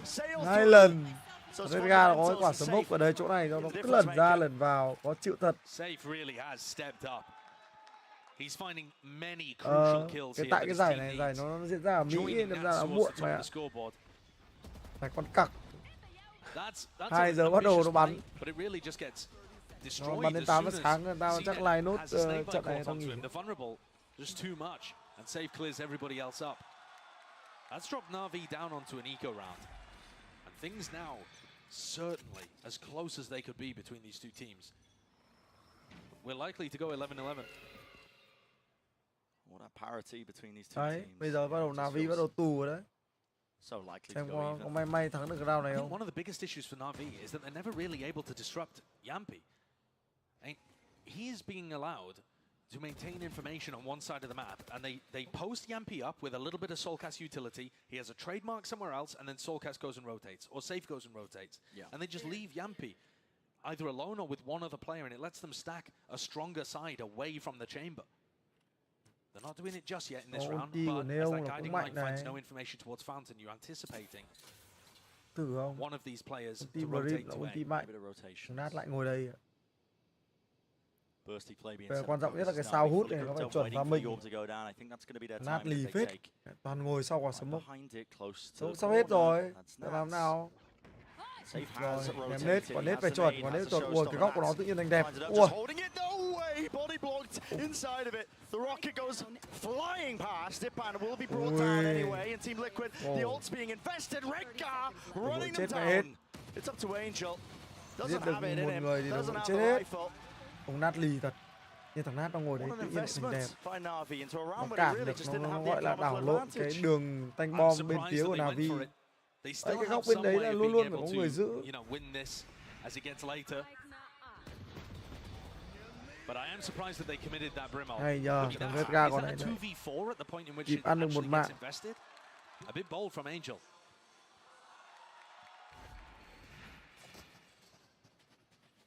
2 lần. Redgar có cái quả smoke ở đây chỗ này nó cứ lần ra lần vào, có chịu thật. Safe really has stepped up. He's finding many crucial kills here. Tại cái giải này, giải nó diễn ra ở Mỹ nên ra là muộn mà. Phải con cặc. 2 giờ bắt đầu nó bắn. Nó bắn đến 8 giờ sáng, tao chắc lại nốt trận này tao nghỉ. Just too much, and Safe clears everybody else up. That's dropped Navi down onto an eco round, and things now certainly as close as they could be between these two teams. We're likely to go 11-11. What a parity between these two Đấy, teams. bây giờ bắt đầu Navi bắt đầu tù rồi đấy. So likely Xem to go có may thắng được cái round này I think không? one of the biggest issues for Navi is that they're never really able to disrupt Yampy. And he is being allowed to maintain information on one side of the map, and they post Yampy up with a little bit of Soulcast utility. He has a trademark somewhere else, and then Soulcast goes and rotates, or Safe goes and rotates. Yeah. And they just leave Yampy either alone or with one other player, and it lets them stack a stronger side away from the chamber. They're not doing it just yet in this round, but as that guiding light finds no information towards Fountain, you're anticipating one of these players to rotate to A. Nát lại ngồi đây. Bursty play being Quan trọng nhất là cái sao hút này nó phải chuẩn vào mình. Nát lì phết. Toàn ngồi sau quả smoke. Sắp hết rồi. Để làm nào? Rồi, ném nết, quả nết phải chuẩn, quả nết chuẩn. Ui, cái góc của nó tự nhiên thành đẹp. Ui. Body blocked inside of it. The rocket goes flying past it, and will be brought down anyway. And Team Liquid, the ult's being invested. Redgar running them down. It's up to Angel. Giết được một người thì nó vẫn chết hết. Ông Nát lì thật. Nhưng thằng Nát nó ngồi đấy tự nhiên thành đẹp. Nó cản được, nó gọi là đảo lộn cái đường tanh bom bên phía của Navi. Đấy, cái góc bên đấy là luôn luôn phải có người giữ. But I am surprised that they committed that Brimall. Hay giờ, thằng Redgar còn này kịp ăn được một mạng. A bit bold from Angel.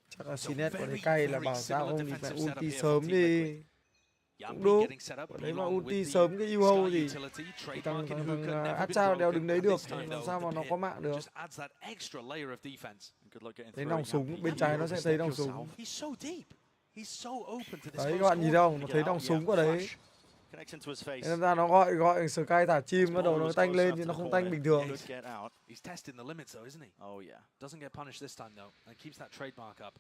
Chắc là Sinet có cái cay là bảo sao không thì phải ulti sớm đi. Cũng đúng. Đấy mà ulti sớm cái yêu gì thì thằng Acha đeo đứng đấy được, làm sao mà nó có mạng được. Thấy nòng súng bên trái nó sẽ thấy nòng súng. He's so open to this. Đấy các bạn nhìn không, nó thấy nòng súng của đấy. Connecting to his face. Nên ra nó gọi Sky thả chim, bắt đầu nó tanh lên nhưng nó không tanh bình thường. He's testing the limits though, isn't he? Oh yeah. Doesn't get punished this time though, and keeps that trademark up.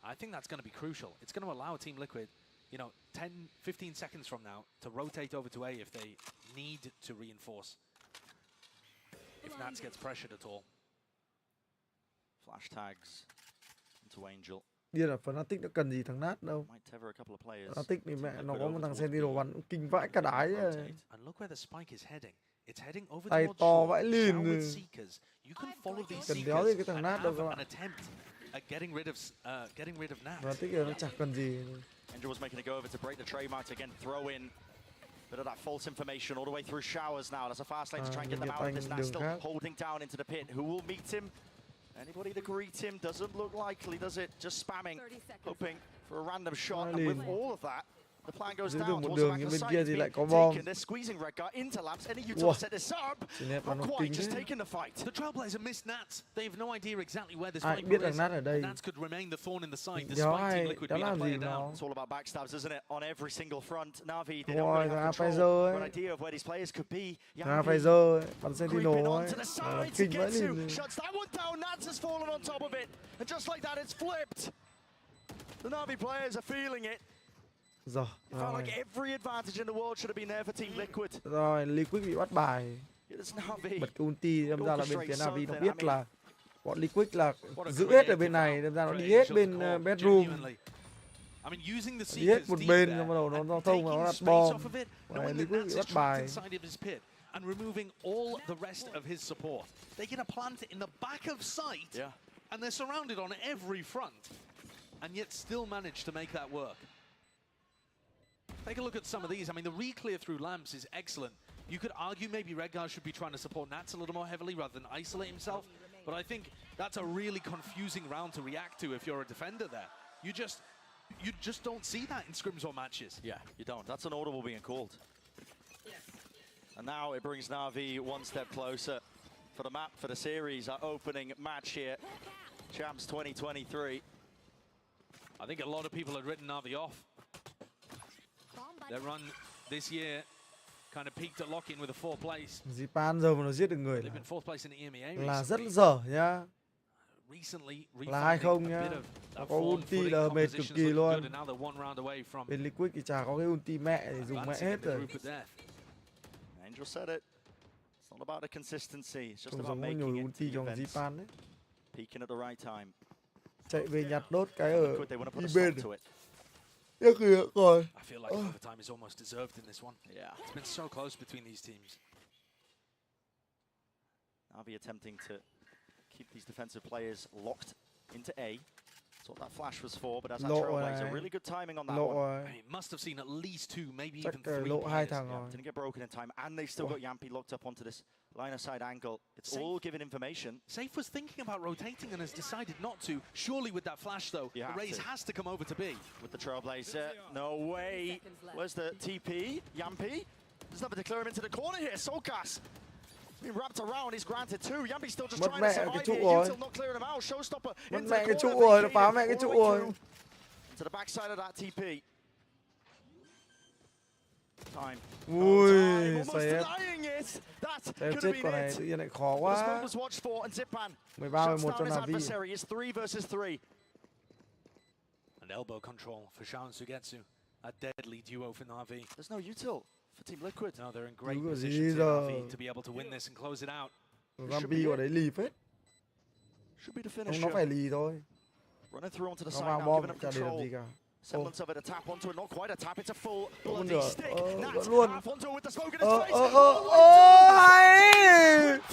I think that's going to be crucial. It's going to allow Team Liquid, 10-15 seconds from now to rotate over to A if they need to reinforce. If Nats gets pressured at all. Flash tags into Angel. Điên là Fnatic nó cần gì thằng Nat đâu. Fnatic thì mẹ nó có một thằng Sentinel bắn kinh vãi cả đái. Tay to vãi lìn. Cần đéo gì cái thằng Nat đâu các bạn. Fnatic nó chẳng cần gì. Angel was making a go of it to break the trademark to again throw in bit of that false information all the way through showers now. That's a fast lane to try and get them out of this. Now still holding down into the pit. Who will meet him? Anybody to greet him? Doesn't look likely, does it? Just spamming, hoping for a random shot. And with all of that, the plan goes down towards the back of the site. It's being taken. They're squeezing Red Guard into lamps. Any util set this up. Not quite, just taking the fight. The Trailblazer missed Nats. They have no idea exactly where this Viper is. Nats could remain the thorn in the side despite Team Liquid being a player down. It's all about backstabs, isn't it? On every single front. Navi, they don't really have control. An idea of where these players could be. Creeping onto the side to get to. Shuts that one down. Nats has fallen on top of it. And just like that, it's flipped. The Navi players are feeling it. Rồi, It felt like every advantage in the world should have been there for Team Liquid. Rồi, Liquid bị bắt bài. Bật cái ulti, đâm ra là bên phía Navi nó biết là bọn Liquid là giữ hết ở bên này, đâm ra nó đi hết bên bedroom. Đi hết một bên, xong bắt đầu nó thông và nó đặt bom. Rồi, Liquid bị bắt bài. And removing all the rest of his support. They get a plant in the back of sight, and they're surrounded on every front, and yet still manage to make that work. Take a look at some of these. I mean, the re-clear through lamps is excellent. You could argue maybe Redguard should be trying to support Nats a little more heavily rather than isolate himself, but I think that's a really confusing round to react to if you're a defender there. You just don't see that in scrims or matches. Yeah, you don't. That's an audible being called. And now it brings Navi one step closer for the map, for the series, our opening match here. Champs 2023. I think a lot of people had written Navi off. Their run this year kind of peaked at lock-in with a 4th place. Zipan giờ mà nó giết được người They've been 4th place in the EMEA là rất dở nhá. Là 2-0 nhá. Có ulti là mệt cực kỳ luôn. Bên Liquid thì chả có cái ulti mẹ để dùng mẹ hết rồi. Angel said it. It's not about the consistency. It's just about Không making nhồi it ulti cho Zipan đấy. Peaking at the right time. Chạy về nhặt đốt cái ở They want to put đi a bên. stop to it. Tiếc kìa rồi. I feel like overtime is almost deserved in this one. Yeah. It's been so close between these teams. Navi attempting to keep these defensive players locked into A. That's what that flash was for, but as that Trailblazer, really good timing on that one. I mean, must have seen at least 2, maybe Chắc even 3 lộ 2 players. thằng rồi. Didn't get broken in time, and they've still got Yampy locked up onto this line of sight angle. It's all given information. Safe was thinking about rotating and has decided not to. Surely with that flash though, the raise has to come over to B. With the Trailblazer, no way. Where's the TP? Yampy? There's nothing to clear him into the corner here. Solkas being wrapped around. He's granted 2. Yampy's still just trying to survive here. Util not clearing him out. Showstopper into Mất mẹ cái the trụ corner. rồi, nó phá mẹ cái trụ rồi. To the backside of that TP. Time. Ui, Save chết con này tự nhiên lại khó quá. 13-11 cho Navi. Is 3 versus 3. An elbow control for Shaun Sugetsu. A deadly duo for Navi. There's no util for Team Liquid. No, they're in great position to be able to win this and close it out. Gambi ở đấy lì phết. Should be the Không, finisher. nó phải lì thôi. Running through onto the Nó side vào now, bom giving up chả để làm control. gì cả. Semblance of it, a tap onto it, not quite a tap, it's a full Không bloody được. stick. Nats Vẫn luôn. half onto it with the smoke in his face. Hay.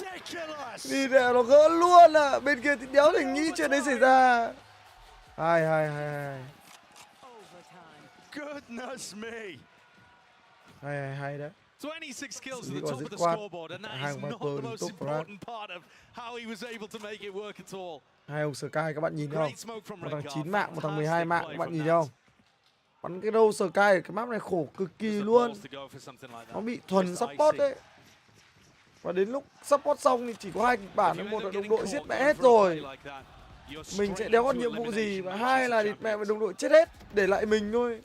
Ridiculous. Đi để nó gỡ luôn à. Bên kia thì đéo thể nghĩ chuyện đấy xảy ra. Hay. Goodness me. Hay đấy. 26 kills at the top of the scoreboard, and that is not the most important part of how he was able to make it work at all. Hai ông Sky các bạn nhìn thấy không? Một thằng 9 mạng, một thằng 12 mạng các bạn nhìn thấy không? Bắn cái đâu Sky ở cái map này khổ cực kỳ luôn. Nó bị thuần support đấy. Và đến lúc support xong thì chỉ có 2 kịch bản với một đồng đội giết mẹ hết rồi. Mình sẽ đéo có nhiệm vụ gì, và hai là địt mẹ và đồng đội chết hết, để lại mình thôi.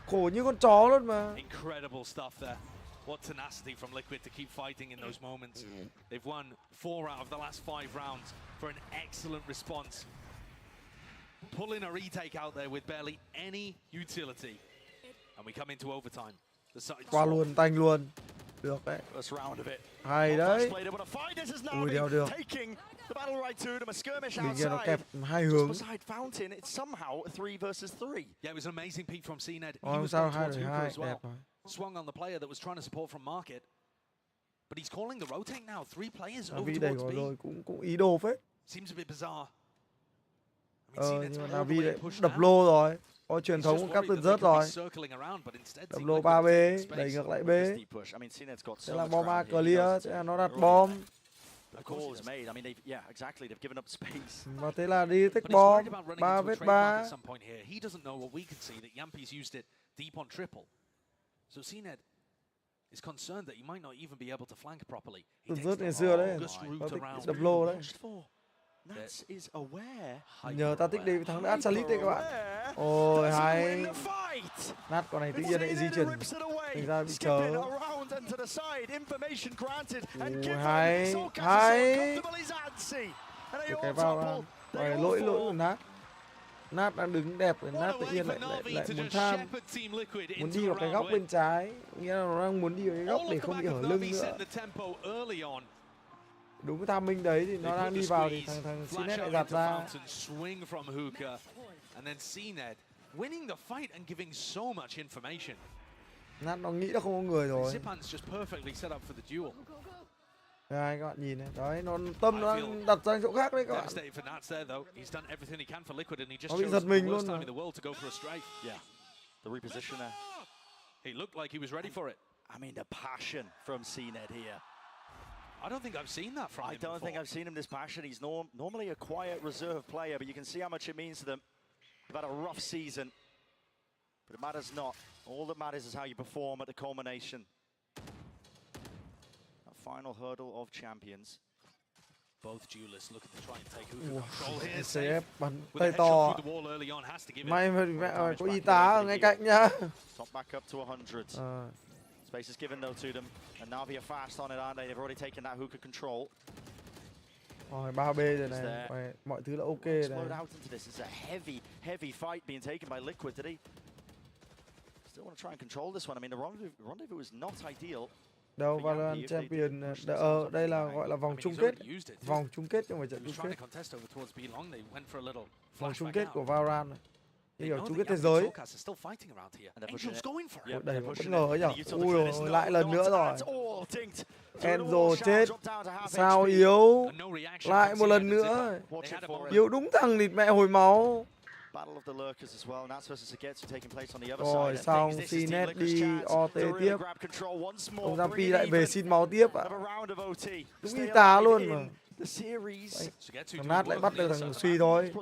Khổ như con chó luôn mà. Incredible stuff there. What tenacity from Liquid to keep fighting in those moments. They've won 4 out of the last 5 rounds for an excellent response. Pulling a retake out there with barely any utility. And we come into overtime. Qua luôn, tanh luôn. Được đấy. Hay đấy. Ui, đéo được. Bên kia nó kẹp hai hướng. Ôi, sao 2-2, đẹp rồi. Swung on the player that was trying to support from market. But he's calling the rotate now. 3 players over NAVI đẩy towards B. rồi, cũng ý đồ phết. Seems a bit bizarre. Nhưng mà NAVI lại đập lô rồi. Có truyền thống của Captain rớt rồi. Đập lô 3B, đẩy ngược lại B. Sẽ là Bomman clear, sẽ là nó đặt bom. Và thế là đi tích bom, 3v3. So CNED is concerned that he might not even be able to flank properly. Rớt ngày xưa đấy, đập lô đấy. Nhờ ta tích đi thắng đã Salit đấy các bạn. Ôi hay. Nát con này tự nhiên lại di chuyển. Thành ra bị chờ. Ôi hay. Hay. Cái vào ra. Lỗi của Nát. Nát đang đứng đẹp rồi, Nát tự nhiên lại muốn tham, muốn đi vào cái góc bên trái, nghĩa là nó đang muốn đi vào cái góc để không bị hở lưng nữa. Đúng cái tham minh đấy thì nó đang đi vào thì thằng CNED lại giặt ra. Nát nó nghĩ là không có người rồi. Đây các bạn nhìn này, đấy nó tâm nó đang đặt sang chỗ khác đấy các bạn. Nó bị giật mình luôn rồi. The reposition there. He looked like he was ready for it. I mean, the passion from CNED here. I don't think I've seen that from him I don't think I've seen him this passionate. He's normally a quiet, reserved player, but you can see how much it means to them. They've had a rough season, but it matters not. All that matters is how you perform at the culmination. Final hurdle of champions. Both duelists looking to try and take control here. CF bắn tay to. May mà có y tá ở ngay cạnh nhá. Top back up to 100. Space is given though to them, and Navi are fast on it, aren't they? They've already taken that hookah control. Rồi 3B rồi này, mọi thứ là ok này. Out into this. It's a heavy fight being taken by Liquid today. Still want to try and control this one. I mean, the rendezvous is not ideal. Đâu Valorant Champion đây là gọi là vòng chung kết. Vòng chung kết chứ không phải trận chung kết. Vòng chung kết của Valorant này. Như kiểu chung kết thế giới. Đầy một bất ngờ ấy nhỉ. Ui rồi, lại lần nữa rồi. Enzo chết. Sao yếu. Lại một lần nữa. Yếu đúng thằng địt mẹ hồi máu. Rồi xong CNED đi OT tiếp. Ông Zampi lại về xin máu tiếp ạ. Đúng y tá luôn mà. Thằng Nát lại bắt được thằng Suy thôi.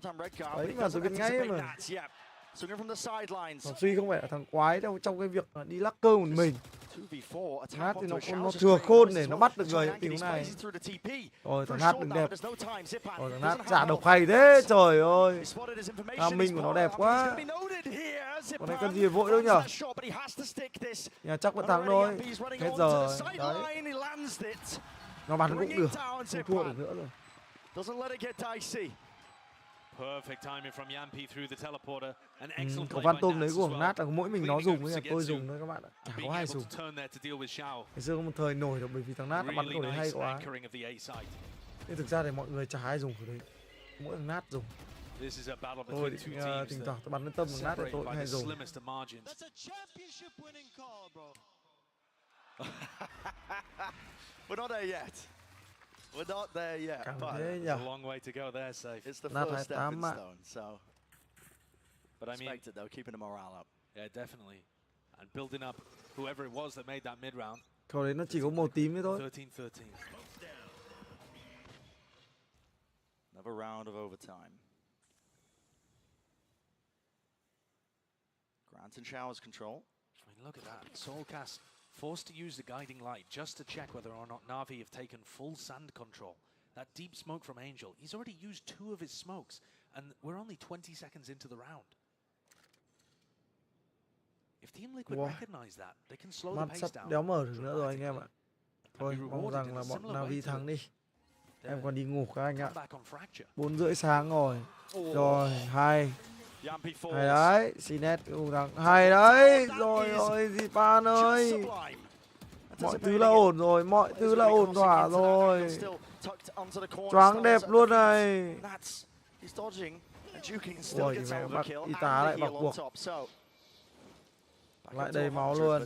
Đấy mà tôi biết ngay mà. Thằng Suy không phải là thằng quái đâu trong cái việc đi lắc cơ một mình. Nát thì nó thừa khôn để nó bắt được người tình huống này. Rồi thằng Nát đứng đẹp. Rồi thằng Nát giả độc hay thế, trời ơi. Tham minh của nó đẹp quá. Còn này cần gì vội đâu nhở. Nhà chắc vẫn thắng thôi. Hết giờ đấy. Nó bắn cũng được, không thua được nữa rồi. Có văn tôm đấy của Nát là mỗi mình nó dùng, với tôi dùng thôi các bạn ạ. Chả có ai dùng. Ngày xưa có một thời nổi được bởi vì thằng Nát nó bắn cầu đấy hay quá. Nhưng thực ra thì mọi người chả ai dùng của đấy. Mỗi thằng Nát dùng. Tôi thỉnh thoảng tôi bắn lên tâm thằng Nát thì tôi cũng hay dùng. We're not there yet. We're not there yet. But it's a long way to go there, safe. It's the first stepping stone, so. But I mean, though, keeping the morale up. Yeah, definitely. And building up whoever it was that made that mid round. Cầu đấy nó chỉ có màu tím đấy thôi. 13-13. Another round of overtime. Grant and Showers control. I mean, look at that. Soulcast forced to use the guiding light just to check whether or not Navi have taken full sand control. That deep smoke from Angel. He's already used 2 of his smokes, and we're only 20 seconds into the round. If Team Liquid recognize that, they can slow the Mắt pace sắp down. đéo mở được nữa rồi anh em ạ. Thôi mong rằng là bọn Navi thắng đi. Em còn đi ngủ các anh ạ. 4:30 sáng rồi. Rồi, hay. Hay đấy, Sinet cũng thắng. Hay đấy. Rồi, Zipan ơi. Mọi thứ là ổn rồi, mọi thứ là ổn thỏa rồi. Choáng đẹp luôn này. Ôi thì mẹ bắt y tá lại vào cuộc. Lại đầy máu luôn.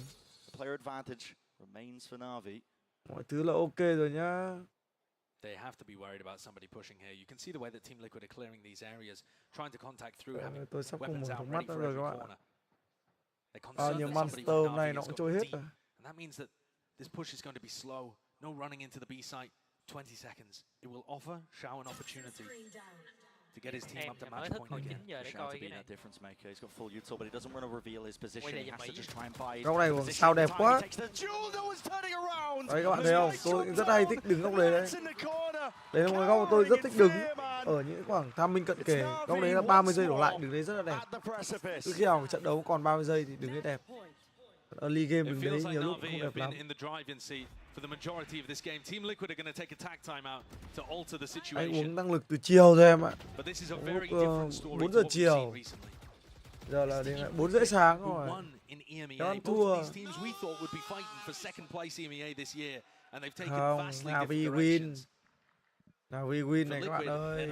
Mọi thứ là ok rồi nhá. They have to be worried about somebody pushing here. You can see the way that Team Liquid are clearing these areas, trying to contact through, having Tôi sắp không weapons mở out được ready mắt for nữa rồi every các corner. bạn. They're concerned Nhiều that somebody monster from hôm nay NAVI nó has cũng got trôi hết deep, rồi. and that means that this push is going to be slow. No running into the B site. 20 seconds. It will offer Shao an opportunity to get his team up to match point again. Góc này của sao đẹp quá. Đấy các bạn thấy không? Tôi rất hay thích đứng góc đấy đấy. Đấy là một góc mà tôi rất thích đứng ở những khoảng tham minh cận kề. Góc đấy là 30 giây đổ lại, đứng đấy rất là đẹp. Cứ khi nào trận đấu còn 30 giây thì đứng đấy đẹp. Early game đứng đấy nhiều lúc không đẹp lắm. For the majority of this game, Team Liquid are going to take a tag timeout to alter the situation. Anh uống năng lực từ chiều rồi em ạ. But this is a very different story 4 to giờ what we've chiều. seen recently. Giờ là đến 4:30 sáng rồi. Nó ăn thua. These teams we thought would be fighting for second place EMEA this year, and they've taken Không, vastly Navi different win. directions. Navi win này các bạn ơi.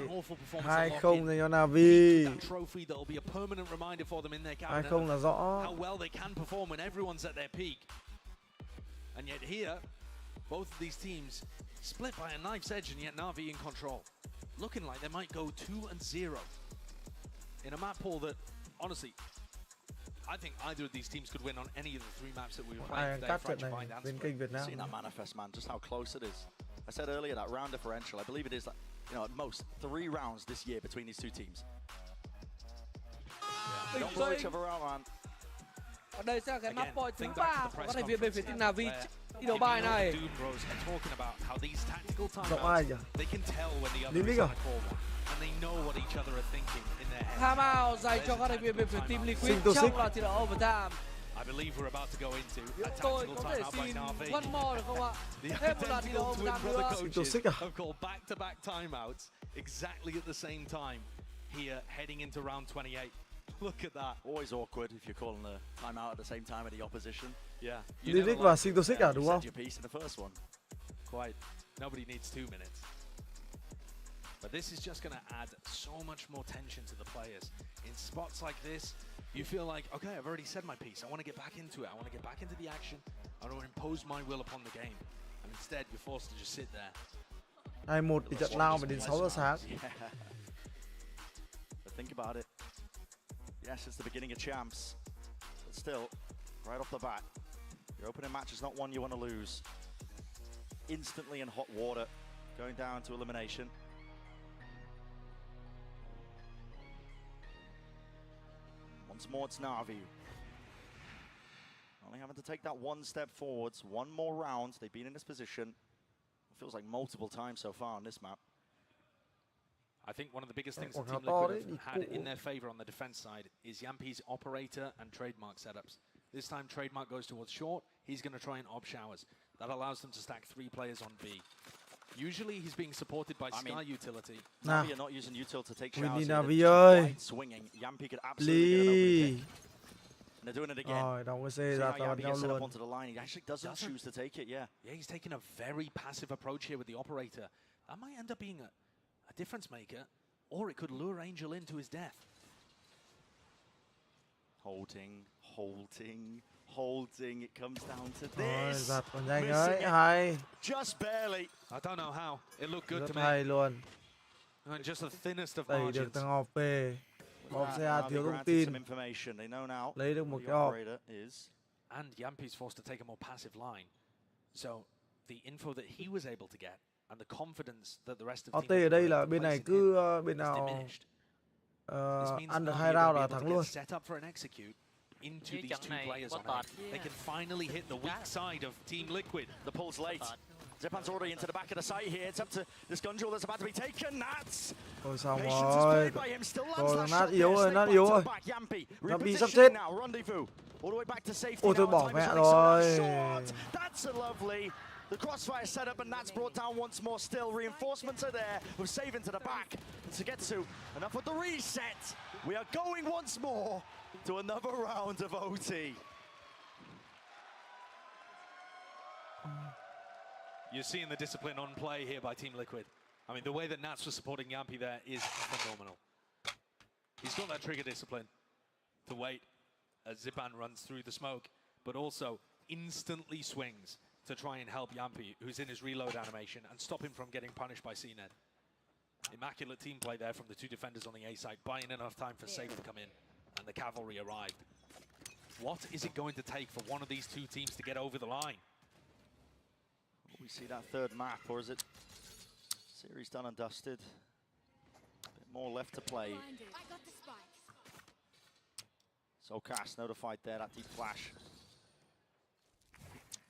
2-0 dành cho Navi. 2-0 là rõ. How well they can perform when everyone's at their peak. And yet here, both of these teams split by a knife's edge, and yet Navi in control. Looking like they might go 2-0 in a map pool that, honestly, I think either of these teams could win on any of the 3 maps that we were playing today. Cắt trận này bên kênh Việt Nam. Seen that manifest, man, just how close it is. I said earlier that round differential, I believe it is, like, at most 3 rounds this year between these 2 teams. They don't blow each other out, man. Ở đây sẽ là cái map point thứ 3 của các thành viên bên phía team Navi thi đấu bài này. Giọng ai nhỉ? Liên Minh à? Timeout dành cho các thành viên bên phía team Liquid trong loạt thi đấu overtime. Tôi có thể xin one more được không ạ? Thêm một loạt thi đấu overtime nữa. Have called back-to-back timeouts exactly at the same time here heading into round 28. Look at that. Always awkward if you're calling a timeout at the same time at the opposition. Yeah. Lyric và Syntosic à đúng không? Your piece in the first one. Quite. Nobody needs 2 minutes. But this is just going to add so much more tension to the players. In spots like this, you feel like, okay, I've already said my piece. I want to get back into it. I want to get back into the action. I want to impose my will upon the game. And instead, you're forced to just sit there. 2-1 thì trận lao mà đến 6 giờ sáng. But think about it. Yes, it's the beginning of champs, but still, right off the bat, your opening match is not one you want to lose. Instantly in hot water, going down to elimination. Once more, it's NAVI. Only having to take that one step forwards, one more round. They've been in this position. It feels like multiple times so far on this map. I think one of the biggest things that Team Liquid have had in their favor on the defense side is Yampi's operator and trademark setups. This time trademark goes towards short. He's going to try and op showers. That allows them to stack 3 players on B. Usually he's being supported by Sky utility. Navi are not using util to take showers. Navi ơi. Swinging. Yampi could absolutely get an opening pick. And they're doing it again. Rồi, đóng cái xe ra tao nhau set up luôn. onto the line. He actually doesn't choose to take it, yeah. Yeah, he's taking a very passive approach here with the operator. That might end up being a difference maker, or it could lure Angel into his death. Holding. It comes down to this. Giật còn nhanh ấy, hay. Just barely. I don't know how. It looked good Rất to hay me. luôn. And just the thinnest of Đẩy được margins. thằng OP. OP thiếu thông tin. Lấy được một cái hộp. And Yampi's forced to take a more passive line. So the info that he was able to get and the confidence that the rest of OT the team ở đây là bên này cứ bên is nào diminished. ăn được 2 round là thắng luôn. Set up for an execute into these 2 players on A. They can finally hit the weak side of Team Liquid. The pull's late. Zipan's already into the back of the site here. It's up to this gun duel that's about to be taken. Nats. Thôi xong Patience is rồi. played by him. Still lands Rồi that nát shot yếu there. rồi, Snake nát back yếu to rồi. back. Yampy Yampy sắp repositioning chết. now. Rendezvous. All the way back to safety Ôi thôi now. bỏ Time mẹ is running so rồi. short. That's a lovely. The crossfire set up and that's brought down once more still. Reinforcements are there with save into the back. To get to enough with the reset. We are going once more to another round of OT. You're seeing the discipline on play here by Team Liquid. I mean, the way that Nats was supporting Yampy there is phenomenal. He's got that trigger discipline to wait as Zipan runs through the smoke, but also instantly swings to try and help Yampy, who's in his reload animation, and stop him from getting punished by CNED. Immaculate team play there from the two defenders on the A side, buying enough time for Safe to come in, and the cavalry arrived. What is it going to take for one of these two teams to get over the line? We see that third map, or is it series done and dusted? A bit more left to play. So Cass notified there, that deep flash.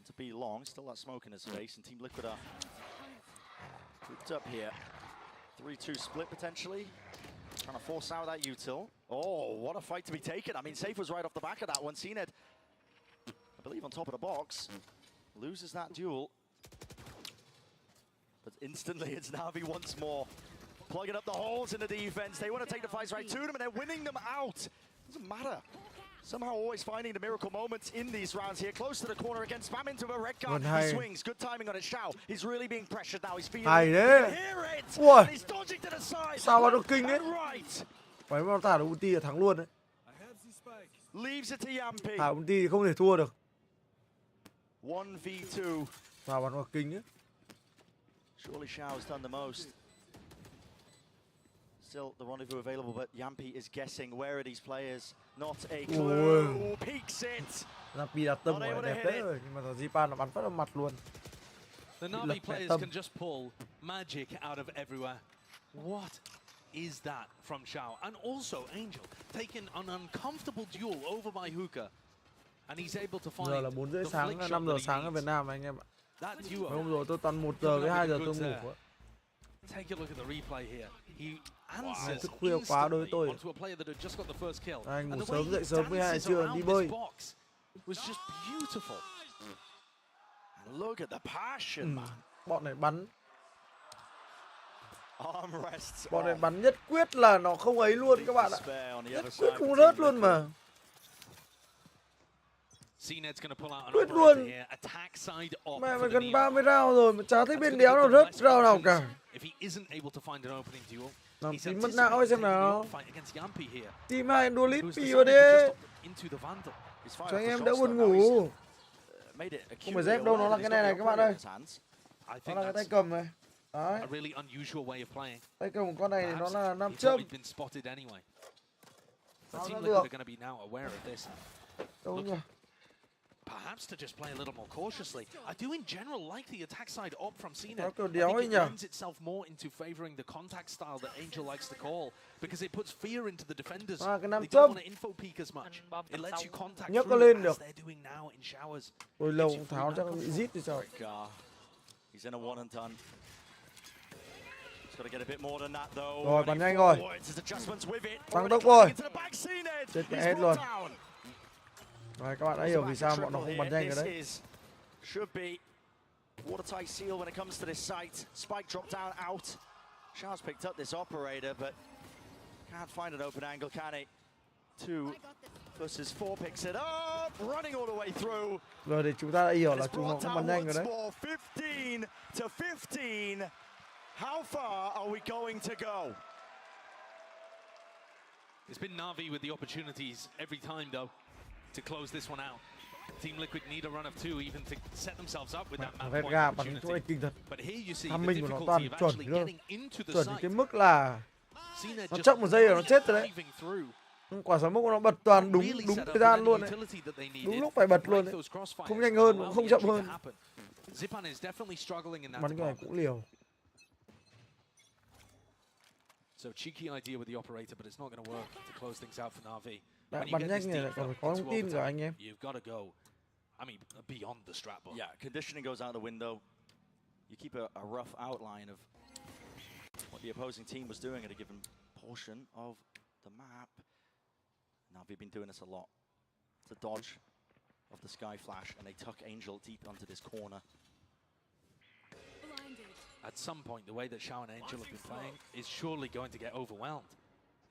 To be long, still that smoke in his face, and Team Liquid are grouped up here. 3-2 split potentially. Trying to force out that util. Oh, what a fight to be taken. I mean, Safe was right off the back of that one. CNED, I believe, on top of the box. Loses that duel. But instantly it's Navi once more. Plugging up the holes in the defense. They want to take the fights right to them and they're winning them out. Doesn't matter. Somehow always finding the miracle moments in these rounds here. Close to the corner again. Spam into a red card. He swings. Good timing on his Shao. He's really being pressured now. He's feeling it. You can hear it. And he's dodging to the side. Sao mà nó kinh đấy. Right. Phải mà thả được ulti là thắng luôn đấy. Leaves it to Yampy. Thả ulti thì không thể thua được. 1v2. Sao bắn vào kinh ấy. Surely Shao has done the most. Still the rendezvous available, but Yampy is guessing where are these players. Not a clue. Peeks it. Navi đặt tâm rồi, đẹp đấy rồi, nhưng mà thằng Zipan nó bắn phát vào mặt luôn. The Navi players can just pull magic out of everywhere. What is that from Shao? And also Angel taking an uncomfortable duel over by Hookah. And he's able to find giờ là 4 rưỡi sáng, 5 giờ sáng ở Việt Nam anh em ạ. That duo. Hôm rồi tôi toàn 1 giờ với 2 giờ tôi ngủ. Take a look at the replay here. He answers thức khuya quá đối với tôi. onto a player that had just got the first kill. Anh ngủ sớm dậy sớm 12 trưa đi bơi. Was just beautiful. And look at the passion, man. Bọn này bắn. Armrests. Bọn này bắn nhất quyết là nó không ấy luôn các bạn ạ. Nhất quyết không rớt luôn mà. Quyết luôn. Mẹ mà gần 30 round rồi mà chả thấy bên đéo nào rớt round nào cả. Làm tí mất não ấy xem nào. Team 2 duelist pì vào đi. Cho anh em đỡ buồn ngủ. Không phải dép đâu, nó là cái này này các bạn ơi. Nó là cái tay cầm này. Đấy. Tay cầm của con này thì nó là nam châm. Sao nó được? Đâu nhỉ? Perhaps to just play a little more cautiously. I do in general like the attack side op from CNED. Nó kiểu I đéo think ấy it nhỉ? lends itself more into favoring the contact style that Angel likes to call because it puts fear into the defenders. À, cái nam They don't châm. want to info peek as much. It lets you contact Nhấc nó through lên as được. they're doing now in showers. Hồi lâu không tháo chắc bị rít thì trời. He's in a one and done. He's got to get a bit more than that though. Rồi bắn nhanh rồi. Tăng tốc rồi. Chết mẹ hết luôn. Rồi các bạn đã hiểu vì sao bọn nó không bắn nhanh rồi đấy. Should be watertight seal when it comes to this site. Spike dropped down out. Shaw's picked up this operator, but can't find an open angle, can he? 2 versus 4 picks it up, running all the way through. Rồi thì chúng ta đã hiểu là chúng nó không bắn nhanh rồi đấy. 15 to 15. How far are we going to go? It's been Navi with the opportunities every time though to close this one out. Team Liquid need a run of 2 even to set themselves up with that map point opportunity. But here you see the difficulty of actually getting into the site. site. Cái mức là nó chậm 1 giây rồi nó chết rồi đấy. Quả sấm mốc nó bật toàn đúng thời gian luôn đấy. Đúng lúc phải bật luôn đấy. Không nhanh hơn cũng không chậm hơn. Bắn cái này cũng liều. So cheeky idea with the operator, but it's not going to work to close things out for Navi. Bắn nhanh này lại còn phải có thông tin cả anh em. You've got to go. I mean, beyond the strap bar. Yeah, conditioning goes out the window. you keep a rough outline of what the opposing team was doing at a given portion of the map. NAVI been doing this a lot. It's a dodge of the Sky Flash, and they tuck Angel deep onto this corner. At some point, the way that Xiao and Angel have been playing is surely going to get overwhelmed.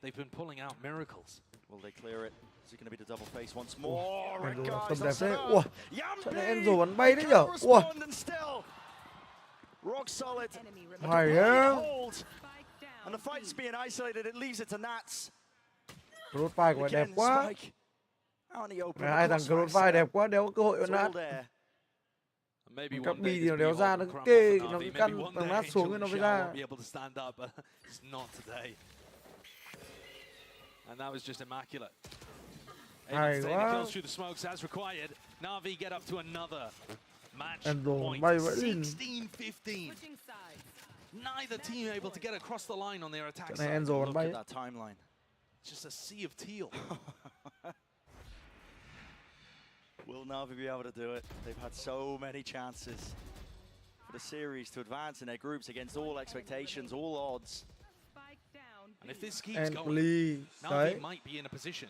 They've been pulling out miracles. Will they clear it? Is it going to be the double face once more? Red Angel guys, tầm đẹp that's đấy. enough. Ủa, sao lại Angel bắn bay đấy nhở? Ủa, Rock solid. hay á. And the fight's being isolated. It leaves it to Nats. Crossfire của mày đẹp quá. Hai thằng Crossfire đẹp quá, đéo có cơ hội với Nat. Các bi thì nó đéo ra, nó kê, nó căn thằng Nat xuống rồi nó mới ra. And that was just immaculate. Hay quá. Kills through the smokes as required. NAVI get up to another match Angel bay vãi lìn. 16-15. Neither team able to get across the line on their attack side. Angel bắn Look bay. at that timeline. It's just a sea of teal. Will NAVI be able to do it? They've had so many chances for the series to advance in their groups against all expectations, all odds. And if this keeps going, NAVI might be in a position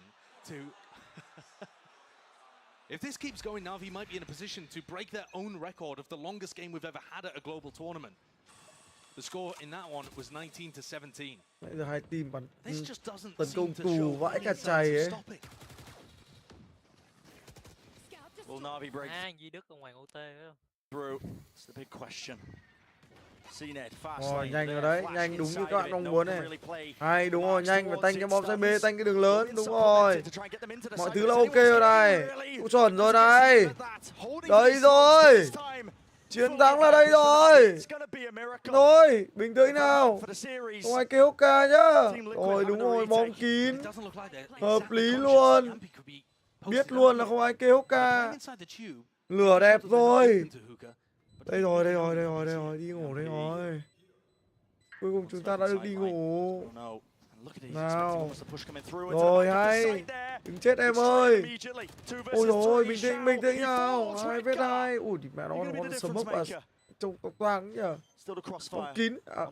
to... If this keeps going, NAVI might be in a position to break their own record of the longest game we've ever had at a global tournament. The score in that one was 19-17. Nãy giờ hai team bắn This just doesn't tấn seem công to tù show vãi any cả signs chày of ấy. stopping. Will NAVI break Duy Đức ở ngoài OT phải không? through? It's the big question. CNED, fast Rồi, lane nhanh there, rồi đấy, flash nhanh đúng như inside các of bạn it, mong no muốn one này. really play Hay, đúng rồi, marks nhanh và towards tanh it, cái bom side B, stuns. tanh cái đường lớn, Wins đúng some rồi. momentum to try and get them into the Mọi side, thứ but là is ok anyone rồi này. really Cũng chuẩn rồi looking to này. see that? Holding Đấy these rồi. this time. Chiến thắng là đây rồi. It's gonna be a miracle. Rồi, bình tĩnh nào. For the series. Không ai kêu ca nhá. Rồi, đúng rồi, bom kín. Hợp lý luôn. Biết luôn là không ai kêu ca. Lửa đẹp rồi. Đây rồi, đây rồi, đây rồi, đây rồi, đi ngủ đây rồi. Cuối cùng chúng ta đã được đi ngủ. Nào. Rồi hay. Đừng chết em ơi. Ôi dồi, bình tĩnh nào. 2v2. Ui, thì mẹ nó con sớm hốc à. Trông toang nhờ. Bóng kín. À.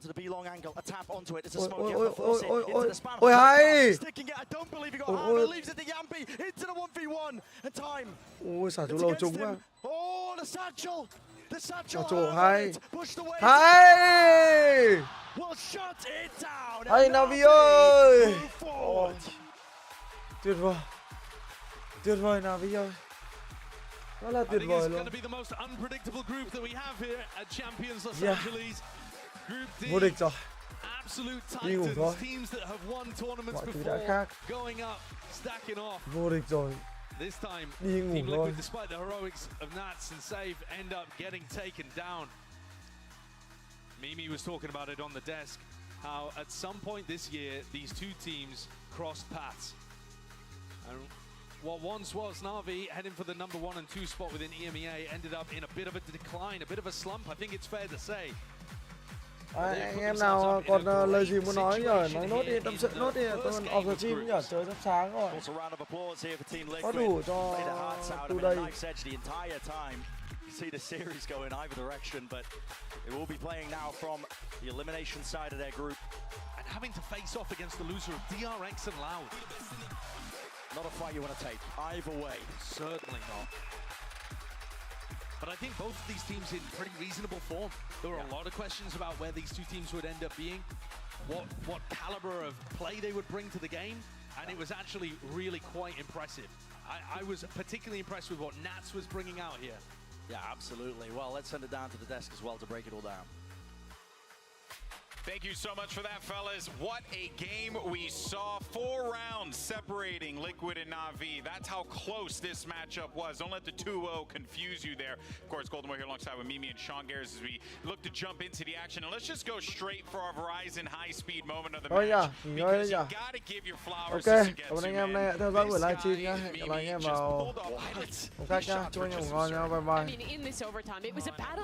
Ôi hay. Ôi xả chỗ lầu trúng à. Xả chỗ hay. Hay. Hay NAVI ơi. Tuyệt vời. Tuyệt vời NAVI ơi. Rất là tuyệt vời luôn. Vô địch rồi. Đi ngủ thôi. Mọi thứ đã khác. Vô địch rồi. Đi ngủ thôi. Despite the heroics of Nats and Save, end up getting taken down. Mimi was talking about it on the desk, how at some point this year, these two teams crossed paths. And what once was NAVI heading for the number 1 and 2 spot within EMEA ended up in a bit of a decline, a bit of a slump, I think it's fair to say. Anh em nào còn lời gì muốn nói nhở? Nói nốt đi, tâm sự nốt đi, tôi còn off the team nhở, trời sắp sáng rồi. Có đủ cho từ đây. See the series going either direction, but they will be playing now from the elimination side of their group. And having to face off against the loser of DRX and Loud. Not a fight you want to take, either way. Certainly not. But I think both of these teams in pretty reasonable form. There were a lot of questions about where these two teams would end up being, what caliber of play they would bring to the game, and it was actually really quite impressive. I was particularly impressed with what Nats was bringing out here. Yeah, absolutely. Well, let's send it down to the desk as well to break it all down. Thank you so much for that, fellas. What a game we saw. 4 rounds separating Liquid and NAVI. That's how close this matchup was. Don't let the 2-0 confuse you there. Of course, Golden Boy here alongside with Mimi and Sean Garris as we look to jump into the action. And let's just go straight for our Verizon high-speed moment of the match. Because you gotta give your flowers to Ok, Sugetsu, cảm ơn anh em đã theo dõi buổi livestream nhá. Hẹn gặp lại anh em vào hôm khác nhá. Chúc anh em ngủ ngon nhá. Bye bye. I mean, in this overtime, it was a battle.